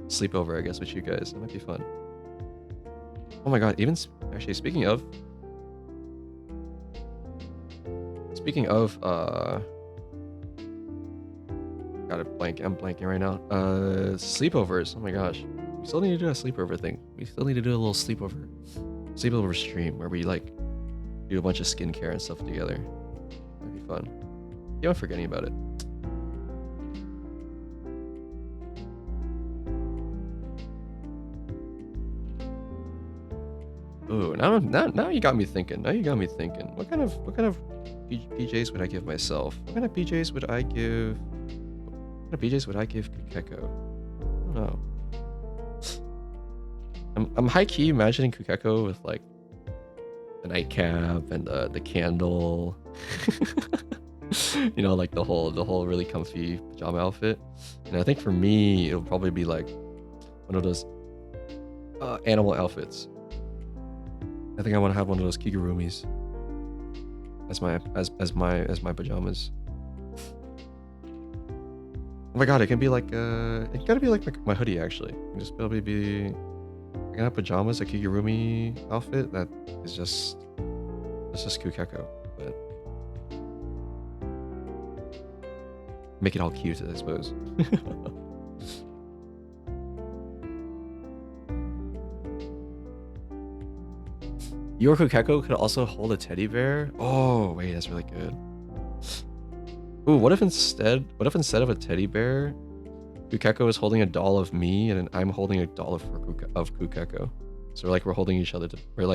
sleepover, I guess, with you guys. It might be fun. Oh my god, actually speaking of got a blank. I'm blanking right now. Sleepovers. Oh my gosh. We still need to do a sleepover thing. We still need to do a little sleepover stream where we like do a bunch of skincare and stuff together. That'd be fun. Keep on forgetting about it. Ooh, now you got me thinking. What kind of PJs would I give myself? What kind of PJs would I give Kukeko? I don't know. I'm high key imagining Kukeko with like the nightcap and the candle. You know, like the whole really comfy pajama outfit. And I think for me, it'll probably be like one of those animal outfits. I think I want to have one of those Kigurumis as my pajamas. Oh my god, it can be like it gotta be like my hoodie actually. It can just probably be, I can have pajamas, a Kigurumi outfit that is just Kukeko, but make it all cute, I suppose. Your Kukeko could also hold a teddy bear. Oh wait, that's really good. Ooh, what if instead of a teddy bear, Kukeko is holding a doll of me and I'm holding a doll of Kukeko. So we're holding each other. We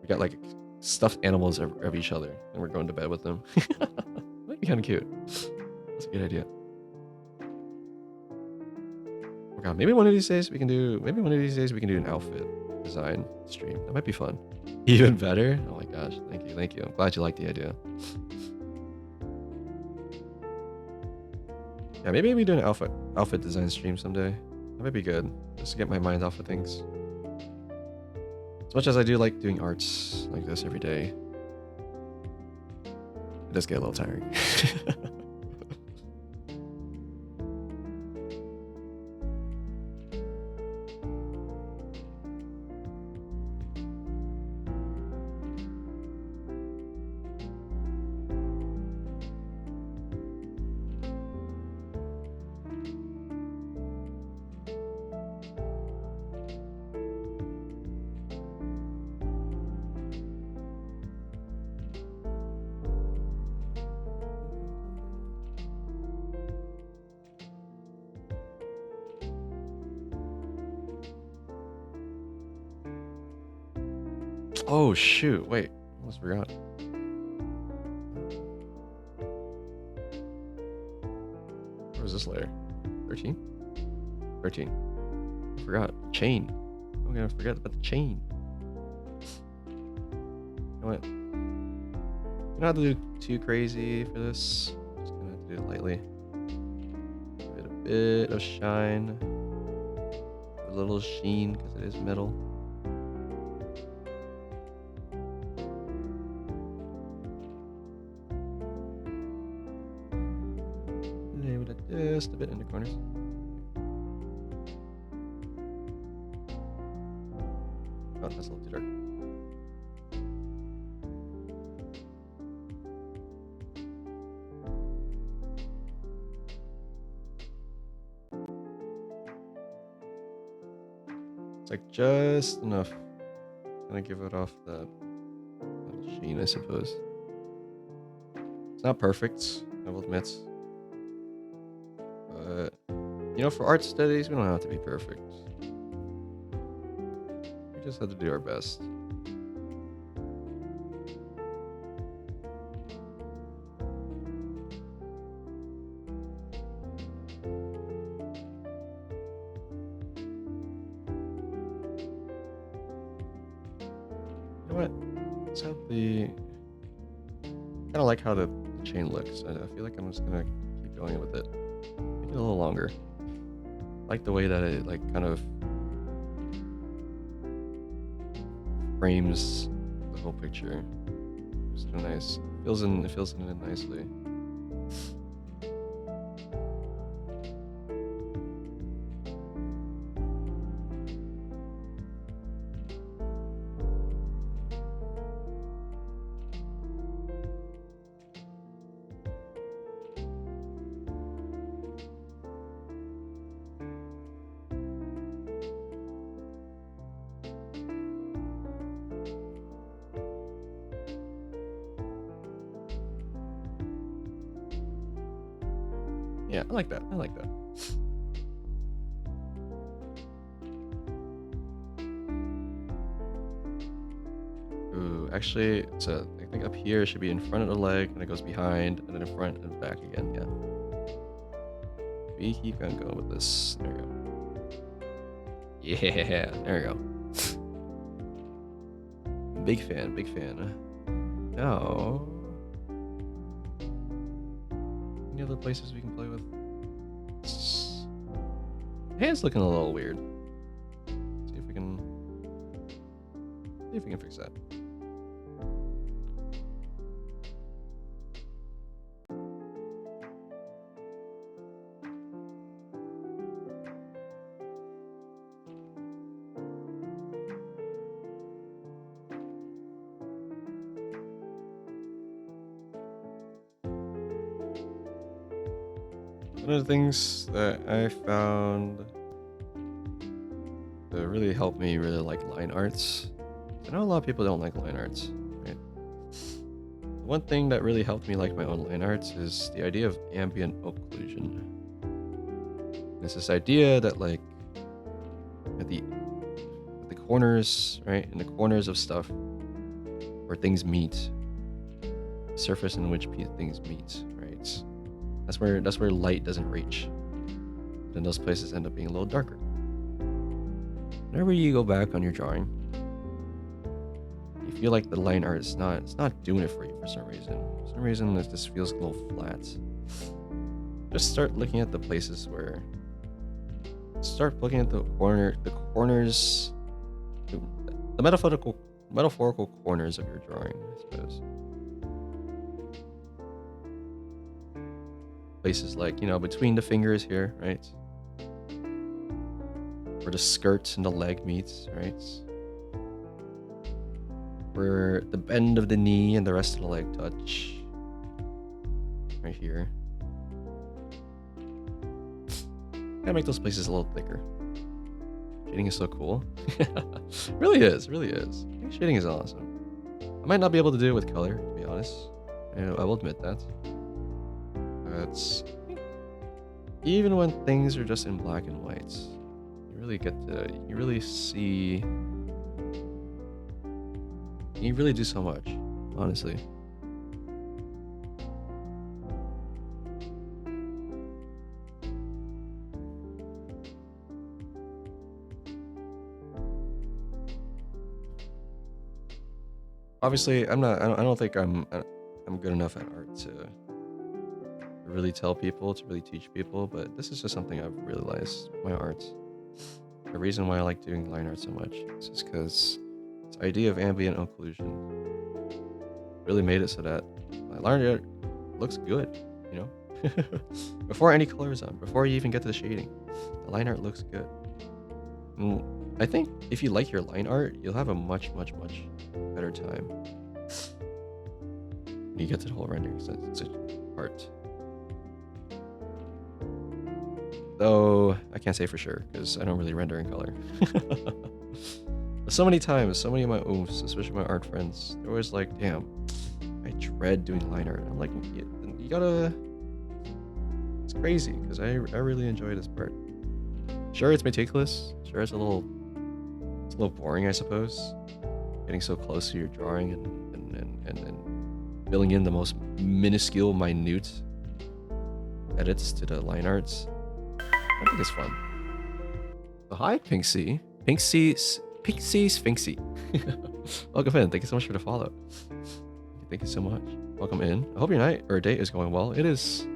got like stuffed animals of each other and we're going to bed with them. That'd be kind of cute. That's a good idea. Oh god, maybe one of these days we can do an outfit design stream. That might be fun. Even better? Oh my gosh, thank you. I'm glad you like the idea. Yeah, maybe we do an outfit design stream someday. That might be good. Just to get my mind off of things. As much as I do like doing arts like this every day, it does get a little tiring. Oh shoot! Wait, almost forgot. Where was this layer? 13? 13. I forgot. Chain. I'm gonna forget about the chain. You know what? You don't have to do too crazy for this. Just gonna do it lightly. Give it a bit of shine. A little sheen because it is metal. Leave it just a bit in the corners. Oh, that's a little too dark. It's like just enough. Gonna give it off that sheen, I suppose. It's not perfect, I will admit. But, you know, for art studies, we don't have to be perfect. We just have to do our best. You know what? Let's have the... kind of like how the chain looks. I feel like I'm just gonna keep going with it. Make it a little longer. I like the way that it like kind of frames the whole picture. It's so nice. It feels in it nicely. Yeah, I like that. I like that. Ooh, actually, so I think up here it should be in front of the leg, and it goes behind, and then in front and back again. Yeah. We keep on going with this. There we go. Yeah, there we go. Big fan, big fan. Now, any other places we can play with? Hand's looking a little weird. See if we can fix that. One of the things that I found that really helped me really like line arts. I know a lot of people don't like line arts, right? One thing that really helped me like my own line arts is the idea of ambient occlusion. It's this idea that like at the corners, right, in the corners of stuff where things meet, the surface in which things meet, right? That's where light doesn't reach. Then those places end up being a little darker. Whenever you go back on your drawing, you feel like the line art is not doing it for you for some reason. For some reason, it just feels a little flat. Just start looking at the places where. Start looking at the corners, the metaphorical corners of your drawing, I suppose. Places like, you know, between the fingers here, right? Where the skirt and the leg meets, right? Where the bend of the knee and the rest of the leg touch. Right here. Gotta make those places a little thicker. Shading is so cool. Really is, really is. I think shading is awesome. I might not be able to do it with color, to be honest. I will admit that. But even when things are just in black and white, you really see You really do so much, honestly. Obviously, I don't think I'm good enough at art to really tell people, to really teach people, but this is just something I've realized with my arts. The reason why I like doing line art so much is just because this idea of ambient occlusion really made it so that my line art looks good, you know? Before any colors on, before you even get to the shading, the line art looks good. And I think if you like your line art, you'll have a much better time when you get to the whole rendering part. Though I can't say for sure because I don't really render in color. But so many times, so many of my oofs, especially my art friends, they're always like, "Damn, I dread doing line art." I'm like, you gotta. It's crazy because I really enjoy this part. Sure, it's meticulous. Sure, it's a little boring, I suppose. Getting so close to your drawing and filling in the most minuscule, minute edits to the line arts. I think it's fun. So hi, Pinksy. Pinksy Sphinxy. Welcome in. Thank you so much for the follow. Thank you so much. Welcome in. I hope your night or day is going well. It is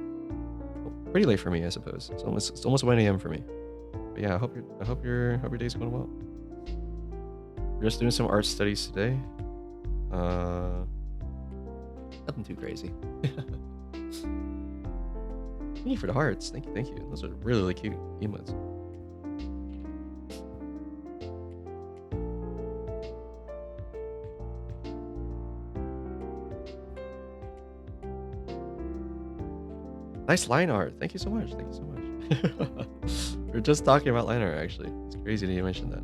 pretty late for me, I suppose. It's almost 1 a.m. for me. But yeah, I hope your day's going well. We're just doing some art studies today. Nothing too crazy. Thank you for the hearts. Thank you. Those are really cute emotes. Nice line art. Thank you so much. We're just talking about line art, actually. It's crazy that you mentioned that.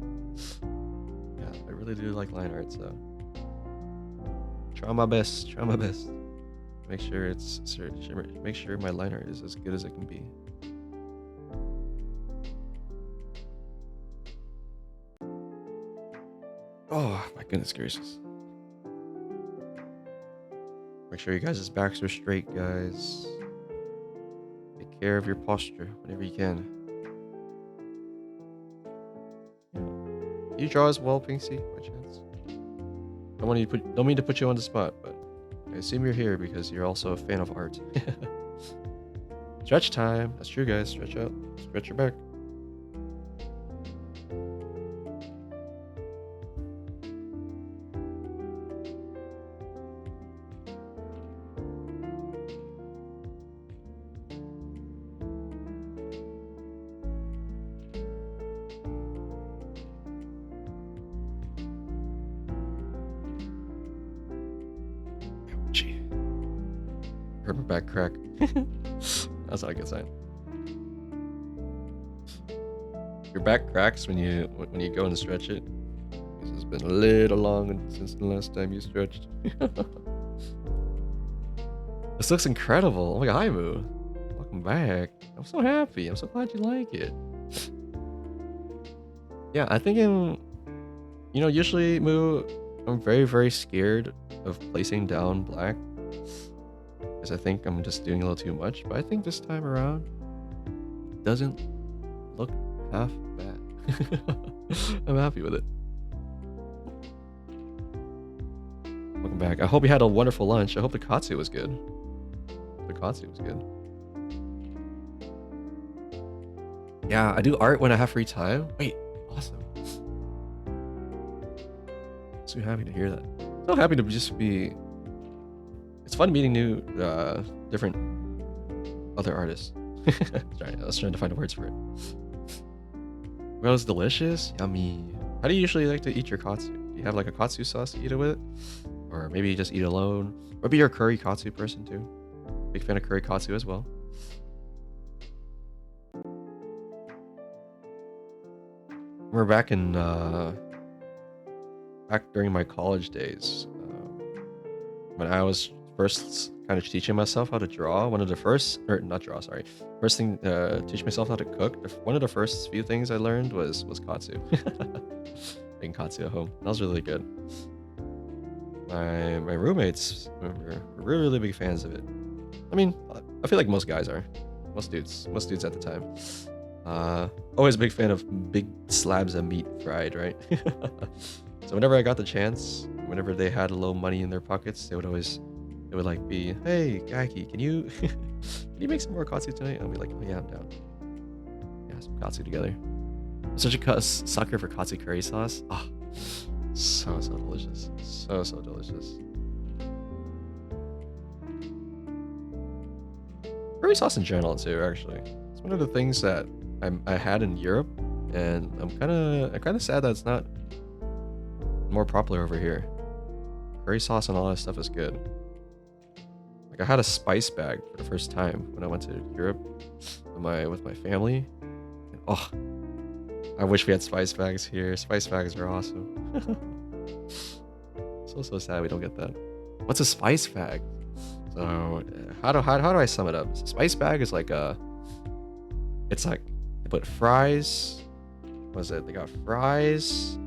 Yeah, I really do like line art, so try my best. Make sure my line art is as good as it can be. Oh my goodness gracious. Make sure you guys' backs are straight, guys. Take care of your posture whenever you can. You draw as well, Pinksy, by chance? Don't mean to put you on the spot, but I assume you're here because you're also a fan of art. Stretch time. That's true, guys. Stretch out. Stretch your back. Heard my back crack. That's not a good sign. Your back cracks when you go and stretch it. It's been a little long since the last time you stretched. This looks incredible. Oh my god, hi Moo. Welcome back. I'm so happy. I'm so glad you like it. Yeah, I think usually Moo, I'm very scared of placing down black. Because I think I'm just doing a little too much, but I think this time around it doesn't look half bad. I'm happy with it. Welcome back. I hope you had a wonderful lunch. I hope the katsu was good. Yeah, I do art when I have free time. Wait, awesome. So happy to hear that. So happy to just be. It's fun meeting new, different other artists. Sorry, I was trying to find words for it. Well, it's delicious. Yummy. How do you usually like to eat your katsu? Do you have like a katsu sauce to eat it with? Or maybe you just eat alone? Or maybe you're a curry katsu person too? Big fan of curry katsu as well. We're back during my college days. When I was first kind of teaching myself how to draw, first thing teach myself how to cook. One of the first few things I learned was katsu. Making katsu at home. That was really good. my roommates were really big fans of it. I mean, I feel like most guys are, most dudes at the time. Always a big fan of big slabs of meat fried, right? So whenever I got the chance, whenever they had a little money in their pockets, they would like be, hey, Gaki, can you can you make some more katsu tonight? I'll be like, oh yeah, I'm down. Yeah, some katsu together. I'm such a sucker for katsu curry sauce. Ah, so delicious, so delicious. Curry sauce in general too, actually. It's one of the things that I had in Europe, and I'm kind of sad that it's not more popular over here. Curry sauce and all that stuff is good. Like I had a spice bag for the first time when I went to Europe with my family. And, oh, I wish we had spice bags here. Spice bags are awesome. So sad we don't get that. What's a spice bag? So how do I sum it up? A spice bag is like it's like they put fries. What is it? They got fries.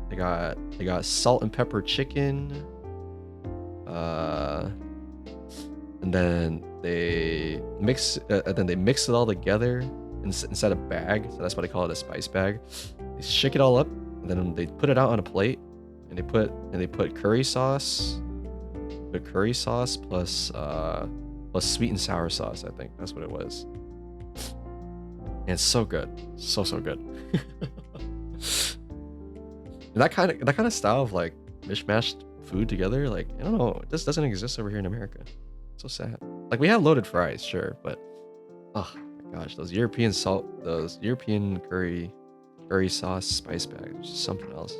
They got salt and pepper chicken. And then they mix it all together inside a bag. So that's why they call it a spice bag. They shake it all up, and then they put it out on a plate, and they put curry sauce. The curry sauce plus sweet and sour sauce. I think that's what it was. And it's so good, so good. And that kind of style of like mishmashed food together, like I don't know, this doesn't exist over here in America. So sad. Like we have loaded fries, sure, but oh my gosh, those European curry sauce spice bags, are just something else.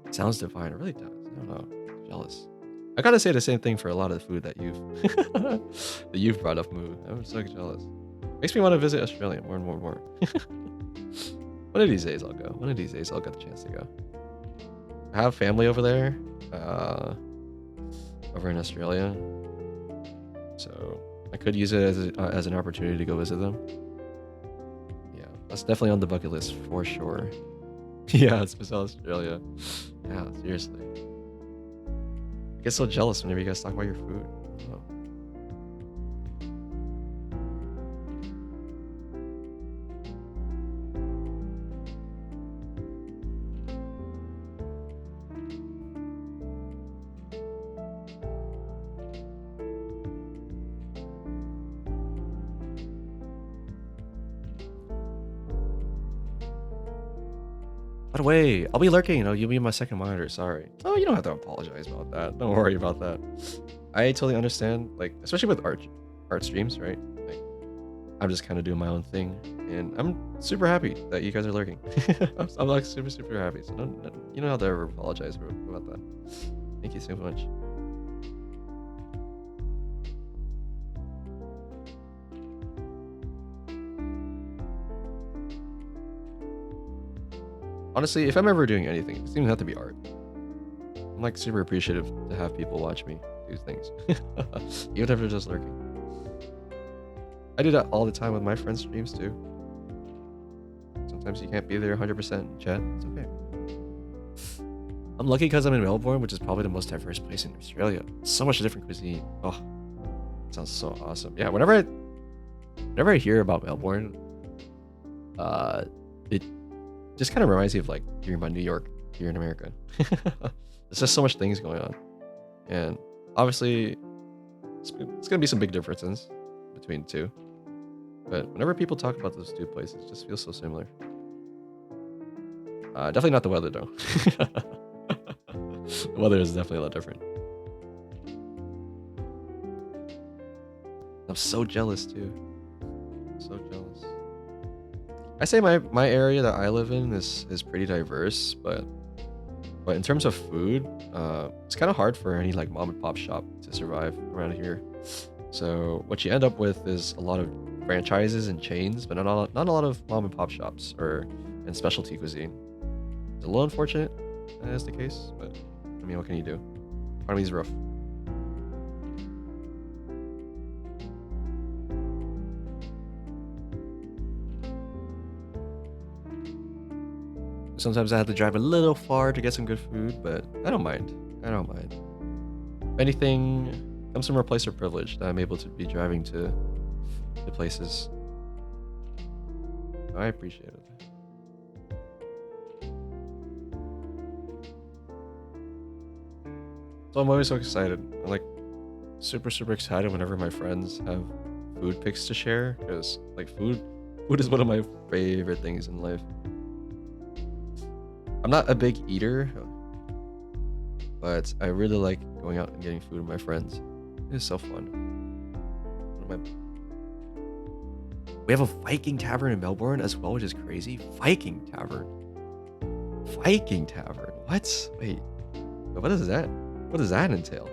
It sounds divine. It really does. I don't know. I'm jealous. I gotta say the same thing for a lot of the food that you've brought up, Moo. I'm so jealous. Makes me want to visit Australia more and more. One of these days I'll go. One of these days I'll get the chance to go. I have family over there, over in Australia, so I could use it as an opportunity to go visit them. Yeah, that's definitely on the bucket list for sure. Yeah, it's Australia. Yeah, seriously. I get so jealous whenever you guys talk about your food. I don't know. By the way, I'll be lurking. You'll be my second monitor. Sorry. Oh, you don't have to apologize about that. Don't worry about that. I totally understand. Like, especially with art streams, right? Like, I'm just kind of doing my own thing, and I'm super happy that you guys are lurking. I'm like super happy. So you don't have to ever apologize about that. Thank you so much. Honestly, if I'm ever doing anything, it doesn't even have to be art. I'm like super appreciative to have people watch me do things, even if they're just lurking. I do that all the time with my friends' streams too. Sometimes you can't be there 100% in chat. It's okay. I'm lucky because I'm in Melbourne, which is probably the most diverse place in Australia. So much different cuisine. Oh, it sounds so awesome. Yeah, whenever I hear about Melbourne, it just kind of reminds me of like hearing about New York here in America. There's just so much things going on, and obviously it's gonna be some big differences between the two. But whenever people talk about those two places, it just feels so similar. Definitely not the weather though. The weather is definitely a lot different. I'm so jealous too. So jealous. I say my area that I live in is pretty diverse, but in terms of food, it's kind of hard for any like mom and pop shop to survive around here. So what you end up with is a lot of franchises and chains, but not a lot of mom and pop shops and specialty cuisine. It's a little unfortunate that is the case, but I mean, what can you do? Economy's rough. Sometimes I have to drive a little far to get some good food, but I don't mind. I don't mind. If anything comes from a place of privilege that I'm able to be driving to places. I appreciate it. So I'm always so excited. I'm like super excited whenever my friends have food pics to share, because like food is one of my favorite things in life. I'm not a big eater, but I really like going out and getting food with my friends. It is so fun. We have a Viking Tavern in Melbourne as well, which is crazy. Viking Tavern. What? Wait. What is that? What does that entail?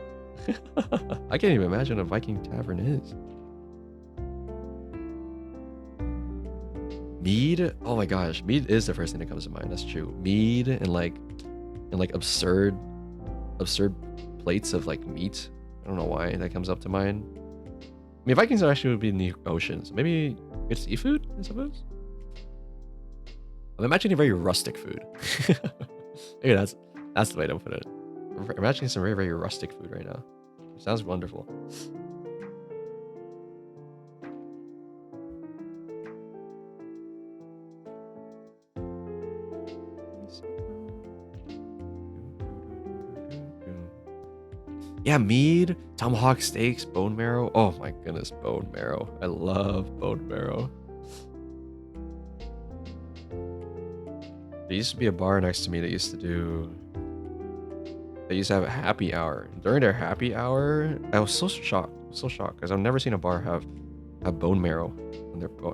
I can't even imagine what a Viking Tavern is. Mead? Oh my gosh. Mead is the first thing that comes to mind. That's true. Mead and like absurd plates of like meat. I don't know why that comes up to mind. I mean, Vikings actually would be in the ocean, so maybe it's seafood, I suppose. I'm imagining very rustic food. Maybe that's the way to put it. I'm imagining some very rustic food right now. It sounds wonderful. Yeah, mead, tomahawk steaks, bone marrow. Oh my goodness, bone marrow. I love bone marrow. There used to be a bar next to me that used to have a happy hour. During their happy hour, I was so shocked. Because I've never seen a bar have bone marrow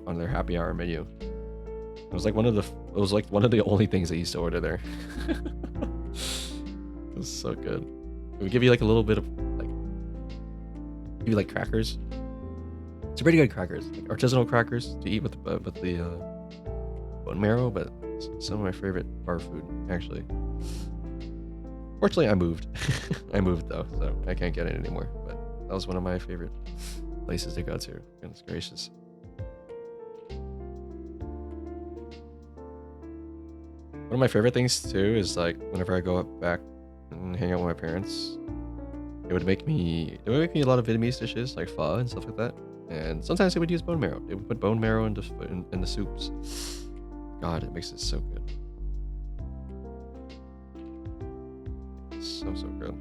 on their happy hour menu. It was like one of the only things I used to order there. It was so good. It would give you like a little bit of give you like crackers. It's pretty good crackers, like artisanal crackers to eat with the bone marrow. But it's some of my favorite bar food, actually. Fortunately, I moved. I moved though, so I can't get it anymore. But that was one of my favorite places to go to. Goodness gracious. One of my favorite things too is like whenever I go back and hang out with my parents, it would make me a lot of Vietnamese dishes like pho and stuff like that. And sometimes they would use bone marrow. They would put bone marrow in the soups. God, it makes it so good. So good.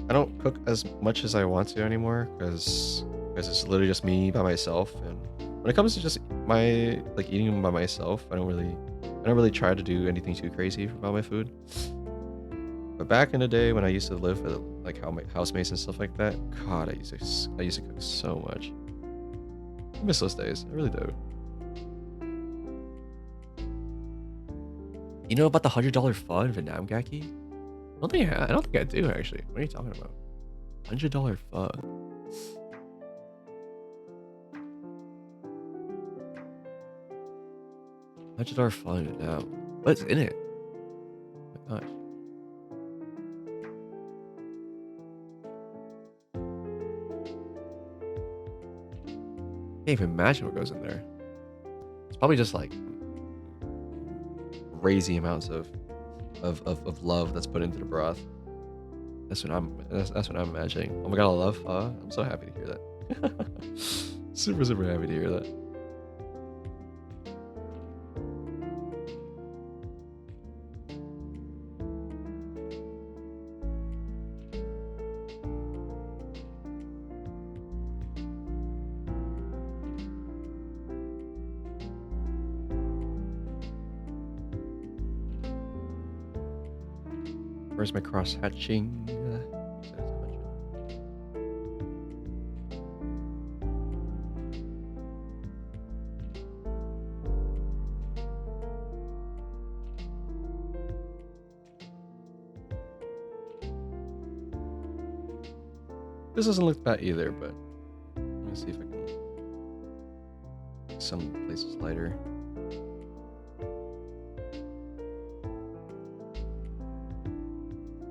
I don't cook as much as I want to anymore because it's literally just me by myself. And when it comes to just my like eating by myself, I don't really try to do anything too crazy about my food. But back in the day when I used to live with like housemates and stuff like that, God, I used to cook so much. I miss those days. I really do. You know about the $100 pho in Vietnam, Gaki? I don't think I do actually. What are you talking about? $100 pho. $100 pho in Vietnam. What's in it? Oh my gosh. Can't even imagine what goes in there. It's probably just like crazy amounts of love that's put into the broth. That's what I'm imagining. Oh my god, I love pho. I'm so happy to hear that. super happy to hear that. Where's my cross hatching? This doesn't look bad either, but let me see if I can make some places lighter.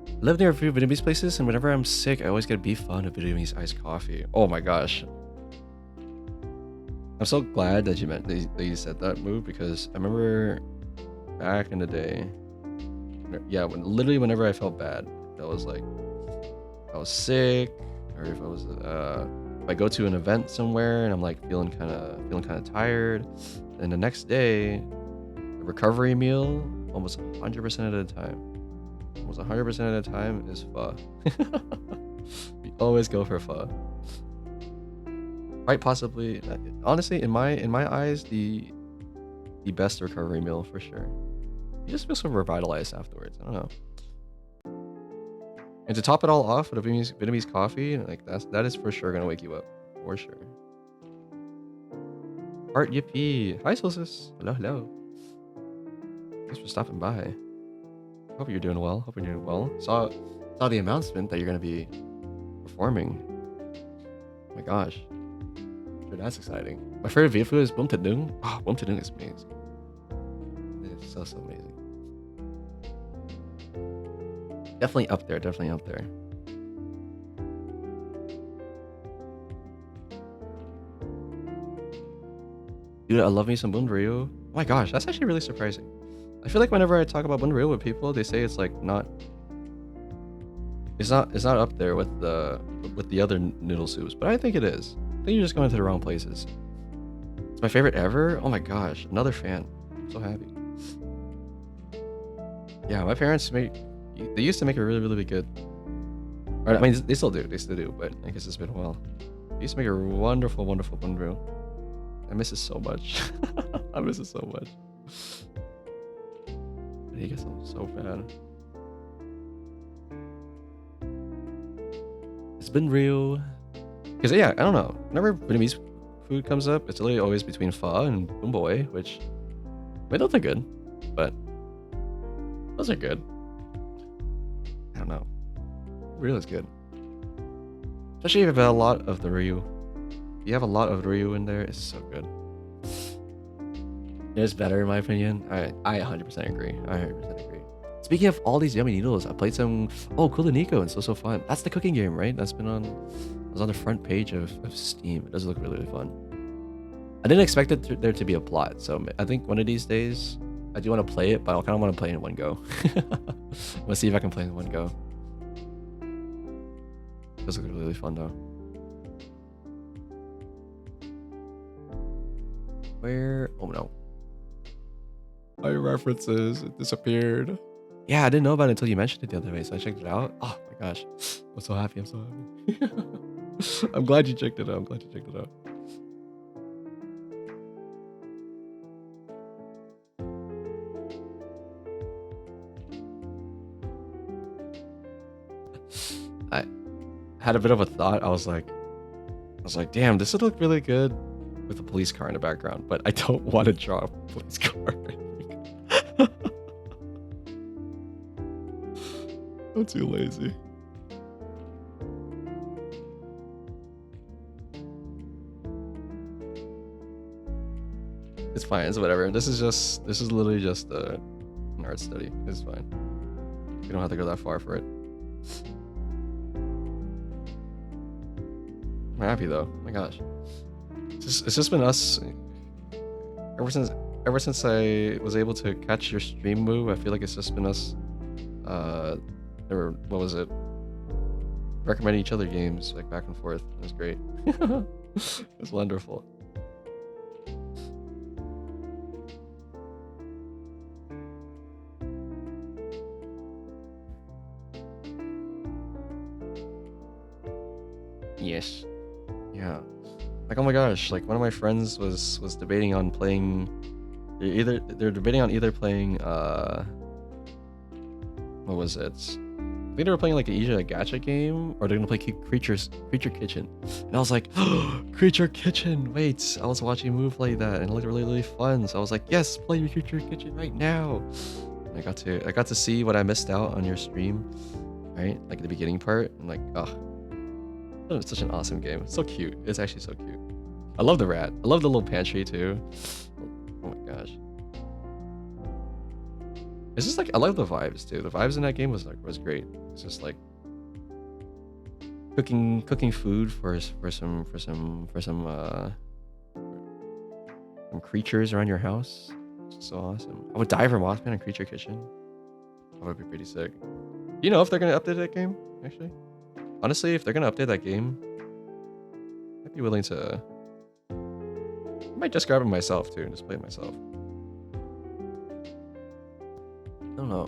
I live near a few Vietnamese places, and whenever I'm sick, I always get beef pho and a Vietnamese iced coffee. Oh my gosh. I'm so glad that you said that move, because I remember back in the day. Yeah, literally whenever I felt bad, that was like I was sick, or if I was if I go to an event somewhere and I'm like feeling kind of tired, and the next day, a recovery meal almost 100% of the time, almost 100% of the time is pho. We always go for pho. Quite possibly, honestly, in my eyes, the best recovery meal for sure. You just feel so revitalized afterwards. I don't know. And to top it all off with a Vietnamese coffee, like that is for sure gonna wake you up, for sure. Art Yippee. Hi, Solstice. Hello, hello. Thanks for stopping by. Hope you're doing well. Hope you're doing well. Saw the announcement that you're gonna be performing. Oh my gosh. Sure, that's exciting. My favorite Viet food is Bum Thịt Nướng. Oh, Bum Thịt Nướng is amazing. It is so amazing. Definitely up there. Definitely up there. Dude, I love me some Bún Riêu. Oh my gosh, that's actually really surprising. I feel like whenever I talk about Bún Riêu with people, they say it's like not. It's not up there with the other noodle soups, but I think it is. I think you're just going to the wrong places. It's my favorite ever. Oh my gosh, another fan. I'm so happy. Yeah, my parents they used to make it really, really good. Or, I mean, they still do, but I guess it's been a while. They used to make a wonderful, wonderful Bún Riêu. I miss it so much. I miss it so much. I hate it so bad. It's been real. Because, yeah, I don't know. Whenever Vietnamese food comes up, it's literally always between pho and bún boi, which, I mean, those are good, but those are good. I don't know. Real is good. Especially if you have a lot of the Ryu. If you have a lot of Ryu in there, it's so good. It's better in my opinion. I 100% agree. I 100% agree. Speaking of all these yummy noodles, I played some Kulaniko and so fun. That's the cooking game, right? That's been on. It was on the front page of Steam. It does look really, really fun. I didn't expect there to be a plot, so I think one of these days I do want to play it, but I kind of want to play it in one go. Let's see if I can play it in one go. It does look really, really fun though. Where? Oh no. My references, it disappeared. Yeah, I didn't know about it until you mentioned it the other day, so I checked it out. Oh my gosh. I'm so happy. I'm so happy. I'm glad you checked it out. I had a bit of a thought. I was like, damn, this would look really good with a police car in the background, but I don't want to draw a police car. I'm too lazy. It's fine. It's whatever. This is literally just an art study. It's fine. We don't have to go that far for it. I'm happy though. Oh my gosh. It's just been us ever since I was able to catch your stream move. I feel like it's just been us what was it, recommending each other games like back and forth. It was great. It was wonderful. Yes. Yeah. Like, oh my gosh, like one of my friends was debating on playing they're debating on either playing what was it? I think they were playing like an Asia Gacha game, or they're gonna play Creature Kitchen. And I was like, oh, Creature Kitchen, wait, I was watching Moo play that and it looked really, really fun. So I was like, yes, play your Creature Kitchen right now. And I got to see what I missed out on your stream, right? Like the beginning part. I'm like, oh, it's such an awesome game. It's so cute. It's actually so cute. I love the rat. I love the little pantry too. Oh my gosh. It's just like, I love the vibes too. The vibes in that game was great. It's just like cooking food for some creatures around your house. So awesome. I would die for Mothman and Creature Kitchen. That would be pretty sick. Do you know if they're gonna update that game? Actually, honestly, if they're gonna update that game, I'd be willing to. I might just grab it myself too and just play it myself. I don't know.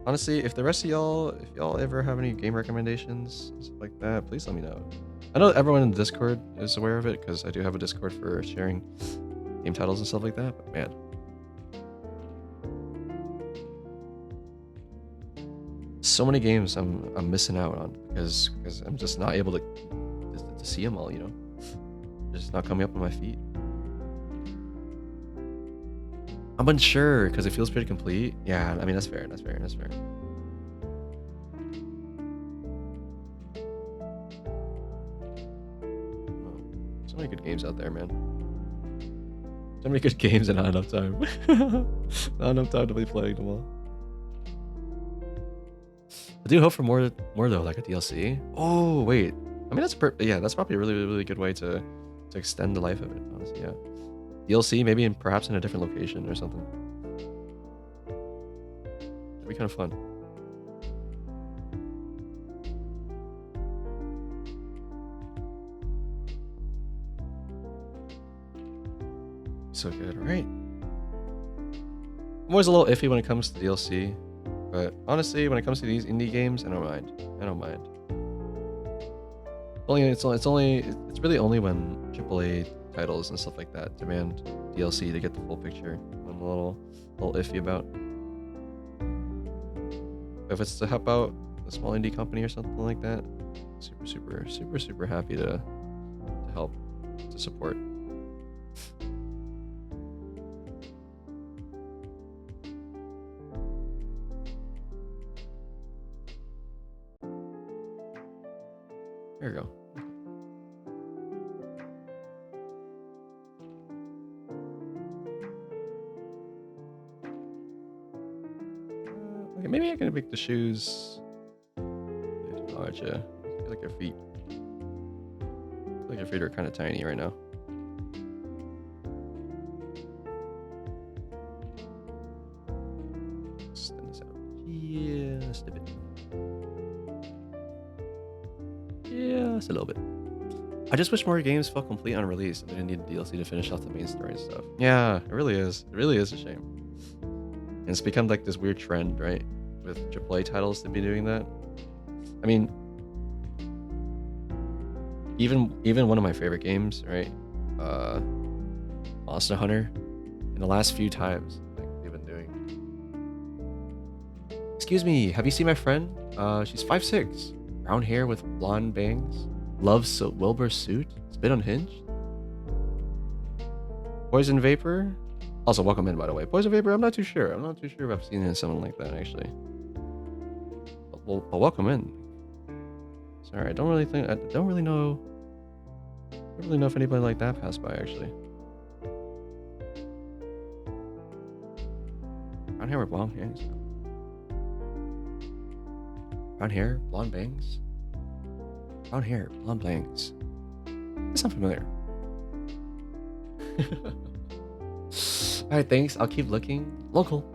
Honestly, if the rest of y'all, if y'all ever have any game recommendations and stuff like that, please let me know. I know everyone in the Discord is aware of it because I do have a Discord for sharing game titles and stuff like that. But man, so many games I'm missing out on because I'm just not able to see them all. You know, they're just not coming up on my feed. I'm unsure because it feels pretty complete. Yeah, I mean that's fair. That's fair. That's fair. Oh, so many good games out there, man. So many good games and not enough time. Not enough time to be playing them all. I do hope for more though, like a DLC. Oh wait, I mean that's that's probably a really good way to extend the life of it. Honestly, yeah. DLC maybe perhaps in a different location or something. That'd be kind of fun. So good, right? I'm always a little iffy when it comes to DLC, but honestly, when it comes to these indie games, I don't mind. I don't mind. It's really only when AAA titles and stuff like that demand DLC to get the full picture. I'm a little iffy about. If it's to help out a small indie company or something like that, super happy to help, to support. There we go. Okay, maybe I can make the shoes. Oh, I feel like your feet. I feel like your feet are kind of tiny right now. Extend this out just a bit. Just a little bit. I just wish more games felt complete on release and didn't need DLC to finish off the main story and stuff. Yeah, it really is. It really is a shame. And it's become like this weird trend, right? With AAA titles to be doing that. I mean, even one of my favorite games, right? Monster Hunter. In the last few times, like they've been doing. Excuse me, have you seen my friend? She's 5'6", brown hair with blonde bangs. Loves Wilbur suit. It's a bit unhinged. Poison Vapor. Also, welcome in, by the way. Poison Vapor, I'm not too sure. I'm not too sure if I've seen someone like that, actually. But welcome in. Sorry, I don't really know if anybody like that passed by, actually. Brown hair with blonde bangs. Brown hair, blonde bangs. Brown hair, blonde bangs. That sounds familiar. Alright, thanks. I'll keep looking. Local.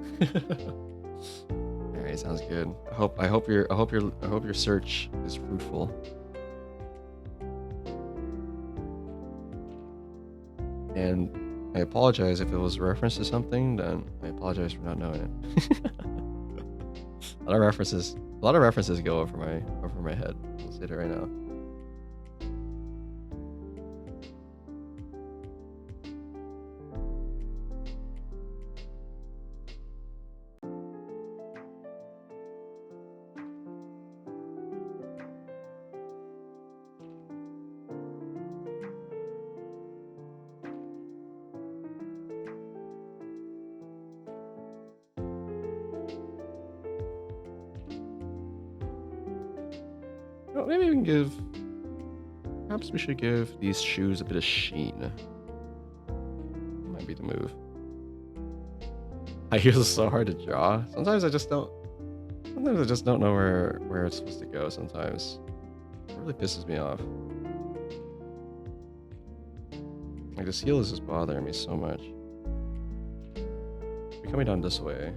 Alright, sounds good. I hope your search is fruitful. And I apologize if it was a reference to something, then I apologize for not knowing it. A lot of references go over my head. I'll say that right now. Well, maybe we can perhaps we should give these shoes a bit of sheen. Might be the move. I use it so hard to draw. Sometimes I just don't know where it's supposed to go sometimes. It really pisses me off. Like the seal is just bothering me so much. We're coming down this way.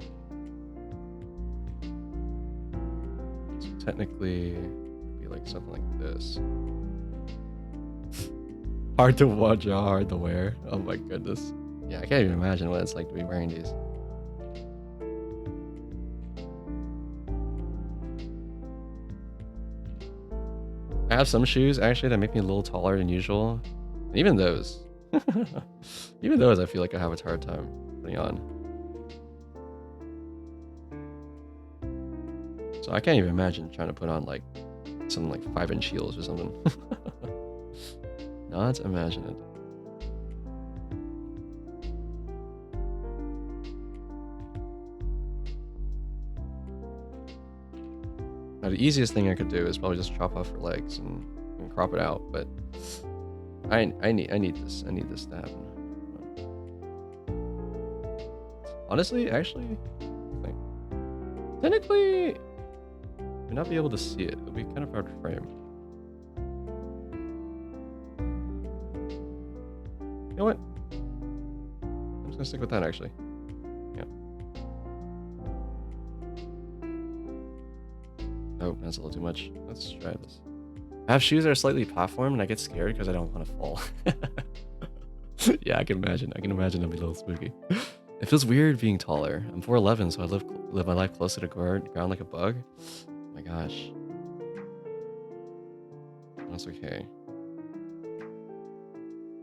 So technically, it'd be like something like this. Hard to watch, hard to wear. Oh my goodness. Yeah, I can't even imagine what it's like to be wearing these. I have some shoes actually that make me a little taller than usual. And even those. Even those I feel like I have a hard time putting on. So I can't even imagine trying to put on like something like 5-inch heels or something. Not imagine it. Now, the easiest thing I could do is probably just chop off her legs and crop it out, but I need this to happen. Honestly, actually, I think technically I would not be able to see it. It'll be kind of hard to frame. You know what? I'm just gonna stick with that actually. Yeah. Oh, that's a little too much. Let's try this. I have shoes that are slightly platform and I get scared because I don't want to fall. Yeah, I can imagine. I can imagine it'll be a little spooky. It feels weird being taller. I'm 4'11", so I live my life closer to ground like a bug. Oh my gosh. That's okay.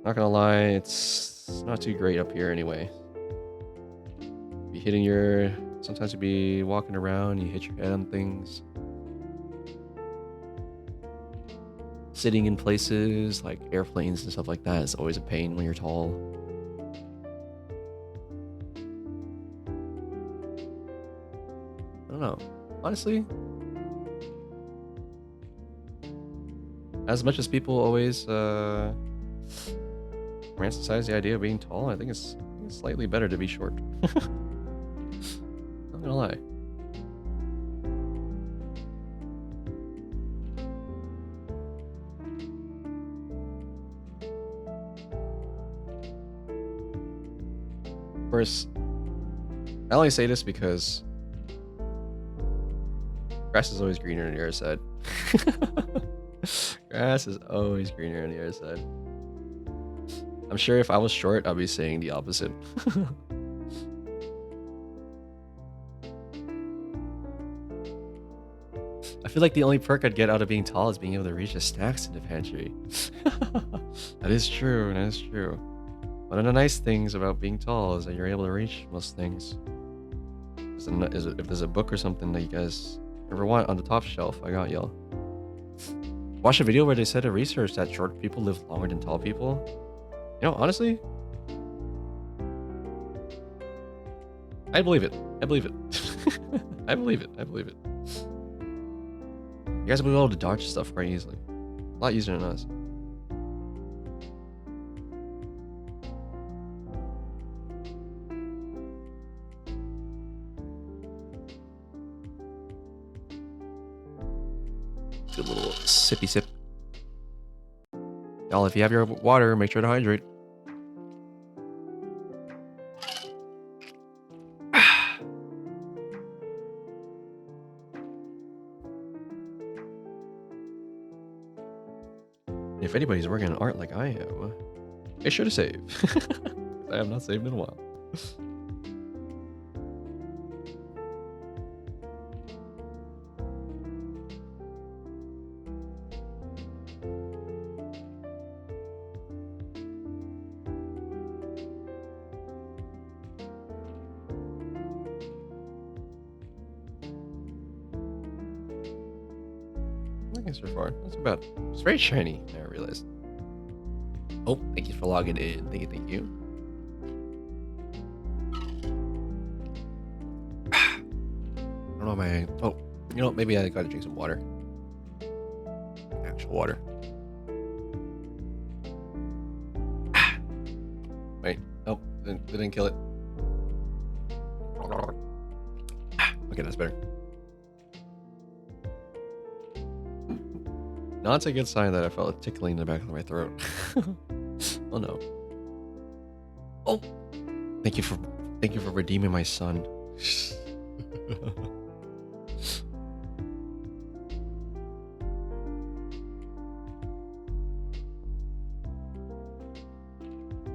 Not gonna lie, it's not too great up here anyway. Be hitting your... Sometimes you be walking around, you hit your head on things. Sitting in places like airplanes and stuff like that is always a pain when you're tall. I don't know. Honestly, as much as people always romanticize the idea of being tall, I think it's slightly better to be short. Not gonna lie. Of course, I only say this because grass is always greener on the other side. Grass is always greener on the other side. I'm sure if I was short, I'd be saying the opposite. I feel like the only perk I'd get out of being tall is being able to reach the snacks in the pantry. That is true, that is true. One of the nice things about being tall is that you're able to reach most things. If there's a book or something that you guys ever want on the top shelf, I got y'all. Watch a video where they said a research that short people live longer than tall people. You know, honestly, I believe it. I believe it. I believe it. I believe it. You guys will be able to dodge stuff quite easily. A lot easier than us. Good little sippy sip. Y'all, if you have your water, make sure to hydrate. If anybody's working on art like I am, make sure to save. I have not saved in a while. So far, not too bad. It's very shiny, I realized. Oh, thank you for logging in. Thank you, thank you. I don't know my... Oh, you know what? Maybe I gotta drink some water. Actual water. Wait. Oh, didn't kill it. Okay, that's better. Not a good sign that I felt a tickling in the back of my throat. Oh no. Oh, thank you for redeeming my son.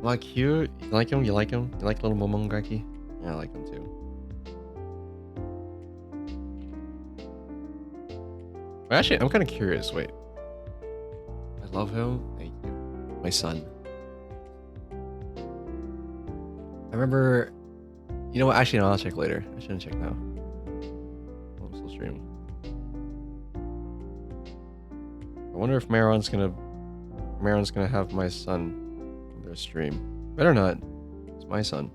Like cute. You like him? You like him? You like little Momongaki? Yeah, I like him too. Actually, I'm kind of curious. Wait. I love him. Thank you. My son. I remember. You know what? Actually, no, I'll check later. I shouldn't check now. I'm still streaming. I wonder if Maron's gonna have my son on their stream. Better not. It's my son.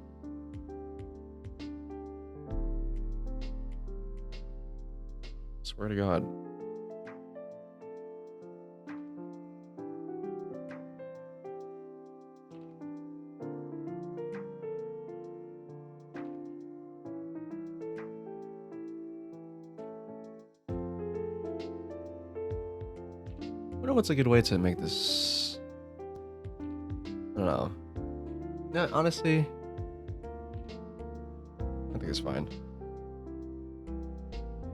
Swear to God. I wonder what's a good way to make this. I don't know. No, honestly, I think it's fine.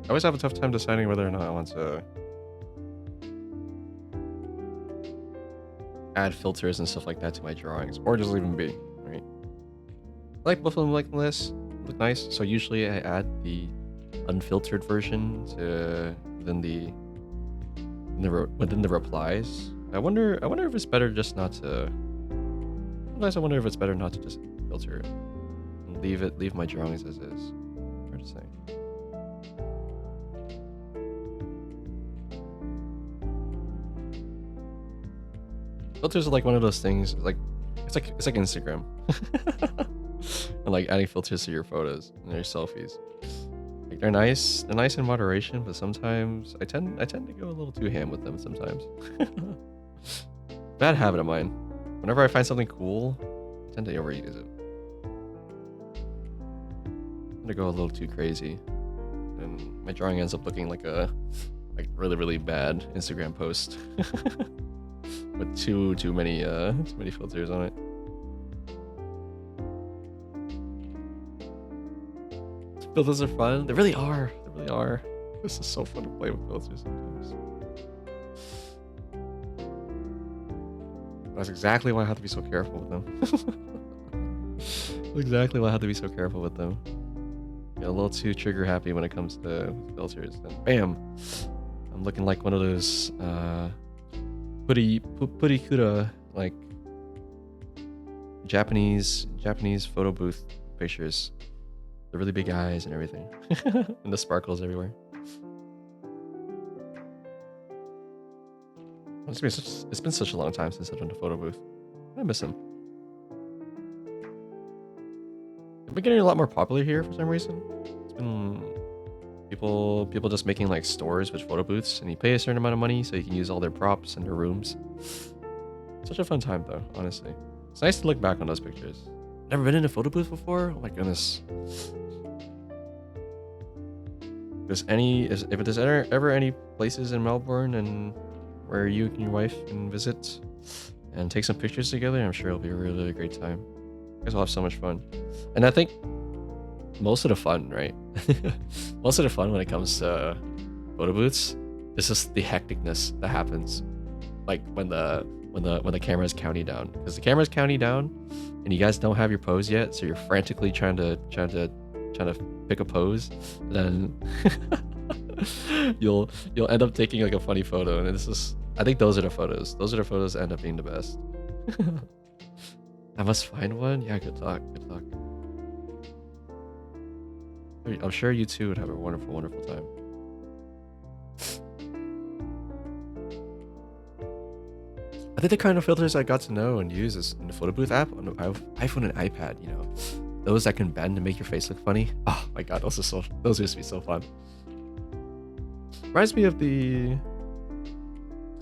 I always have a tough time deciding whether or not I want to add filters and stuff like that to my drawings, or just leave them be. Right? I like both of them like this. Look nice. So usually I add the unfiltered version to within the replies. I wonder if it's better just not to. Sometimes I wonder if it's better not to just filter it and leave my drawings as is. Hard to say. Filters are like one of those things. It's like Instagram, and like adding filters to your photos and your selfies. Like they're nice in moderation, but sometimes I tend to go a little too ham with them sometimes. Bad habit of mine. Whenever I find something cool, I tend to overuse it. I tend to go a little too crazy, and my drawing ends up looking like a really bad Instagram post with too many filters on it. Filters are fun. They really are. They really are. This is so fun to play with filters sometimes. That's exactly why I have to be so careful with them. That's exactly why I have to be so careful with them. Get a little too trigger happy when it comes to filters. And bam! I'm looking like one of those purikura, like Japanese photo booth pictures. The really big eyes and everything. And the sparkles everywhere. It's been such a long time since I've done a photo booth. I miss them. They've been getting a lot more popular here for some reason. It's been people just making like stores with photo booths, and you pay a certain amount of money so you can use all their props and their rooms. Such a fun time though, honestly. It's nice to look back on those pictures. Never been in a photo booth before? Oh my goodness. If there's ever any places in Melbourne and where you and your wife can visit and take some pictures together, I'm sure it'll be a really, really great time. You guys will have so much fun. And I think most of the fun, right? Most of the fun when it comes to photo booths is just the hecticness that happens. Like when the camera is counting down. Because the camera's counting down and you guys don't have your pose yet, so you're frantically trying to pick a pose, and then you'll end up taking like a funny photo, and it's just, I think those are the photos that end up being the best. I must find one. Yeah, good luck. I'm sure you too would have a wonderful time. I think the kind of filters I got to know and use is in the photo booth app on the iPhone and iPad, you know. Those that can bend to make your face look funny. Oh my god, those used to be so fun. Reminds me of it's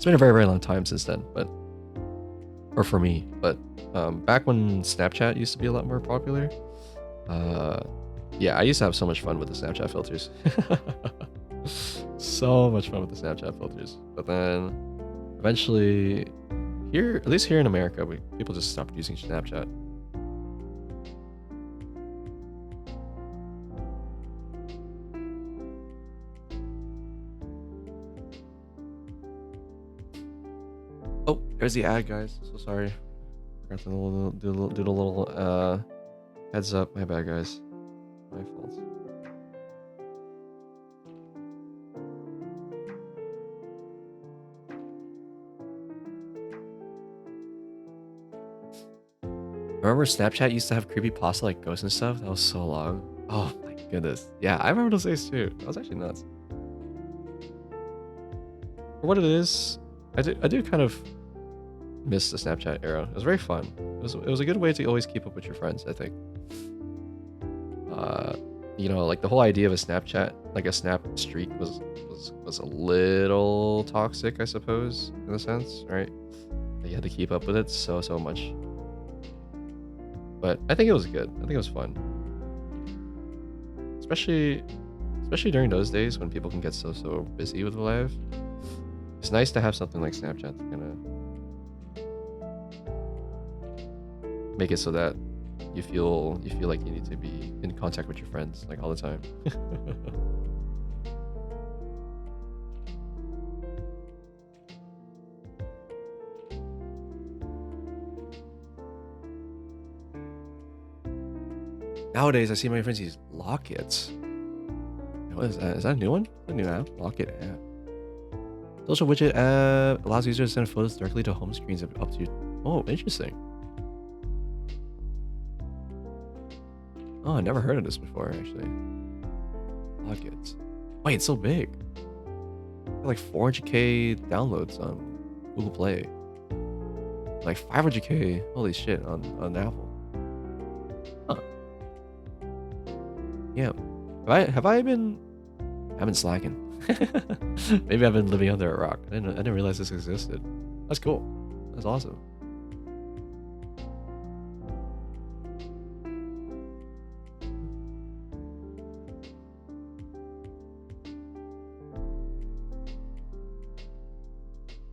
been a very, very long time since then, or for me, but back when Snapchat used to be a lot more popular, yeah, I used to have so much fun with the Snapchat filters. So much fun with the Snapchat filters. But then eventually, at least here in America, people just stopped using Snapchat. There's the ad, guys. So sorry. Forgot to do the little heads up. My bad, guys. My fault. Remember Snapchat used to have creepypasta like ghosts and stuff? That was so long. Oh my goodness. Yeah, I remember those days too. That was actually nuts. For what it is, I do kind of miss the Snapchat era. It was very fun. It was a good way to always keep up with your friends, I think. You know, like the whole idea of a Snapchat, like a snap streak was a little toxic, I suppose, in a sense, right? You had to keep up with it so much. But I think it was good. I think it was fun. Especially during those days when people can get so busy with life. It's nice to have something like Snapchat to kind of make it so that you feel like you need to be in contact with your friends like all the time. Nowadays, I see my friends use Lockets. What is that? Is that a new one? A new app? Locket app. Social widget app allows users to send photos directly to home screens up to. Oh, interesting. Oh, I never heard of this before, actually. Lockets. Wait, it's so big. Like 400k downloads on Google Play. Like 500k. Holy shit on Apple. Huh. Yeah. Have I been? I've been slacking. Maybe I've been living under a rock. I didn't realize this existed. That's cool. That's awesome.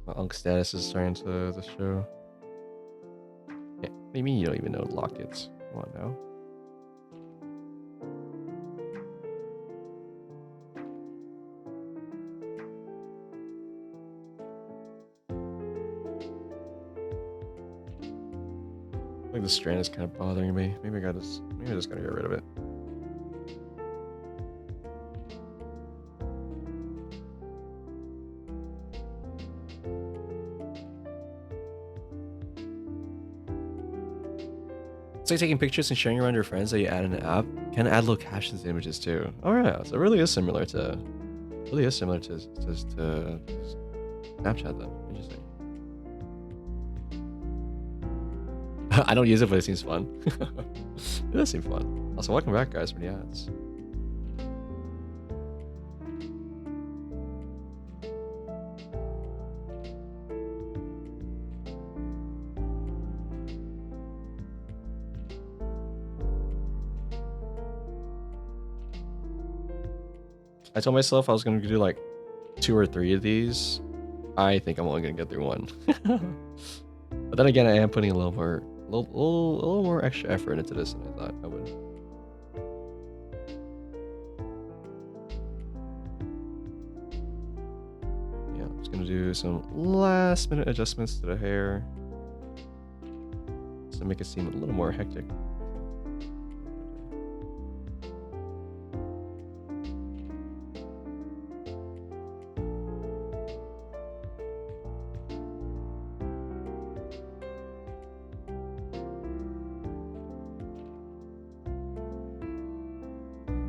My Unk status is starting to show. Yeah, what do you mean you don't even know Lockets? Come on now. Like the strand is kind of bothering me. Maybe I just gotta get rid of it. It's like taking pictures and sharing around your friends that you add in an app. Can add little captions to images too. Oh yeah, so it really is similar to Snapchat though. Interesting. I don't use it, but it seems fun. It does seem fun. Also, welcome back, guys, for the ads. I told myself I was going to do like 2 or 3 of these. I think I'm only going to get through 1. But then again, I am putting a little more extra effort into this than I thought I would. Yeah, I'm just gonna do some last minute adjustments to the hair just to make it seem a little more hectic.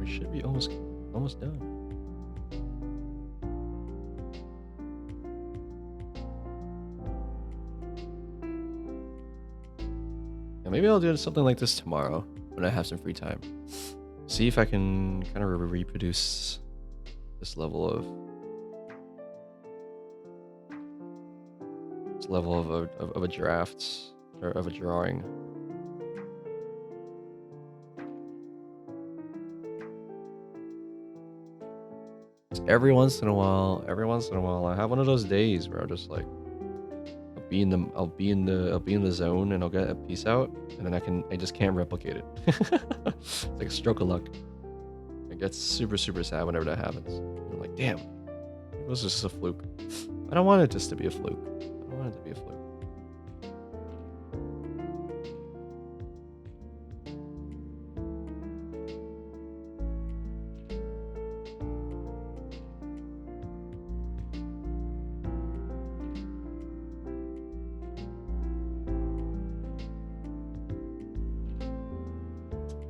Should be almost done. Yeah, maybe I'll do something like this tomorrow when I have some free time. See if I can kind of reproduce this level of a draft or of a drawing. Every once in a while, I have one of those days where I'm just like, I'll be in the zone and I'll get a piece out, and then I just can't replicate it. It's like a stroke of luck. It gets super sad whenever that happens. I'm like, damn, it was just a fluke. I don't want it just to be a fluke. I don't want it to be a fluke.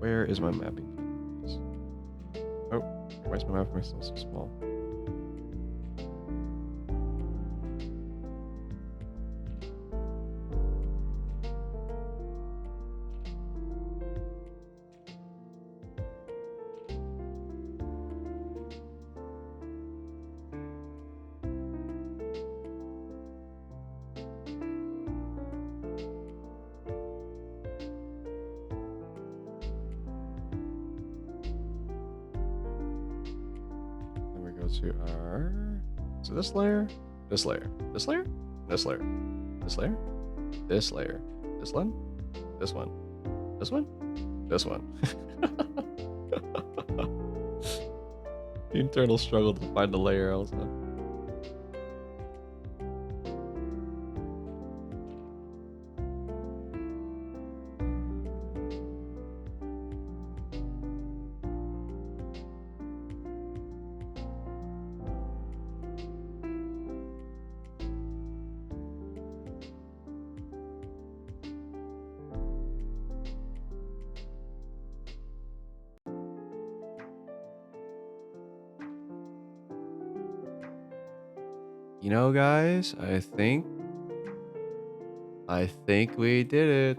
Where is my mapping? Oh, why is my mapping still so small? To our, so this layer, this layer, this layer, this layer, this layer, this layer, this one, this one, this one, this one. The internal struggle to find the layer also. You know, guys, I think we did it.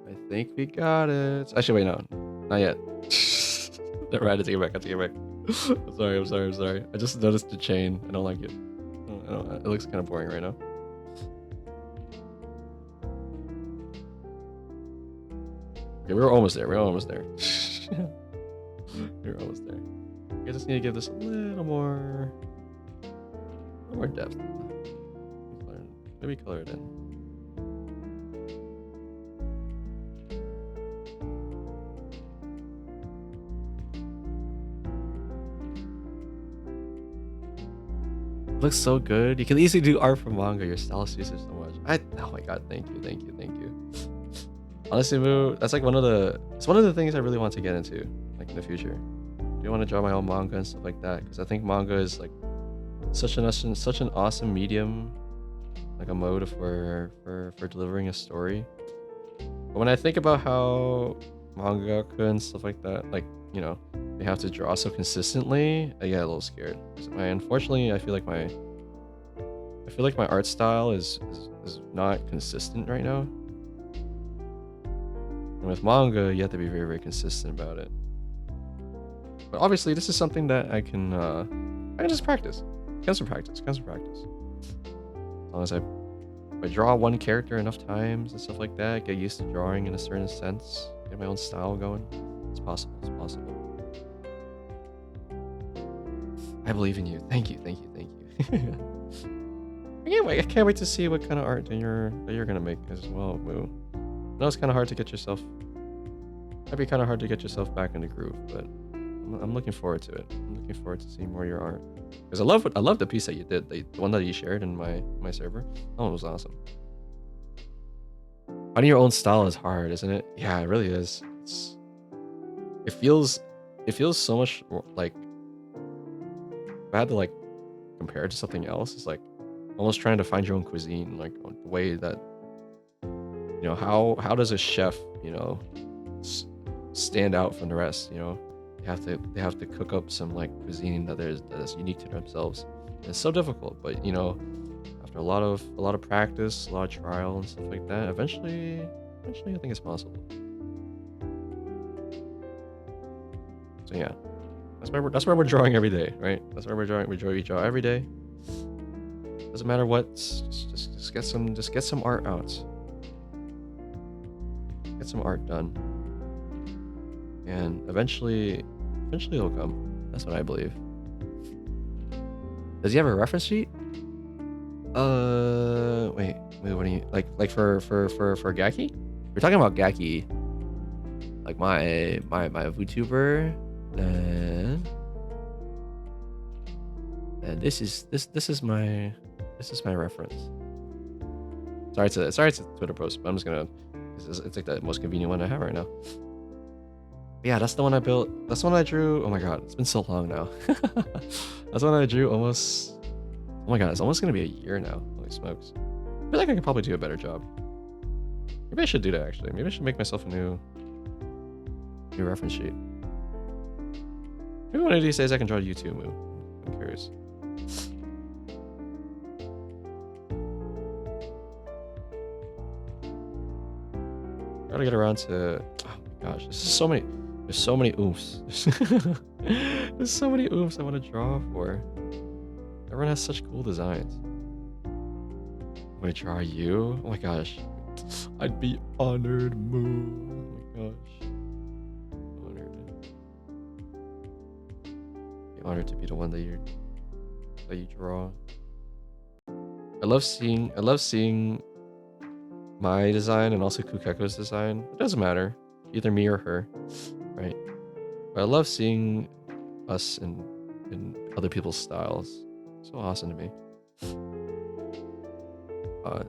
I think we got it. Actually, wait, no, not yet. Never mind, I take it back. I take it back. I'm sorry. I just noticed the chain. I don't like it. It looks kind of boring right now. Okay, we're almost there. We're almost there. I just need to give this a little more depth. Maybe color it in. It looks so good. You can easily do art for manga. Your style suits it so much. Oh my god, thank you. Honestly, Moo, that's like one of the things I really want to get into, like in the future. I do want to draw my own manga and stuff like that, because I think manga is like such an awesome medium, like a mode for delivering a story. But when I think about how mangaka and stuff like that, like, you know, they have to draw so consistently, I get a little scared. Unfortunately, I feel like my art style is not consistent right now. And with manga, you have to be very, very consistent about it. But obviously, this is something that I can just practice. Can some practice. As long as I draw one character enough times and stuff like that, get used to drawing in a certain sense, get my own style going, it's possible. I believe in you. Thank you. I can't wait to see what kind of art that you're gonna make as well, Moo. I know it's kind of hard to get yourself. Might be kind of hard to get yourself back in the groove, but I'm looking forward to it. I'm looking forward to seeing more of your art. Because I love the piece that you did, the one that you shared in my server. That one was awesome. Finding your own style is hard, isn't it? Yeah, it really is. It feels so much more, like, if I had to like compare it to something else, it's like almost trying to find your own cuisine, like the way that, you know, how does a chef, you know, stand out from the rest, you know? They have to cook up some like cuisine that is unique to themselves. And it's so difficult, but you know, after a lot of practice, a lot of trial and stuff like that, eventually I think it's possible. So yeah, that's where we're drawing every day, right? That's where we're drawing. We draw every day. Doesn't matter what. Just get some art out. Get some art done, and eventually it'll come. That's what I believe. Does he have a reference sheet? Wait, what do you like for Gaki? We're talking about Gaki, like my VTuber, and this is my reference. Sorry to Twitter post, but I'm just gonna. It's like the most convenient one I have right now. Yeah, that's the one I built. That's the one I drew. Oh my god, it's been so long now. That's the one I drew almost. Oh my god, it's almost gonna be a year now. Holy smokes! I feel like I could probably do a better job. Maybe I should do that actually. Maybe I should make myself a new New reference sheet. Maybe one of these days I can draw you too, Moo. I'm curious. Gotta get around to. Oh my gosh, there's so many. There's so many oofs. There's so many oofs I want to draw for. Everyone has such cool designs. I'm gonna draw you. Oh my gosh, I'd be honored, Moo. Oh my gosh, honored. Be honored to be the one that you draw. I love seeing my design and also Kukeko's design. It doesn't matter, either me or her, right? But I love seeing us in other people's styles. So awesome to me.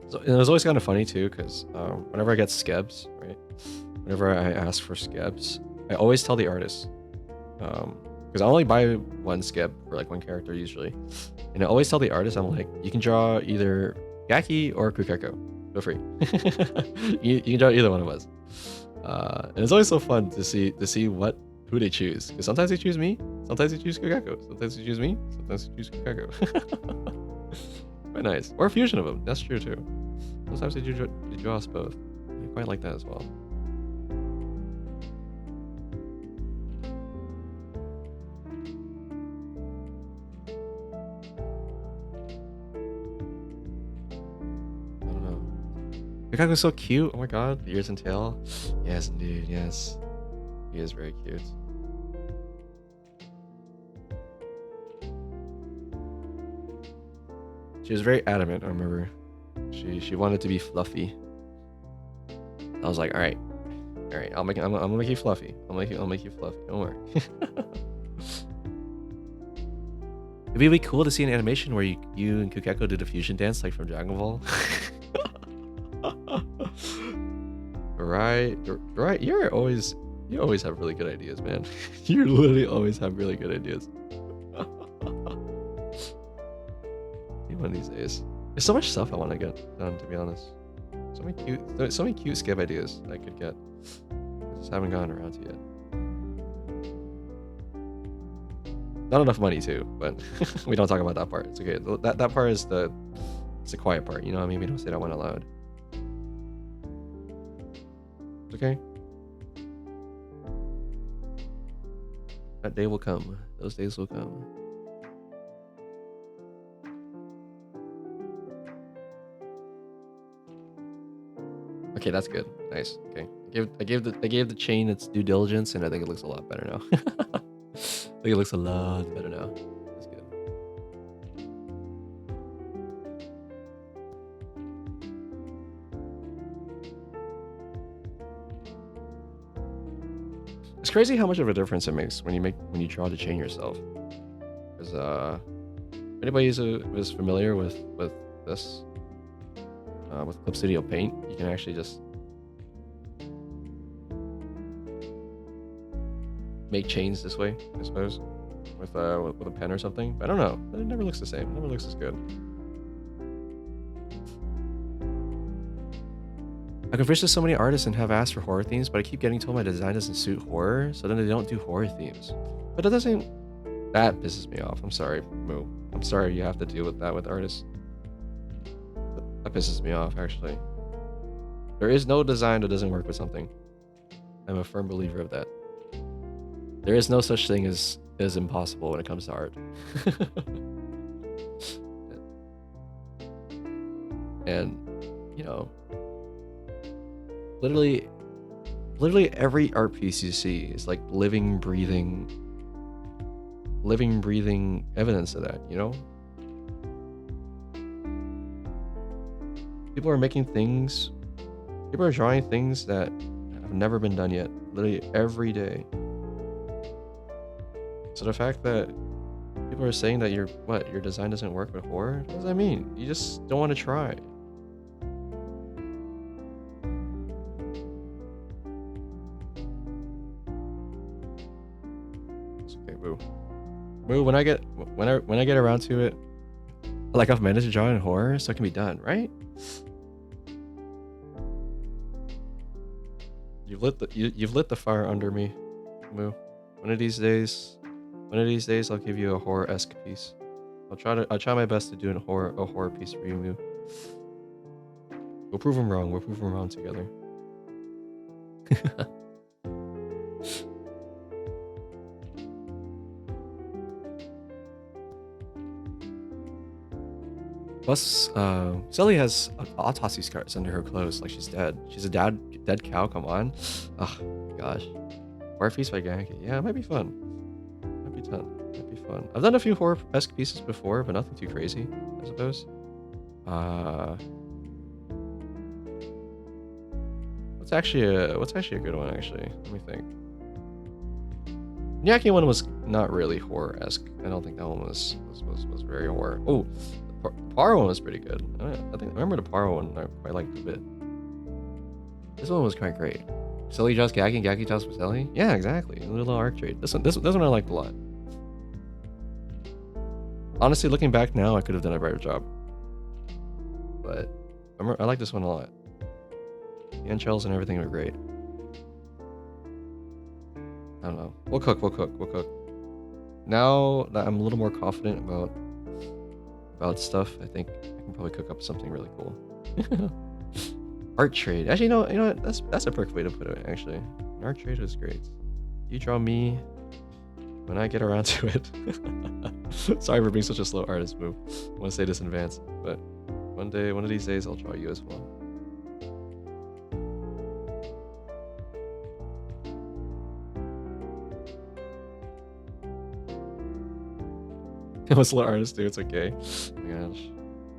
So, and it was always kind of funny too, because whenever I get skebs, right? Whenever I ask for skebs, I always tell the artist, because I only buy one skeb for like one character usually, and I always tell the artist, I'm like, you can draw either Gaki or Kukeko. Feel free. you can draw either one of us. And it's always so fun to see who they choose. Because sometimes they choose me, sometimes they choose Kukeko, sometimes they choose me, sometimes they choose Kukeko. Quite nice. Or a fusion of them. That's true too. Sometimes they draw us both. I quite like that as well. Kukeko's so cute. Oh my god, the ears and tail. Yes, indeed. Yes, he is very cute. She was very adamant. I remember, she wanted to be fluffy. I was like, all right. I'm gonna make you fluffy. I'll make you fluffy. Don't worry. It'd be really cool to see an animation where you and Kukeko do the fusion dance like from Dragon Ball. Right. You always have really good ideas, man. You literally always have really good ideas. One of these days. There's so much stuff I want to get done, to be honest. So many cute skip ideas I could get. I just haven't gotten around to yet. Not enough money too, but we don't talk about that part. It's okay. That part is it's the quiet part. You know what I mean? We don't say that one aloud. It's okay. That day will come. Those days will come. Okay, that's good. Nice. Okay, I gave the chain its due diligence, and I think it looks a lot better now. I think it looks a lot better now. That's good. It's crazy how much of a difference it makes when you draw the chain yourself. Because anybody is familiar with this. With Clip Studio Paint, you can actually just make chains this way, I suppose, with a pen or something. But I don't know. It never looks the same. It never looks as good. I could visit so many artists and have asked for horror themes, but I keep getting told my design doesn't suit horror, so then they don't do horror themes. But that pisses me off. I'm sorry, Moo. I'm sorry you have to deal with that with artists. That pisses me off, actually. There is no design that doesn't work with something. I'm a firm believer of that. There is no such thing as impossible when it comes to art. And, you know, literally every art piece you see is like living, breathing evidence of that, you know? People are making things, people are drawing things that have never been done yet, literally every day. So the fact that people are saying that your design doesn't work with horror, what does that mean? You just don't want to try. It's okay, Boo. Boo, when I get around to it, like I've managed to draw in horror, so it can be done, right? You've lit the fire under me. Moo. One of these days, I'll give you a horror-esque piece. I'll try my best to do a horror piece for you, Moo. We'll prove them wrong. We'll prove them wrong together. Plus, Sally has autopsy scars under her clothes, like she's dead. She's a dead cow. Come on. Oh gosh. Horror Feast by Genki. Yeah, it might be fun. Might be fun. Might be fun. I've done a few horror-esque pieces before, but nothing too crazy, I suppose. What's actually a good one? Actually, let me think. Nyaki one was not really horror-esque. I don't think that one was very horror. Oh, the Paro one was pretty good. I remember the Paro one. I quite liked a bit. This one was quite great. Silly just Gaki, Gaki just Silly. Yeah, exactly. A little arc trade. This one I liked a lot. Honestly, looking back now, I could have done a better job. But I like this one a lot. The end shells and everything were great. I don't know. We'll cook. Now that I'm a little more confident about stuff, I think I can probably cook up something really cool. Art trade. Actually, you know what? That's a perfect way to put it. Actually, an art trade is great. You draw me when I get around to it. Sorry for being such a slow artist move. I want to say this in advance, but one of these days, I'll draw you as well. I'm a slow artist, dude. It's okay. Oh my gosh.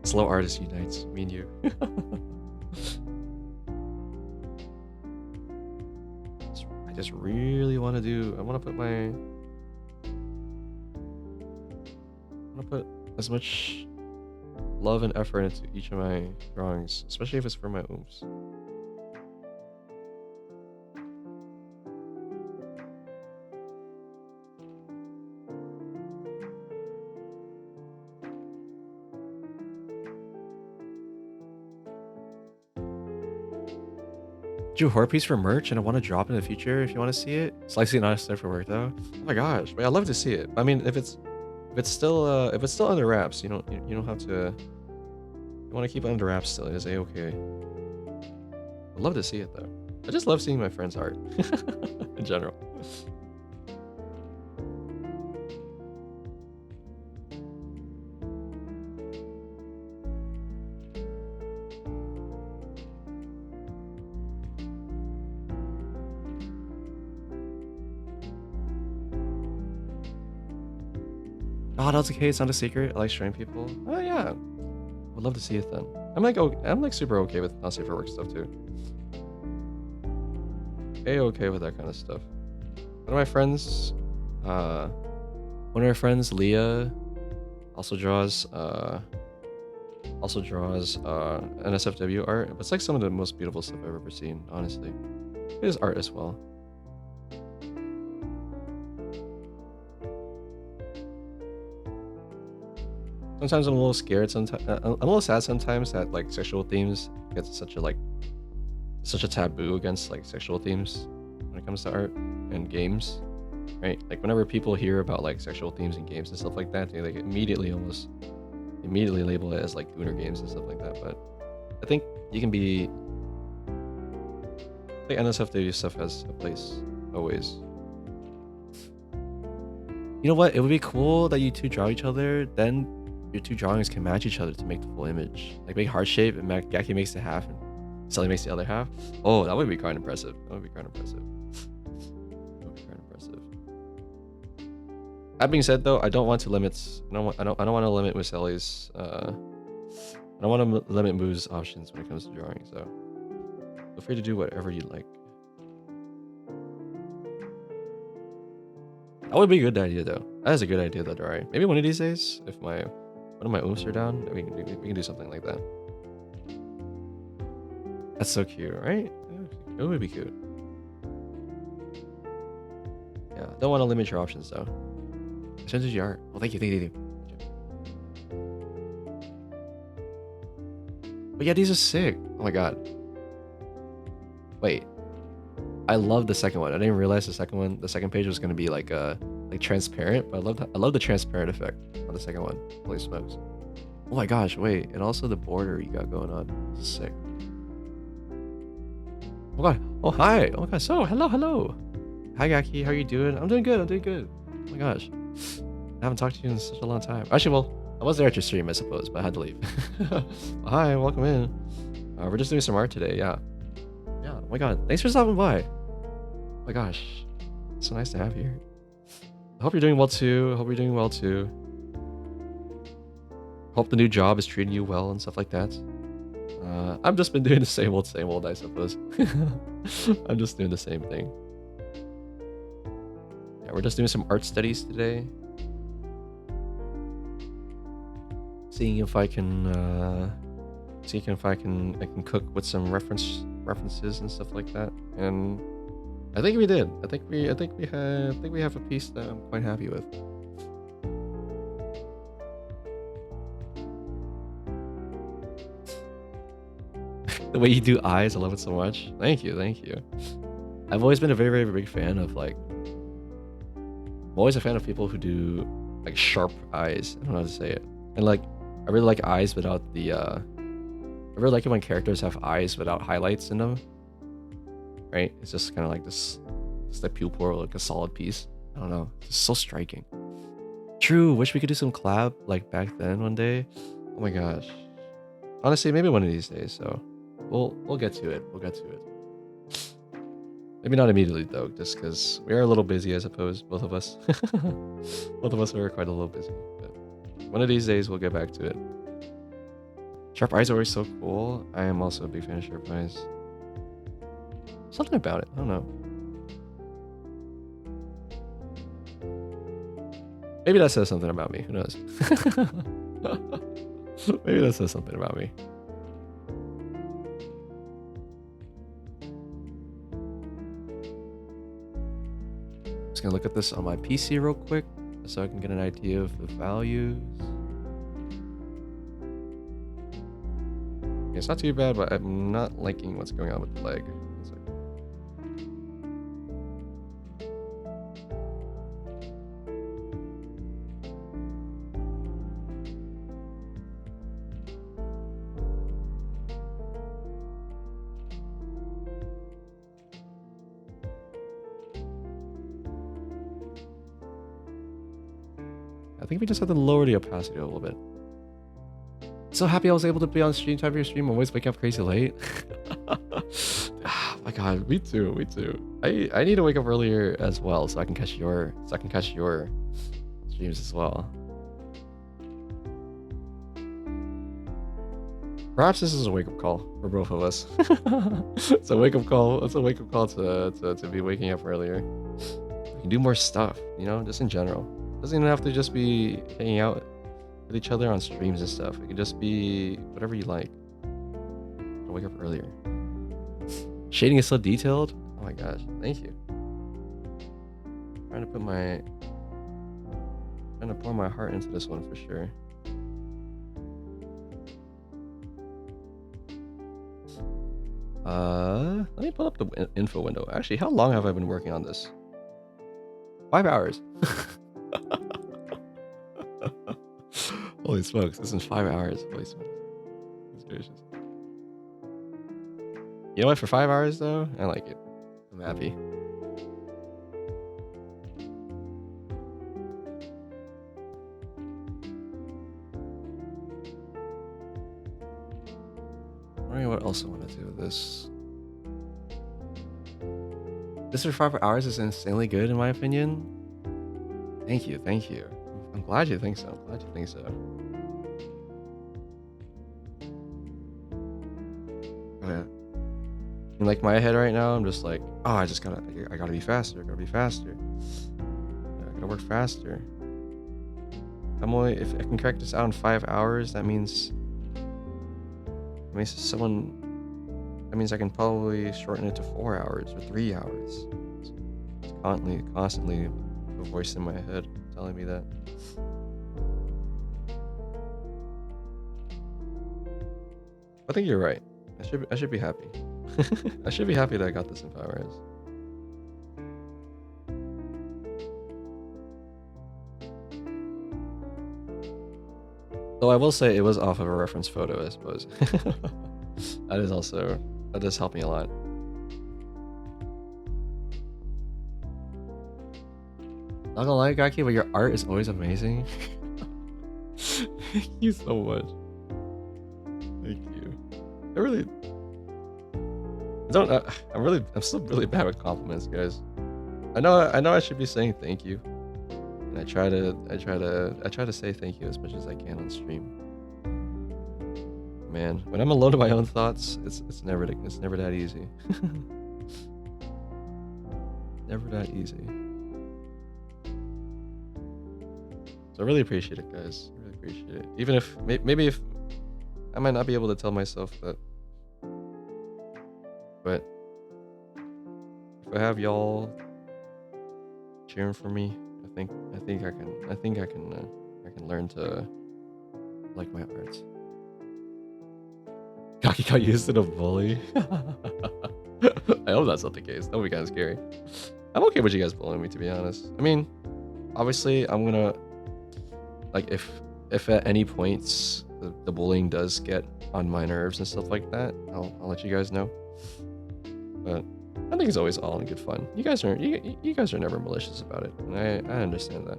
Slow artist unites. Me and you. I just really want to I want to put as much love and effort into each of my drawings, especially if it's for my oomph. Do a horror piece for merch and I want to drop in the future if you want to see it. Slightly not a for work though. Oh my gosh, wait, I'd love to see it. I mean, if it's still under wraps, you don't have to. You want to keep it under wraps still. It's okay. I'd love to see it though. I just love seeing my friends' art in general. Oh, that's okay. It's not a secret. I like showing people. Oh yeah, would love to see it then. I'm like super okay with not safe for work stuff too. Okay with that kind of stuff. One of my friends, Leah, also draws NSFW art. It's like some of the most beautiful stuff I've ever seen. Honestly, it is art as well. Sometimes I'm a little scared. Sometimes I'm a little sad sometimes that like sexual themes get such a taboo against like sexual themes when it comes to art and games, right? Like whenever people hear about like sexual themes in games and stuff like that, they like immediately label it as like Gooner games and stuff like that. But I think you can be. I think NSFW stuff has a place always. You know what? It would be cool that you two draw each other. Then your two drawings can match each other to make the full image. Like make heart shape and Gaki makes the half and Sally makes the other half. Oh, that would be kind of impressive. That being said, though, I don't want to limit. I don't want to limit Miss Ellie's. I don't want to limit Moo's options when it comes to drawing. So feel free to do whatever you like. That would be a good idea, though. That is a good idea, though, Dari. Maybe one of these days, if one of my oomph are down, we can do something like that. That's so cute, right? It would be cute. Yeah, don't want to limit your options though. Percentage your art. Oh, thank you. But yeah, these are sick. Oh my god. Wait. I love the second one. I didn't realize the second page was gonna be like transparent, but I love the transparent effect on the second one. Holy smokes. Oh my gosh, wait, and also the border you got going on. This is sick. Oh god. Oh hi. Oh my god. So hello. Hi Gaki, how are you doing? I'm doing good. Oh my gosh. I haven't talked to you in such a long time. Actually, well, I was there at your stream, I suppose, but I had to leave. Hi, welcome in. We're just doing some art today, yeah. Yeah, oh my god. Thanks for stopping by. Oh my gosh. It's so nice to have you here. I hope you're doing well too. Hope the new job is treating you well and stuff like that. I've just been doing the same old, I suppose. I'm just doing the same thing. Yeah, we're just doing some art studies today. Seeing if I can I can cook with some references and stuff like that. And I think we did. I think we have a piece that I'm quite happy with. The way you do eyes, I love it so much. Thank you. I've always been a very big fan of like. I'm always a fan of people who do like sharp eyes. I don't know how to say it. And like, I really like eyes without the. I really like it when characters have eyes without highlights in them. Right? It's just kind of like this. It's like pupil, like a solid piece. I don't know. It's so striking. True. Wish we could do some collab like back then one day. Oh my gosh. Honestly, maybe one of these days. So. We'll get to it. Maybe not immediately though, just because we are a little busy, I suppose. Both of us. Both of us are quite a little busy. But one of these days we'll get back to it. Sharp eyes are always so cool. I am also a big fan of sharp eyes. Something about it. I don't know. Maybe that says something about me. Who knows? Maybe that says something about me. Just gonna look at this on my PC real quick so I can get an idea of the values. It's not too bad, but I'm not liking what's going on with the leg. I think we just have to lower the opacity a little bit. So happy I was able to be on stream time for your stream. I'm always waking up crazy late. Oh my god, me too. I need to wake up earlier as well so I can catch your streams as well. Perhaps this is a wake-up call for both of us. It's a wake-up call. It's a wake-up call to be waking up earlier. We can do more stuff, you know, just in general. Doesn't even have to just be hanging out with each other on streams and stuff. It could just be whatever you like. I'll wake up earlier. Shading is so detailed. Oh my gosh, thank you. Trying to pour my heart into this one for sure. Let me pull up the info window. Actually, how long have I been working on this? 5 hours. Holy smokes, this is 5 hours. Holy smokes. Seriously. You know what, for 5 hours though, I like it. I'm happy. Wondering what else I want to do with this. This for 5 hours is insanely good in my opinion. Thank you. I'm glad you think so. In like my head right now, I'm just like, oh, I gotta be faster. I gotta work faster. If I can crack this out in 5 hours, that means I can probably shorten it to 4 hours or 3 hours. It's constantly a voice in my head telling me that. I think you're right. I should be happy. I should be happy that I got this in 5 hours. Though I will say it was off of a reference photo, I suppose. That does help me a lot. Not gonna lie, Gaki, but your art is always amazing. Thank you so much. Thank you. I really don't. I'm still really bad with compliments, guys. I know I should be saying thank you, and I try to say thank you as much as I can on stream. Man, when I'm alone in my own thoughts, it's never that easy. Never that easy. So I really appreciate it, guys. I really appreciate it. Even if maybe if I might not be able to tell myself that, but if I have y'all cheering for me, I think I can learn to like my art. Gaki got used to the bully. I hope that's not the case. That would be kind of scary. I'm okay with you guys bullying me, to be honest. I mean, obviously, I'm gonna like if at any points the bullying does get on my nerves and stuff like that, I'll let you guys know. But I think it's always all in good fun. You guys are never malicious about it, and I understand that.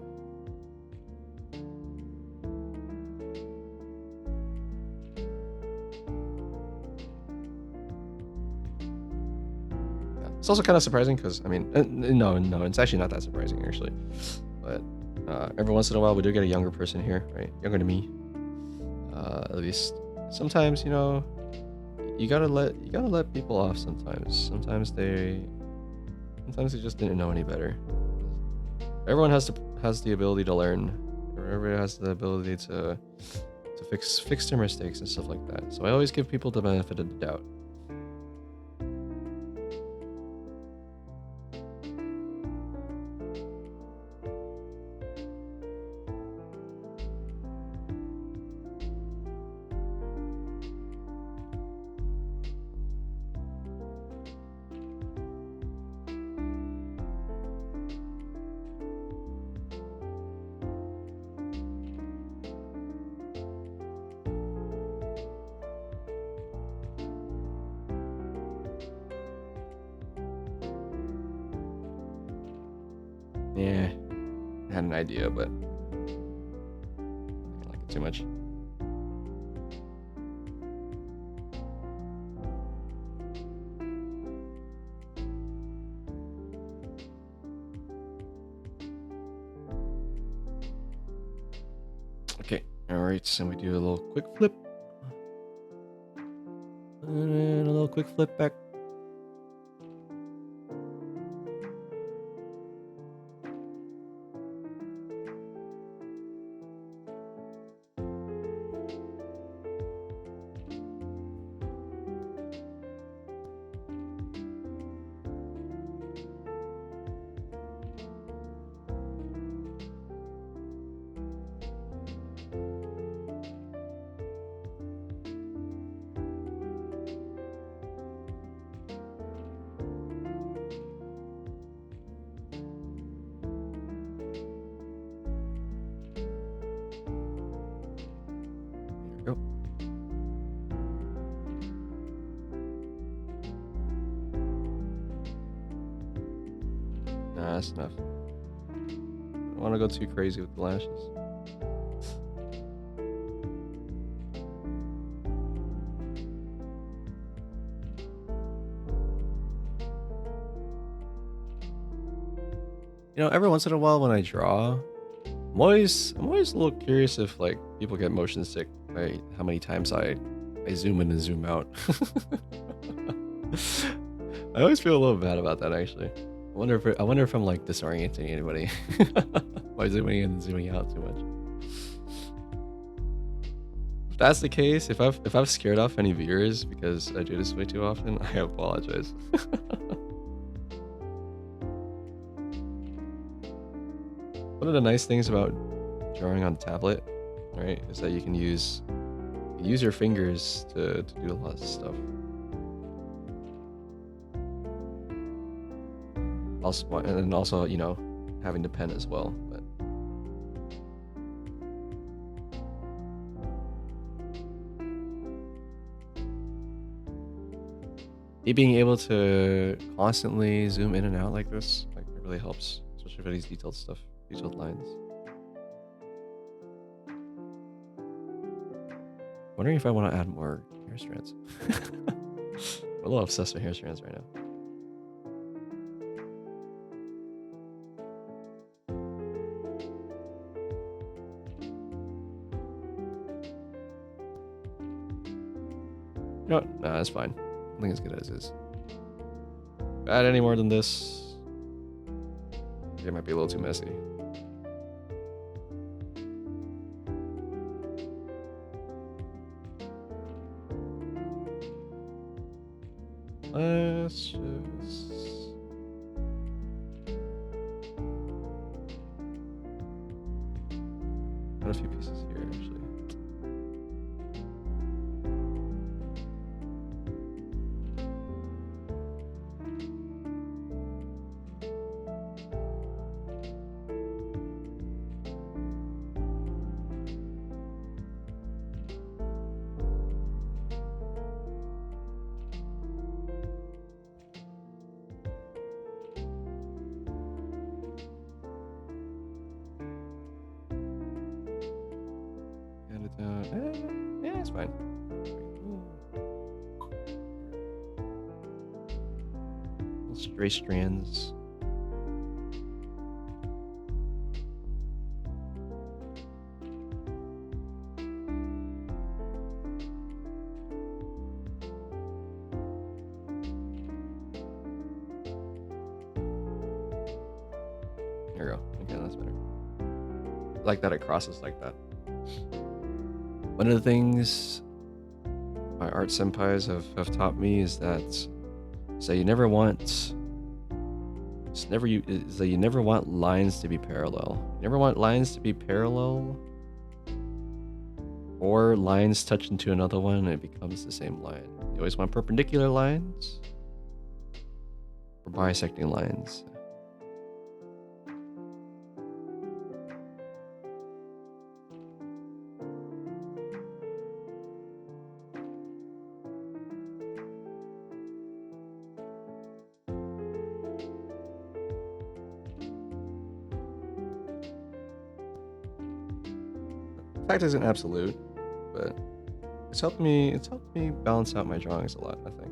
Yeah. It's also kind of surprising because I mean, no, it's actually not that surprising actually, but every once in a while we do get a younger person here, right? Younger than me. At least sometimes, you know, you gotta let people off sometimes. Sometimes they just didn't know any better. Everyone has the ability to learn. Everybody has the ability to fix their mistakes and stuff like that. So I always give people the benefit of the doubt. Yeah, I had an idea, but I didn't like it too much. Okay, alright, so we do a little quick flip. And a little quick flip back. There we go. Nah, that's enough. Don't want to go too crazy with the lashes. You know, every once in a while when I draw, I'm always a little curious if like people get motion sick by how many times I zoom in and zoom out. I always feel a little bad about that actually. I wonder if I'm like disorienting anybody by zooming in and zooming out too much. If that's the case, if I've scared off any viewers because I do this way too often, I apologize. One of the nice things about drawing on tablet, right, is that you can use your fingers to do a lot of stuff. Also, and then also, you know, having the pen as well. But me being able to constantly zoom in and out like this, like it really helps, especially for these detailed stuff, detailed lines. Wondering if I want to add more hair strands. I'm a little obsessed with hair strands right now. No, nah, that's fine. I think it's good as is. If I add any more than this, it might be a little too messy. Let's just... Got a few pieces here, actually. Get it down. Yeah, it's fine. Little stray strands. There we go. Okay, that's better. I like that it crosses like that. One of the things my art senpais have taught me is that you never want you never want lines to be parallel. You never want lines to be parallel or lines touch into another one and it becomes the same line. You always want perpendicular lines or bisecting lines. Fact isn't absolute, but it's helped me balance out my drawings a lot, I think.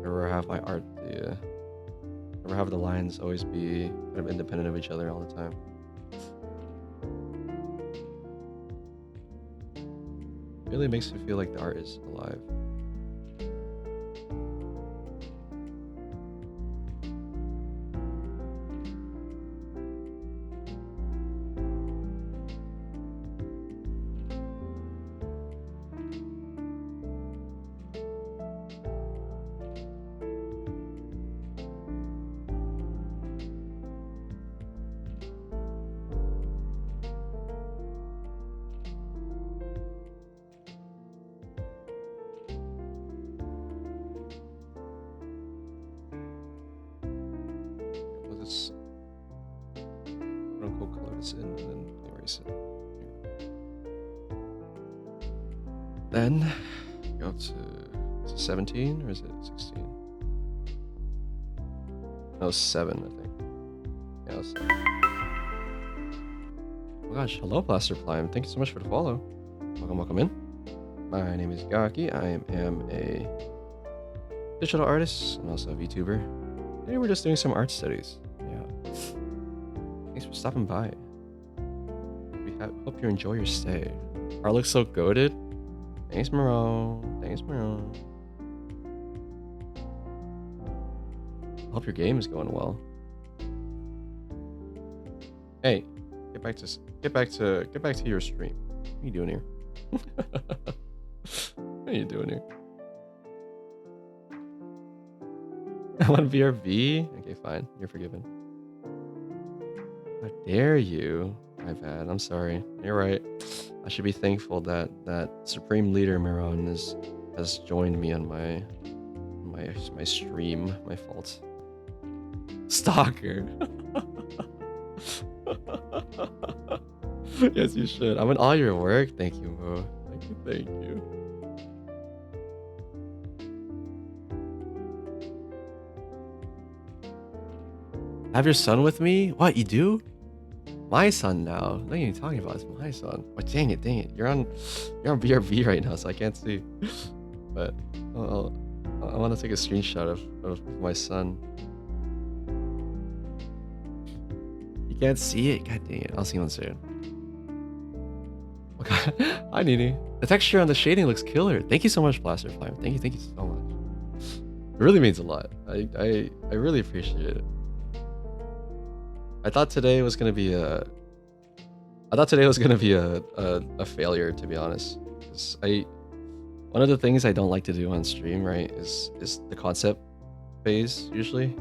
Never have my art never have the lines always be kind of independent of each other all the time. Really makes me feel like the art is alive. This quote unquote color this in and then erase it. Then go to, is it 17 or is it 16? No, 7, I think. Yeah, it was 7. Oh gosh, hello Plaster Plime. Thank you so much for the follow. Welcome in. My name is Gaki. I am a digital artist and also a VTuber. Today we're just doing some art studies. Yeah. Thanks for stopping by. Hope you enjoy your stay. Art looks so goated. Thanks, Moreau. Thanks, Moreau. Hope your game is going well. Hey, get back to your stream. What are you doing here? What are you doing here? I want VRV? Okay, fine. You're forgiven. How dare you? My bad. I'm sorry. You're right. I should be thankful that Supreme Leader Miron has joined me on my stream. My fault. Stalker. Yes, you should. I'm in all your work. Thank you, Mo. Thank you. Have your son with me? What, you do? My son now. What are you talking about? It's my son. Oh, dang it. You're on BRB right now, so I can't see. But I want to take a screenshot of my son. You can't see it? God dang it. I'll see one soon. Okay. Hi, Nini. The texture on the shading looks killer. Thank you so much, Blaster Flame. Thank you so much. It really means a lot. I really appreciate it. I thought today was gonna be a failure, to be honest. 'Cause one of the things I don't like to do on stream, right, is the concept phase usually.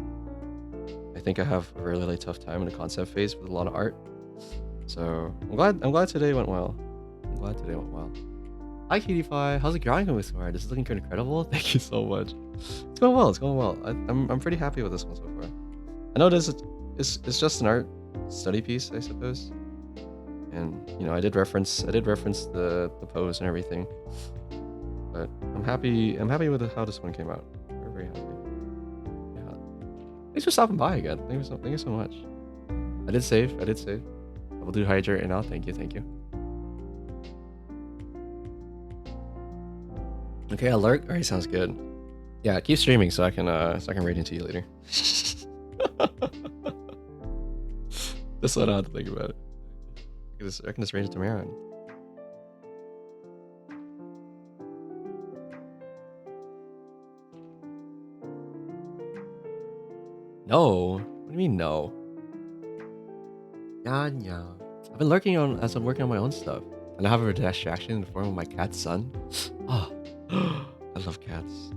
I think I have a really tough time in the concept phase with a lot of art. So I'm glad today went well. Hi Cutie-Fi, how's it going with Square? This is looking incredible. Thank you so much. It's going well. I'm pretty happy with this one so far. I know it's just an art study piece, I suppose. And you know, I did reference the pose and everything. But I'm happy with how this one came out. Very happy. Yeah. Thanks for stopping by again. Thank you so much. I did save. I will do hydrate right now. Thank you. Okay, alert. Alright, sounds good. Yeah, keep streaming so I can raid into you later. Just so I don't have to think about it. I can just raid into Maron. No. What do you mean no? Yeah. I've been lurking on as I'm working on my own stuff. And I have a distraction in the form of my cat's son. Oh, I love cats.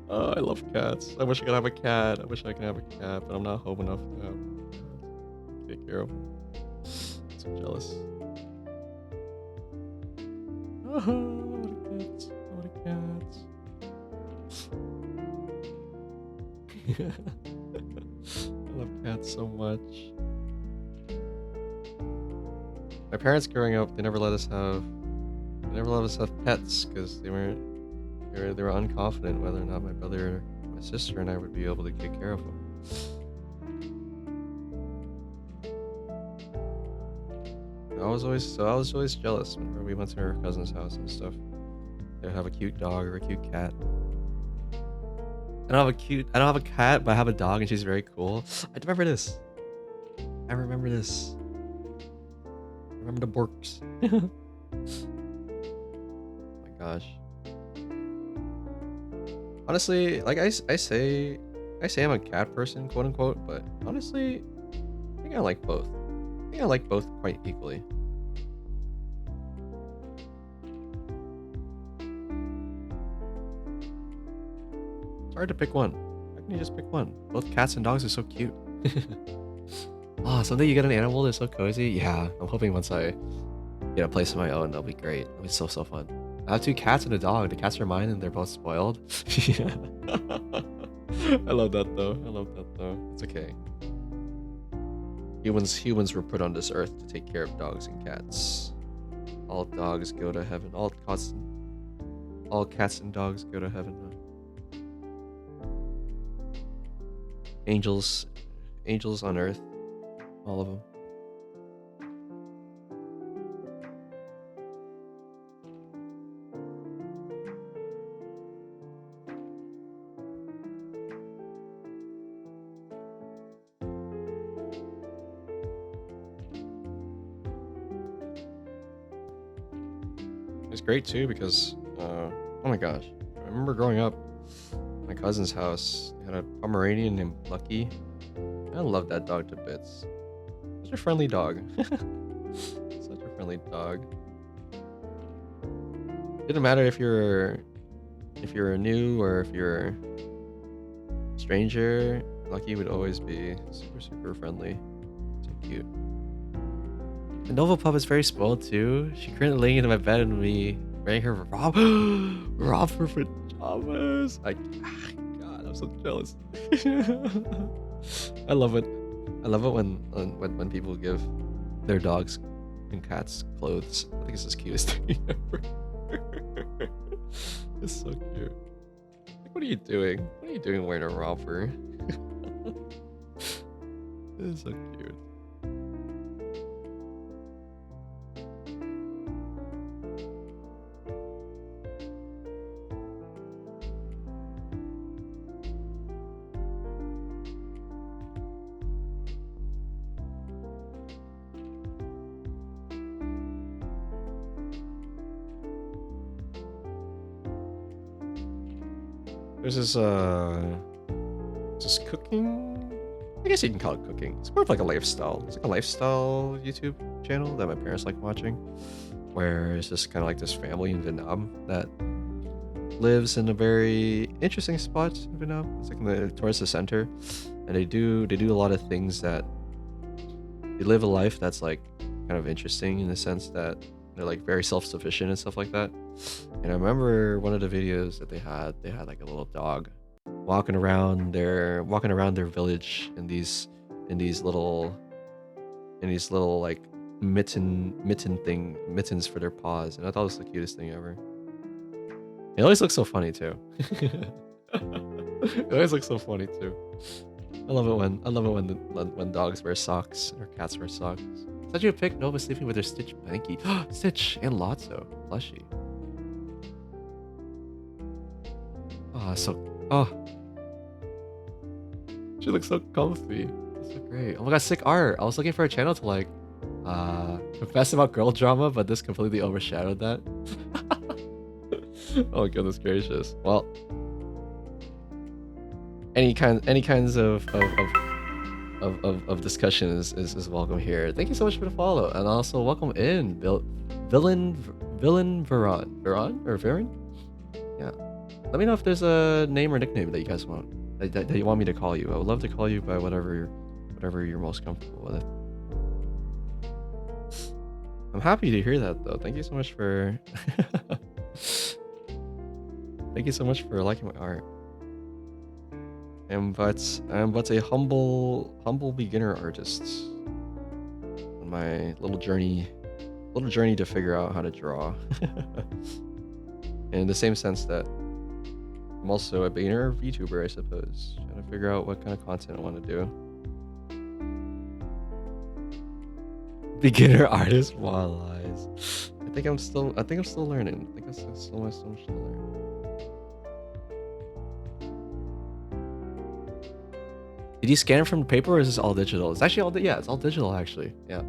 Oh, I love cats. I wish I could have a cat. But I'm not home enough to take care of them. I'm so jealous. Oh, what a cats. I love cats so much. My parents growing up, they never let us have pets because they were unconfident whether or not my brother or my sister and I would be able to take care of them. I was always jealous whenever we went to her cousin's house and stuff. They'd have a cute dog or a cute cat. I don't have a cat, but I have a dog and she's very cool. I remember this. I remember the Borks. Oh my gosh. Honestly, like I say I'm a cat person, quote unquote, but honestly, I think I like both. Quite equally. It's hard to pick one. How can you just pick one? Both cats and dogs are so cute. Oh, someday you get an animal that's so cozy. Yeah, I'm hoping once I get a place of my own, that'll be great. That'll be so fun. I have 2 cats and a dog. The cats are mine and they're both spoiled. Yeah. I love that though. It's okay. Humans were put on this earth to take care of dogs and cats. All dogs go to heaven. All cats and dogs go to heaven. Angels on earth. All of them. It's great too because, oh my gosh, I remember growing up, my cousin's house, they had a Pomeranian named Lucky. I love that dog to bits. Such a friendly dog. Such a friendly dog. Didn't matter if you're new or if you're a stranger, Lucky would always be super friendly. So cute. The Nova pup is very spoiled too. She currently laying in my bed and we wearing her Rob for pajamas. God, I'm so jealous. I love it. I love it when people give their dogs and cats clothes. I think it's the cutest thing ever. It's so cute. Like, what are you doing? What are you doing wearing a romper? It's so cute. There's this cooking. I guess you can call it cooking. It's more of like a lifestyle. It's like a lifestyle YouTube channel that my parents like watching, where it's just kind of like this family in Vietnam that lives in a very interesting spot in Vietnam. It's like towards the center, and they do a lot of things that they live a life that's like kind of interesting in the sense that they're like very self-sufficient and stuff like that. And I remember one of the videos that they had like a little dog walking around their village in these little like mittens for their paws, and I thought it was the cutest thing ever. It always looks so funny too. It always looks so funny too. I love it when dogs wear socks or cats wear socks. Such a pic Nova sleeping with her Stitch blankie. Stitch and Lotso plushie. She looks so comfy. That's so great. Oh my god, sick art. I was looking for a channel to like confess about girl drama, but this completely overshadowed that. Oh goodness gracious. Well, any kinds of discussion is welcome here. Thank you so much for the follow, and also welcome in Villain Veron or Varen. Yeah. Let me know if there's a name or nickname that you guys want that you want me to call you. I would love to call you by whatever you're most comfortable with. I'm happy to hear that though. Thank you so much for thank you so much for liking my art. I'm but a humble beginner artist on my little journey to figure out how to draw. In the same sense that I'm also a beginner VTuber, I suppose, trying to figure out what kind of content I want to do. Beginner artist walleyes. I think I'm still learning. I think I still have so much to learn. Did you scan it from the paper, or is this all digital? It's actually yeah, it's all digital actually. Yeah.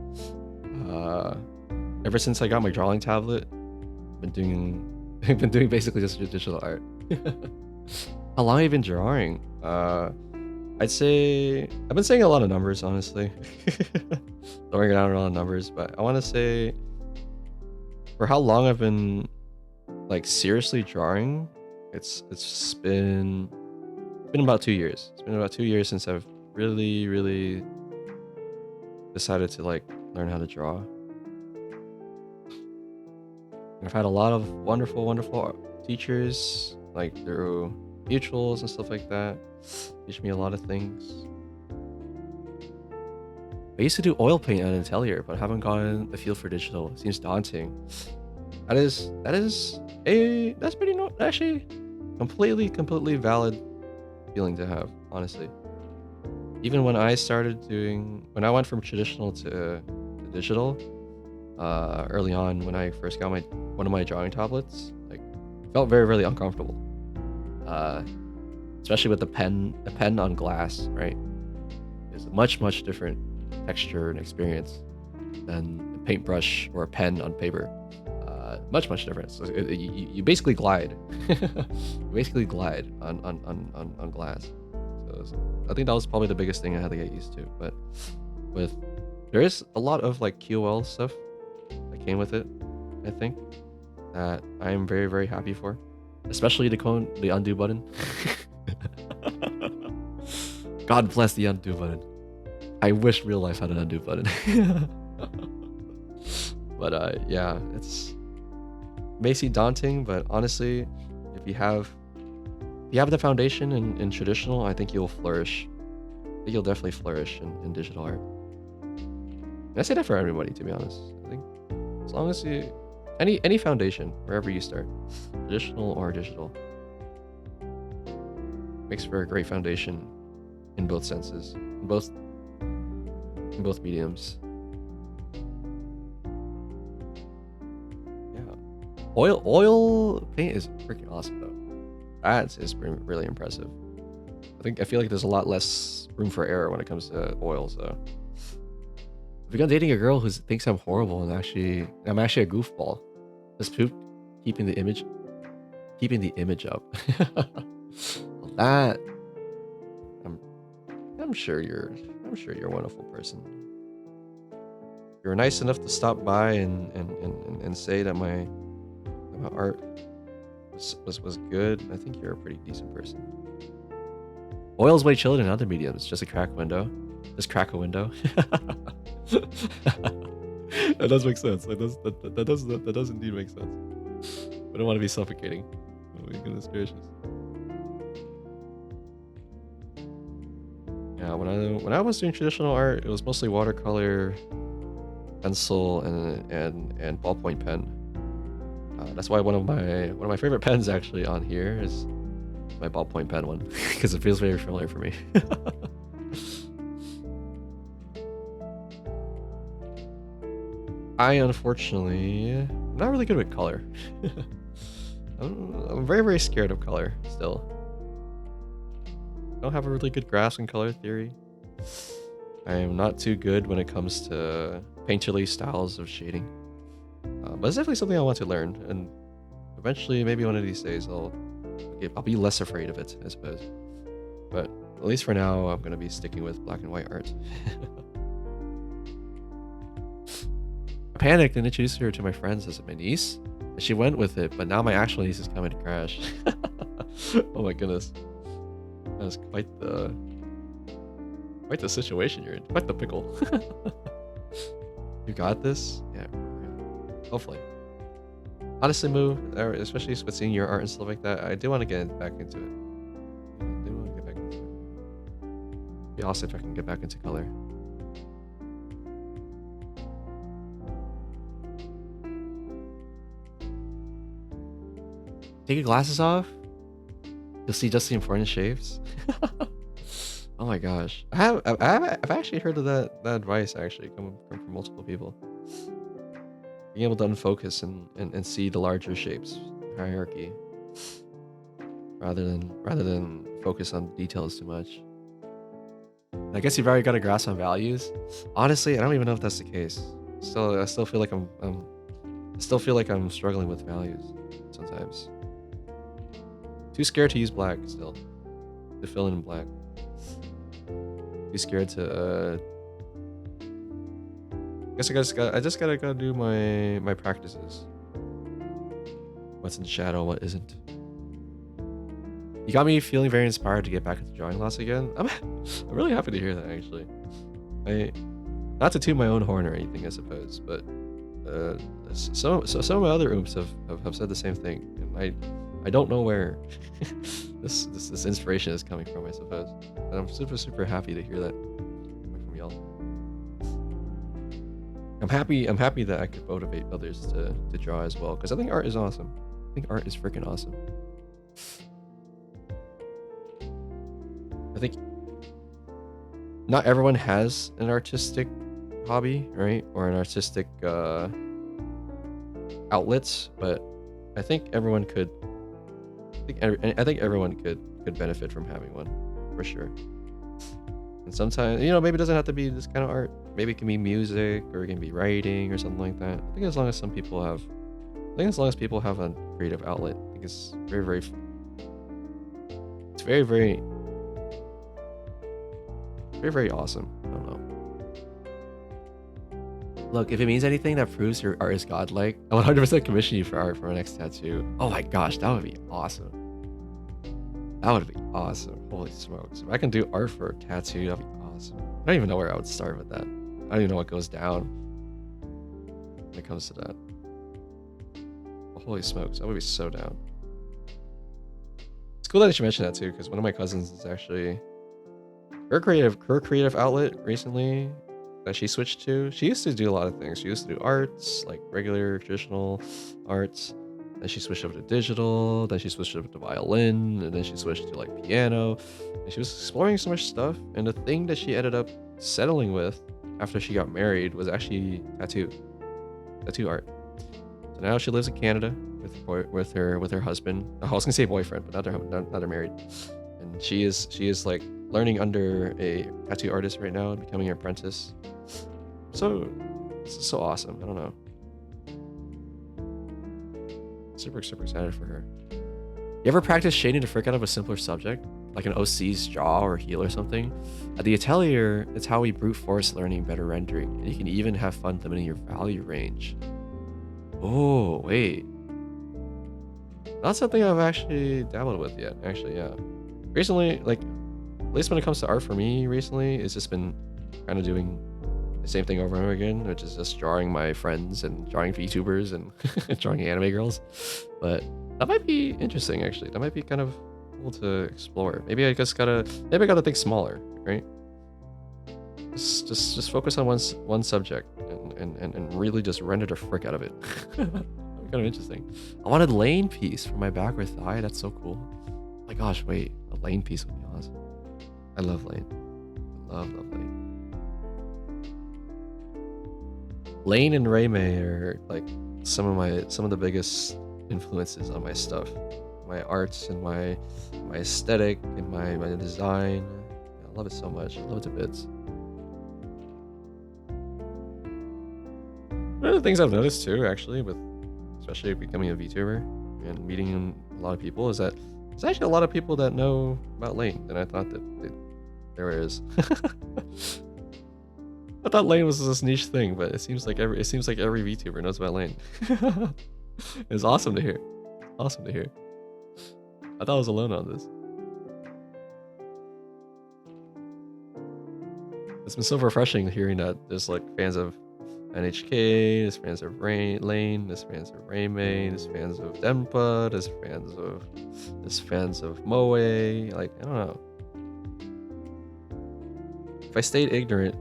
Ever since I got my drawing tablet, I've been doing basically just digital art. How long have you been drawing? I'd say I've been saying a lot of numbers, honestly. Throwing around a lot of numbers, but I want to say for how long I've been like seriously drawing, it's been about 2 years. It's been about 2 years since I've really decided to like learn how to draw. I've had a lot of wonderful teachers, like through mutuals and stuff like that, teach me a lot of things. I used to do oil paint at Atelier, but haven't gotten the feel for digital. It seems daunting. That's pretty actually completely valid feeling to have, honestly. Even when I went from traditional to digital, early on when I first got one of my drawing tablets, like felt very uncomfortable. Especially with the pen on glass, right? It's a much different texture and experience than a paintbrush or a pen on paper. Much different. So you basically glide. You basically glide on glass. So I think that was probably the biggest thing I had to get used to. But there is a lot of like QOL stuff that came with it, I think, that I am very happy for. Especially the undo button. God bless the undo button. I wish real life had an undo button. But yeah, it may seem daunting, but honestly, if you have the foundation in traditional, I think you'll flourish. I think you'll definitely flourish in digital art. And I say that for everybody, to be honest. I think as long as you any foundation, wherever you start, traditional or digital, makes for a great foundation in both senses, in both in both mediums. Yeah, oil paint is freaking awesome though. That is really impressive. I feel like there's a lot less room for error when it comes to oil. So if you're dating a girl who thinks I'm horrible and I'm actually a goofball, just keeping the image up. Well, that I'm sure you're a wonderful person. You're nice enough to stop by and say that my art was good. I think you're a pretty decent person. Oil's way chiller than other mediums. Just a crack window. Just crack a window. That does make sense. That does indeed make sense. I don't want to be suffocating. Oh my goodness gracious. Yeah, when I was doing traditional art, it was mostly watercolor, pencil, and ballpoint pen. That's why one of my favorite pens actually on here is my ballpoint pen one, because it feels very familiar for me. I unfortunately am not really good with color. I'm very, very scared of color still. I don't have a really good grasp in color theory. I am not too good when it comes to painterly styles of shading. But it's definitely something I want to learn, and eventually, maybe one of these days, I'll be less afraid of it, I suppose. But at least for now, I'm gonna be sticking with black and white art. I panicked and introduced her to my friends as my niece, and she went with it. But now my actual niece is coming to crash. Oh my goodness, that is quite the situation you're in. Quite the pickle. You got this? Yeah. Hopefully. Honestly, Moo, especially with seeing your art and stuff like that, I do want to get back into it. It'd be awesome if I can get back into color. Take your glasses off. You'll see just the important shapes. Oh my gosh, I've actually heard of that advice actually coming from multiple people. Being able to unfocus and see the larger shapes, hierarchy, rather than focus on details too much. I guess you've already got a grasp on values. Honestly, I don't even know if that's the case. I still feel like I'm struggling with values sometimes. Too scared to use black still. To fill in black. Too scared to I just gotta go do my practices. What's in shadow, what isn't. You got me feeling very inspired to get back into drawing class again. I'm really happy to hear that actually. Not to toot my own horn or anything, I suppose, but some of my other oomps have said the same thing, and I don't know where this inspiration is coming from, I suppose. And I'm super happy to hear that coming from y'all. I'm happy that I could motivate others to draw as well, because I think art is awesome. I think art is freaking awesome. I think not everyone has an artistic hobby, right? Or an artistic outlets, but I think everyone could. I think everyone could benefit from having one, for sure. And sometimes, maybe it doesn't have to be this kind of art. Maybe it can be music, or it can be writing, or something like that. I think as long as people have a creative outlet, I think it's very awesome. I don't know. Look, if it means anything that proves your art is godlike, I 100% commission you for art for my next tattoo. Oh my gosh, that would be awesome. That would be awesome. Holy smokes. If I can do art for a tattoo, that'd be awesome. I don't even know where I would start with that. I don't even know what goes down when it comes to that. Holy smokes, I would be so down. It's cool that you should mention that too, because one of my cousins is actually her creative outlet recently that she switched to. She used to do a lot of things. She used to do arts, like regular traditional arts. Then she switched over to digital. Then she switched over to violin, and then she switched to like piano. And she was exploring so much stuff. And the thing that she ended up settling with after she got married was actually tattoo art. So now she lives in Canada with her husband. I was gonna say boyfriend, but not they're married. And she is like learning under a tattoo artist right now and becoming an apprentice. So this is so awesome. I don't know. Super excited for her. You ever practice shading the frick out of a simpler subject, like an OC's jaw or heel or something? At the Atelier, it's how we brute force learning better rendering, and you can even have fun limiting your value range. Oh, wait. Not something I've actually dabbled with yet, actually, yeah. Recently, like, at least when it comes to art for me recently, it's just been kind of doing the same thing over and over again, which is just drawing my friends and drawing VTubers and drawing anime girls. But that might be interesting, actually. That might be kind of cool to explore. Maybe I gotta think smaller, right? Just focus on one subject and really just render the frick out of it. Kind of interesting. I wanted lane piece for my back or thigh. That's so cool. Oh my gosh, wait, a lane piece would be awesome. I love lane. Love lane. Lane and Raymay are like some of the biggest influences on my stuff, my arts and my aesthetic and my design. I love it so much. I love it to bits. One of the things I've noticed too, actually, with especially becoming a VTuber and meeting a lot of people, is that there's actually a lot of people that know about Lane than I thought that there is. I thought Lane was this niche thing, but it seems like every VTuber knows about Lane. It's awesome to hear. Awesome to hear. I thought I was alone on this. It's been so refreshing hearing that there's like fans of NHK, there's fans of Lane, there's fans of Raymay, there's fans of Denpa, there's fans of Moe. Like, I don't know. If I stayed ignorant,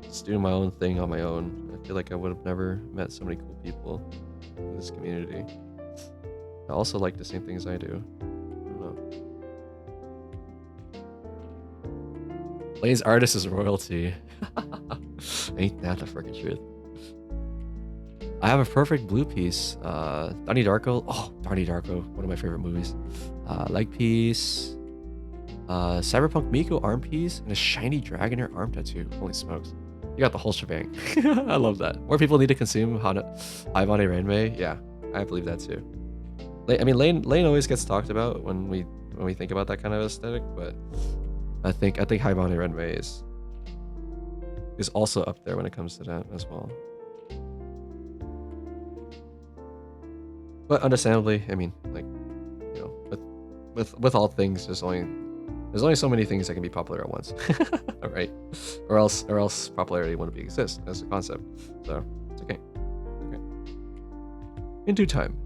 just doing my own thing on my own, I feel like I would have never met so many cool people in this community. I also like the same things I do. I don't know. Lane's artist is royalty. Ain't that the freaking truth? I have a perfect blue piece. Donnie Darko. Oh, Donnie Darko, one of my favorite movies. Leg piece. Cyberpunk Miko arm piece, and a shiny Dragonair arm tattoo. Holy smokes. You got the whole shebang. I love that. More people need to consume Haibane Rainmei. Yeah, I believe that too. I mean, Lane always gets talked about when we think about that kind of aesthetic, but I think Haibane Rainmei is also up there when it comes to that as well. But understandably, I mean, like, you know, with all things, there's only so many things that can be popular at once. All right, or else popularity wouldn't exist as a concept. So it's okay. In due time.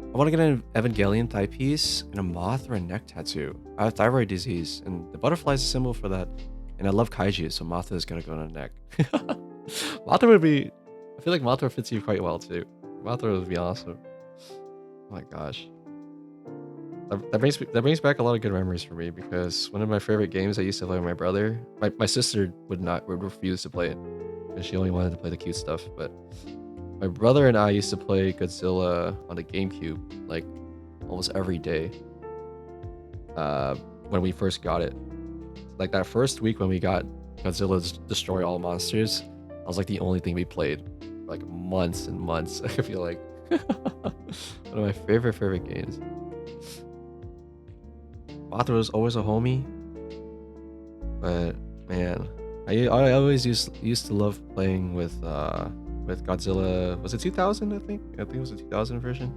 I want to get an Evangelion thigh piece and a Mothra neck tattoo. I have thyroid disease, and the butterfly is a symbol for that. And I love kaiju, so Mothra is gonna go on a neck. Mothra would be. I feel like Mothra fits you quite well too. Mothra would be awesome. Oh my gosh. That brings back a lot of good memories for me, because one of my favorite games I used to play with my brother. My sister would refuse to play it, because she only wanted to play the cute stuff. But my brother and I used to play Godzilla on the GameCube like almost every day. When we first got it, like that first week when we got Godzilla Destroy All Monsters, that was like the only thing we played for like months and months. I feel like one of my favorite games. Mothra was always a homie, but man, I always used to love playing with Godzilla. Was it 2000? I think it was a 2000 version.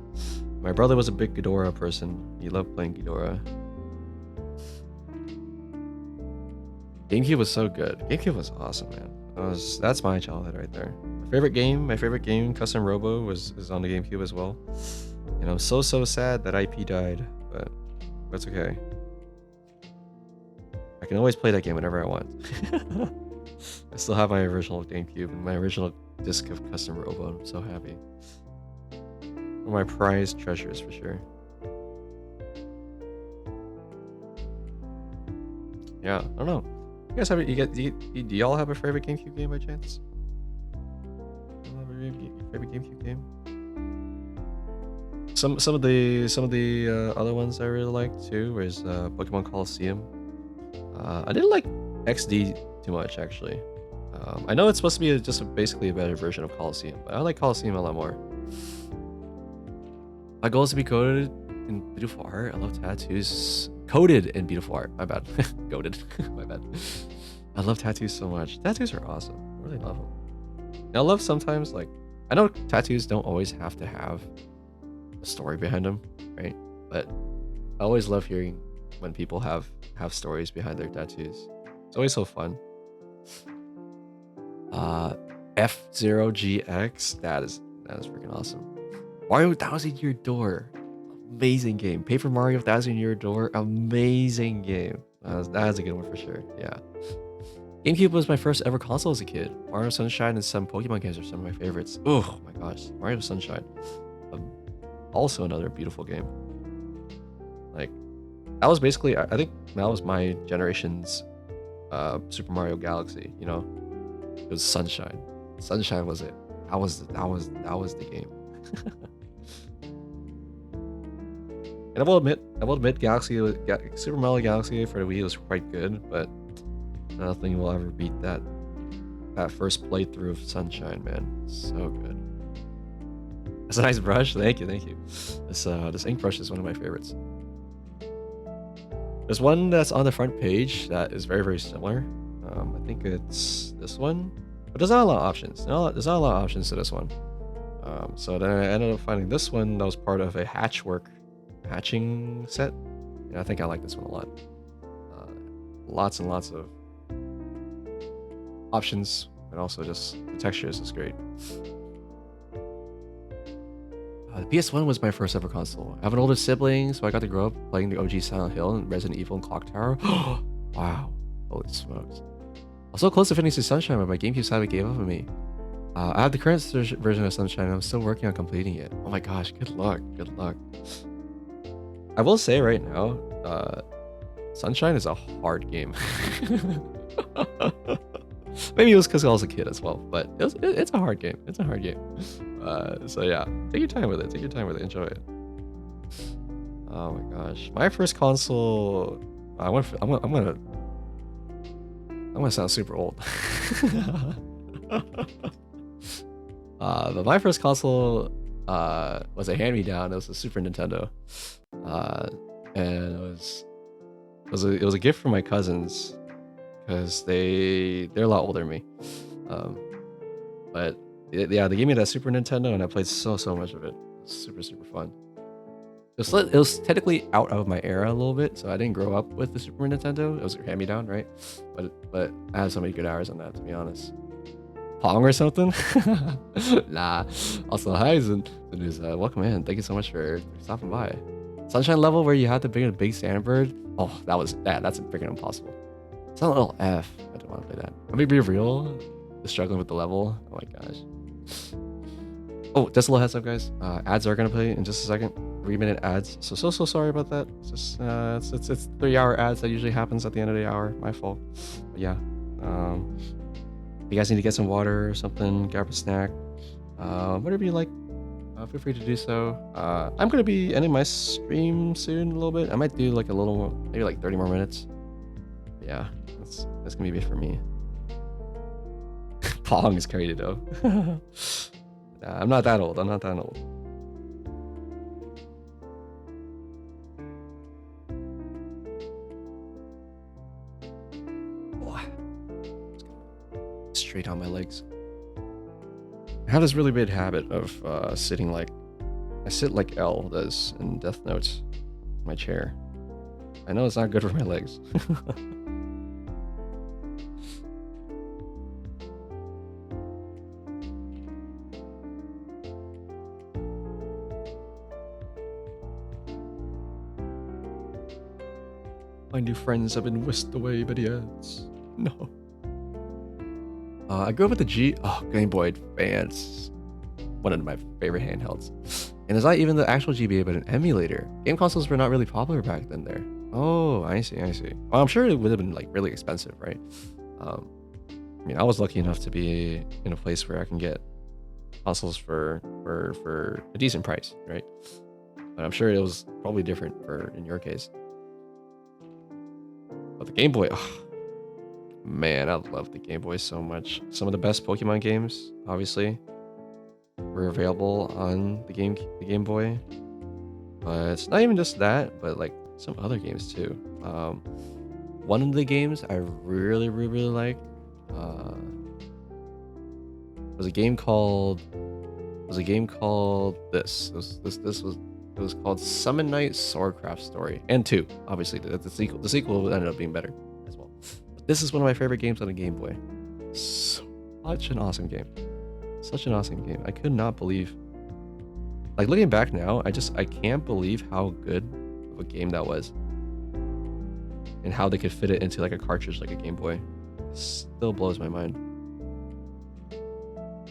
My brother was a big Ghidorah person. He loved playing Ghidorah. GameCube was so good. GameCube was awesome, man. That's my childhood right there. My favorite game, Custom Robo, is on the GameCube as well. And I'm so sad that IP died, but that's okay. I can always play that game whenever I want. I still have my original GameCube and my original disc of Custom Robo. I'm so happy. One of my prized treasures for sure. Yeah, I don't know. You guys have do y'all have a favorite GameCube game by chance? Do you have a favorite GameCube game? Some of the other ones I really like too was Pokemon Colosseum. I didn't like XD too much actually. I know it's supposed to be just basically a better version of Colosseum, but I like Colosseum a lot more. My goal is to be coded in beautiful art. I love tattoos. Coded in beautiful art. My bad. Coded. My bad. I love tattoos so much. Tattoos are awesome. I really love them. And I love sometimes like I know tattoos don't always have to have a story behind them, right? But I always love hearing when people have stories behind their tattoos. It's always so fun. F0GX, that is freaking awesome. Mario Thousand Year Door, amazing game. Paper Mario Thousand Year Door, amazing game. That is a good one for sure. Yeah. GameCube was my first ever console as a kid. Mario Sunshine and some Pokemon games are some of my favorites. Oh my gosh, Mario Sunshine. Also another beautiful game. Like, that was basically, I think that was my generation's Super Mario Galaxy, you know? It was Sunshine. Sunshine was it. That was the game. And I will admit, Super Mario Galaxy for the Wii was quite good, but nothing will ever beat that first playthrough of Sunshine, man. So good. That's a nice brush. Thank you. This ink brush is one of my favorites. There's one that's on the front page that is very, very similar. I think it's this one, but there's not a lot of options. There's not a lot of options to this one. So then I ended up finding this one that was part of a hatching set. And I think I like this one a lot. Lots and lots of options, and also just the textures is great. The PS1 was my first ever console. I have an older sibling, so I got to grow up playing the OG Silent Hill and Resident Evil and Clock Tower. Wow, holy smokes. I was so close to finishing Sunshine, but my GameCube sadly gave up on me. I have the current version of Sunshine, and I'm still working on completing it. Oh my gosh, good luck. I will say right now, Sunshine is a hard game. Maybe it was because I was a kid as well, but it's a hard game. So yeah, take your time with it. Enjoy it. Oh my gosh, my first console. I'm gonna sound super old. But my first console was a hand-me-down. It was a Super Nintendo, and it was a gift from my cousins because they're a lot older than me. But yeah, they gave me that Super Nintendo, and I played so much of it. It was super fun. It was technically out of my era a little bit, so I didn't grow up with the Super Nintendo. It was a hand-me-down, right? But I had so many good hours on that, to be honest. Pong or something? Nah. Also, hi, Zenuz. Welcome in. Thank you so much for stopping by. Sunshine level where you had to bring a big sandbird. Oh, that's freaking impossible. It's not a little F. I don't want to play that. Let me be real. Just struggling with the level. Oh my gosh. Oh, just a little heads up, guys. Ads are gonna play in just a second. 3-minute ads. So sorry about that. It's just it's 3-hour ads that usually happens at the end of the hour. My fault. But yeah. If you guys need to get some water or something, grab a snack, whatever you like, feel free to do so. I'm gonna be ending my stream soon a little bit. I might do like a little more, maybe like 30 more minutes. But yeah, that's gonna be it for me. Pong is crazy though. Nah, I'm not that old. Straight on my legs. I have this really bad habit of sitting like I sit like L does in Death Note, my chair. I know it's not good for my legs. My new friends have been whisked away by the ads. No. I grew up with the Game Boy Advance. One of my favorite handhelds. And it's not even the actual GBA, but an emulator. Game consoles were not really popular back then there. Oh, I see. Well, I'm sure it would have been like really expensive, right? I mean, I was lucky enough to be in a place where I can get consoles for a decent price, right? But I'm sure it was probably different in your case. But the Game Boy, man, I love the Game Boy so much. Some of the best Pokemon games, obviously, were available on the Game Boy. But it's not even just that, but like some other games too. One of the games I really liked was a game called this. It was called Summon Night Swordcraft Story, and 2, obviously the sequel. The sequel ended up being better as well. But this is one of my favorite games on the Game Boy. Such an awesome game. Such an awesome game. I could not believe. Like looking back now, I can't believe how good of a game that was, and how they could fit it into like a cartridge like a Game Boy. It still blows my mind.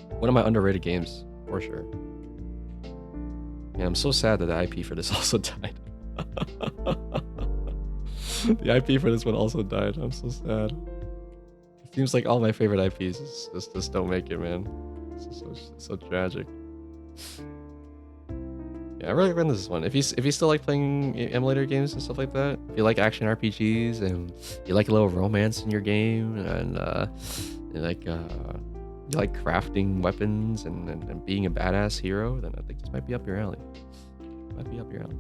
One of my underrated games for sure. Yeah, I'm so sad that the IP for this also died. The IP for this one also died. I'm so sad. It seems like all my favorite IPs just don't make it, man. It's so tragic. Yeah, I really recommend this one. If you still like playing emulator games and stuff like that, if you like action RPGs and you like a little romance in your game, and you like crafting weapons and being a badass hero, then I think this might be up your alley. Might be up your alley.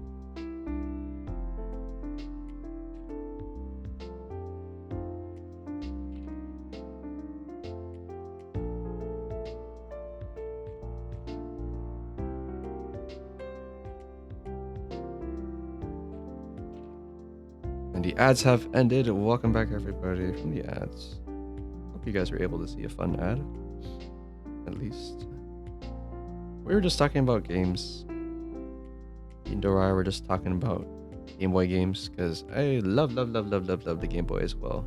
And the ads have ended. Welcome back, everybody, from the ads. Hope you guys were able to see a fun ad. At least. We were just talking about games. Indoor I were just talking about Game Boy games, because I love the Game Boy as well.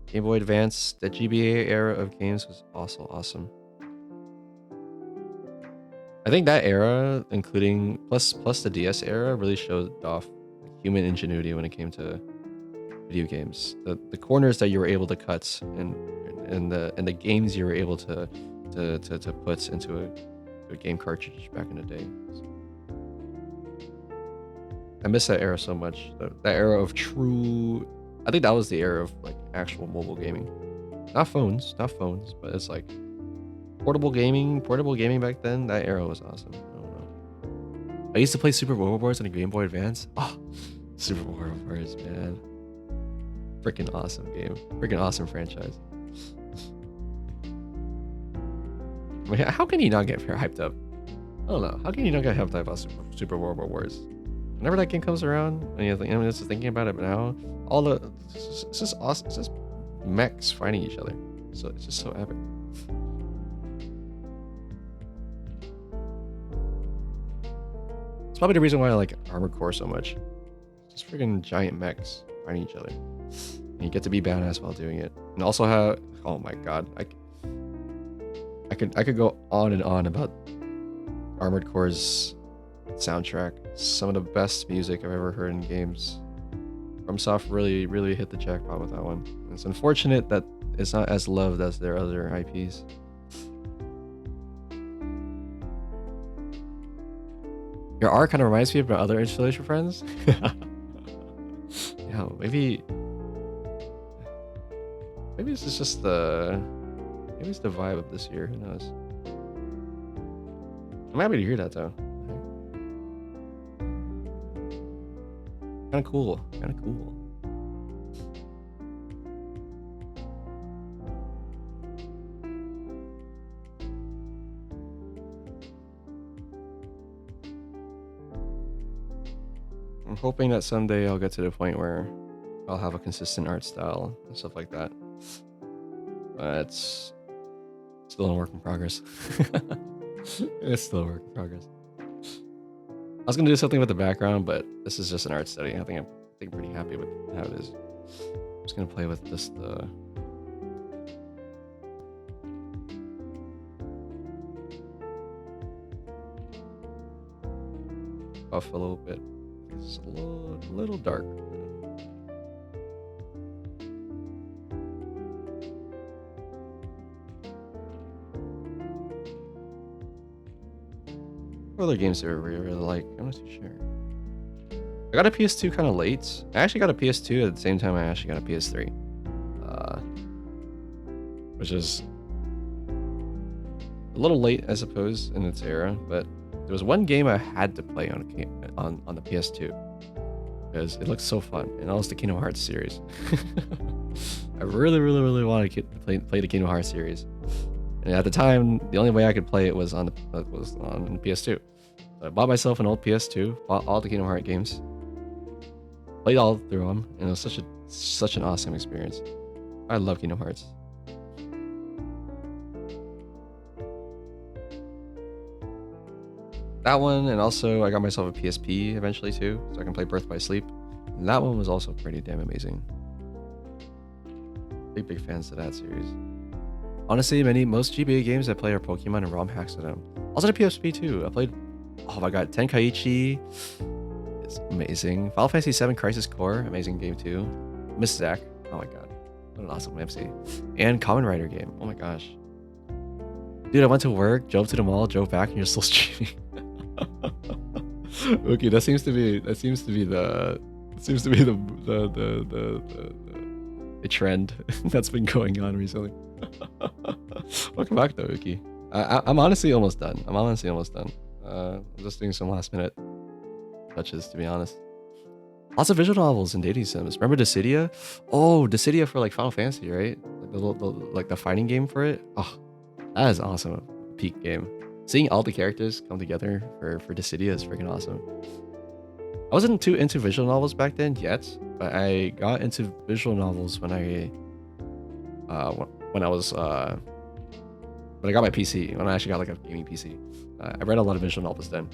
Game Boy Advance, the GBA era of games was also awesome. I think that era, including plus the DS era, really showed off human ingenuity when it came to video games. The corners that you were able to cut, and the games you were able to put into a game cartridge back in the day. I miss that era so much. That era of true. I think that was the era of like actual mobile gaming. Not phones, but it's like portable gaming back then. That era was awesome. I don't know. I used to play Super Overboards on a Game Boy Advance. Oh, Super Overboards, man. Freaking awesome game. Freaking awesome franchise. I mean, how can you not get hyped up? I don't know. How can you not get hyped up about Super Overboards? Whenever that game comes around, and I'm just thinking about it now, it's just awesome. It's just mechs fighting each other. So it's just so epic. It's probably the reason why I like Armored Core so much. Just freaking giant mechs fighting each other, and you get to be badass while doing it. And also how, oh my god, I could go on and on about Armored Core's soundtrack. Some of the best music I've ever heard in games. FromSoft really hit the jackpot with that one. It's unfortunate that it's not as loved as their other IPs. Your art kind of reminds me of my other installation friends. Yeah, maybe this is just maybe it's the vibe of this year. Who knows? I'm happy to hear that though. Kind of cool. I'm hoping that someday I'll get to the point where I'll have a consistent art style and stuff like that. But it's still a work in progress. It's still a work in progress. I was gonna do something with the background, but this is just an art study. I think think pretty happy with how it is. I'm just gonna play with just the. Buff a little bit. It's a little dark. What other games do I really like? I'm not too sure. I got a PS2 kind of late. I actually got a PS2 at the same time I actually got a PS3. Which is a little late, I suppose, in its era, but there was one game I had to play on the PS2 because it looked so fun, and that was the Kingdom Hearts series. I really wanted to play the Kingdom Hearts series, and at the time, the only way I could play it was on the PS2. So I bought myself an old PS2, bought all the Kingdom Hearts games, played all through them, and it was such an awesome experience. I love Kingdom Hearts. That one, and also I got myself a PSP eventually too, so I can play Birth by Sleep. And that one was also pretty damn amazing. Big fans of that series. Honestly, most GBA games I play are Pokemon and ROM hacks of them. Also the PSP too. I played, oh my god, Tenkaichi. It's amazing. Final Fantasy VII Crisis Core, amazing game too. Miss Zack, oh my god, what an awesome MC. And Kamen Rider game, oh my gosh. Dude, I went to work, drove to the mall, drove back, and you're still streaming. Okay, that seems to be the trend that's been going on recently. Welcome back though, Uki. I'm honestly almost done. I'm just doing some last minute touches, to be honest. Lots of visual novels and dating sims. Remember Dissidia? Oh, Dissidia for like Final Fantasy, right? Like the fighting game for it. Oh, that is awesome. Peak game. Seeing all the characters come together for Dissidia is freaking awesome. I wasn't too into visual novels back then yet, but I got into visual novels when I got my PC, when I actually got like a gaming PC. I read a lot of visual novels then.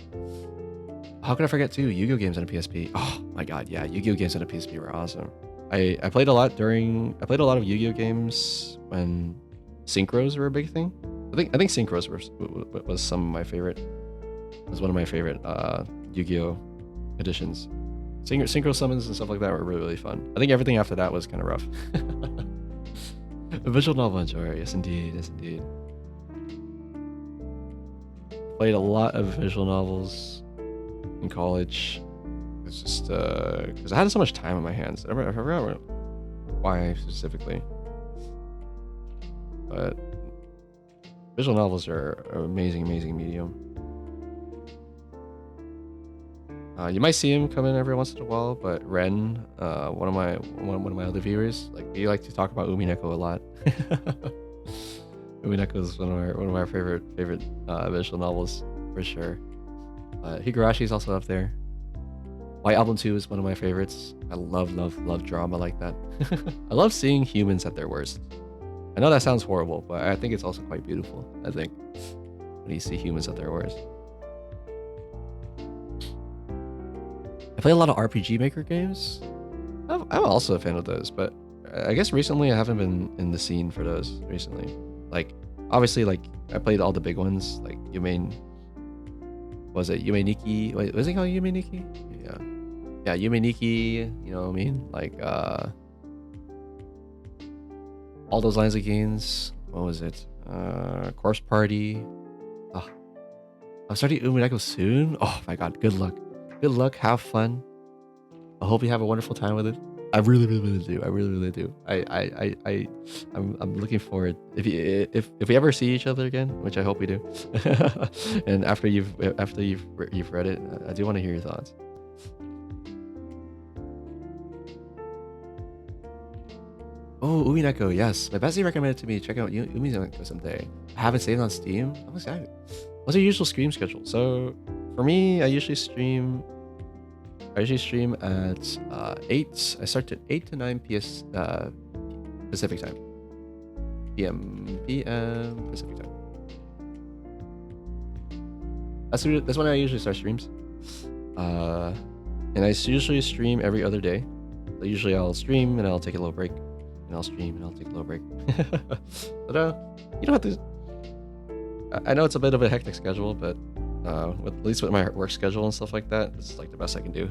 How could I forget too? Yu-Gi-Oh games on a PSP. Oh my god, yeah, Yu-Gi-Oh games on a PSP were awesome. I played a lot of Yu-Gi-Oh games when synchros were a big thing. I think synchros was some of my favorite. Was one of my favorite Yu-Gi-Oh editions. Synchro summons and stuff like that were really fun. I think everything after that was kind of rough. A visual novel enjoyer, yes indeed, yes indeed. Played a lot of visual novels in college. It's just because I had so much time on my hands. I forgot why specifically, but visual novels are an amazing medium. You might see him come in every once in a while, but Ren, one of my other viewers, like we like to talk about Umineko a lot. Umineko is one of my favorite visual novels for sure. Higurashi is also up there. White Album 2 is one of my favorites. I love drama like that. I love seeing humans at their worst. I know that sounds horrible, but I think it's also quite beautiful. I think when you see humans at their worst. I play a lot of RPG Maker games. I'm also a fan of those, but I guess recently I haven't been in the scene for those recently. Like, obviously, like I played all the big ones, like Yume Nikki? Wait, was it called Yume Nikki? Yeah, Yume Nikki. You know what I mean? Like all those lines of games. What was it? Corpse Party. Oh, I'm starting Umineko soon. Oh my god, good luck. Good luck, have fun. I hope you have a wonderful time with it. I really do. I really do. I'm looking forward. If we ever see each other again, which I hope we do, and after you've read it, I do want to hear your thoughts. Oh, Umineko, yes. My bestie recommended to me check out Umineko someday. I have it saved on Steam. I'm excited. What's your usual stream schedule? So, for me, I usually stream at 8. I start at 8 to 9 Pacific time. PM Pacific time. That's when I usually start streams. And I usually stream every other day. So usually I'll stream and I'll take a little break, and I'll stream and I'll take a little break. But you don't have to. I know it's a bit of a hectic schedule, but at least with my work schedule and stuff like that, this is like the best I can do.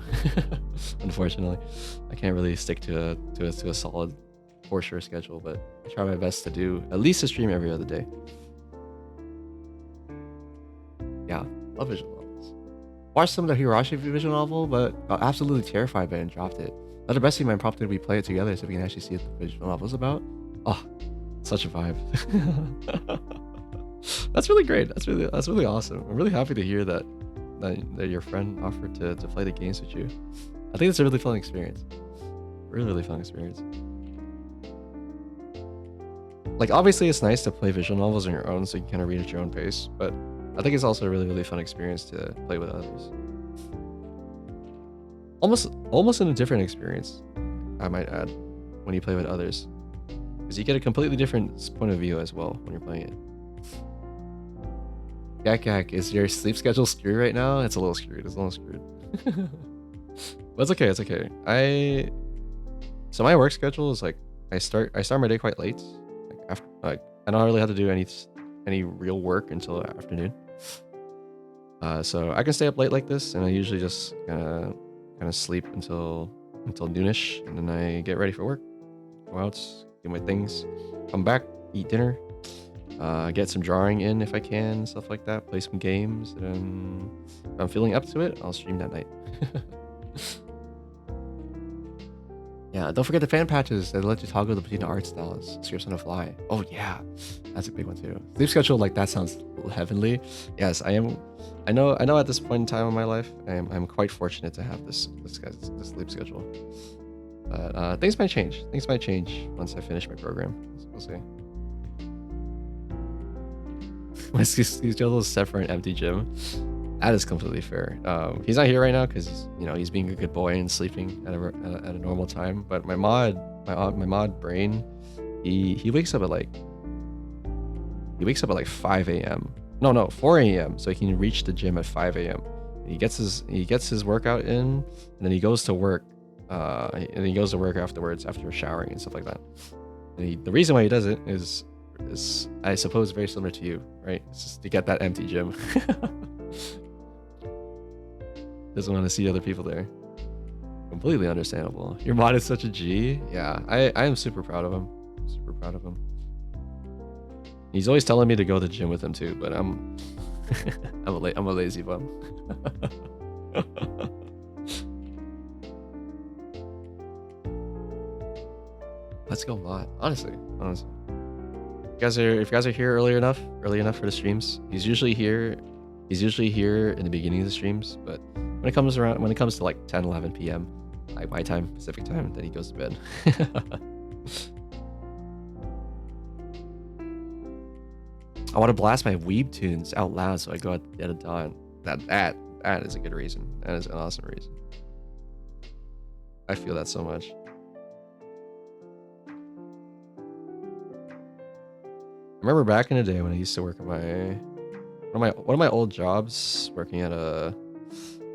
Unfortunately, I can't really stick to a solid for sure schedule, but I try my best to do at least a stream every other day. Yeah, love visual novels. Watched some of the Hirashi visual novel, but got absolutely terrified by it and dropped it. Another bestie of mine prompted we play it together so we can actually see what the visual novel is about. Oh, such a vibe. That's really great. That's really awesome. I'm really happy to hear that your friend offered to play the games with you. I think it's a really fun experience. Really fun experience. Like, obviously it's nice to play visual novels on your own so you can kind of read at your own pace, but I think it's also a really fun experience to play with others. Almost in a different experience, I might add, when you play with others, because you get a completely different point of view as well when you're playing it. Gak, is your sleep schedule screwed right now? It's a little screwed. But it's okay. It's okay. So my work schedule is like I start my day quite late. I don't really have to do any real work until the afternoon. So I can stay up late like this, and I usually just kind of sleep until noonish, and then I get ready for work. Go out, do my things, come back, eat dinner, get some drawing in if I can, stuff like that. Play some games, and if I'm feeling up to it, I'll stream that night. Yeah, don't forget the fan patches that let you toggle between the art styles, scripts on the fly. Oh yeah, that's a big one too. Sleep schedule like that sounds heavenly. Yes, I am. I know at this point in time in my life, I'm quite fortunate to have this sleep schedule. But things might change. Things might change once I finish my program. We'll see. My sleep schedule is set for an empty gym. That is completely fair. He's not here right now because he's being a good boy and sleeping at a normal time. But my mod brain, he wakes up at like 5 a.m. No, 4 a.m. so he can reach the gym at 5 a.m. He gets his workout in, and then he goes to work. And he goes to work afterwards after showering and stuff like that. And the reason why he does it is I suppose very similar to you, right? It's just to get that empty gym. Doesn't want to see other people there. Completely understandable. Your mod is such a G. Yeah, I am super proud of him. Super proud of him. He's always telling me to go to the gym with him too, but I'm I'm a lazy bum. Let's go mod. Honestly. If you guys are here early enough for the streams, he's usually here in the beginning of the streams, but when it comes to like 10, 11 p.m. like my time, Pacific time, then he goes to bed. I want to blast my weeb tunes out loud so I go at the dawn. That is a good reason. That is an awesome reason. I feel that so much. I remember back in the day when I used to work at one of my old jobs, working at a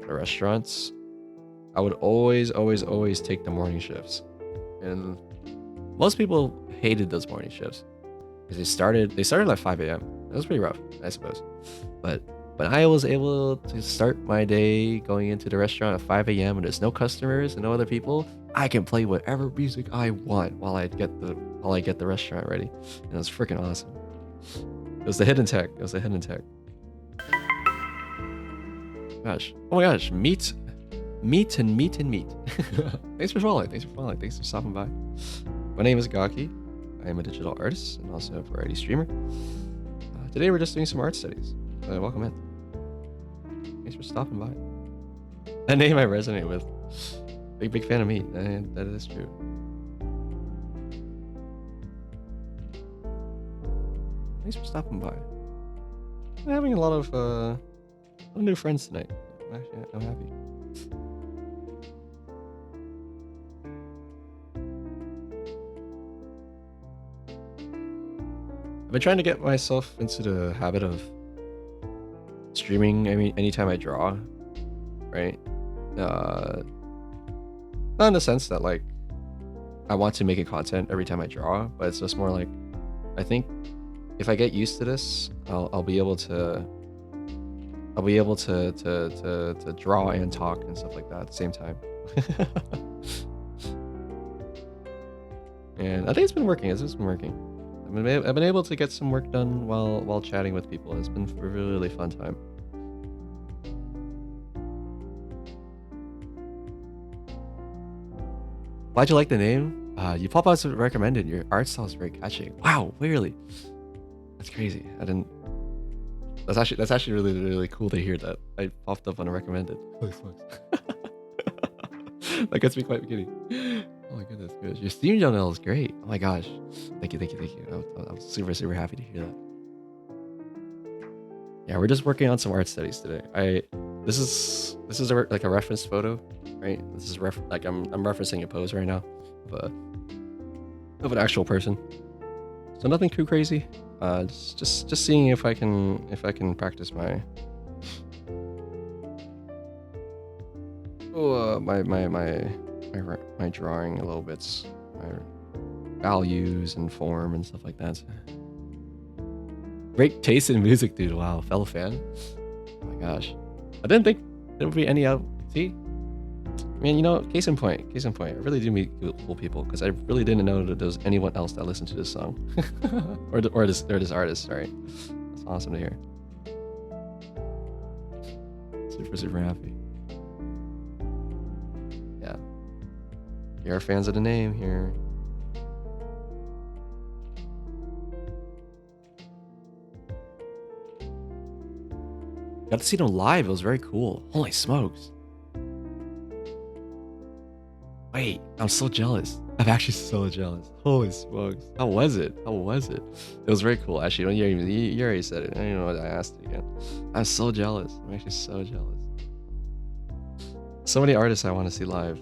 restaurants. I would always take the morning shifts, and most people hated those morning shifts because they started at 5 a.m. It was pretty rough, I suppose, but I was able to start my day going into the restaurant at 5 a.m. and there's no customers and no other people. I can play whatever music I want while I get the restaurant ready, and it was freaking awesome. It was the hidden tech. Gosh. Oh my gosh. Meat. Thanks for following. Thanks for stopping by. My name is Gaki. I am a digital artist and also a variety streamer. Today we're just doing some art studies. Welcome in. Thanks for stopping by. A name I resonate with. Big fan of meat. That is true. Thanks for stopping by. I'm having a lot of new friends tonight. Actually, I'm happy. I've been trying to get myself into the habit of streaming. I mean, anytime I draw, right? Not in the sense that like I want to make a content every time I draw, but it's just more like I think if I get used to this, I'll be able to to draw and talk and stuff like that at the same time. And I think it's been working. It's been working. I've been able to get some work done while chatting with people. It's been a really, really fun time. Why'd you like the name? You pop outs recommended. Your art style is very catchy. Wow, really? That's crazy. I didn't. That's actually really, really cool to hear that. I popped up on a recommended. Holy smokes. That gets me quite giddy. Oh my goodness, good. Your Steam channel is great. Oh my gosh. Thank you. I'm super, super happy to hear that. Yeah, we're just working on some art studies today. This is like a reference photo, right? This is like I'm referencing a pose right now of an actual person. So nothing too crazy. Just seeing if I can practice my my drawing a little bit, my values and form and stuff like that. Great taste in music, dude. Wow, fellow fan. Oh my gosh, I didn't think there would be any out. See, I mean, you know, case in point. I really do meet cool people because I really didn't know that there was anyone else that listened to this song or this artist. Sorry, that's awesome to hear. Super happy. Yeah, you're fans of the name here. Got to see them live. It was very cool. Holy smokes. Wait, I'm so jealous. I'm actually so jealous. Holy smokes. How was it? It was very cool. Actually, you already said it. I don't even know what I asked it again. I'm so jealous. I'm actually so jealous. So many artists I want to see live.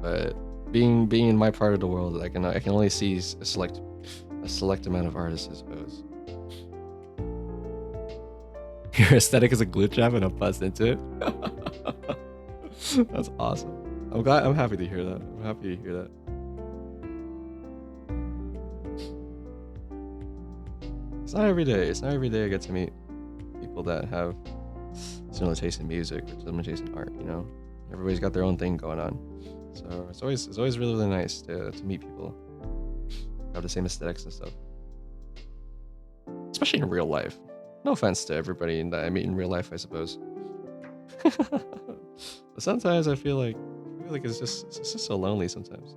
But being in my part of the world, I can only see a select amount of artists, I suppose. Your aesthetic is a glitch app and I'm buzzed into it. That's awesome. I'm happy to hear that. It's not every day I get to meet people that have similar taste in music or similar taste in art, you know? Everybody's got their own thing going on. So it's always really, really nice to meet people who have the same aesthetics and stuff. Especially in real life. No offense to everybody that I meet in real life, I suppose. But sometimes I feel like it's just so lonely sometimes.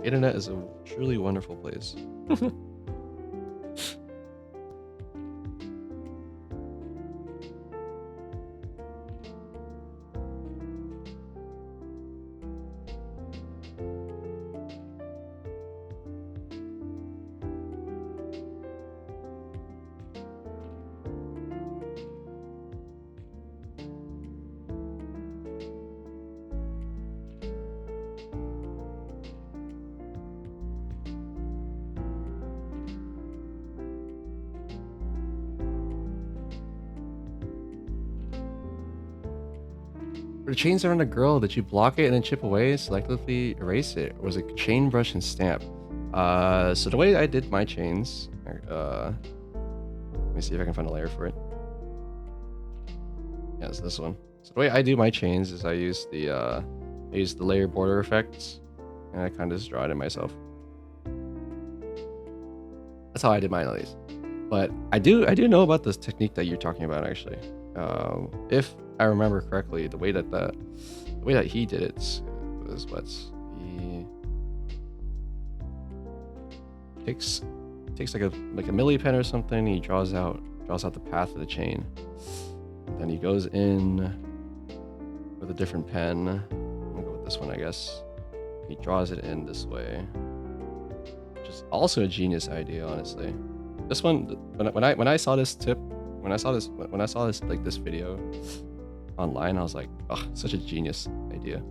Internet is a truly wonderful place. For the chains around a girl, did you block it and then chip away, selectively erase it? Or was it chain, brush, and stamp? So the way I did my chains, let me see if I can find a layer for it. Yeah, it's this one. So the way I do my chains is I use the layer border effects, and I kind of just draw it in myself. That's how I did mine, at least. But I do know about this technique that you're talking about, actually. If I remember correctly, the way that he did it was what he takes like a milli pen or something. He draws out the path of the chain. Then he goes in with a different pen. I'm gonna go with this one, I guess. He draws it in this way, which is also a genius idea, honestly. This one, when I saw this tip, when I saw this like this video online, I was like, oh, such a genius idea.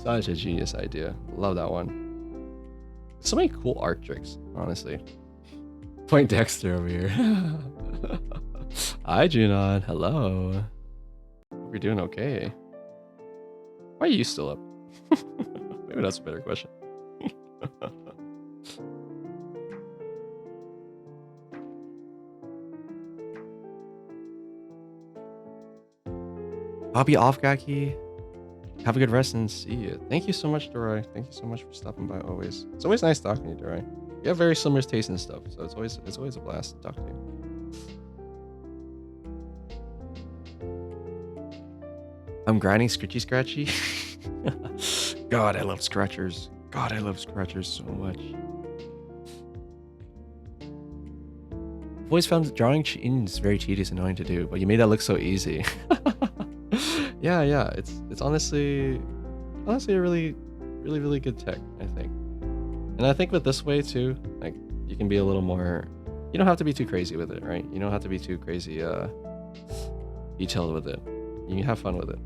Such a genius idea. Love that one. So many cool art tricks, honestly. Point Dexter over here. Hi, Junon. Hello. Hope you're doing okay. Why are you still up? Maybe that's a better question. I'll be off, Gaki. Have a good rest and see you. Thank you so much, Dorai. Thank you so much for stopping by always. It's always nice talking to you, Dorai. You have very similar taste and stuff, so it's always a blast to talk to you. I'm grinding Scritchy Scratchy. God, I love scratchers. God, I love scratchers so much. I've always found drawing is very tedious and annoying to do, but you made that look so easy. Yeah, it's honestly a really good tech, I think. And I think with this way too, like you can be a little more, you don't have to be too crazy with it, right? You don't have to be too crazy detailed with it. You can have fun with it.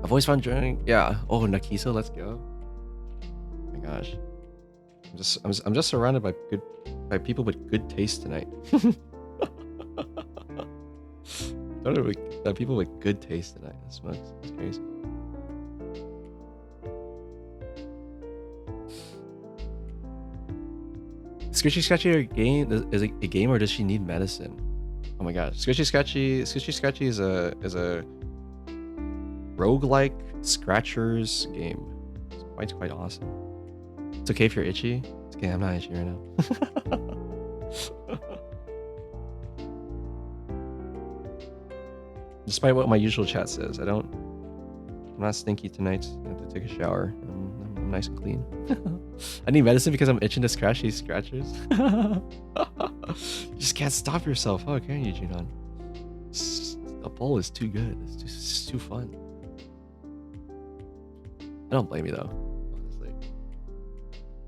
I've always found drawing, yeah. Oh, Nakisa, let's go. Oh my gosh. I'm just surrounded by people with good taste tonight. People with good taste tonight. That's crazy. Scritchy Scratchy is a game, or does she need medicine? Oh my gosh, Scritchy Scratchy is a roguelike scratchers game. It's quite awesome. It's okay if you're itchy. It's okay, I'm not itchy right now. Despite what my usual chat says, I'm not stinky tonight. I have to take a shower. I'm nice and clean. I need medicine because I'm itching to scratch these scratchers. You just can't stop yourself, huh? Can you, Junon? The bowl is too good. It's too fun. I don't blame you though, honestly.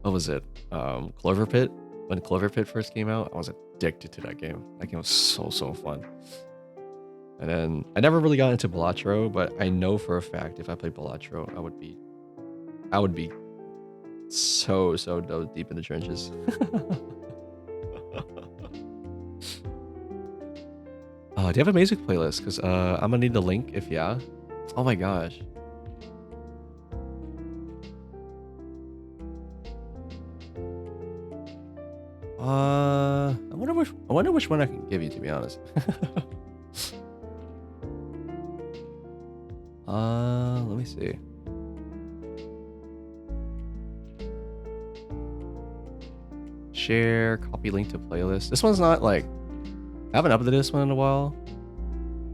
What was it? Clover Pit? When Clover Pit first came out, I was addicted to that game. That game was so fun. And then I never really got into Balatro, but I know for a fact if I played Balatro, I would be so deep in the trenches. Do you have a music playlist? Because I'm gonna need the link if yeah. Oh my gosh. I wonder which one I can give you, to be honest. Let me see. Share, copy link to playlist. This one's not like, I haven't updated this one in a while,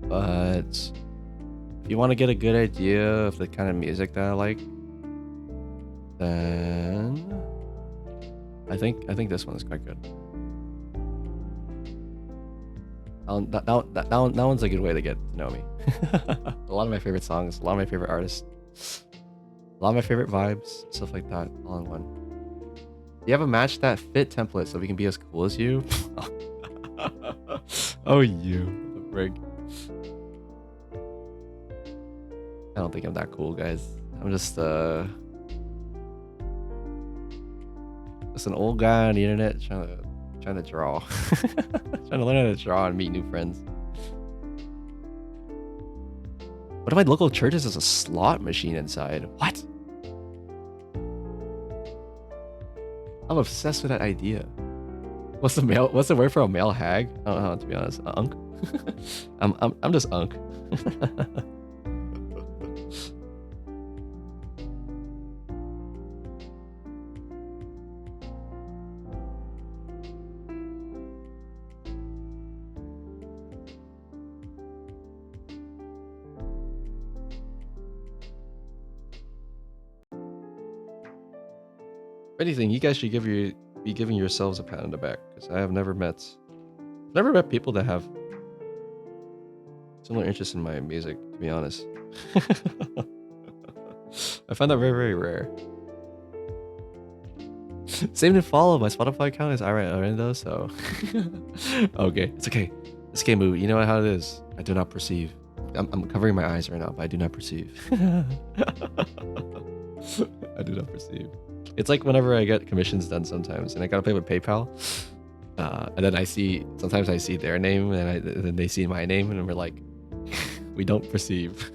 but if you want to get a good idea of the kind of music that I like, then I think this one is quite good. That one's a good way to get to know me. A lot of my favorite songs, a lot of my favorite artists, a lot of my favorite vibes, stuff like that, all in one. Do you have a match that fit template so we can be as cool as you? Oh, you, the frig. I don't think I'm that cool, guys. I'm just an old guy on the internet trying to draw. Trying to learn how to draw and meet new friends. What if my local church has a slot machine inside? What? I'm obsessed with that idea. What's the word for a male hag? I don't know, to be honest. Unk? I'm just unk. If anything, you guys should be giving yourselves a pat on the back, because I have never met people that have similar interests in my music, to be honest. I find that very rare. Same to follow. My Spotify account is Irendo, so okay, it's okay. It's okay, Moo. You know how it is. I do not perceive. I'm covering my eyes right now, but I do not perceive. I do not perceive. It's like whenever I get commissions done sometimes and I gotta pay with PayPal. And then sometimes I see their name, and then they see my name, and we're like, we don't perceive.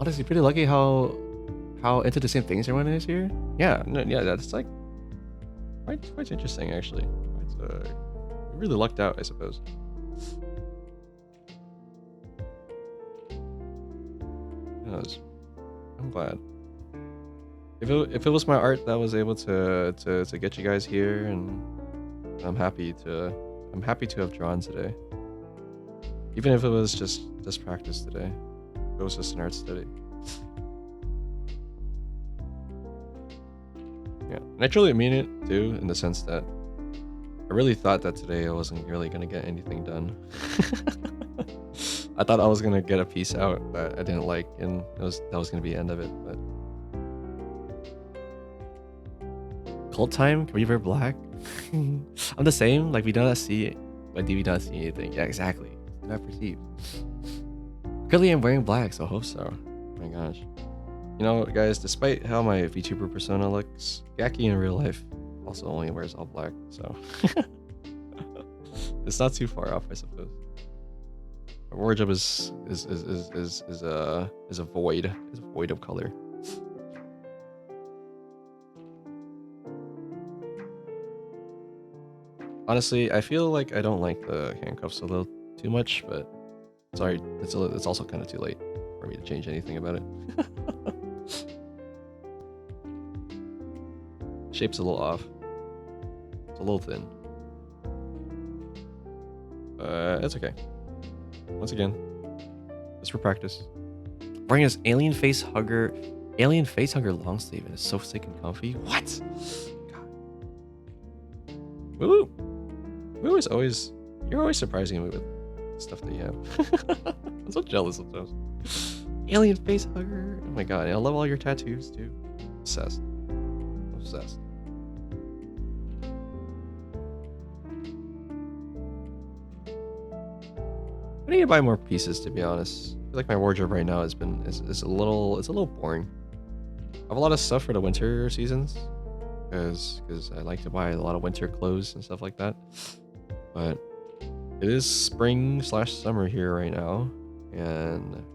Honestly, pretty lucky how into the same things everyone is here. Yeah, no, yeah, that's like quite interesting actually. Really lucked out, I suppose. Yes, I'm glad. If it was my art that was able to get you guys here, and I'm happy to have drawn today. Even if it was just practice today. It was just an art study. Yeah, and I truly mean it too, in the sense that I really thought that today I wasn't really gonna get anything done. I thought I was gonna get a piece out that I didn't like, and that was gonna be the end of it. But Cult Time, can we wear black? I'm the same. Like, we do not see, my DV not see anything. Yeah, exactly. Do not perceive. Currently, I'm wearing black, so I hope so. Oh my gosh. You know, guys, despite how my VTuber persona looks, Gaki in real life also only wears all black, so it's not too far off, I suppose. My wardrobe is a void of color. Honestly, I feel like I don't like the handcuffs a little too much, but sorry, it's also kind of too late for me to change anything about it. Shape's a little off. It's a little thin. It's okay. Once again, just for practice. Wearing this alien face hugger long sleeve, and it's so sick and comfy. What? God. Woo! Woo is always, you're always surprising me with stuff that you have. I'm so jealous sometimes. Alien face hugger. Oh my god, I love all your tattoos too. Obsessed. Obsessed. I need to buy more pieces, to be honest. I feel like my wardrobe right now is a little boring. I have a lot of stuff for the winter seasons, because I like to buy a lot of winter clothes and stuff like that. But it is spring/summer here right now, and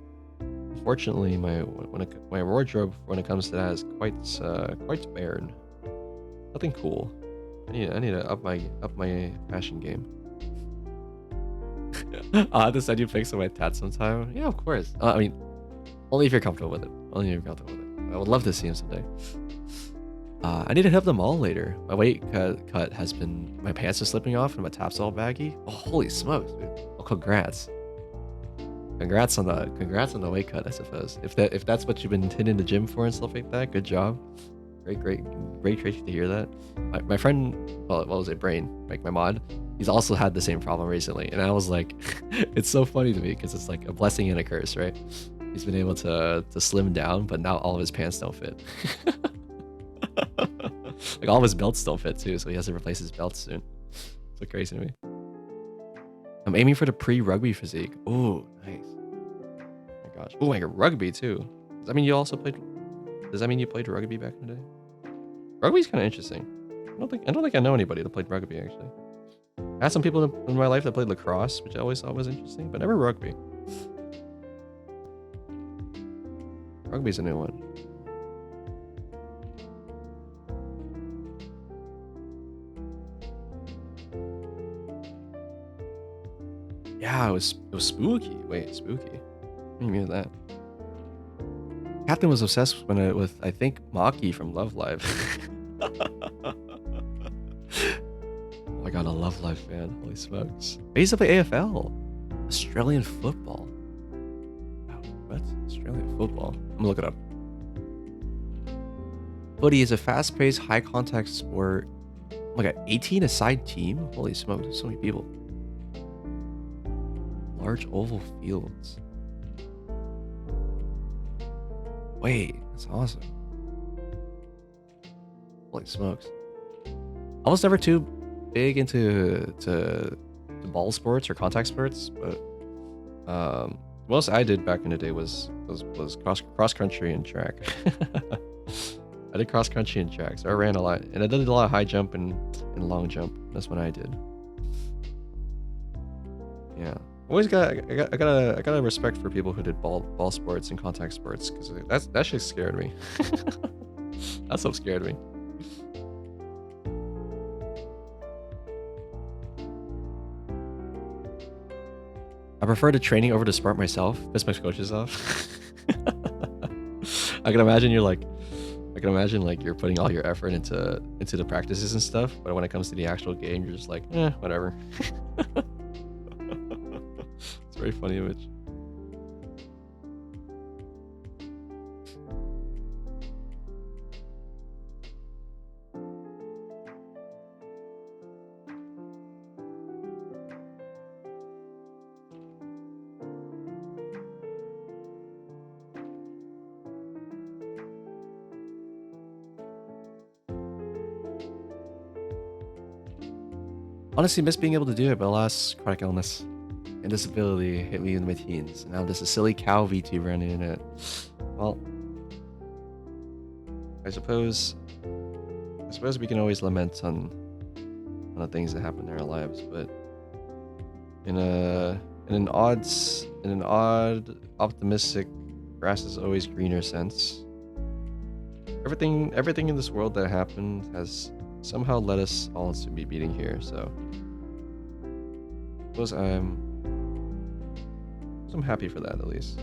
unfortunately, my wardrobe when it comes to that is quite barren. Nothing cool. I need to up my fashion game. I'll have to send you pics of my tats sometime. Yeah, of course. I mean, only if you're comfortable with it. Only if you're comfortable with it. I would love to see him someday. I need to hit up the mall later. My weight cut has been. My pants are slipping off and my top's all baggy. Oh, holy smokes, dude! Oh, congrats. Congrats on the weight cut, I suppose. If that's what you've been hitting the gym for and stuff like that, good job. Great trait to hear that. My friend, well, what was it, Brain, like my mod, he's also had the same problem recently, and I was like, it's so funny to me because it's like a blessing and a curse, right? He's been able to slim down, but now all of his pants don't fit. Like all of his belts don't fit too, so he has to replace his belts soon. So crazy to me. I'm aiming for the pre-rugby physique. Oh, nice. Oh my gosh. Oh, like rugby too. Does that mean you also played? Does that mean you played rugby back in the day? Rugby's kind of interesting. I don't think I know anybody that played rugby actually. I had some people in my life that played lacrosse, which I always thought was interesting, but never rugby. Rugby's a new one. Yeah, it was spooky. Wait, spooky. What do you mean that? Captain was obsessed with I think Maki from Love Live. Oh my god, a Love Live fan. Holy smokes. I used to play AFL. Australian football. Wow, what? Australian football. I'm gonna look it up. Footy is a fast-paced, high-contact sport. Oh my god, 18-a-side team? Holy smokes, so many people. Large oval fields. Wait, that's awesome. Holy smokes. I was never too big into ball sports or contact sports, but what else I did back in the day was cross country and track. I did cross country and track, so I ran a lot, and I did a lot of high jump and long jump. That's what I did. Yeah, always I got a respect for people who did ball sports and contact sports, because that shit scared me. That stuff scared me. I prefer the training over the sport myself. Piss my coaches off. I can imagine you're putting all your effort into the practices and stuff, but when it comes to the actual game, you're just like, whatever. It's a very funny image. Honestly, miss being able to do it, but alas, chronic illness and disability hit me in my teens. Now there's a silly cow VTuber on the internet. Well, I suppose we can always lament on the things that happen in our lives, but in an odd, optimistic, grass is always greener sense. Everything in this world that happened has somehow led us all to be meeting here, so I suppose I'm happy for that, at least.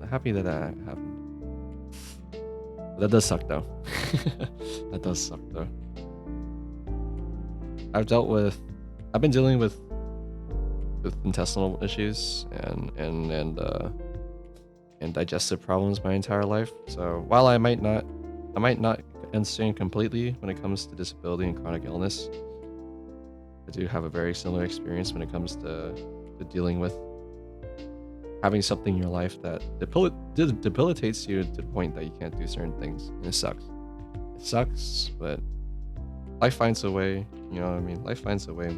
Happy that happened. But that does suck though. That does suck though. I've been dealing with intestinal issues and digestive problems my entire life. So while I might not understand completely when it comes to disability and chronic illness, I do have a very similar experience when it comes to dealing with having something in your life that debilitates you to the point that you can't do certain things. And it sucks. It sucks, but life finds a way. You know what I mean? Life finds a way, and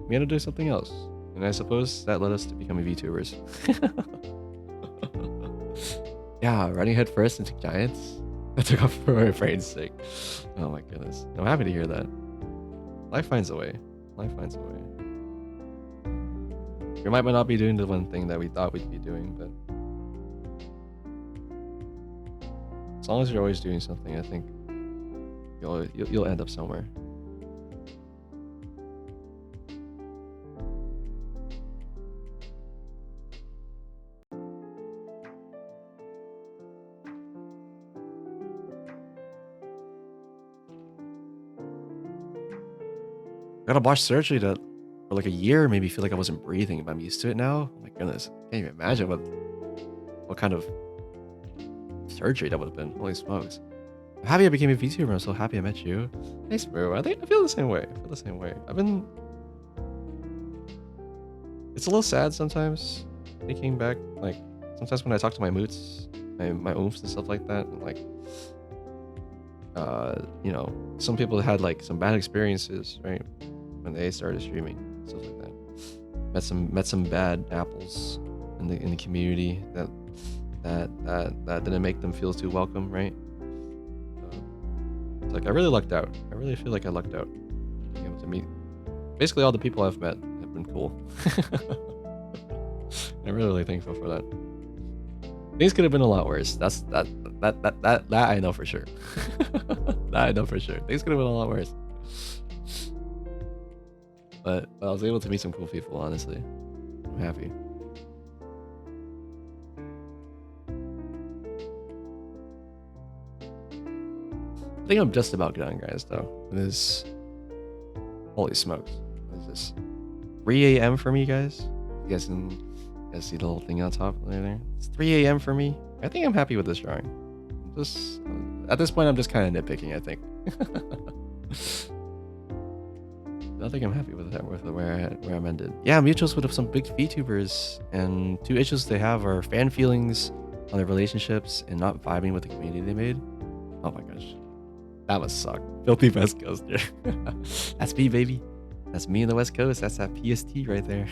we had to do something else. And I suppose that led us to becoming VTubers. Yeah, running head first into giants. I took off for my brain's sake. Oh my goodness. I'm happy to hear that. Life finds a way. Life finds a way. We might not be doing the one thing that we thought we'd be doing, but as long as you're always doing something, I think you'll end up somewhere. I got a botched surgery that for like a year made me feel like I wasn't breathing, but I'm used to it now. Oh my goodness. Can't even imagine what kind of surgery that would have been. Holy smokes. I'm happy I became a VTuber. I'm so happy I met you. Thanks, bro. I feel the same way. It's a little sad sometimes thinking back. Like sometimes when I talk to my moots, my oomphs and stuff like that, and like some people had like some bad experiences, right? When they started streaming, stuff like that. Met some bad apples in the community that didn't make them feel too welcome, right? It's like I really lucked out. I really feel like I lucked out being able to meet. Basically, all the people I've met have been cool. I'm really thankful for that. Things could have been a lot worse. That I know for sure. That I know for sure. Things could have been a lot worse. But I was able to meet some cool people, honestly. I'm happy. I think I'm just about done, guys, though. It is... Holy smokes. What is this? 3 a.m. for me, guys? You guys see the little thing on top there? It's 3 a.m. for me. I think I'm happy with this drawing. Just... At this point, I'm just kind of nitpicking, I think. I think I'm happy with that, with where I'm ended. Yeah, mutuals with some big VTubers, and two issues they have are fan feelings on their relationships and not vibing with the community they made. Oh my gosh, that must suck. Filthy West Coaster. That's me, baby. That's me in the West Coast. That's that PST right there.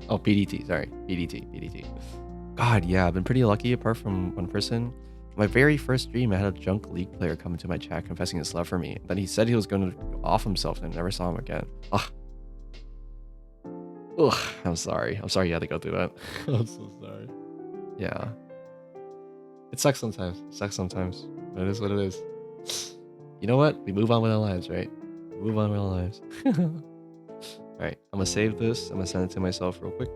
Oh, PDT. Sorry. PDT. God, yeah. I've been pretty lucky apart from one person. My very first stream, I had a junk League player come into my chat confessing his love for me. Then he said he was going to off himself and I never saw him again. Ugh. Ugh. I'm sorry. I'm sorry you had to go through that. I'm so sorry. Yeah. It sucks sometimes. It sucks sometimes. But it is what it is. You know what? We move on with our lives, right? We move on with our lives. Alright, I'm gonna save this. I'm gonna send it to myself real quick.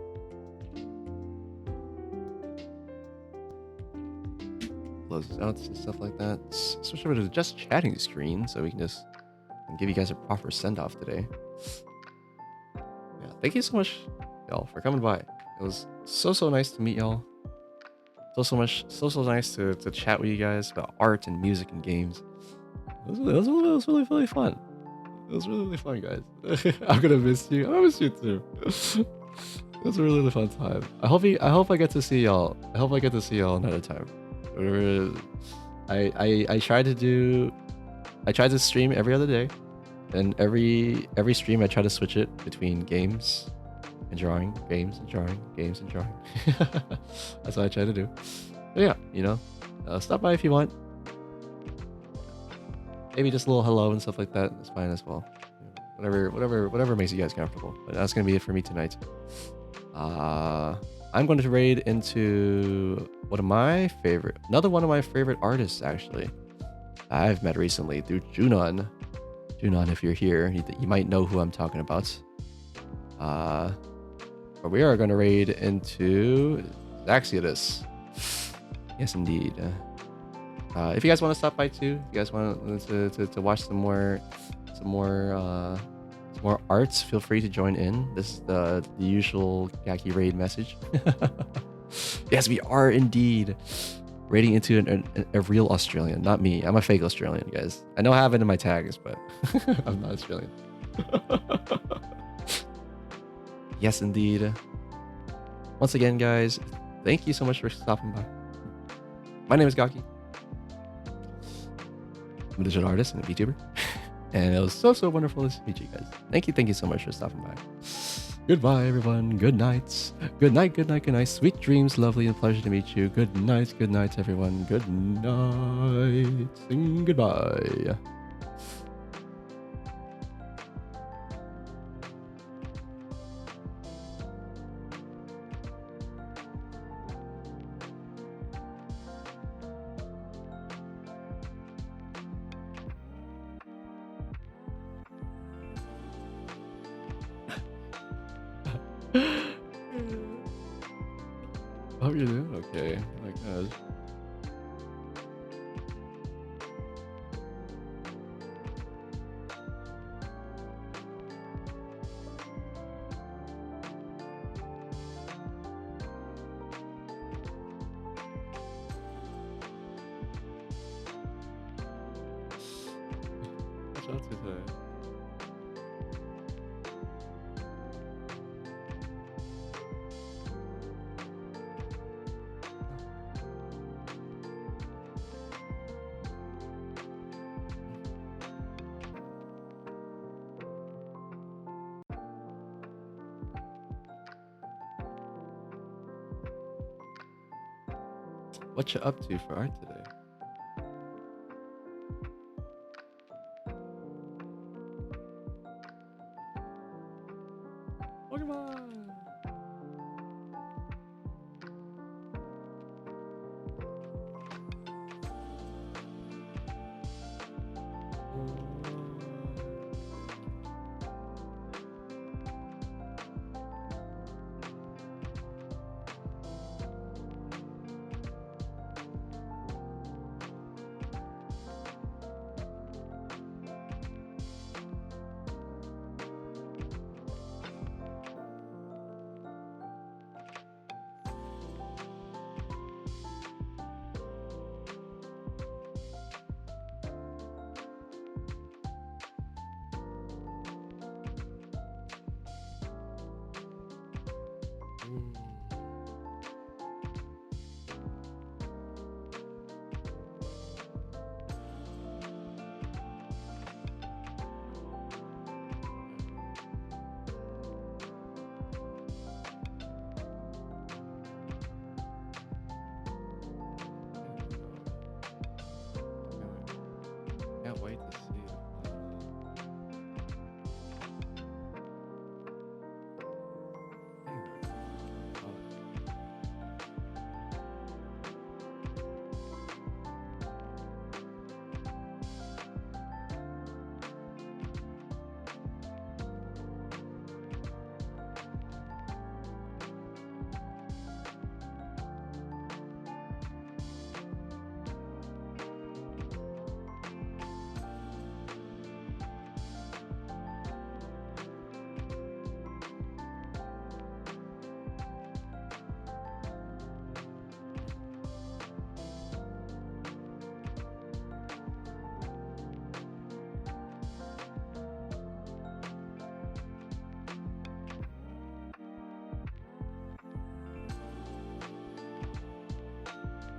Close this out and stuff like that. Switch over to the just chatting screen so we can just give you guys a proper send off today. Yeah, thank you so much, y'all, for coming by. It was so nice to meet y'all. So nice to chat with you guys about art and music and games. It was really fun. It was really fun, guys. I'm gonna miss you. I miss you too. It was a really fun time. I hope I get to see y'all. I hope I get to see y'all another time. I try to stream every other day, and every stream I try to switch it between games and drawing, games and drawing, games and drawing. That's what I try to do. But yeah, you know, stop by if you want. Maybe just a little hello and stuff like that. It's fine as well. Whatever makes you guys comfortable. But that's gonna be it for me tonight. I'm going to raid into another one of my favorite artists actually. I've met recently through Junon. Junon, if you're here, you might know who I'm talking about. But we are going to raid into Zaxiodus. Yes, indeed. If you guys want to stop by too, if you guys want to watch some more arts, feel free to join in. This is the usual Gaki raid message. Yes, we are indeed raiding into a real Australian, not me. I'm a fake Australian, guys. I know I have it in my tags, but I'm not Australian. Yes, indeed. Once again, guys, thank you so much for stopping by. My name is Gaki. I'm a digital artist and a VTuber. And it was so wonderful to meet you guys. Thank you so much for stopping by. Goodbye, everyone. Good night. Good night. Sweet dreams, lovely and pleasure to meet you. Good night, everyone. Good night. And goodbye. Hope you're doing okay. Oh my gosh. Watch out today. What you up to for art today? Pokemon!